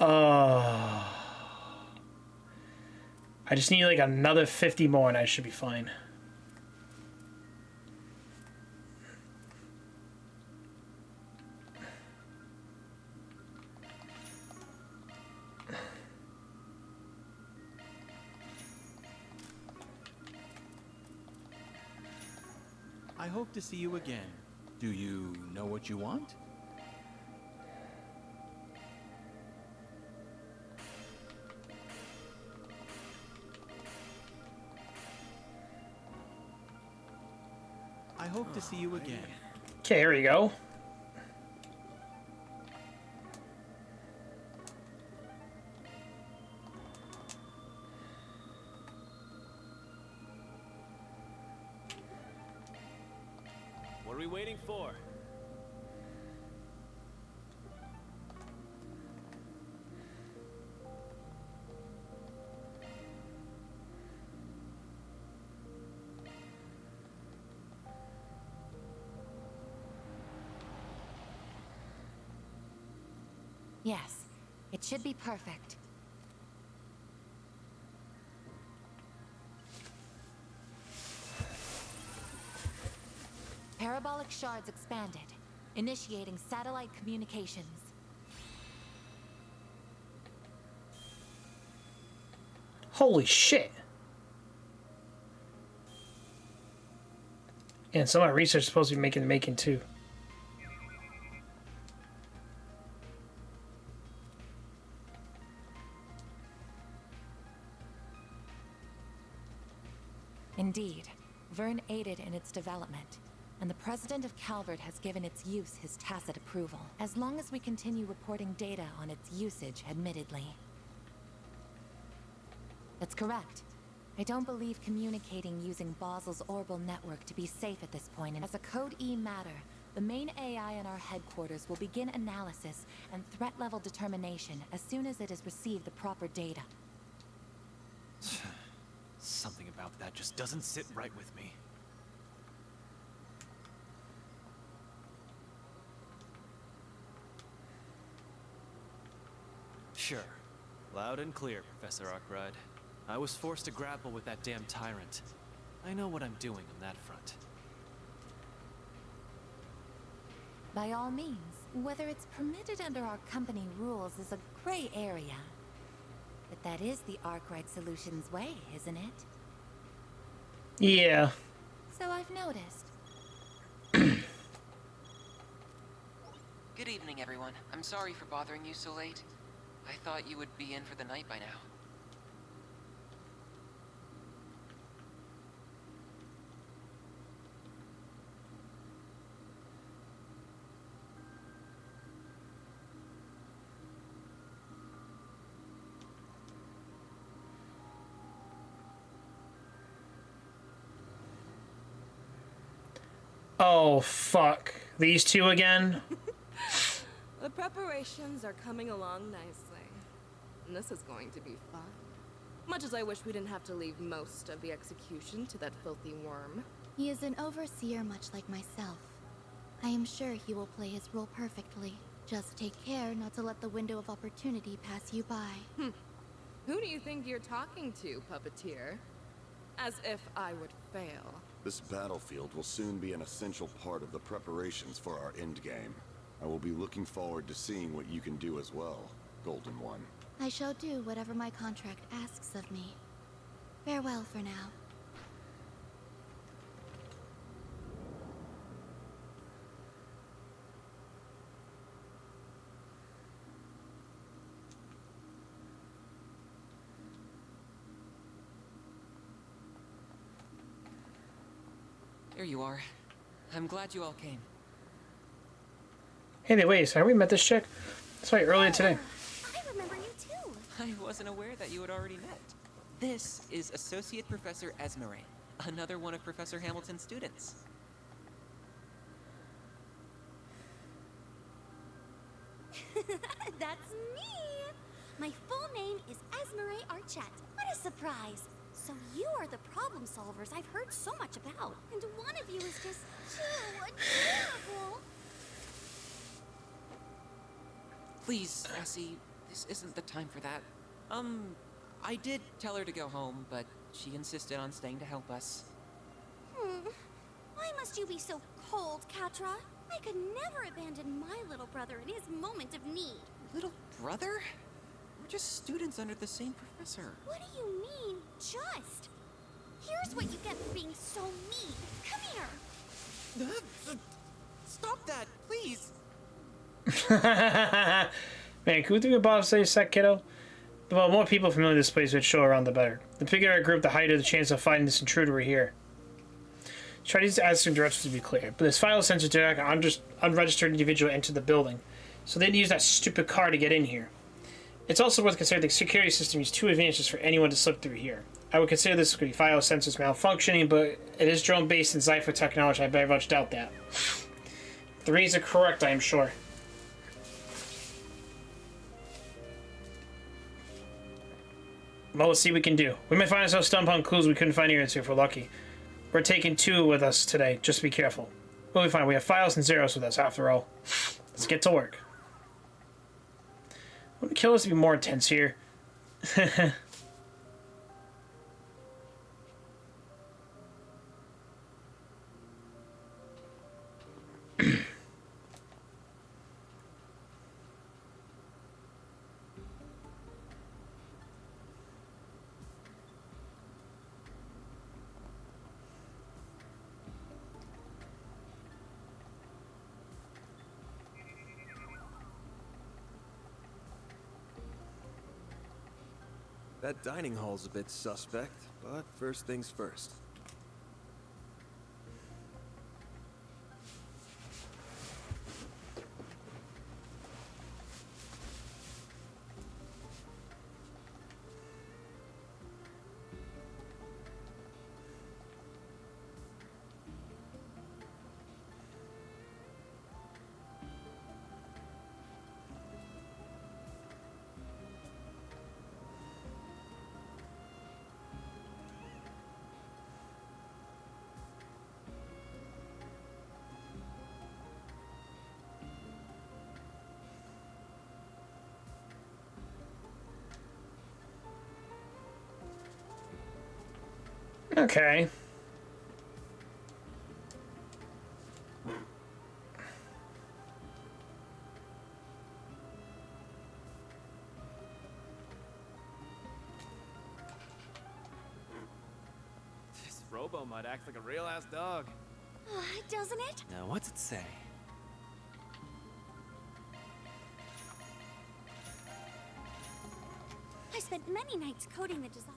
I just need like another 50 more and I should be fine. I hope to see you again. Do you know what you want? I hope to see you again. Okay, here we go. What are we waiting for? Yes, it should be perfect. Parabolic shards expanded, initiating satellite communications. Holy shit. And some of my research is supposed to be making the making too. Indeed, Vern aided in its development, and the president of Calvert has given its use his tacit approval, as long as we continue reporting data on its usage, admittedly. That's correct. I don't believe communicating using Basel's orbital network to be safe at this point, and as a Code E matter, the main AI in our headquarters will begin analysis and threat level determination as soon as it has received the proper data. Something about that just doesn't sit right with me. Sure. Loud and clear, Professor Arkwright. I was forced to grapple with that damn tyrant. I know what I'm doing on that front. By all means, whether it's permitted under our company rules is a gray area. But that is the Arkwright Solutions way, isn't it? Yeah. So I've noticed. Good evening, everyone. I'm sorry for bothering you so late. I thought you would be in for the night by now. Oh, fuck. These two again? The preparations are coming along nicely. And this is going to be fun. Much as I wish we didn't have to leave most of the execution to that filthy worm. He is an overseer much like myself. I am sure he will play his role perfectly. Just take care not to let the window of opportunity pass you by. Who do you think you're talking to, puppeteer? As if I would fail. This battlefield will soon be an essential part of the preparations for our endgame. I will be looking forward to seeing what you can do as well, Golden One. I shall do whatever my contract asks of me. Farewell for now. There you are. I'm glad you all came. Hey there, wait, have we met this chick? I saw you earlier today. I remember you too. I wasn't aware that you had already met. This is Associate Professor Esmeralda, another one of Professor Hamilton's students. That's me! My full name is Esmeralda Archette. What a surprise! So you are the problem solvers I've heard so much about. And one of you is just too adorable. Please, Essie, this isn't the time for that. I did tell her to go home, but she insisted on staying to help us. Why must you be so cold, Catra? I could never abandon my little brother in his moment of need. Little brother? We're just students under the same professor. What do you mean, just? Here's what you get for being so mean. Come here. Stop that, please. Man, can we think about say a sec, kiddo? The more people familiar with this place would show around, the better. The bigger our group, the higher the chance of finding this intruder we're here. Try to ask some directions to be clear, but this file sensor direct an unregistered individual entered the building, so they didn't use that stupid car to get in here. It's also worth considering the security system used two advantages for anyone to slip through here. I would consider this to be file sensors malfunctioning, but it is drone-based and Zypher technology. I very much doubt that. The reasons are correct, I am sure. Well, let's see what we can do. We may find ourselves stumped on clues we couldn't find here if we're lucky. We're taking two with us today. Just be careful. We'll be fine. We have files and zeros with us, after all. Let's get to work. Wouldn't kill us to be more intense here. That dining hall's a bit suspect, but first things first. Okay. This robo-mud acts like a real-ass dog. Doesn't it? Now, what's it say? I spent many nights coding the design.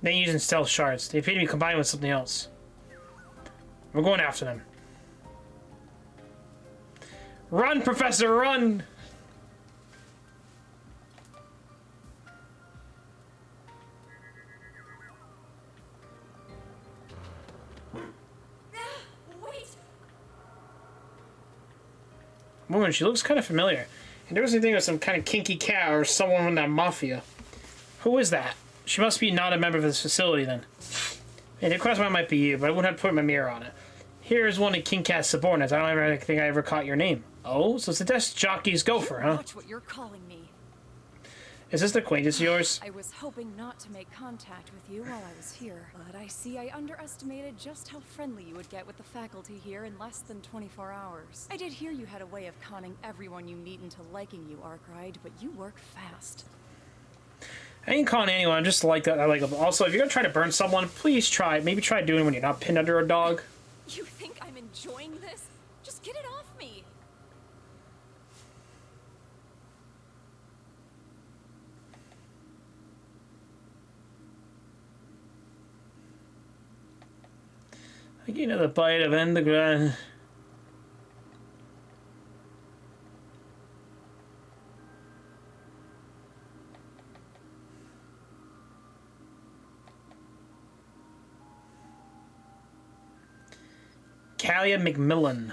They're using stealth shards. They appear to be combined with something else. We're going after them. Run, Professor, run! Wait! Woman, she looks kind of familiar. And there was anything with some kind of kinky cat or someone from that mafia. Who is that? She must be not a member of this facility then. Hey, the question might be you, but I wouldn't have to put my mirror on it. Here's one of King Cat's subordinates. I don't ever think I ever caught your name. Oh, so it's the desk jockey's gopher, huh? Watch what you're calling me. Is this the acquaintance of yours? I was hoping not to make contact with you while I was here, but I see I underestimated just how friendly you would get with the faculty here in less than 24 hours. I did hear you had a way of conning everyone you meet into liking you, Arkwright, but you work fast. I ain't calling anyone, I'm just like that. I like them. Also, if you're gonna try to burn someone, please try. Maybe try doing it when you're not pinned under a dog. You think I'm enjoying this? Just get it off me! I get another bite of underground. Callia McMillan.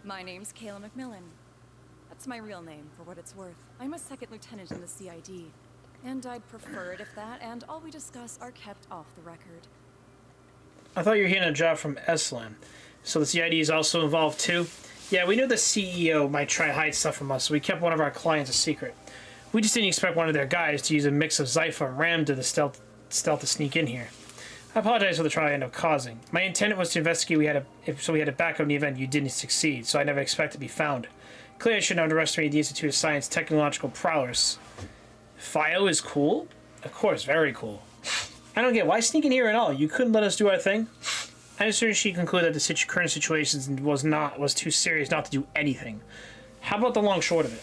My name's Kayla McMillan. That's my real name, for what it's worth. I'm a second lieutenant in the CID, and I'd prefer it if that and all we discuss are kept off the record. I thought you were getting a job from Eslam. So the CID is also involved too? Yeah, we knew the CEO might try to hide stuff from us, so we kept one of our clients a secret. We just didn't expect one of their guys to use a mix of Zypha and Ram to the stealth to sneak in here. I apologize for the trouble I ended up causing. My intent was to investigate so we had a backup in the event you didn't succeed, so I never expected to be found. Clearly I shouldn't underestimate the Institute of Science technological prowess. Fio is cool? Of course, very cool. I don't get why sneak in here at all. You couldn't let us do our thing? I assume she concluded that the current situation was too serious not to do anything. How about the long short of it?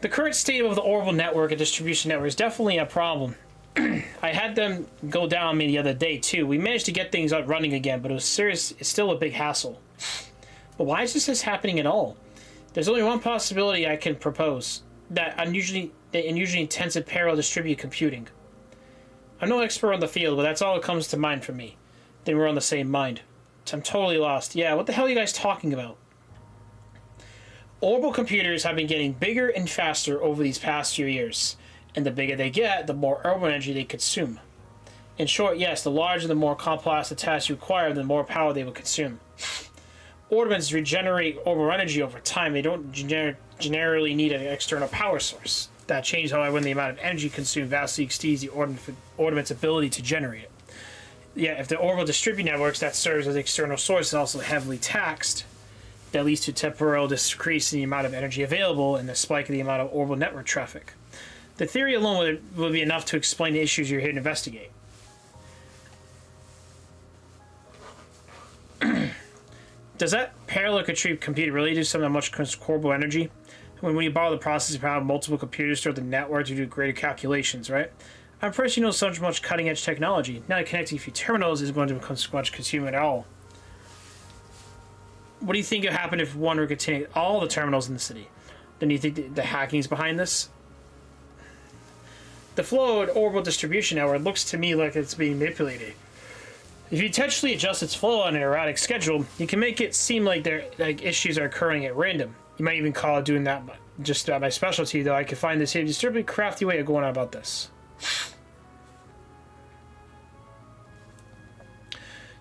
The current state of the orbital network and distribution network is definitely a problem. I had them go down on me the other day too. We managed to get things up running again, but it was serious. It's still a big hassle. But why is this happening at all? There's only one possibility I can propose: that unusually intensive parallel distributed computing. I'm no expert on the field, but that's all that comes to mind for me. Then we're on the same mind. I'm totally lost. Yeah, what the hell are you guys talking about? Orbital computers have been getting bigger and faster over these past few years. And the bigger they get, the more orbital energy they consume. In short, yes, the larger and the more complex the tasks you require, the more power they will consume. Orbitals regenerate orbital energy over time. They don't generally need an external power source. That changes, however, when the amount of energy consumed vastly exceeds the orbital's ability to generate it. Yeah, if the orbital distributed networks that serves as external source is also heavily taxed, that leads to temporal decrease in the amount of energy available and the spike in the amount of orbital network traffic. The theory alone would be enough to explain the issues you're here to investigate. Does that parallel computer really do something that much orbital energy? When you borrow the processing power of multiple computers throughout the network to do greater calculations, right? I'm impressed you know so much cutting-edge technology. Now connecting a few terminals is going to become so much consuming at all. What do you think would happen if one were to contain all the terminals in the city? Then you think the hacking is behind this? The flow of orbital distribution network looks to me like it's being manipulated. If you intentionally adjust its flow on an erratic schedule, you can make it seem like issues are occurring at random. You might even call it doing that just about my specialty, though I could find this disturbingly crafty way of going on about this.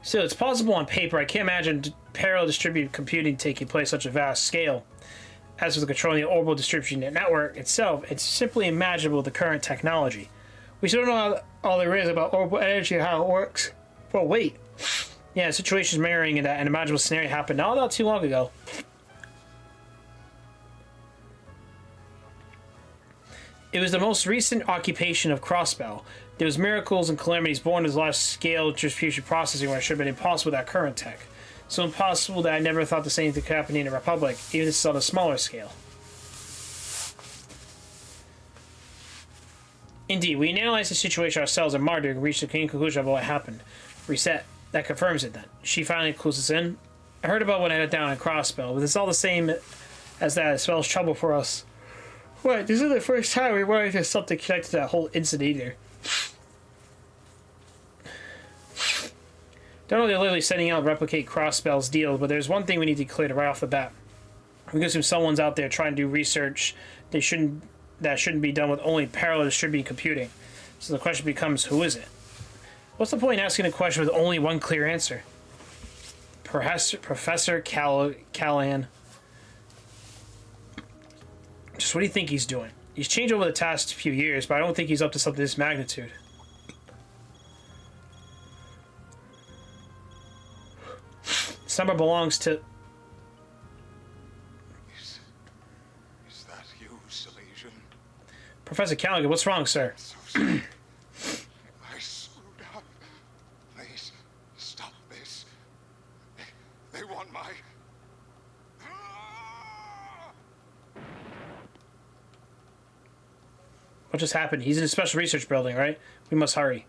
Still, it's possible on paper. I can't imagine parallel distributed computing taking place at such a vast scale. As for the controlling the orbital distribution network itself, it's simply imaginable with the current technology. We still don't know all there is about orbital energy and how it works. Well, wait. Yeah, situations mirroring in that unimaginable scenario happened not too long ago. It was the most recent occupation of Crossbell. There was miracles and calamities born as large-scale distribution processing when it should have been impossible with that current tech. So impossible that I never thought the same thing could happen in the Republic, even if it's on a smaller scale. Indeed, we analyzed the situation ourselves at Marduk and reached the conclusion of what happened. Reset. That confirms it then. She finally clues us in. I heard about what ended down in Crossbell, but it's all the same as that. It spells trouble for us. What? This is the first time we run into something connected to that whole incident either. Don't know they're literally setting out to replicate Crossbell's deal, but there's one thing we need to clear right off the bat. We assume someone's out there trying to do research that shouldn't be done with only parallel distributed computing. So the question becomes, who is it? What's the point in asking a question with only one clear answer? Professor Callahan. Just what do you think he's doing? He's changed over the past few years, but I don't think he's up to something this magnitude. This number belongs to... Is that you, Salesian? Professor Callaghan, what's wrong, sir? I screwed up. Please, stop this. They want my... What just happened? He's in a special research building, right? We must hurry.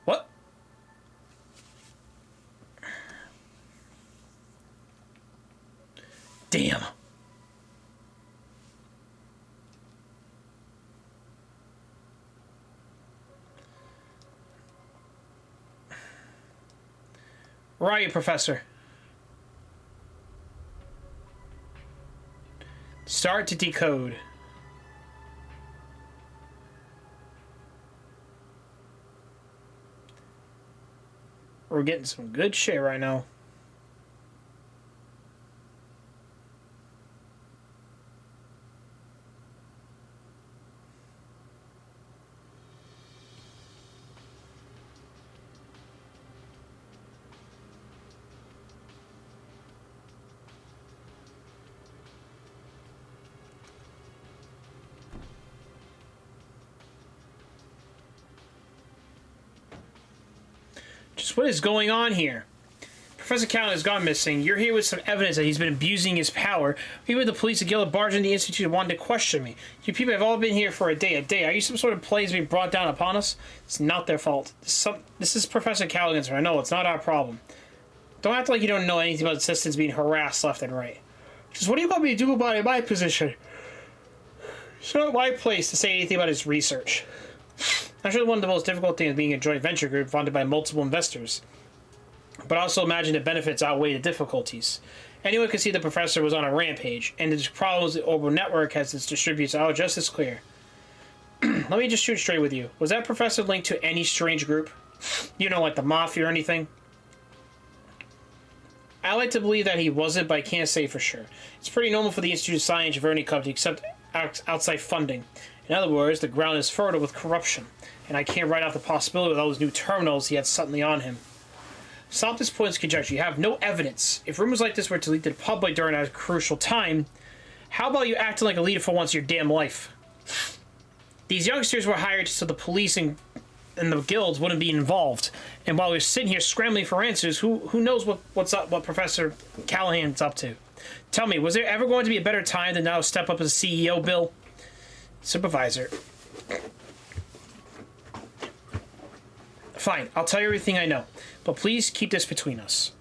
What? Damn. Where are you, Professor? Start to decode. We're getting some good shit right now. Just what is going on here? Professor Callan has gone missing. You're here with some evidence that he's been abusing his power. Even the police and Guild barged in the Institute and wanted to question me. You people have all been here for a day. Are you some sort of plagues being brought down upon us? It's not their fault. This is Professor Callaghan's. I know, it's not our problem. Don't act like you don't know anything about assistants being harassed left and right. Just what do you want me to do about it in my position? It's not my place to say anything about his research. I'm sure one of the most difficult things being a joint venture group funded by multiple investors. But I also imagine the benefits outweigh the difficulties. Anyone could see the professor was on a rampage, and the problems the Orbital Network has its distributes are just as clear. Let me just shoot straight with you. Was that professor linked to any strange group? You know, like the Mafia or anything? I like to believe that he wasn't, but I can't say for sure. It's pretty normal for the Institute of Science of any company to accept outside funding. In other words, the ground is fertile with corruption, and I can't write off the possibility of those new terminals he had suddenly on him. Stop this pointless conjecture. You have no evidence. If rumors like this were to leak to the public during a crucial time, how about you acting like a leader for once in your damn life? These youngsters were hired so the police and the guilds wouldn't be involved. And while we're sitting here scrambling for answers, who knows what Professor Callahan's up to? Tell me, was there ever going to be a better time than now to step up as CEO, Bill? Supervisor. Fine, I'll tell you everything I know. But please keep this between us.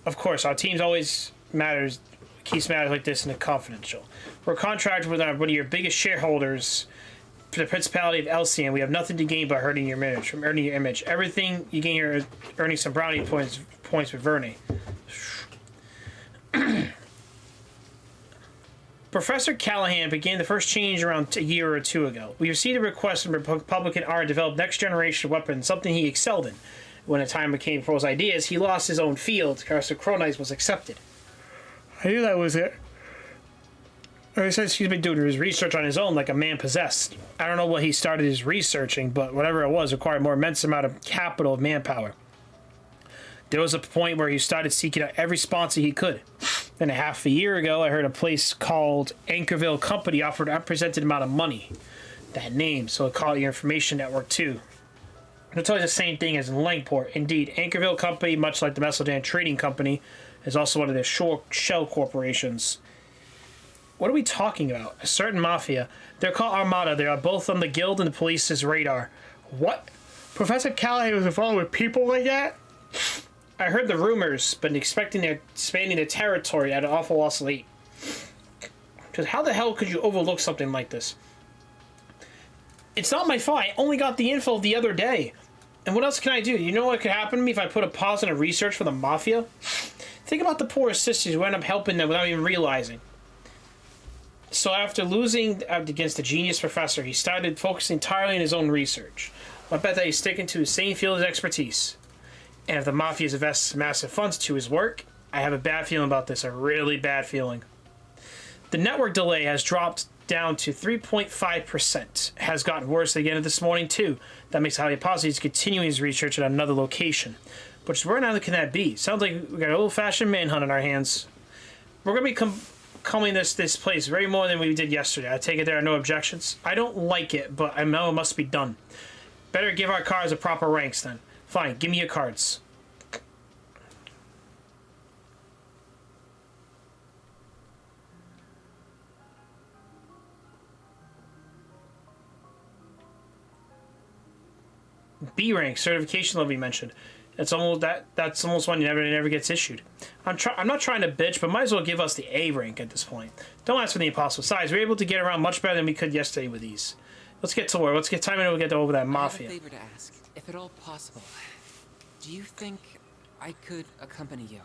Of course, our teams always keeps matters like this in the confidential. We're contracted with one of your biggest shareholders for the Principality of Elsian. We have nothing to gain by hurting your image. From earning your image, everything you gain is earning some brownie points with Verne. Professor Callahan began the first change around a year or two ago. We received a request from Republican R to develop next generation weapons, something he excelled in. When the time became for his ideas, he lost his own field. Professor Cronice was accepted. I knew that was it. He says he's been doing his research on his own like a man possessed. I don't know what he started his researching, but whatever it was required more immense amount of capital of manpower. There was a point where he started seeking out every sponsor he could. Then a half a year ago, I heard a place called Anchorville Company offered an unprecedented amount of money. That name, so it called your information network too. It's always the same thing as in Langport. Indeed, Anchorville Company, much like the Messeldan Trading Company, is also one of their shell corporations. What are we talking about? A certain mafia. They're called Armada. They are both on the guild and the police's radar. What? Professor Callahan was involved with people like that? I heard the rumors, but expecting they're expanding their territory at an awful loss late. Because how the hell could you overlook something like this? It's not my fault. I only got the info the other day. And what else can I do? You know what could happen to me if I put a pause on a research for the Mafia? Think about the poor sisters who end up helping them without even realizing. So after losing against the genius professor, he started focusing entirely on his own research. I bet that he's sticking to the same field of expertise. And if the Mafia invests massive funds to his work, I have a bad feeling about this, a really bad feeling. The network delay has dropped down to 3.5%. Has gotten worse again this morning too. That makes it highly possible he's continuing his research at another location. But where now can that be? Sounds like we got an old-fashioned manhunt on our hands. We're going to be coming this place very more than we did yesterday. I take it there are no objections. I don't like it, but I know it must be done. Better give our cards the proper ranks then. Fine, give me your cards. B rank certification level you mentioned. That's almost one you never gets issued. I'm not trying to bitch, but might as well give us the A rank at this point. Don't ask for the impossible. Besides, we're able to get around much better than we could yesterday with these. Let's get to work. Let's get time and we'll get over that Mafia. I have a favor to ask, if at all possible. Do you think I could accompany you?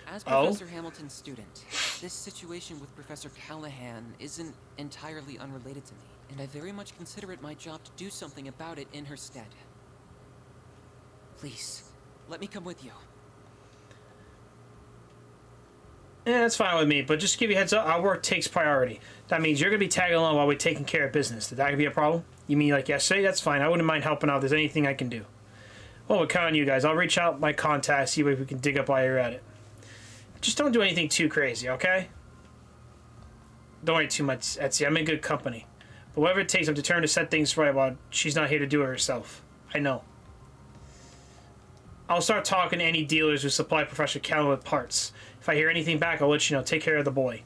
As Professor Hamilton's student, this situation with Professor Callahan isn't entirely unrelated to me, and I very much consider it my job to do something about it in her stead. Please, let me come with you. Yeah, that's fine with me, but just to give you a heads up, our work takes priority. That means you're going to be tagging along while we're taking care of business. Did that be a problem? You mean like yesterday? That's fine. I wouldn't mind helping out if there's anything I can do. Well, we'll count on you guys. I'll reach out my contacts, see if we can dig up while you're at it. Just don't do anything too crazy, okay? Don't worry too much, Etsy. I'm in good company. But whatever it takes, I'm determined to set things right while she's not here to do it herself. I know. I'll start talking to any dealers who supply Professor Callahan with parts. If I hear anything back, I'll let you know. Take care of the boy.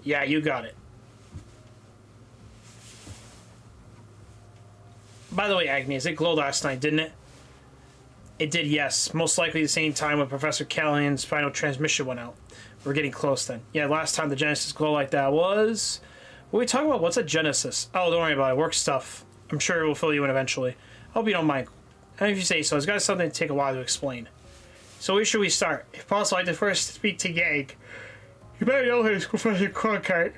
Yeah, you got it. By the way, Agnes, it glowed last night, didn't it? It did, yes. Most likely the same time when Professor Callahan's final transmission went out. We're getting close then. Yeah, last time the Genesis glow like that was... What are we talking about? What's a Genesis? Oh, don't worry about it. Work stuff. I'm sure it will fill you in eventually. I hope you don't mind. And if you say so, it's got something to take a while to explain. So where should we start? If possible, I'd like to first speak to Gang. You better know his Professor Cronkite.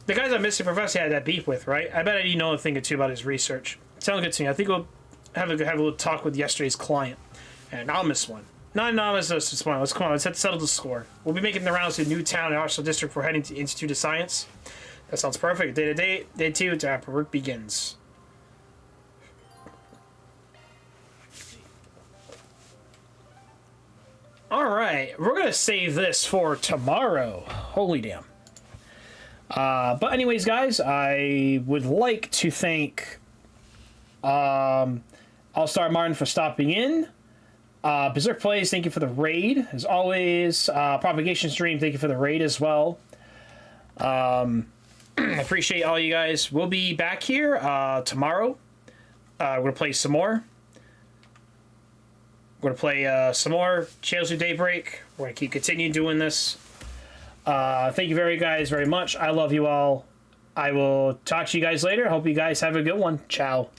The guy's a missing professor had that beef with, right? I bet you know a thing or two about his research. Sounds good to me. I think we'll have a little talk with yesterday's client. An anonymous one. Not anonymous, this one. Come on, let's settle the score. We'll be making the rounds to Newtown and Arsenal District for heading to the Institute of Science. That sounds perfect. Day to day, day two, work begins. Alright, we're going to save this for tomorrow. Holy damn. But anyways, guys, I would like to thank All-Star Martin for stopping in. Berserk Plays, thank you for the raid, as always. Propagation Stream, thank you for the raid as well. I appreciate all you guys. We'll be back here tomorrow. We're going to play some more. We're going to play some more Tales of Daybreak. We're going to keep continuing doing this. Thank you very much. I love you all. I will talk to you guys later. Hope you guys have a good one. Ciao.